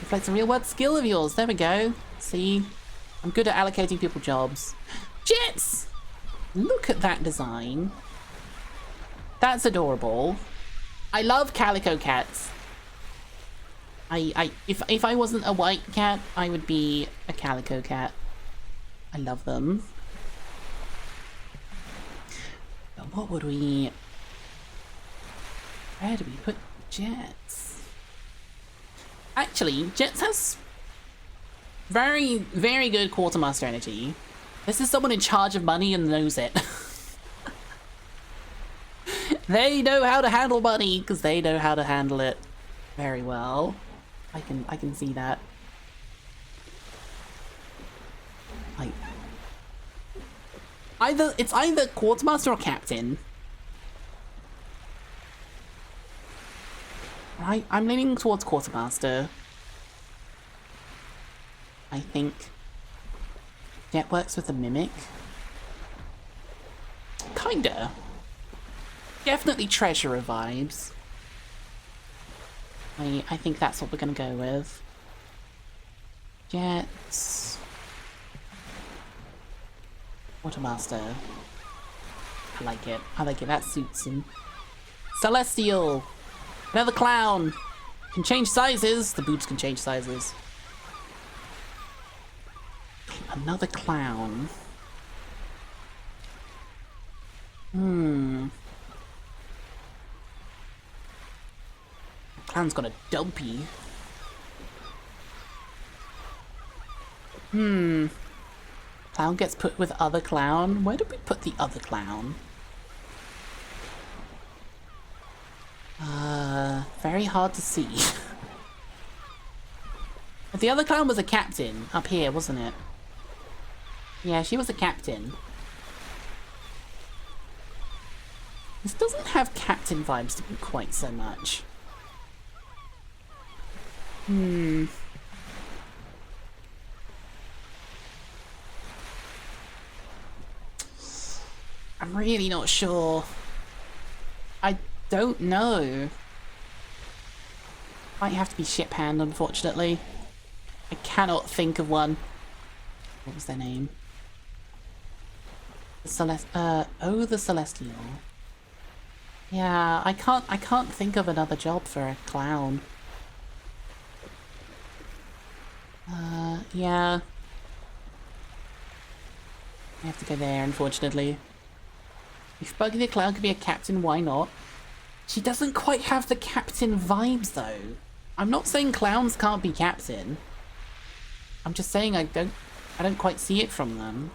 Reflects a real world skill of yours. There we go. See? I'm good at allocating people jobs. Jets! Look at that design. That's adorable. I love calico cats. If I wasn't a white cat, I would be a calico cat. I love them. But what would we... Where do we put Jets? Actually, Jets has very, very good quartermaster energy. This is someone in charge of money and knows it. They know how to handle money because they know how to handle it very well. I can see that. Like, it's either quartermaster or captain. Right, I'm leaning towards quartermaster. I think Jet works with the mimic. Kinda. Definitely treasurer vibes. I think that's what we're gonna go with. Jets. Quartermaster. I like it. That suits him. Celestial. Another clown. Can change sizes. The boots can change sizes. Another clown. Clown's got a dumpy. Clown gets put with other clown. Where did we put the other clown? Very hard to see. The other clown was a captain up here, wasn't it? Yeah, she was a captain. This doesn't have captain vibes to me quite so much. I'm really not sure. I don't know. Might have to be ship hand, unfortunately. I cannot think of one. What was their name? The Celestial. Yeah, I can't think of another job for a clown. Yeah. I have to go there, unfortunately. If Buggy the Clown could be a captain, why not? She doesn't quite have the captain vibes, though. I'm not saying clowns can't be captain. I'm just saying I don't quite see it from them.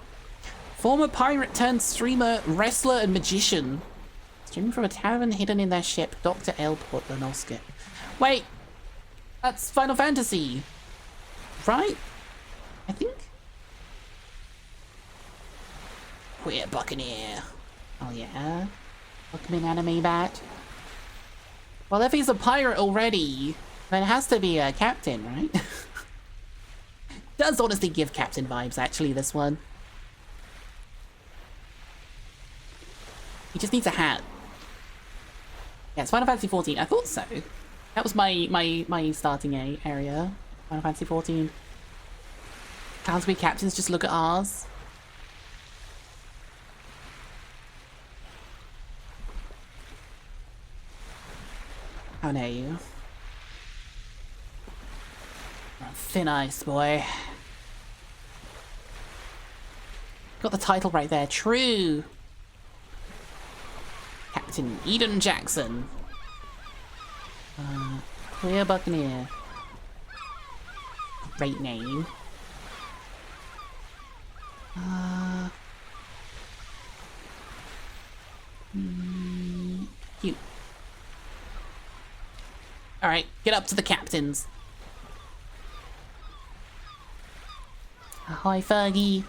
Former pirate turned streamer, wrestler, and magician. Streaming from a tavern hidden in their ship, Dr. L. Portland Oscar. Wait! That's Final Fantasy. Right? I think? Queer Buccaneer. Oh yeah. Welcome in, Anime Bat. Well, if he's a pirate already, then it has to be a captain, right? Does honestly give captain vibes, actually, this one. He just needs a hat. Yeah, it's Final Fantasy 14. I thought so. That was my starting area. Final Fantasy 14. Can't we captains just look at ours? How dare you? You're on thin ice, boy. Got the title right there. True. Captain Eden Jackson. Clear Buccaneer. Great name. Cute. Alright, get up to the captains. Ahoy, Fergie.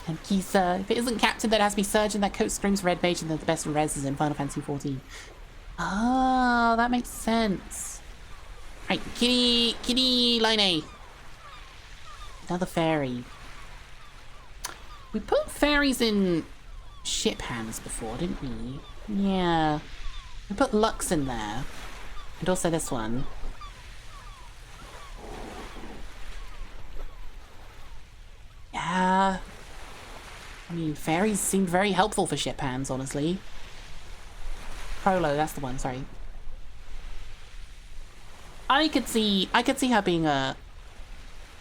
And Kisa. If it isn't captain, that has to be surgeon. That coat screams red mage, and they're the best reses in Final Fantasy 14. Oh, that makes sense. Right, kitty, Line. Another fairy. We put fairies in ship hands before, didn't we? Yeah. We put Lux in there. And also this one. Yeah. I mean, fairies seemed very helpful for ship hands, honestly. Prolo, that's the one, sorry. I could see her being a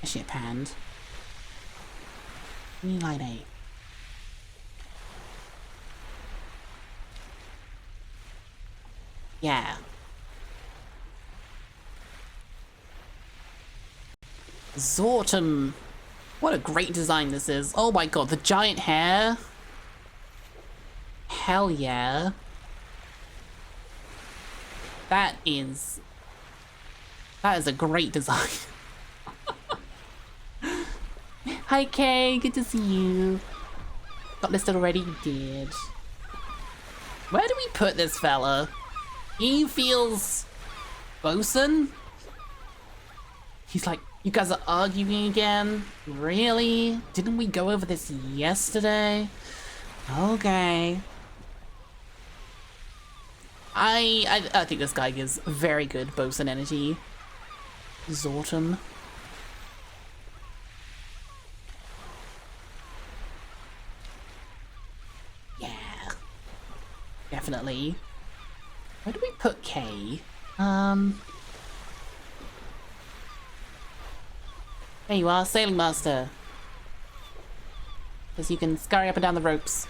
ship hand. Line A. Yeah. Zortum. What a great design this is. Oh my god, the giant hair. Hell yeah. That is a great design. Hi Kay, good to see you. Got listed already? You did. Where do we put this fella? He feels bosun. He's like, you guys are arguing again? Really? Didn't we go over this yesterday? Okay. I think this guy gives very good bosun energy. Zortum. Yeah. Definitely. Where do we put K? There you are, Sailing Master. Because you can scurry up and down the ropes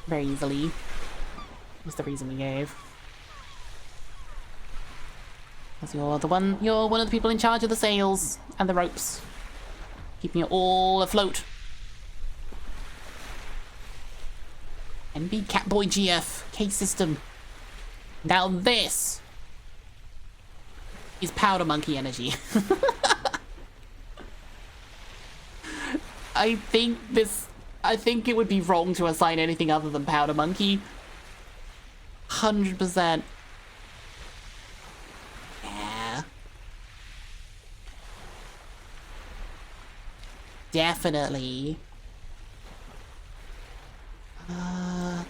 very easily. Was the reason we gave. Because you're one of the people in charge of the sails and the ropes. Keeping it all afloat. NB Catboy GF, K-System. Now this is Powder Monkey energy. I think it would be wrong to assign anything other than Powder Monkey. 100%. Yeah. Definitely. There.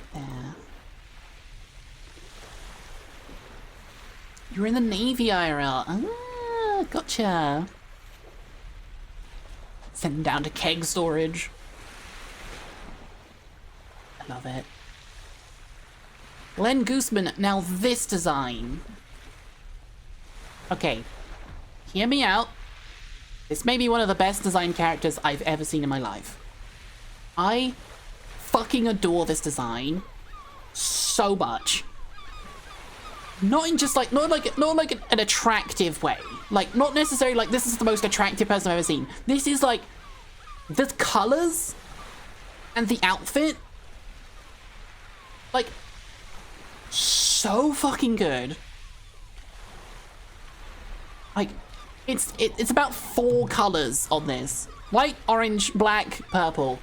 You're in the Navy, IRL. Ah, gotcha. Send them down to keg storage. I love it. Len Gooseman, now this design. Okay, hear me out. This may be one of the best designed characters I've ever seen in my life. I fucking adore this design so much. Not in just like, not like an attractive way. Like, not necessarily like this is the most attractive person I've ever seen. This is like, the colors and the outfit, like, so fucking good. Like, it's about 4 colors on this. White, orange, black, purple.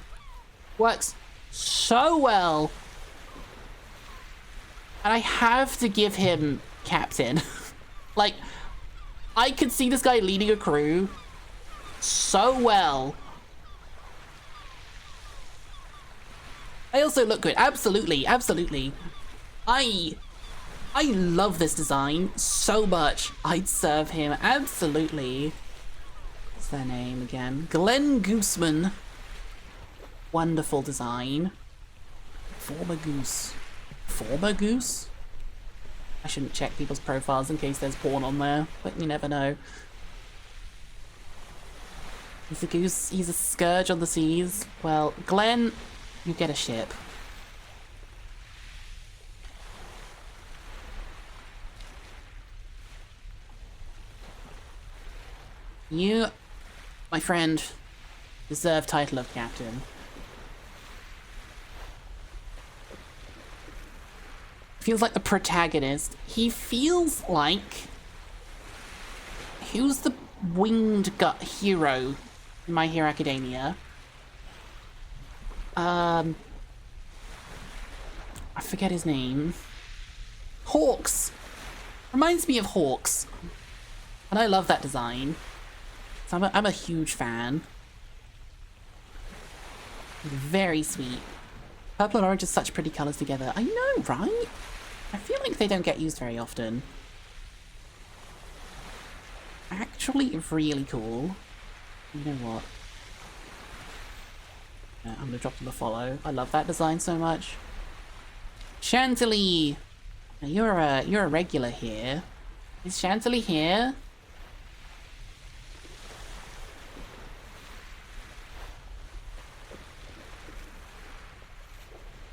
Works so well. And I have to give him captain. Like, I could see this guy leading a crew so well. I also look good. Absolutely, absolutely. I love this design so much. I'd serve him. Absolutely. What's their name again? Glenn Gooseman. Wonderful design. Former Goose. Former Goose? I shouldn't check people's profiles in case there's porn on there, but you never know. He's a goose. He's a scourge on the seas. Well, Glenn, you get a ship. You, my friend, deserve title of captain. Feels like the protagonist. He feels like... Who's the winged gut hero in My Hero Academia? I forget his name. Hawks! Reminds me of Hawks. And I love that design. So I'm a huge fan. Very sweet. Purple and orange are such pretty colours together. I know, right? I feel like they don't get used very often. Actually, really cool. You know what? I'm gonna drop them a follow. I love that design so much. Chantilly! Now you're a regular here. Is Chantilly here?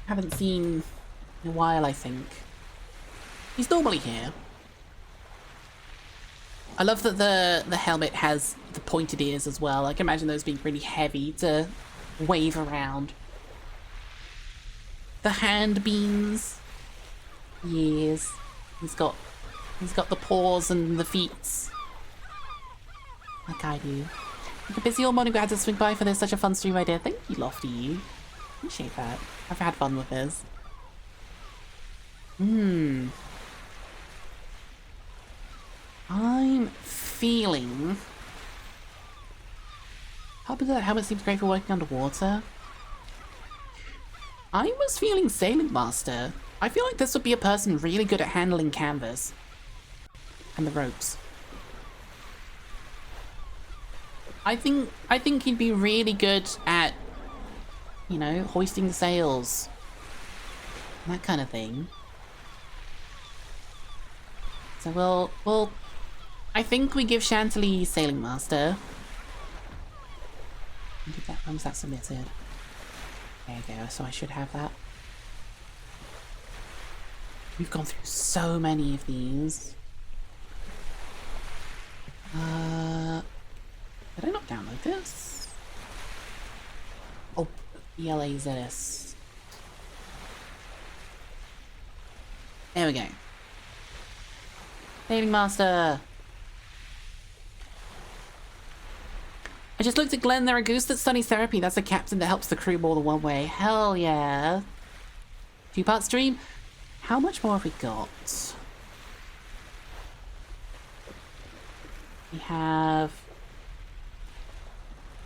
Haven't seen in a while, I think. He's normally here. I love that the helmet has the pointed ears as well. I can imagine those being really heavy to wave around. The hand beams. Yes. He's got the paws and the feet. Like I do. Like a busy old morning, glad to swing by for this. Such a fun stream idea. Thank you, Lofty. Appreciate that. I've had fun with this. I'm feeling... How about that helmet seems great for working underwater? I was feeling Sailing Master. I feel like this would be a person really good at handling canvas. And the ropes. I think he'd be really good at, you know, hoisting the sails. That kind of thing. So we'll I think we give Chantilly Sailing Master. When was that submitted? There you go, so I should have that. We've gone through so many of these. Did I not download this? Oh, ELAZS. There we go. Sailing Master! I just looked at Glenn, they're a goose that studies therapy. That's a captain that helps the crew more than one way. Hell yeah. 2-part stream? How much more have we got? We have...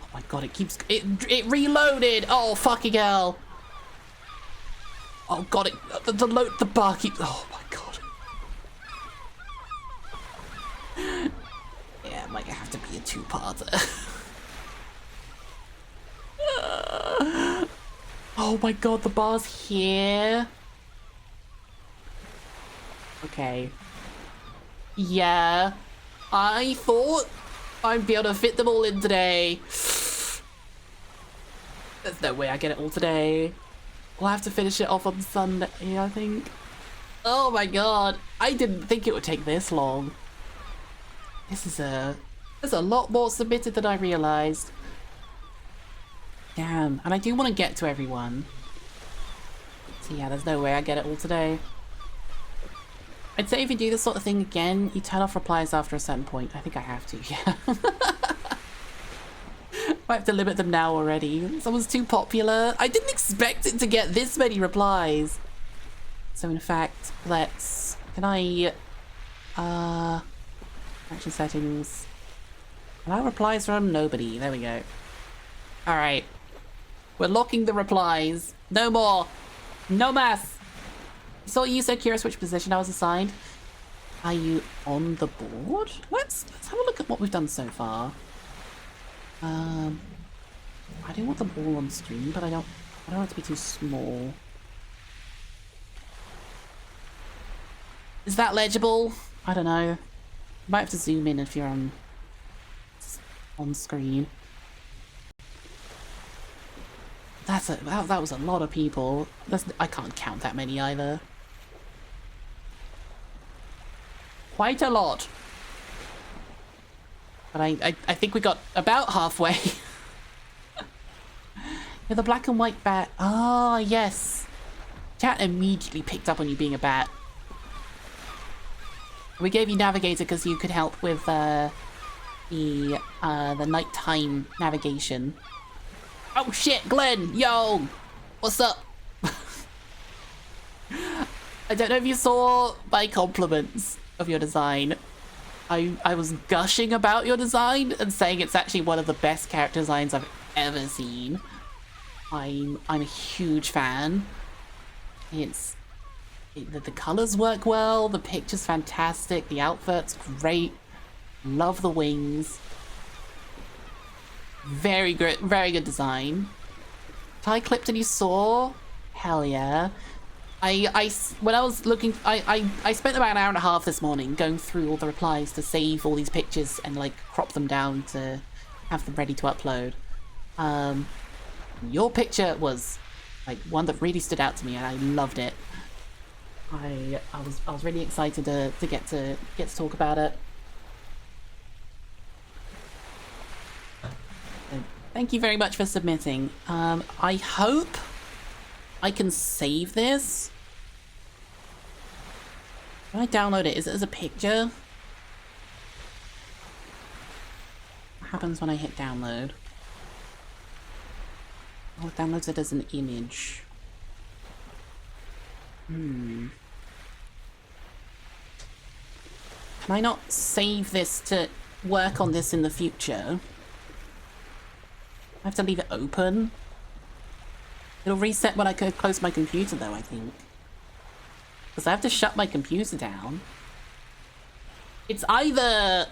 Oh my god, it keeps... It reloaded! Oh, fucking hell! Oh god, the bar keeps... Oh my god. Yeah, it might have to be a 2-parter. Oh my god, the bar's here. Okay. Yeah. I thought I'd be able to fit them all in today. There's no way I get it all today. We'll have to finish it off on Sunday, I think. Oh my god. I didn't think it would take this long. There's a lot more submitted than I realized. Damn, and I do want to get to everyone. So yeah, there's no way I get it all today. I'd say if you do this sort of thing again, you turn off replies after a certain point. I think I have to, yeah. I have to limit them now already. Someone's too popular. I didn't expect it to get this many replies. So in fact, let's... Can I... Action settings. Allow replies from nobody. There we go. Alright. We're locking the replies. No more. No math. You said curious which position I was assigned. Are you on the board? Let's have a look at what we've done so far. I do want them all on screen, but I don't want it to be too small. Is that legible? I don't know. You might have to zoom in if you're on screen. That was a lot of people. I can't count that many either. Quite a lot. But I think we got about halfway. You're the black and white bat. Ah, yes. Chat immediately picked up on you being a bat. We gave you navigator because you could help with the nighttime navigation. Oh shit, Glenn! Yo! What's up? I don't know if you saw my compliments of your design. I was gushing about your design and saying it's actually one of the best character designs I've ever seen. I'm a huge fan. The colors work well, the picture's fantastic, the outfit's great. Love the wings. Very good design. Tie clipped and you saw? Hell yeah. When I was looking, I spent about an hour and a half this morning going through all the replies to save all these pictures and like crop them down to have them ready to upload. Your picture was like one that really stood out to me and I loved it. I was really excited to get to talk about it. Thank you very much for submitting. I hope I can save this. When I download it, is it as a picture? What happens when I hit download? Oh, it downloads it as an image. Can I not save this to work on this in the future? I have to leave it open. It'll reset when I close my computer though, I think. Because I have to shut my computer down. It's either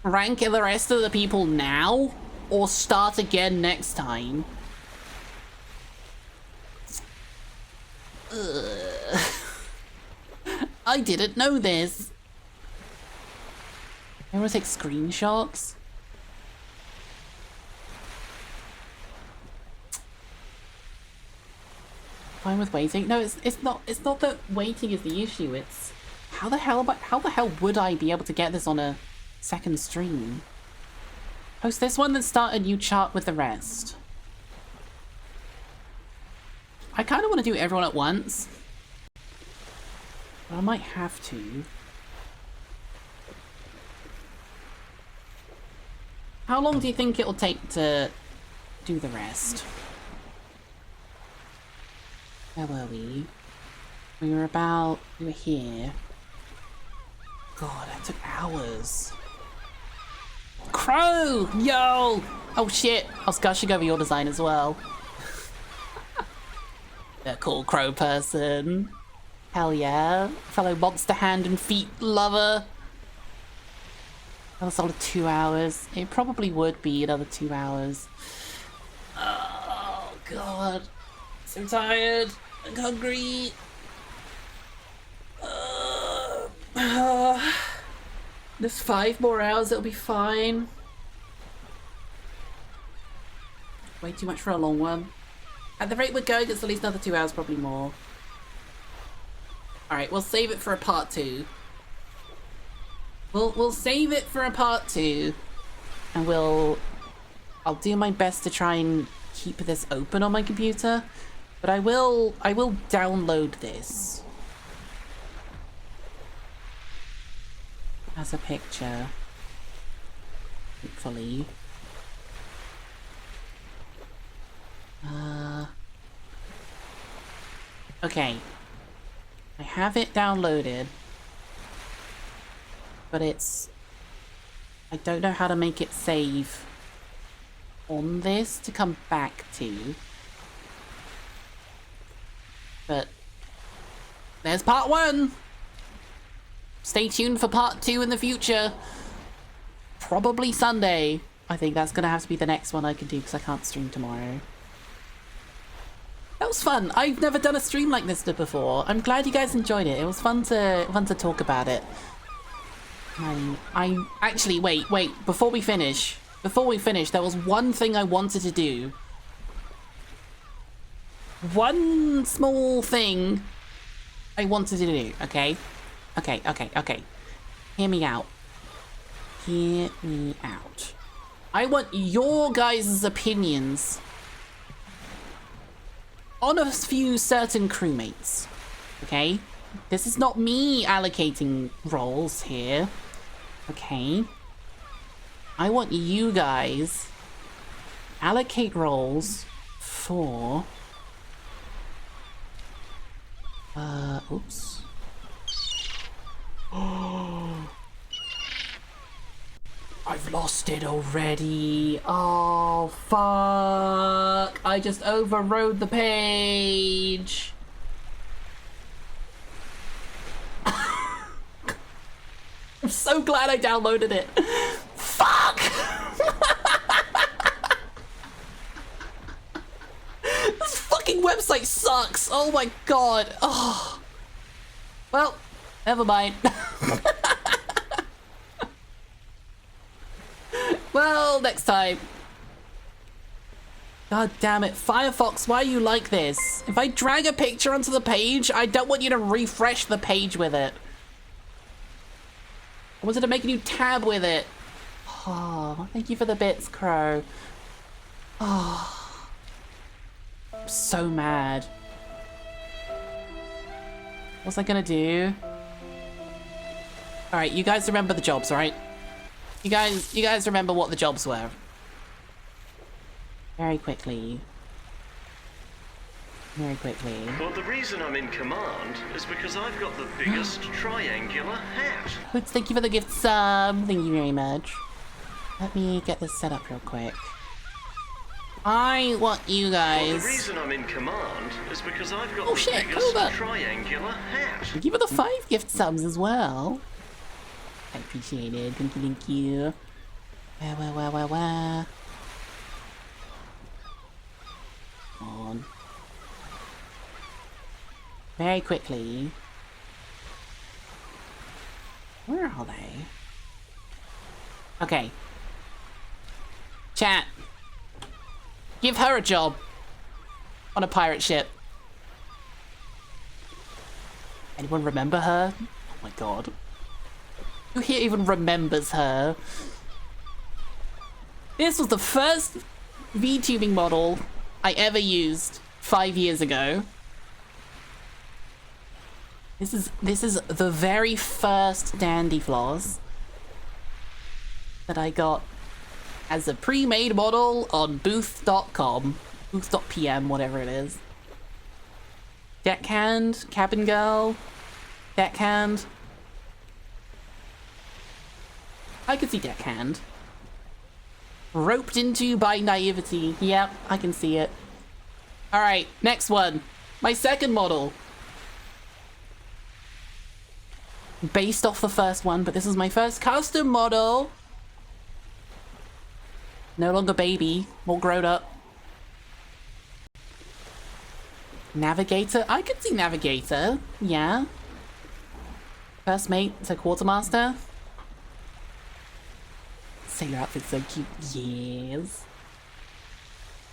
rank the rest of the people now, or start again next time. I didn't know this. I want to take screenshots. Fine with waiting. No, it's not that waiting is the issue. It's how the hell would I be able to get this on a second stream? Post this one, then start a new chart with the rest. I kind of want to do everyone at once, but I might have to. How long do you think it'll take to do the rest? Where were we? We were here. God, that took hours. Crow! Yo! Oh shit, I was gushing over your design as well. A cool crow person. Hell yeah. Fellow monster hand and feet lover. Another solid 2 hours. It probably would be another 2 hours. Oh god. So tired and hungry. There's 5 more hours, it'll be fine. Way too much for a long one. At the rate we're going, it's at least another 2 hours, probably more. Alright, we'll save it for a part 2. We'll save it for a part 2. And I'll do my best to try and keep this open on my computer. But I will download this. has a picture. Hopefully. Okay. I have it downloaded. But it's... I don't know how to make it save on this to come back to. But there's part 1! Stay tuned for part 2 in the future. Probably Sunday. I think that's gonna have to be the next one I can do because I can't stream tomorrow. That was fun. I've never done a stream like this before. I'm glad you guys enjoyed it. It was fun to talk about it. I actually wait. Before we finish, there was one thing I wanted to do. One small thing I wanted to do. Okay. Hear me out. I want your guys' opinions on a few certain crewmates. Okay? This is not me allocating roles here. Okay? I want you guys allocate roles for... oops. I've lost it already. Oh, fuck. I just overrode the page. I'm so glad I downloaded it. Fuck! This fucking website sucks. Oh my god. Oh. Well, never mind. Well, next time. God damn it. Firefox, why are you like this? If I drag a picture onto the page, I don't want you to refresh the page with it. I wanted to make a new tab with it. Oh, thank you for the bits, Crow. Oh. I'm so mad. What's I gonna do? Alright, you guys remember the jobs, right? You guys remember what the jobs were? Very quickly. Well, the reason I'm in command is because I've got the biggest triangular hat. Hoots, thank you for the gift sub. Thank you very much. Let me get this set up real quick. I want you guys... Well, the reason I'm in command is because I've got the biggest Cobra. triangular hat. Thank you for the 5 gift subs as well. I appreciate it. Thank you. Wah. Come on. Very quickly. Where are they? Okay. Chat. Give her a job. On a pirate ship. Anyone remember her? Oh my god. Who here even remembers her? This was the first VTubing model I ever used 5 years ago. This is the very first Dandy Floss that I got as a pre-made model on booth.com. Booth.pm, whatever it is. Deckhand, cabin girl, deckhand. I could see deckhand. Roped into by naivety. Yep, I can see it. Alright, next one. My second model. Based off the first one, but this is my first custom model. No longer baby, more grown up. Navigator? I could see Navigator. Yeah. First mate to quartermaster. Sailor outfit's so cute. Yes.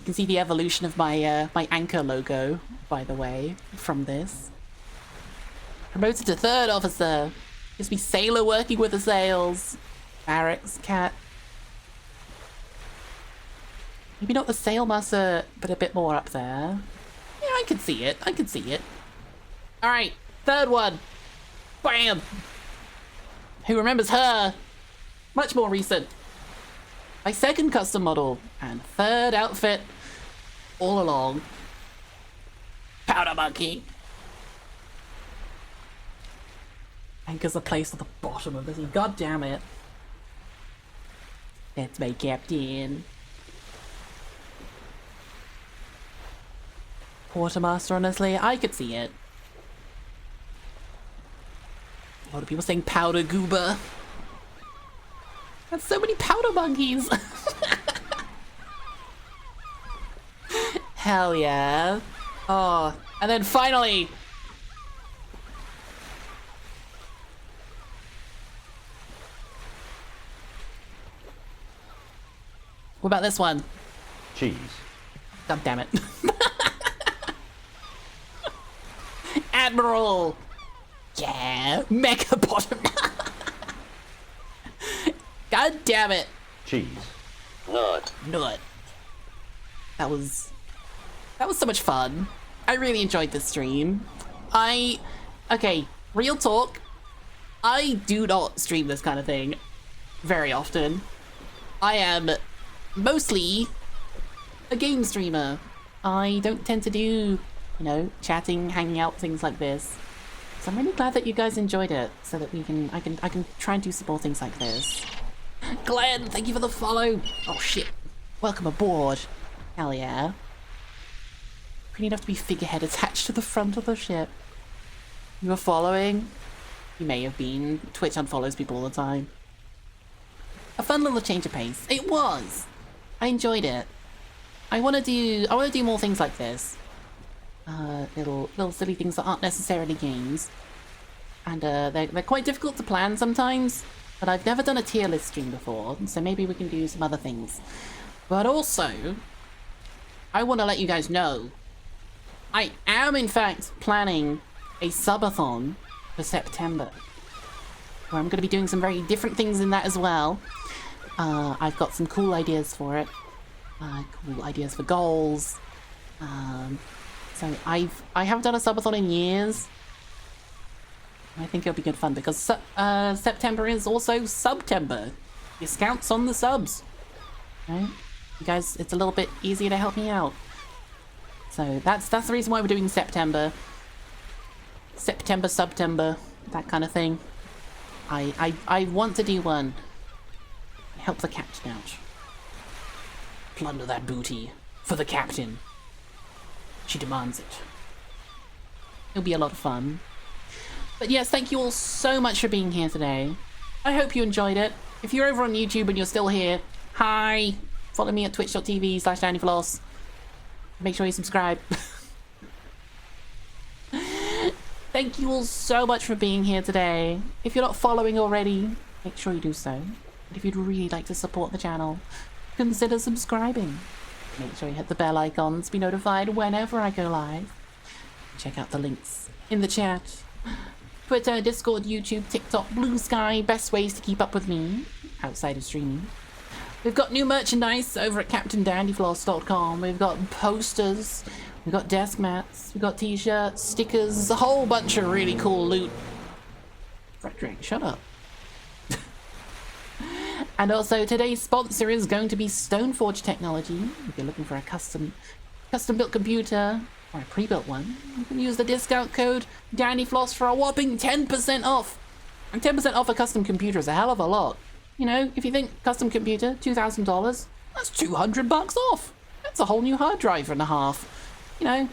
You can see the evolution of my my anchor logo, by the way, from this. Promoted to 3rd officer. Gives me sailor working with the sails. Barracks cat. Maybe not the sailmaster, but a bit more up there. Yeah, I can see it. Alright, 3rd one. Bam! Who remembers her? Much more recent. My second custom model and third outfit all along. Powder Monkey. Anchors are placed at the bottom of this. God damn it. That's my captain. Quartermaster, honestly, I could see it. A lot of people saying powder goober. That's so many powder monkeys. Hell yeah. Oh, and then finally. What about this one? Cheese. God damn it. Admiral! Yeah, Mecha Bottom. God damn it. Cheese. Nut. Nut. That was so much fun. I really enjoyed this stream. Okay, real talk. I do not stream this kind of thing very often. I am mostly a game streamer. I don't tend to do, you know, chatting, hanging out, things like this. So I'm really glad that you guys enjoyed it, so that I can try and do some more things like this. Glenn, thank you for the follow. Oh shit. Welcome aboard. Hell yeah. Pretty enough to be figurehead attached to the front of the ship. You were following? You may have been. Twitch unfollows people all the time. A fun little change of pace. It was. I enjoyed it. I want to do more things like this. Little silly things that aren't necessarily games. And they're quite difficult to plan sometimes. But I've never done a tier list stream before, so maybe we can do some other things. But also, I want to let you guys know, I am in fact planning a subathon for September, where I'm going to be doing some very different things in that as well. I've got some cool ideas for it, cool ideas for goals. So I haven't done a subathon in years. I think it'll be good fun because September is also Subtember. Discounts on the subs. Right? You guys, it's a little bit easier to help me out. So that's the reason why we're doing September. September, Subtember, that kind of thing. I want to do one. Help the captain out. Plunder that booty for the captain. She demands it. It'll be a lot of fun. But yes, thank you all so much for being here today. I hope you enjoyed it. If you're over on YouTube and you're still here, hi! Follow me at twitch.tv/DannyFloss. Make sure you subscribe. Thank you all so much for being here today. If you're not following already, make sure you do so. And if you'd really like to support the channel, consider subscribing. Make sure you hit the bell icon to be notified whenever I go live. Check out the links in the chat. Twitter, Discord, YouTube, TikTok, Blue Sky, best ways to keep up with me outside of streaming. We've got new merchandise over at CaptainDandyFloss.com. We've got posters, we've got desk mats, we've got t-shirts, stickers, a whole bunch of really cool loot. Frederick, shut up. And also today's sponsor is going to be Stoneforge Technology. If you're looking for a custom built computer, or a pre-built one, you can use the discount code DannyFloss for a whopping 10% off. And 10% off a custom computer is a hell of a lot. You know, if you think custom computer, $2,000, that's $200 off. That's a whole new hard drive and a half. You know,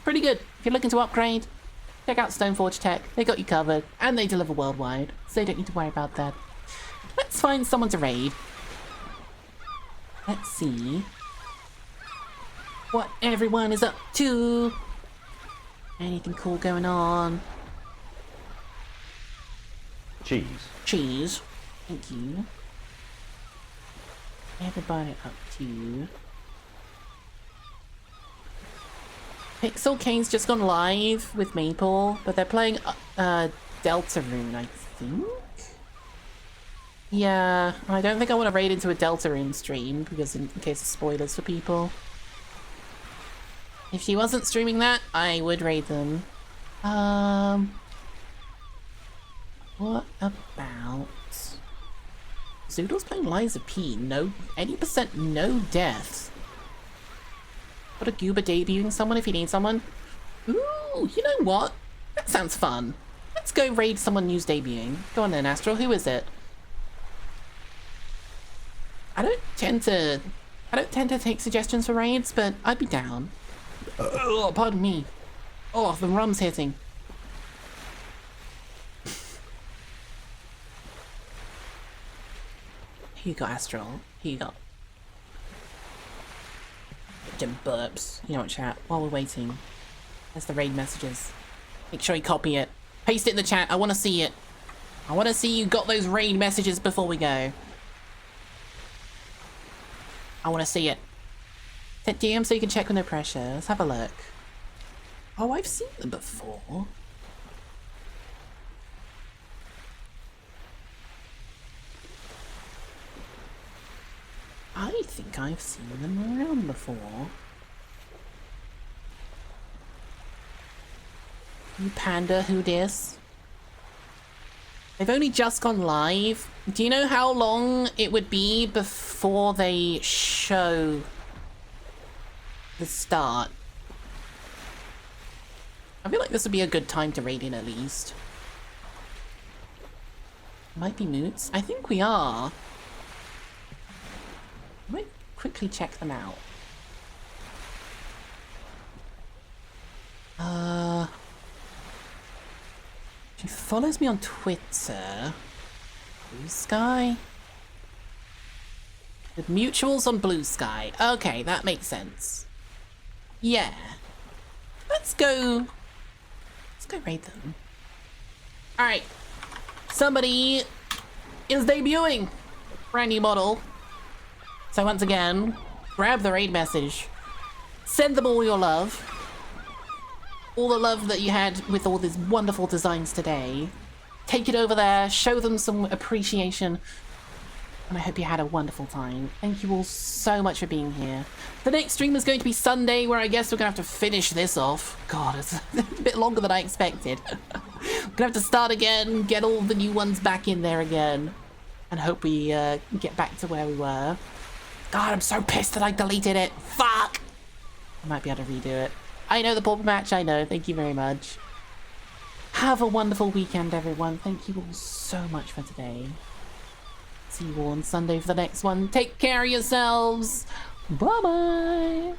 pretty good. If you're looking to upgrade, check out Stoneforge Tech. They got you covered, and they deliver worldwide, so you don't need to worry about that. Let's find someone to raid. Let's see what everyone is up to. Anything cool going on? Cheese. Cheese. Thank you. Everybody up to. Pixel Kane's just gone live with Maple, but they're playing Deltarune, I think? Yeah, I don't think I want to raid into a Deltarune stream, because in case of spoilers for people. If she wasn't streaming that, I would raid them. What about... Zoodle's playing Liza P. No, 80% no deaths. What a goober debuting someone if you need someone. Ooh, you know what? That sounds fun. Let's go raid someone news debuting. Go on then, Astral. Who is it? I don't tend to take suggestions for raids, but I'd be down. Oh, pardon me. Oh, the rum's hitting. Here you go, Astral. Here you go. Jim burps. You know what, chat? While we're waiting, there's the raid messages. Make sure you copy it. Paste it in the chat. I want to see it. I want to see you got those raid messages before we go. I want to see it. Set DM so you can check with no pressure. Let's have a look. Oh, I've seen them before. I think I've seen them around before. You panda, who dis? They've only just gone live. Do you know how long it would be before they show the start? I feel like this would be a good time to raid in at least. Might be moots. I think we are. I might quickly check them out. She follows me on Twitter. Blue Sky? With mutuals on Blue Sky. Okay, that makes sense. Yeah. Let's go raid them. Alright. Somebody is debuting. Brand new model. So once again, grab the raid message. Send them all your love. All the love that you had with all these wonderful designs today. Take it over there, show them some appreciation. And I hope you had a wonderful time. Thank you all so much for being here. The next stream is going to be Sunday, where I guess we're going to have to finish this off. God, it's a bit longer than I expected. We're going to have to start again, get all the new ones back in there again. And hope we get back to where we were. God, I'm so pissed that I deleted it. Fuck! I might be able to redo it. I know the pauper match, I know. Thank you very much. Have a wonderful weekend, everyone. Thank you all so much for today. See you all on Sunday for the next one. Take care of yourselves. Bye-bye.